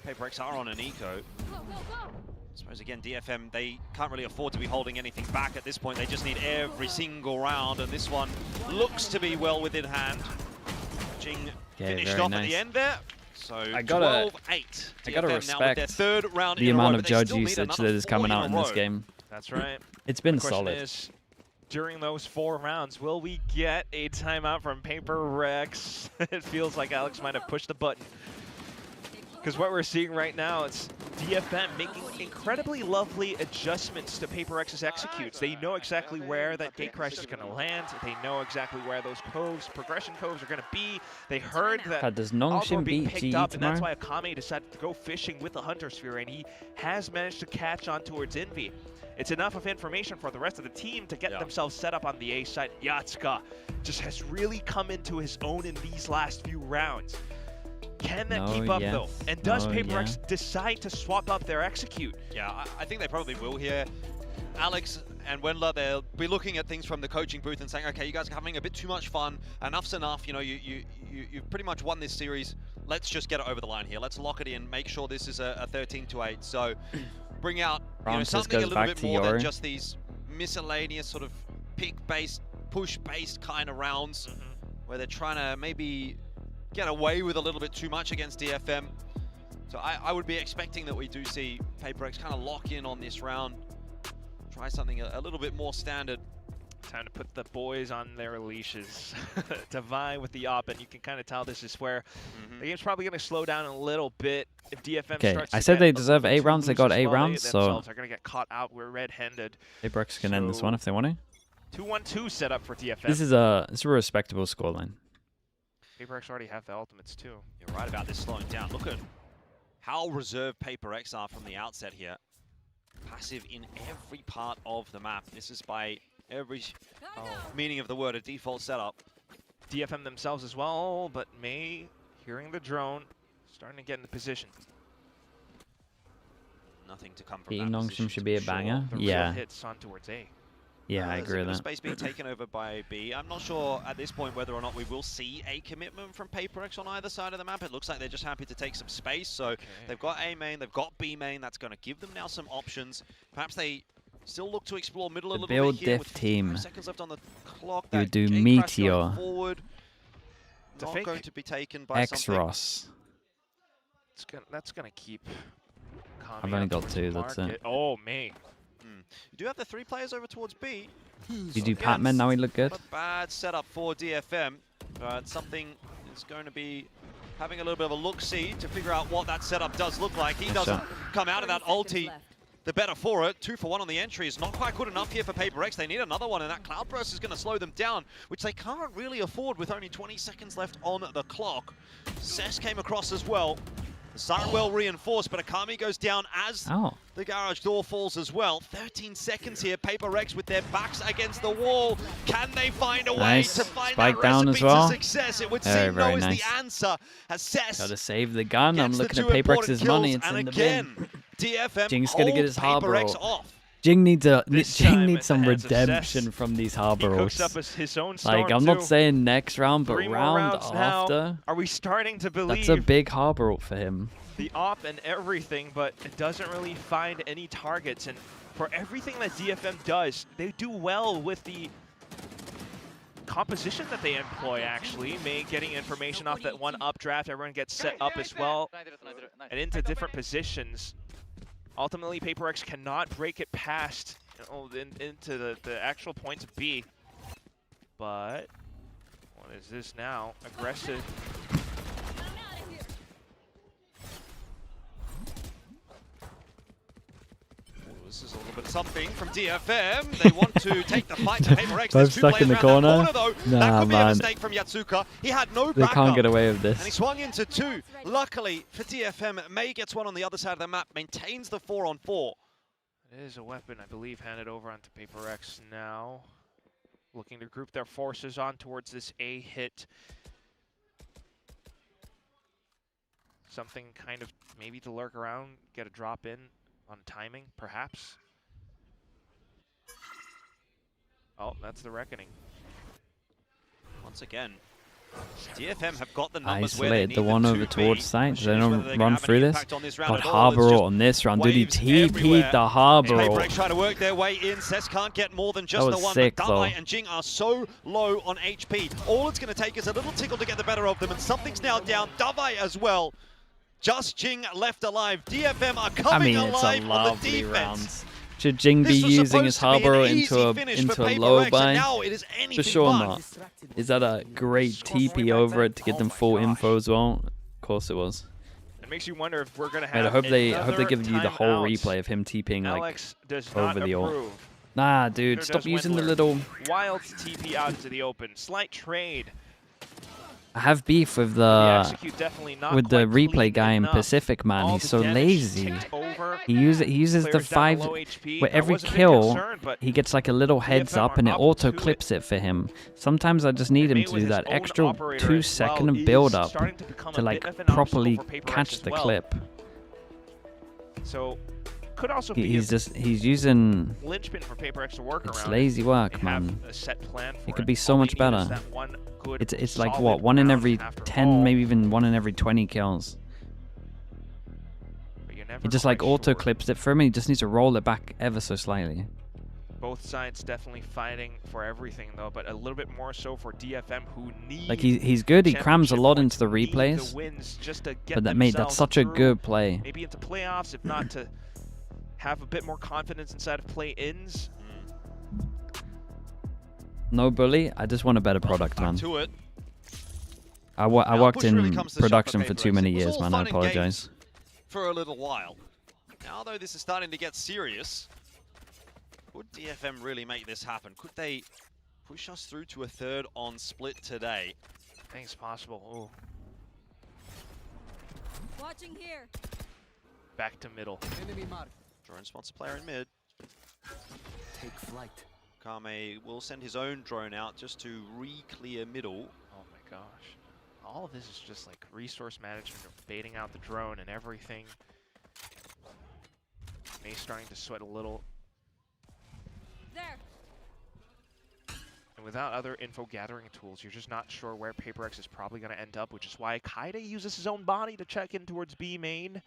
PaperX are on an eco. I suppose again, DFM, they can't really afford to be holding anything back at this point. They just need every single round, and this one looks to be well within hand. Jing finished very off nice. at the end there. So I gotta 12-8. I gotta DFM now with their respect 3rd round the in a row, amount but of they judge still need usage another that is 4 coming out a in this row. game. That's right. It's been The question solid. is, during those 4 rounds, will we get a timeout from PaperX? It feels like Alex might have pushed the button. Because what we're seeing right now, it's DFM making incredibly lovely adjustments to PaperX's executes. They know exactly where that gate crash is going to land. They know exactly where those coves, progression coves, are going to be. They heard that Does all Nongshim were being beat picked GE up, and that's tomorrow? why Akame decided to go fishing with the Hunter Sphere, and he has managed to catch on towards Envy. It's enough of information for the rest of the team to get themselves set up on the A side. Yatsuka just has really come into his own in these last few rounds. Can that keep up though? And does PaperX decide to swap up their execute? Yeah, I think they probably will here. Alex and Wendler, they'll be looking at things from the coaching booth and saying, okay, you guys are having a bit too much fun. Enough's enough. You know, you've pretty much won this series. Let's just get it over the line here. Let's lock it in. Make sure this is a 13-8. So bring out something a little bit more than just these miscellaneous sort of pick-based, push-based kind of rounds where they're trying to maybe get away with a little bit too much against DFM. So I would be expecting that we do see PaperX kind of lock in on this round. Try something a little bit more standard. Time to put the boys on their leashes. Davai with the op, and you can kind of tell this is where the game's probably going to slow down a little bit if DFM starts I to said get they a deserve little 8 too rounds. They loose got as 8 well. They rounds, so themselves are going to get caught out. We're red-handed. PaperX can end this one if they want to. 2-1-2 set up for DFM. This is a respectable scoreline. PaperX already have the ultimates too. You're right about this slowing down. Look at how reserved PaperX are from the outset here. Passive in every part of the map. This is by every meaning of the word a default setup. DFM themselves as well, but May hearing the drone, starting to get into position. Nothing to come from Beating that Nongshim position, should to be a sure. banger. The real Yeah. hits on towards A. Yeah, I There's a agree bit with of that. space being taken over by B. I'm not sure at this point whether or not we will see a commitment from PaperX on either side of the map. It looks like they're just happy to take some space. So they've got A main, they've got B main. That's going to give them now some options. Perhaps they Still look to explore middle a The little build bit here diff with team. 5 seconds left on the clock. You That do J-Crash Meteor, going forward. It's a Not fake. going to be taken by something. X-Ross. That's gonna keep. I've only got 2, that's it. Oh, me. You do have the 3 players over towards B. You do Patman, now he look good. Not a bad setup for DFM, but something is going to be having a little bit of a look-see to figure out what that setup does look like. He doesn't come out of that ulti the better for it. 2 for 1 on the entry is not quite good enough here for PRX. They need another one, and that Cloud Burst is going to slow them down, which they can't really afford with only 20 seconds left on the clock. Cess came across as well. The siren well reinforced, but Akami goes down as the garage door falls as well. 13 seconds here. PRX with their backs against the wall. Can they find a way to find Spike that down recipe as well. to success? It would Very, seem very no is nice. the answer. As Cess Gotta save the gun. I'm gets the looking at 2 important PRX's money. kills, It's and in the again, bin. DFM Jing's gonna get his hold harbor PRX ult. off. Jing needs time needs at some the hands of redemption Cess. from these harbor He cooks ults. up his own Like, storm, I'm not too. saying next round, but 3 more round rounds now. after. Are we starting to believe That's a big harbor ult for him. the op and everything, but it doesn't really find any targets? And for everything that DFM does, they do well with the composition that they employ, actually. Getting information off that one updraft, everyone gets set up as well and into different positions. Ultimately, PRX cannot break it past into the actual points of B. But what is this now? Aggressive. This is a little bit of something from DFM. They want to take the fight to PRX. Both There's 2 stuck in players the around that corner? though. Nah, That could be a man. mistake from Yatsuka. He had no They backup. can't get away with And he this. swung into 2. Luckily for DFM, May gets one on the other side of the map, maintains the 4-on-4. It is a weapon, I believe, handed over onto PRX now. Looking to group their forces on towards this A hit. Something kind of maybe to lurk around, get a drop in on timing, perhaps. Oh, that's the reckoning. Once again, DFM have got the numbers where they Isolate need the one them over to towards be. site. Question They is don't whether they're gonna run have through any this. impact on this round Got at all. harbor It's ult just on this round. Dude, he waves TP'd everywhere. the harbor PRX ult. trying to work their way in. Cess can't get more than just That the was one. sick, but though. Dalai and Jing are so low on HP. All it's going to take is a little tickle to get the better of them, and something's now down. Davai as well. Just Jing left alive. DFM are I coming mean, it's a alive on the lovely defense. round. Should Jing be This was using his supposed to be an harbor easy into finish a for low PRX, and buy? now it is For anything sure but. not. Is that a great TP over it to get them full info as well? Of course it was. It makes you wonder if we're going to Mate, have I hope they another give you the whole timeout. replay of him TPing like Alex does not over the ult. approve. Nah, dude, Neither stop does using the Wendler. little. Wild TP out into the open. Slight trade. I have beef with execute definitely not with the quite replay clean guy in enough. Pacific, man. All He's the so damage lazy. ticked over. He uses the Players down 5 below HP. where I every was a bit kill concerned, but he gets like a little heads DFM up and it are up auto to clips it for him. Sometimes I just need him May to with do his that own extra operator 2 as second well of is build up starting to become to a like bit of an obstacle properly for PRX catch as the well. clip. So could also be He's using. linchpin for PRX to work It's around. lazy work, They have man. a set plan for It could be so All much they need is better. that one good, It's like solid what, 1 in round every after 10, all. maybe even 1 in every 20 kills. But you're never He just like quite auto sure. clips it for him. He just needs to roll it back ever so slightly. Both sides definitely fighting for everything though, but a little bit more so for DFM, who need Like he's good. He crams a lot into the need replays. the wins just to get But that mate, that's themselves such a through, good play. Maybe into playoffs, if not to have a bit more confidence inside of play-ins. No bully. I just want a better product, man. To it. I Now, worked push really in comes to shove production for for too PRX. many It was years, all man. I fun and games apologize. For a little while. Now, though, this is starting to get serious. Could DFM really make this happen? Could they push us through to a 3rd on split today? I think it's possible. Ooh. Watching here. Back to middle. Drone spots a player in mid. Take flight. Kame will send his own drone out just to re-clear middle. Oh my gosh. All of this is just like resource management, baiting out the drone and everything. May's starting to sweat a little. There. And without other info gathering tools, you're just not sure where PRX is probably going to end up, which is why Kaide uses his own body to check in towards B main.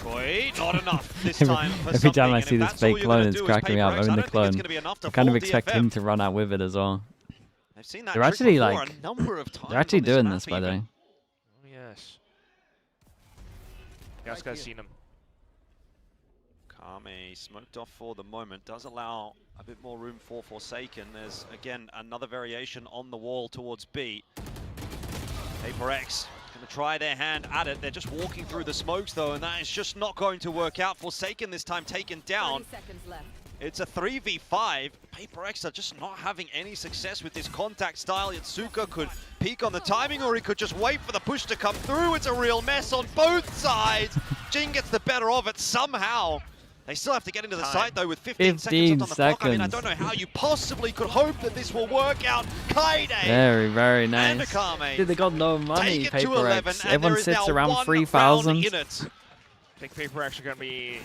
Koi, not enough this time. Every time I see this fake clone, it's cracking me up. I'm in the clone. I kind of expect him to run out with it as well. I've seen that They're actually before like, a number of times they're actually on this doing map this, by the way. Oh, yes. Yasuka's seen him. Kame smoked off for the moment. Does allow a bit more room for Forsaken. There's, again, another variation on the wall towards B. PRX going to try their hand at it. They're just walking through the smokes, though, and that is just not going to work out. Forsaken this time taken down. 30 seconds left. It's a 3v5. PRX are just not having any success with this contact style. Yatsuka could peek on the timing, or he could just wait for the push to come through. It's a real mess on both sides. Jin gets the better of it somehow. They still have to get into the site, though, with 15 seconds on the clock. I mean, I don't know how you possibly could hope that this will work out. Kaide! Very, very nice. Dude, they got no money, PRX. Everyone sits around 3,000. I think PRX are going to be...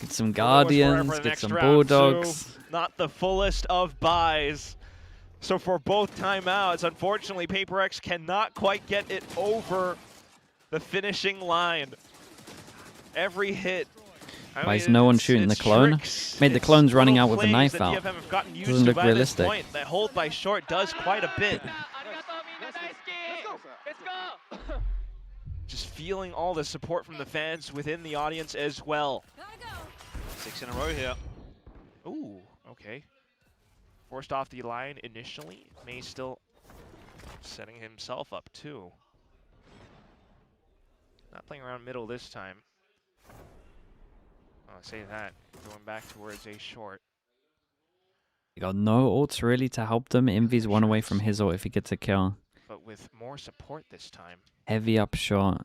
Get some Guardians, get some Bulldogs. So not the fullest of buys. So for both timeouts, unfortunately, PRX cannot quite get it over the finishing line. Every hit. Why is no one shooting the clone? Made the clone's running out with a knife out. Doesn't look realistic. That hold by short does quite a bit. Just feeling all the support from the fans within the audience as well. 6 in a row here. Ooh, okay. Forced off the line initially. May still setting himself up too. Not playing around middle this time. Oh, say that. Going back towards a short. You got no ults really to help them. Envy's one away from his ult if he gets a kill. But with more support this time. Heavy up short.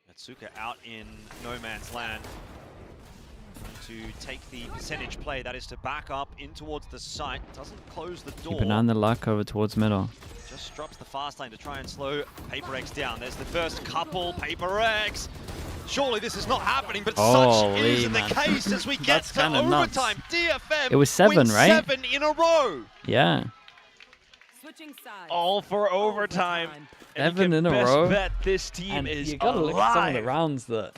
Yatsuka out in no man's land. Trying to take the percentage play, that is to back up in towards the site. Doesn't close the door. Keep an eye on the luck over towards middle. Just drops the fast lane to try and slow PRX down. There's the first couple. PRX. Surely this is not happening, but such is the case as we get to overtime. DFM it was 7, right? 7 in a row. Yeah. All for overtime. 7 in a row. Bet this team and is you gotta alive. look at some of the rounds that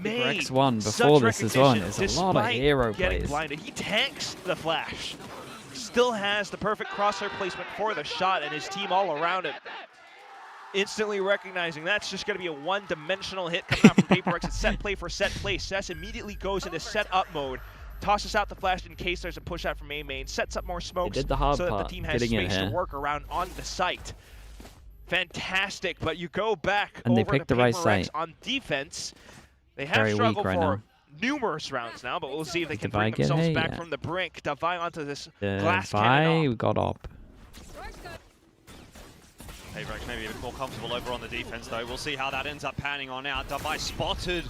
PRX won before this as well. There's a lot of hero plays. Blinded. He tanks the flash. Still has the perfect crosshair placement for the shot, and his team all around it. Instantly recognizing that's just going to be a one-dimensional hit coming out from PRX. It's set play for set play. Cess immediately goes into set-up mode, tosses out the flash in case there's a push-out from main, sets up more smokes did the hard so that part, the team has space to work around on the site. Fantastic, but you go back and over they picked to the right PRX site. on defense. They have Very struggled weak right for now. numerous rounds now, but we'll see if they can Divide bring themselves get back yeah. from the brink. Davai onto this glass cannon. Divide, we got up. PRX maybe a bit more comfortable over on the defense, though. We'll see how that ends up panning on out. Davai spotted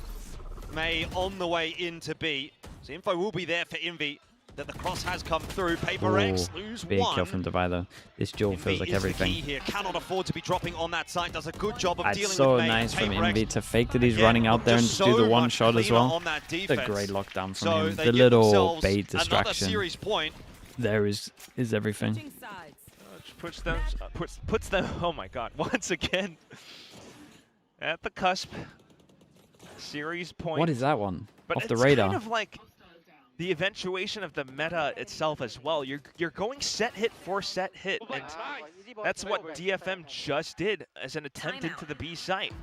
May on the way into B. So info will be there for Envy that the cross has come through. PRX lose big one. kill from Davai though. This duel feels like everything. The key here. Cannot afford to be dropping on that side. Does a good job of dealing so with May. nice from PRX, Envy to fake that he's running out there and just do the one shot as well. It's a great lockdown from him. The little bait distraction. Series point. There is everything. Puts them, oh my god, once again at the cusp. Series point. What is that one? But Off the it's radar. kind of like the eventuation of the meta itself as well. You're going set hit for set hit, and that's what DFM just did as an attempt into the B site.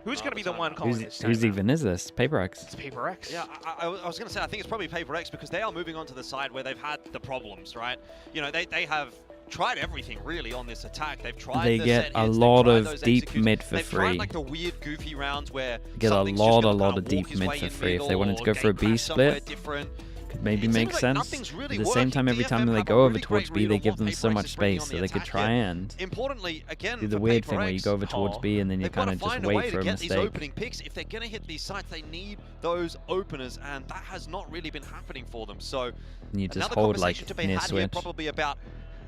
Who's going to be the one calling this? Who's even is this? PRX. It's PRX. Yeah, I was going to say, I think it's probably PRX because they are moving on to the side where they've had the problems, right? You know, they have tried everything really on this attack. They've tried They the get set a hits, lot they've tried of those deep executes. mid for They've free. tried like the weird goofy rounds where Get a something's just lot gonna of kinda deep walk his mid way for in free. If they middle wanted to or go for a gate B crash somewhere split, different. could maybe It make seems like sense. nothing's really At the same time, every working. time DFM they have go a over really towards great B, read they on give what them so PRX much is bringing space on so the they could attack try here. and Importantly, again, do the for weird thing where you PRX, go over towards B and then you they've got kind to of just find a way wait to for a get these mistake. opening picks. If they're going to hit these sites, they need those openers, and that has not really been happening for them. So And you just another hold conversation like to be near had here switch. probably about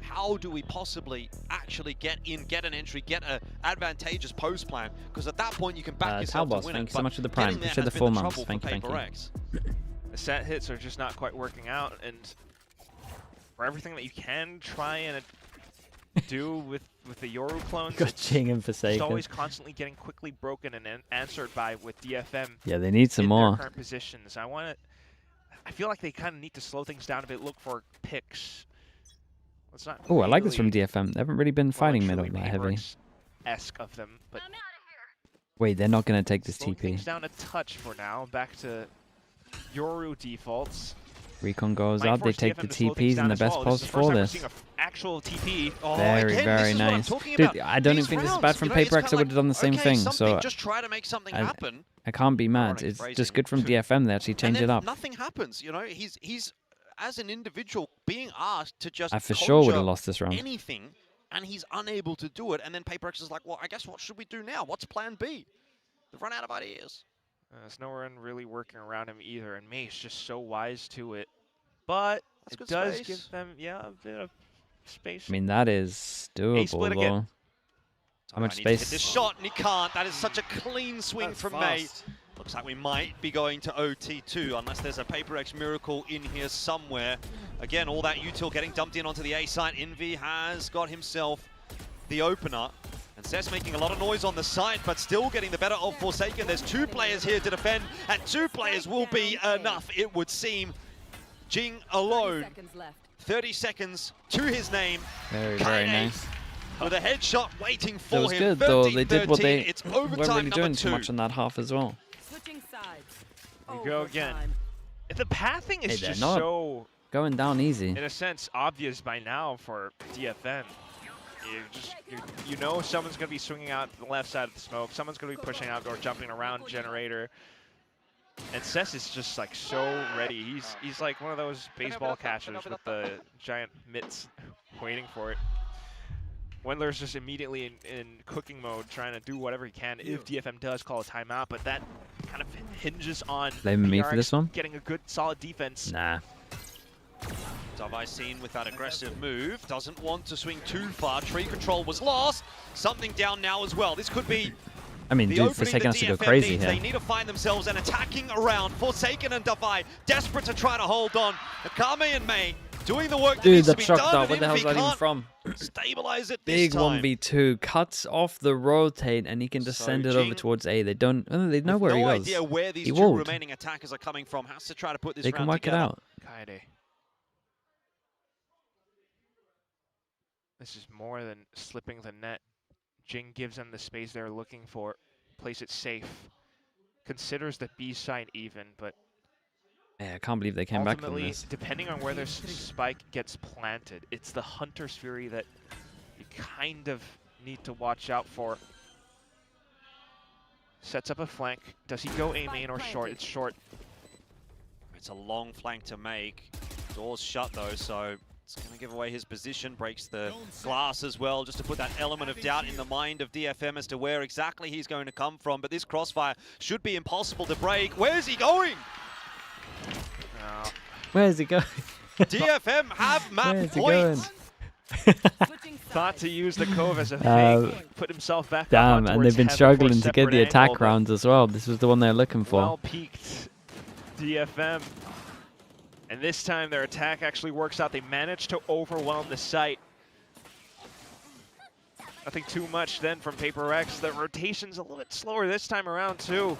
how do we possibly actually get in, get an entry, get an advantageous post plan? Because at that point you can back yourself Talboss, to win thank it. you so much for the prime. Getting there Appreciate the has 4 been the months. trouble Thank you, for thank you. PRX. The set hits are just not quite working out, and for everything that you can try and do with the Yoru clones. Got Jing and It's Forsaken. always constantly getting quickly broken and answered by with DFM. Yeah, they need some in more. Their current positions. I feel like they kind of need to slow things down a bit. Look for picks. It's not. Oh, I like this really from DFM. They haven't really been fighting mid all that heavy. Esque of them, but Wait, they're not going to take this slowing things TP. down a touch for now. Back to Yoru defaults. Recon goes Might up. They force take DFM the to slow things TPs down in the as best well. pose This is the for first time we're this. seeing an actual TP. Oh, Very, again, very this is what I'm nice. talking Dude, about. I don't even These think this is rounds, bad from you know, it's PRX. I kinda would have done the same okay, thing. something, So just try to make something happen. I can't be mad. Ironic It's phrasing. just good from DFM. They actually And change then it up. nothing happens. You know, he's as an individual being asked to just I for sure would have conjure lost this round. anything, and he's unable to do it. And then PaperX is like, well, I guess what should we do now? What's plan B? They've run out of ideas. There's no one really working around him either, and May's just so wise to it. But That's it good does space. give them, a bit of space. I mean, that is doable, split again. though. How much I need to hit space? this shot, and he can't. That is such a clean swing That's from fast. May. Looks like we might be going to OT2, unless there's a PaperX miracle in here somewhere. Again, all that util getting dumped in onto the A site. Envy has got himself the opener. And Cess making a lot of noise on the site, but still getting the better of Forsaken. There's 2 players here to defend, and 2 players will be enough, it would seem. Jing alone. 30 seconds to his name. Very, very Kaine nice. with a headshot waiting for That was him. good, though. They did what 13-13. they It's weren't overtime really doing number too 2. much on that half as well. Switching sides. Here we go again. The pathing is Hey, they're just not so, going down easy. in a sense, obvious by now for DFM. You know someone's going to be swinging out the left side of the smoke. Someone's going to be pushing out or jumping around generator. And Cess is just like so ready. He's like one of those baseball catchers with the giant mitts waiting for it. Wendler's just immediately in cooking mode, trying to do whatever he can if DFM does call a timeout, but that kind of hinges on Blaming me for PRX this one? getting a good, solid defense. Nah. Davai seen with that aggressive move. Doesn't want to swing too far. Tree control was lost. Something down now as well. This could be I mean, the dude, opening Forsaken has to go DFM crazy needs. here. They need to find themselves and attacking around. Forsaken and Davai desperate to try to hold on. Akame and May doing the work that Dude, needs to that be shock done. dart, and where the hell's Envy that even can't from? Stabilize it Big this time. 1v2, cuts off the rotate, and he can just So send it over Jing, towards A. They don't, they know With where he no goes. idea where these He 2 walled. remaining attackers are coming from. Has to try to put this They round can work together. it out. Kaide. This is more than slipping the net. Jing gives them the space they're looking for. Plays it safe. Considers the B side even, but Yeah, I can't believe they came back from ultimately, this. depending on where their spike gets planted, it's the Hunter's Fury that you kind of need to watch out for. Sets up a flank. Does he go A main or short? It's short. It's a long flank to make. Door's shut though, so it's going to give away his position. Breaks the glass as well, just to put that element of doubt in the mind of DFM as to where exactly he's going to come from. But this crossfire should be impossible to break. Where's he going? Where's he going? DFM have map Where's he going? points. Thought to use the Cove as a fake, put himself back Damn, up and they've been towards heaven for a struggling to get separate the attack angle, but rounds as well. This was the one they're looking for. well peaked DFM. And this time their attack actually works out. They managed to overwhelm the site. Nothing too much then from PaperX. The rotation's a little bit slower this time around too.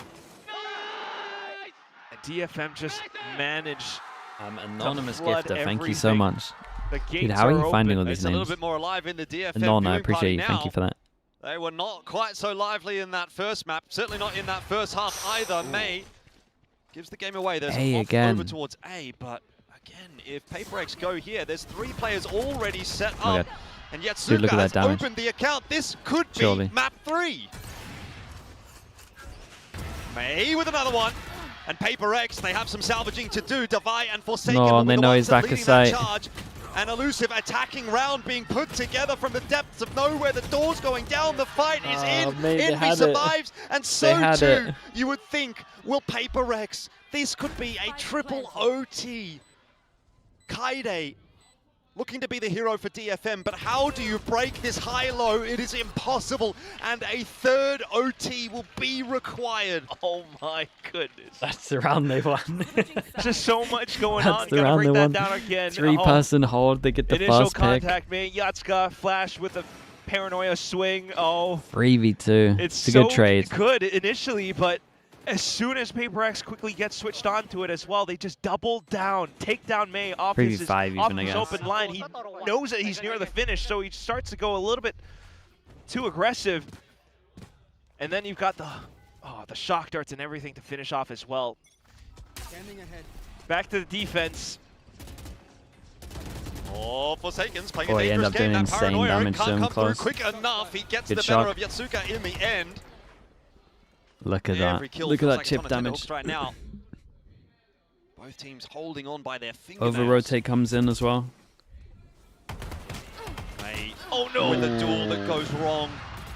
And DFM just managed Anonymous to flood Gifter, thank you so everything. much. The Dude, gates how are you open. finding all these It's a little names? bit more alive in the DFM Anon, I viewing appreciate party you. Thank now. you for that. They were not quite so lively in that first map. Certainly not in that first half either. May gives the game away. There's A off again. over towards A, but again, if PaperX go here, there's 3 players already set Oh, up. God. And yet Dude, look Suka at has that damage. opened the account. This could be Surely. map 3. May with another one. And PaperX, they have some salvaging to do. Davai and Forsaken No, will and be they the know ones he's that back leading aside. that charge. An elusive attacking round being put together from the depths of nowhere. The door's going down. The fight is in. mate, they Envy had it. survives. And They so had too, it. you would think, will PaperX. This could be a triple OT. Kaide looking to be the hero for DFM, but how do you break this high-low? It is impossible, and a third OT will be required. Oh my goodness. That's the round they won. There's just so much going That's on. the Gotta round break they that won. down again. 3-person hold, they get the Initial first pick. contact made. Yatsuka flash with a paranoia swing. Oh. 3v2. It's a so good trade. good initially, but as soon as PRX quickly gets switched onto it as well, they just double down, take down May off his 3v5 even, I guess. open line. He knows that he's near the finish, so he starts to go a little bit too aggressive. And then you've got the shock darts and everything to finish off as well. Back to the defense. Oh, Forsaken's playing Boy, a he ended dangerous up game. doing That insane paranoia damage to can't him come close. through quick enough. He gets Good the shot. better of Yatsuka in the end. Look at Every that. kill Look at feels that like chip a ton of damage. tenterhooks right now. Both teams holding on by their fingernails. Over rotate comes in as well. May Oh no! with the duel that goes wrong.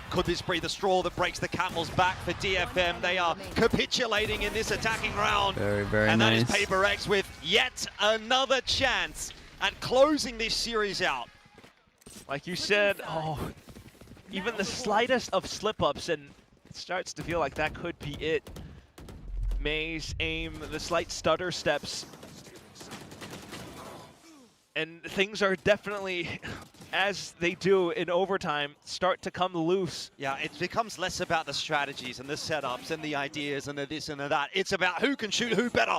Could this be the straw that breaks the camel's back for DFM? They are capitulating in this attacking round. Very, very and nice. that is PRX with yet another chance at closing this series out. Like you said, even the slightest of slip-ups, and it starts to feel like that could be it. May's aim, the slight stutter steps. And things are definitely, as they do in overtime, start to come loose. Yeah, it becomes less about the strategies and the setups and the ideas and the this and the that. It's about who can shoot who better.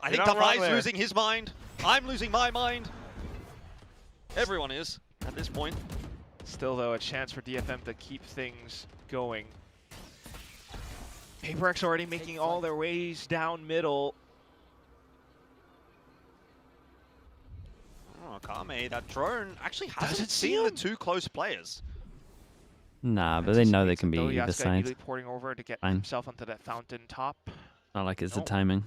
I think Davai's losing his mind. I'm losing my mind. Everyone is at this point. Still, though, a chance for DFM to keep things going. PRX already making all their ways down middle. Oh, Kame, that drone actually hasn't seen the two close players. Nah, but they know they can be Though either Yasuka side. immediately porting over to get Fine. himself onto that fountain top. Not like it's the timing.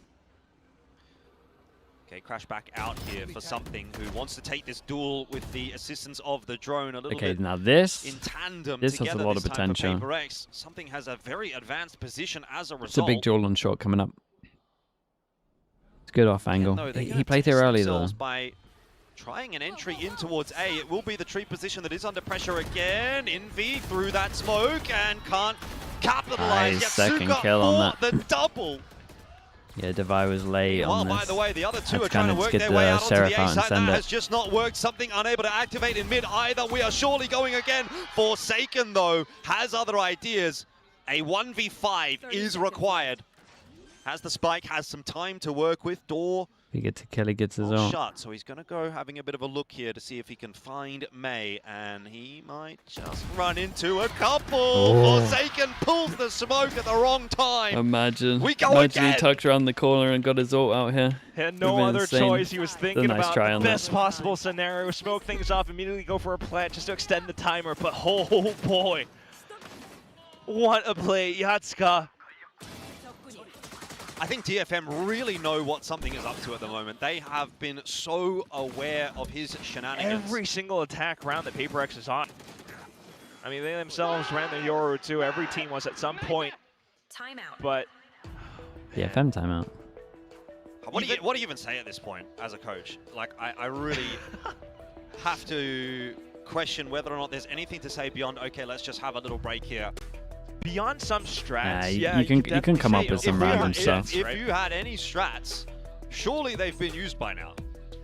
Okay, Crash back out here for something who wants to take this duel with the assistance of the drone a little Okay, bit now this in tandem has together a lot of this time for potential. PRX. Something has a very advanced position as a result. It's a big duel on short coming up. It's good off angle. No, they're He gonna played it test early though. themselves by trying an entry in towards A. It will be the tree position that is under pressure again. Envy through that smoke and can't capitalize. Nice second Yatsuka kill on for the double. Yeah, Devi was late Well, on this. by the way, the other two Had are trying to kinda work get their way the out onto Seraph the A out and side. That send it. has just not worked. Something unable to activate in mid either. We are surely going again. Forsaken, though, has other ideas. A 1v5 is required. Has the spike, has some time to work with. Door He gets a kill, he gets his all own. shut, so he's going to go having a bit of a look here to see if he can find May, and he might just run into a couple. Oh. Forsaken pulls the smoke at the wrong time. Imagine. We go Imagine again. he tucked around the corner and got his ult out here. Had Would've no been other insane. choice. He was thinking nice about try the on best that. possible scenario. Smoke things off, immediately go for a plant just to extend the timer. But oh boy, what a play, Yatsuka. I think DFM really know what something is up to at the moment. They have been so aware of his shenanigans. Every single attack round that PRX is on. I mean, they themselves ran the Yoru too. Every team was at some point. Timeout. But DFM timeout. What do you even say at this point as a coach? Like, I really have to question whether or not there's anything to say beyond, okay, let's just have a little break here. beyond some strats, you can come up with some random stuff. If you had any strats, surely they've been used by now.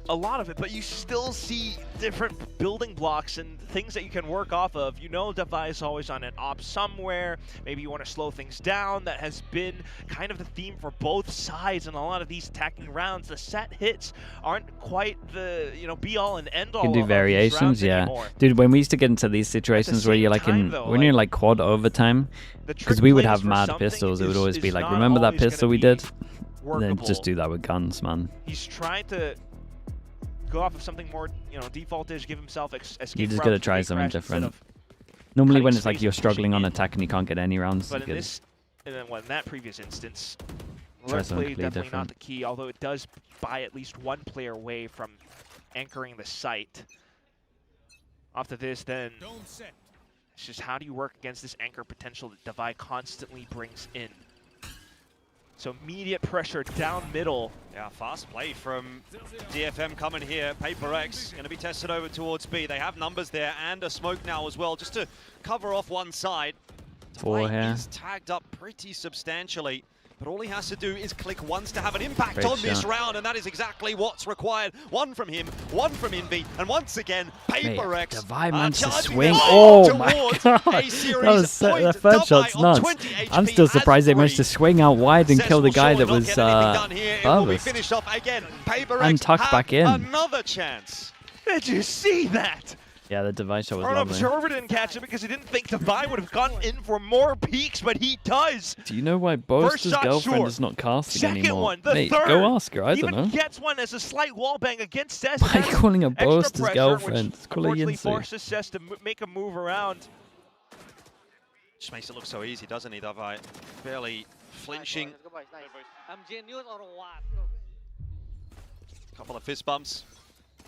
A lot of it, but you still see different building blocks and things that you can work off of. You know, Devi is always on an op somewhere. Maybe you want to slow things down. That has been kind of the theme for both sides in a lot of these attacking rounds. The set hits aren't quite the be all and end all. You can do variations, yeah. Anymore. Dude, when we used to get into these situations where you're like when you're in like quad overtime, because we would have mad pistols, it would always be like, remember that pistol we did? And then just do that with guns, man. He's trying to go off of something more, defaultish, give himself escape. You just routes gotta to try make something crashes instead different. of Normally cutting when it's like space you're and struggling pushing on in. attack and you can't get any rounds, But you in could this, in that previous instance, Try red something play completely definitely different. not the key, although it does buy at least one player away from anchoring the site. After this, then it's just how do you work against this anchor potential that Devi constantly brings in. So immediate pressure down middle. Yeah, fast play from DFM coming here. PRX going to be tested over towards B. They have numbers there and a smoke now as well, just to cover off one side. Four here. He's tagged up pretty substantially, but all he has to do is click once to have an impact Great on this shot. round, and that is exactly what's required. One from him, one from Envy, and once again, PRX Divide managed to charging swing. them Oh my towards god. a That series was point. the third shot's Davai on nuts. 20 I'm HP still as surprised they managed to three. swing out wide and Cess kill the will guy surely that not was get anything done here. It will be furthest. finished off again. PRX And tucked have back in. another chance. Did you see that? Yeah, the device shot was Our lovely. observer didn't catch it because he didn't think Divine would have gotten in for more peaks, but he does. Do you know why First Boaster's shot, girlfriend sure. is not casting Second anymore? one, the Mate, third. go ask her, I Even don't know. gets one as a slight wallbang against Cess. By calling her Extra Boaster's pressure, girlfriend. which It's calling unfortunately Yinsu. forces Cess to make a move around. Just makes it look so easy, doesn't he, Davai? Barely flinching. I'm genius or what? Couple of fist bumps.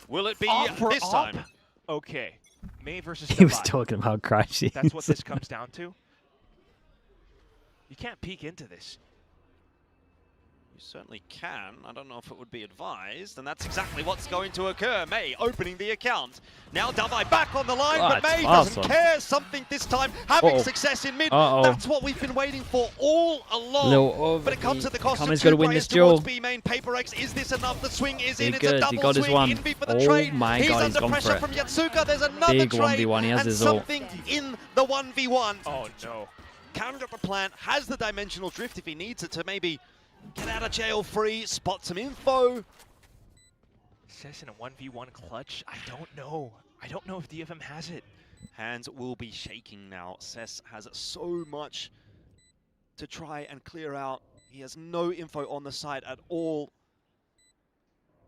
Will it be Op for this op? time? Okay. May versus He was Divine. talking about crashes. That's what this comes down to. You can't peek into this. You certainly can. I don't know if it would be advised, and that's exactly what's going to occur. May opening the account. Now Davai back on the line, but That's May doesn't awesome. care. Something this time, having Uh-oh. success in mid. Uh-oh. That's what we've been waiting for all along. Little But it comes at the cost of Kami's two gotta win players this duel. towards B main. PRX, is this enough? The swing is in. Big It's a good. double He got his swing. one. Envy for the Oh trade. my He's God, he's under gone for pressure it. from Yatsuka. There's another Big trade 1v1. He has and his ult. something in the 1v1. Oh no. Counter up a plan, has the dimensional drift if he needs it to maybe get out of jail free, spot some info. Cess in a 1v1 clutch? I don't know. I don't know if DFM has it. Hands will be shaking now. Cess has so much to try and clear out. He has no info on the side at all.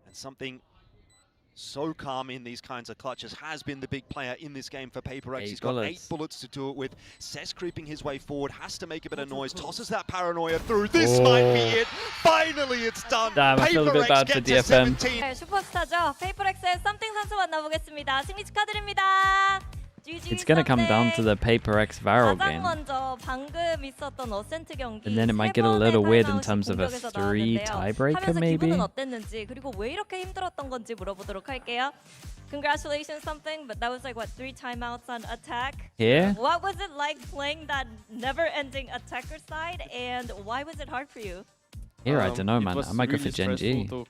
And something so calm in these kinds of clutches has been the big player in this game for PRX. He's got 8 bullets to do it with. Cess creeping his way forward, has to make a bit of noise, tosses that paranoia through. This might be it. Finally, it's done. Damn, I feel a bit bad for gets to DFM. 17. 네, 슈퍼스타죠. 페이퍼렉스의 썸띵 선수 만나보겠습니다. 승리 축하드립니다. It's going to come down to the PRX Varro 가장 game. 먼저 방금 있었던 어센트 경기 And then it might get a little weird in terms of a 3 tiebreaker, 하면서 maybe? 기분은 어땠는지 그리고 왜 이렇게 힘들었던 건지 물어보도록 할게요. Congratulations, something, but that was like what 3 timeouts on attack. Here? What was it like playing that never-ending attacker side, and why was it hard for you? Here, I don't know, It man. was I might go really for Gen G. stressful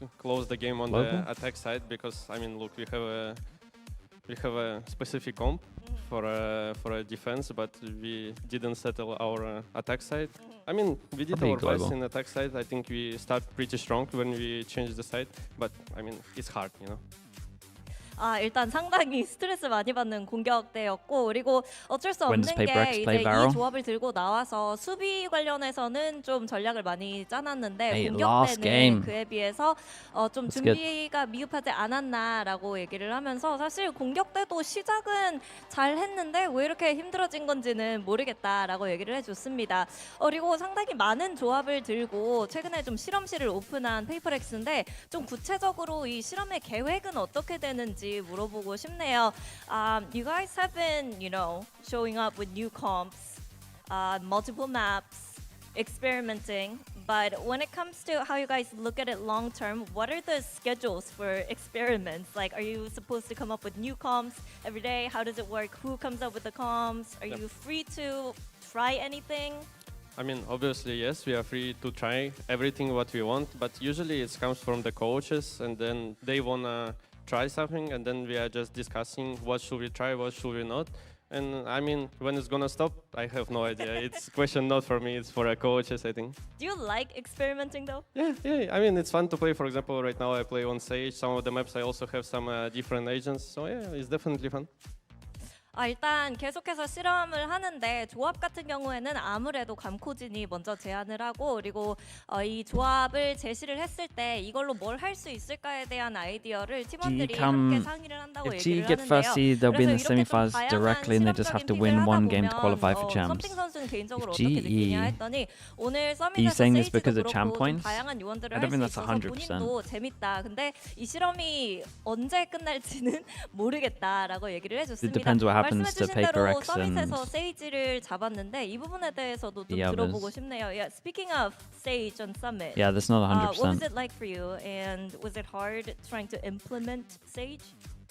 to close the game on Global? the attack side because I mean, look, we have a specific comp for a defense, but we didn't settle our attack side. I mean, we did Probably our best global. in attack side. I think we start pretty strong when we changed the side, but I mean, it's hard, you know. 아, 일단 상당히 스트레스 많이 받는 공격대였고 그리고 어쩔 수 When 없는 does 게 PRX 이제 play 이 Varro? 조합을 들고 나와서 수비 관련해서는 좀 전략을 많이 짜놨는데 Hey, 공격 last 때는 game. 그에 비해서 좀 That's good. 준비가 미흡하지 않았나라고 얘기를 하면서 사실 공격 때도 시작은 잘 했는데 왜 이렇게 힘들어진 건지는 모르겠다라고 얘기를 해줬습니다. 그리고 상당히 많은 조합을 들고 최근에 좀 실험실을 오픈한 페이퍼렉스인데 좀 구체적으로 이 실험의 계획은 어떻게 되는지 물어보고 싶네요. You guys have been, showing up with new comps, multiple maps, experimenting. But when it comes to how you guys look at it long term, what are the schedules for experiments? Like, are you supposed to come up with new comps every day? How does it work? Who comes up with the comps? Are you free to try anything? I mean, obviously, yes, we are free to try everything what we want, but usually it comes from the coaches, and then they wanna try something, and then we are just discussing what should we try, what should we not. And I mean, when it's gonna stop, I have no idea. It's a question not for me, it's for the coaches, I think. Do you like experimenting though? Yeah, I mean, it's fun to play. For example, right now I play on Sage. Some of the maps I also have some different agents, so yeah, it's definitely fun. 일단 계속해서 실험을 하는데 조합 같은 경우에는 아무래도 감코진이 먼저 제안을 하고 그리고 이 조합을 제시를 했을 때 이걸로 뭘 할 수 있을까에 대한 아이디어를 팀원들이 함께 상의를 한다고 If G 얘기를 get first 하는데요. seed, they'll be in the 그래서 이렇게 좀 semi-finals directly, and they just have to win one game to qualify for champs. 썸띵 선수는 개인적으로 If 어떻게 느끼냐 GE, 했더니 오늘 Are you 서밋에서 saying this 세이지도 because of 그렇고 champ 좀 points? 다양한 요원들을 I don't 할 think 수 that's 있어서 100%. 본인도 재밌다. 근데 이 실험이 언제 끝날지는 모르겠다라고 얘기를 해줬습니다. It depends what happens happens to 말씀해주신 대로 PRX 서밋에서 and 세이지를 잡았는데 이 부분에 대해서도 좀 the 들어보고 others? 싶네요. Yeah, speaking of Sage on Summit. Yeah, that's not What was 100%. it like for you, and was it hard trying to implement Sage?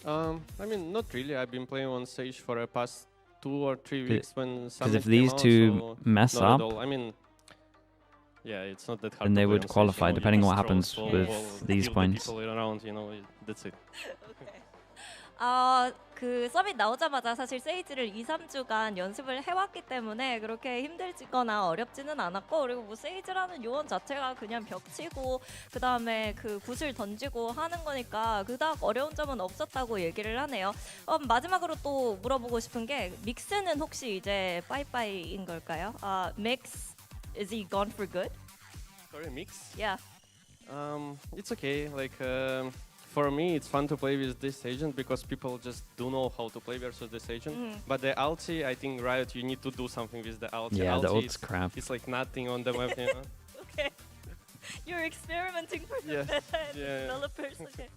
I mean, not really. I've been playing on Sage for the past 2 or 3 weeks when Because if Summit these came out, two so mess not at up, all. I mean, yeah, it's not that hard. then to they play would on Sage, qualify, you know, you depending on just what throw a happens small with ball, these kill the points. people around, you know, that's it. 그 서밋 나오자마자 사실 세이지를 2-3주간 연습을 해왔기 때문에 그렇게 힘들지거나 어렵지는 않았고, 그리고 뭐 세이지라는 요원 자체가 그냥 벽치고 그 다음에 그 굿을 던지고 하는 거니까 그닥 어려운 점은 없었다고 얘기를 하네요. 마지막으로 또 물어보고 싶은 게 믹스는 혹시 이제 빠이빠이인 걸까요? Mix, is he gone for good? Sorry, Mix? Yeah. It's okay. Like for me, it's fun to play with this agent because people just don't know how to play versus this agent. But the ulti, I think Riot, you need to do something with the ulti. Yeah, the ulti ult's crap. It's like nothing on the map, you know. Okay. You're experimenting for the Yes. beta Yeah. developers. Okay.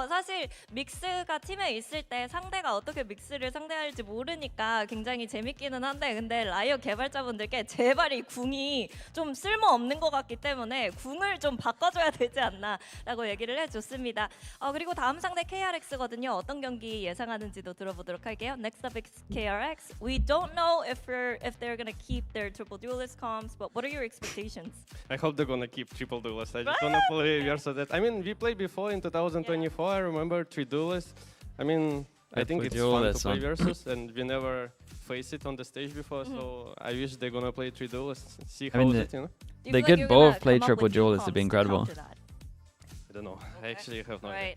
사실 믹스가 팀에 있을 때 상대가 어떻게 믹스를 상대할지 모르니까 굉장히 재밌기는 한데, 근데 라이엇 개발자분들께 제발 이 궁이 좀 쓸모없는 것 같기 때문에 궁을 좀 바꿔줘야 되지 않나라고 얘기를 해줬습니다. 그리고 다음 상대 KRX거든요. 어떤 경기 예상하는지도 들어보도록 할게요. Next up is KRX. We don't know if they're gonna keep their triple duelist comps, but what are your expectations? I hope they're gonna keep triple duelist. I just wanna play versus that. I mean, we played before in 2024. I remember 3 duelists. I mean, I think it's fun to play versus, and we never faced it on the stage before. So I wish they're gonna play 3 duelists. See how is it, you know? They could both play triple duelists. It'd be incredible. I don't know. I actually have no idea.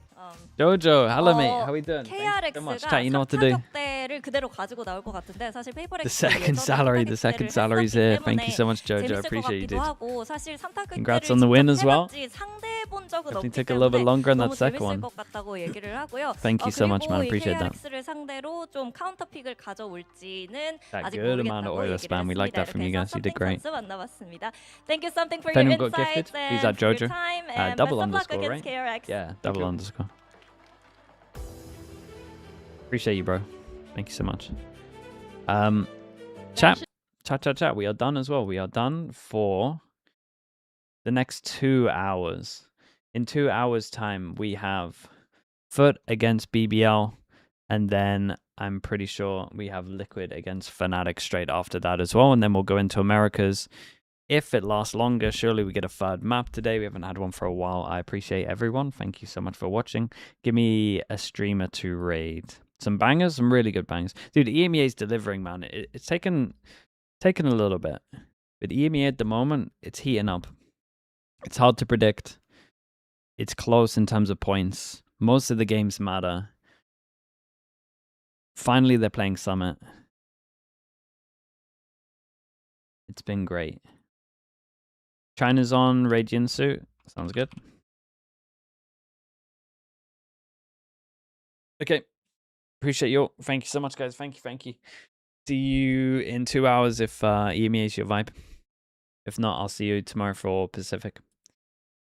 Jojo, hello mate. How we doing? Thank you so much. KRX가 Chat, you know what to do. 격대를 그대로 가지고 나올 것 같은데 사실 The second salary's here. Thank you so much, Jojo. I appreciate you, dude. 하고 사실 Congrats on the win as well. 상대해 본 적은 Definitely 없기 took a little bit 때문에 longer on that 너무 second 재밌을 one. 것 같다고 얘기를 하고요. Thank you so much, man. I appreciate that. KRX를 상대로 좀 카운터 픽을 가져올지는 That 아직 good amount of 모르겠다고 oil 얘기를 spam. We like that from you guys. You did great. 선수 만나봤습니다. Thank you something for If your anyone got insights gifted, please and add for your Jojo. time, and Double best of luck underscore, against right? KRX. Yeah, double underscore. Appreciate you, bro. Thank you so much. Chat. We are done as well. We are done for the next 2 hours. In 2 hours' time, we have Foot against BBL, and then I'm pretty sure we have Liquid against Fnatic straight after that as well, and then we'll go into Americas. If it lasts longer, surely we get a third map today. We haven't had one for a while. I appreciate everyone. Thank you so much for watching. Give me a streamer to raid. Some bangers, some really good bangers. Dude, EMEA's delivering, man. It's taken a little bit. But EMEA at the moment, it's heating up. It's hard to predict. It's close in terms of points. Most of the games matter. Finally, they're playing Summit. It's been great. China's on Radiant suit. Sounds good. Okay. Appreciate you all. Thank you so much, guys. Thank you. See you in 2 hours if EMEA is your vibe. If not, I'll see you tomorrow for Pacific.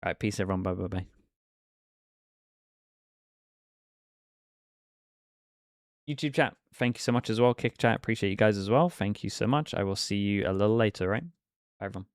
All right, peace, everyone. Bye. YouTube chat, thank you so much as well. Kick chat, appreciate you guys as well. Thank you so much. I will see you a little later, right? Bye, everyone.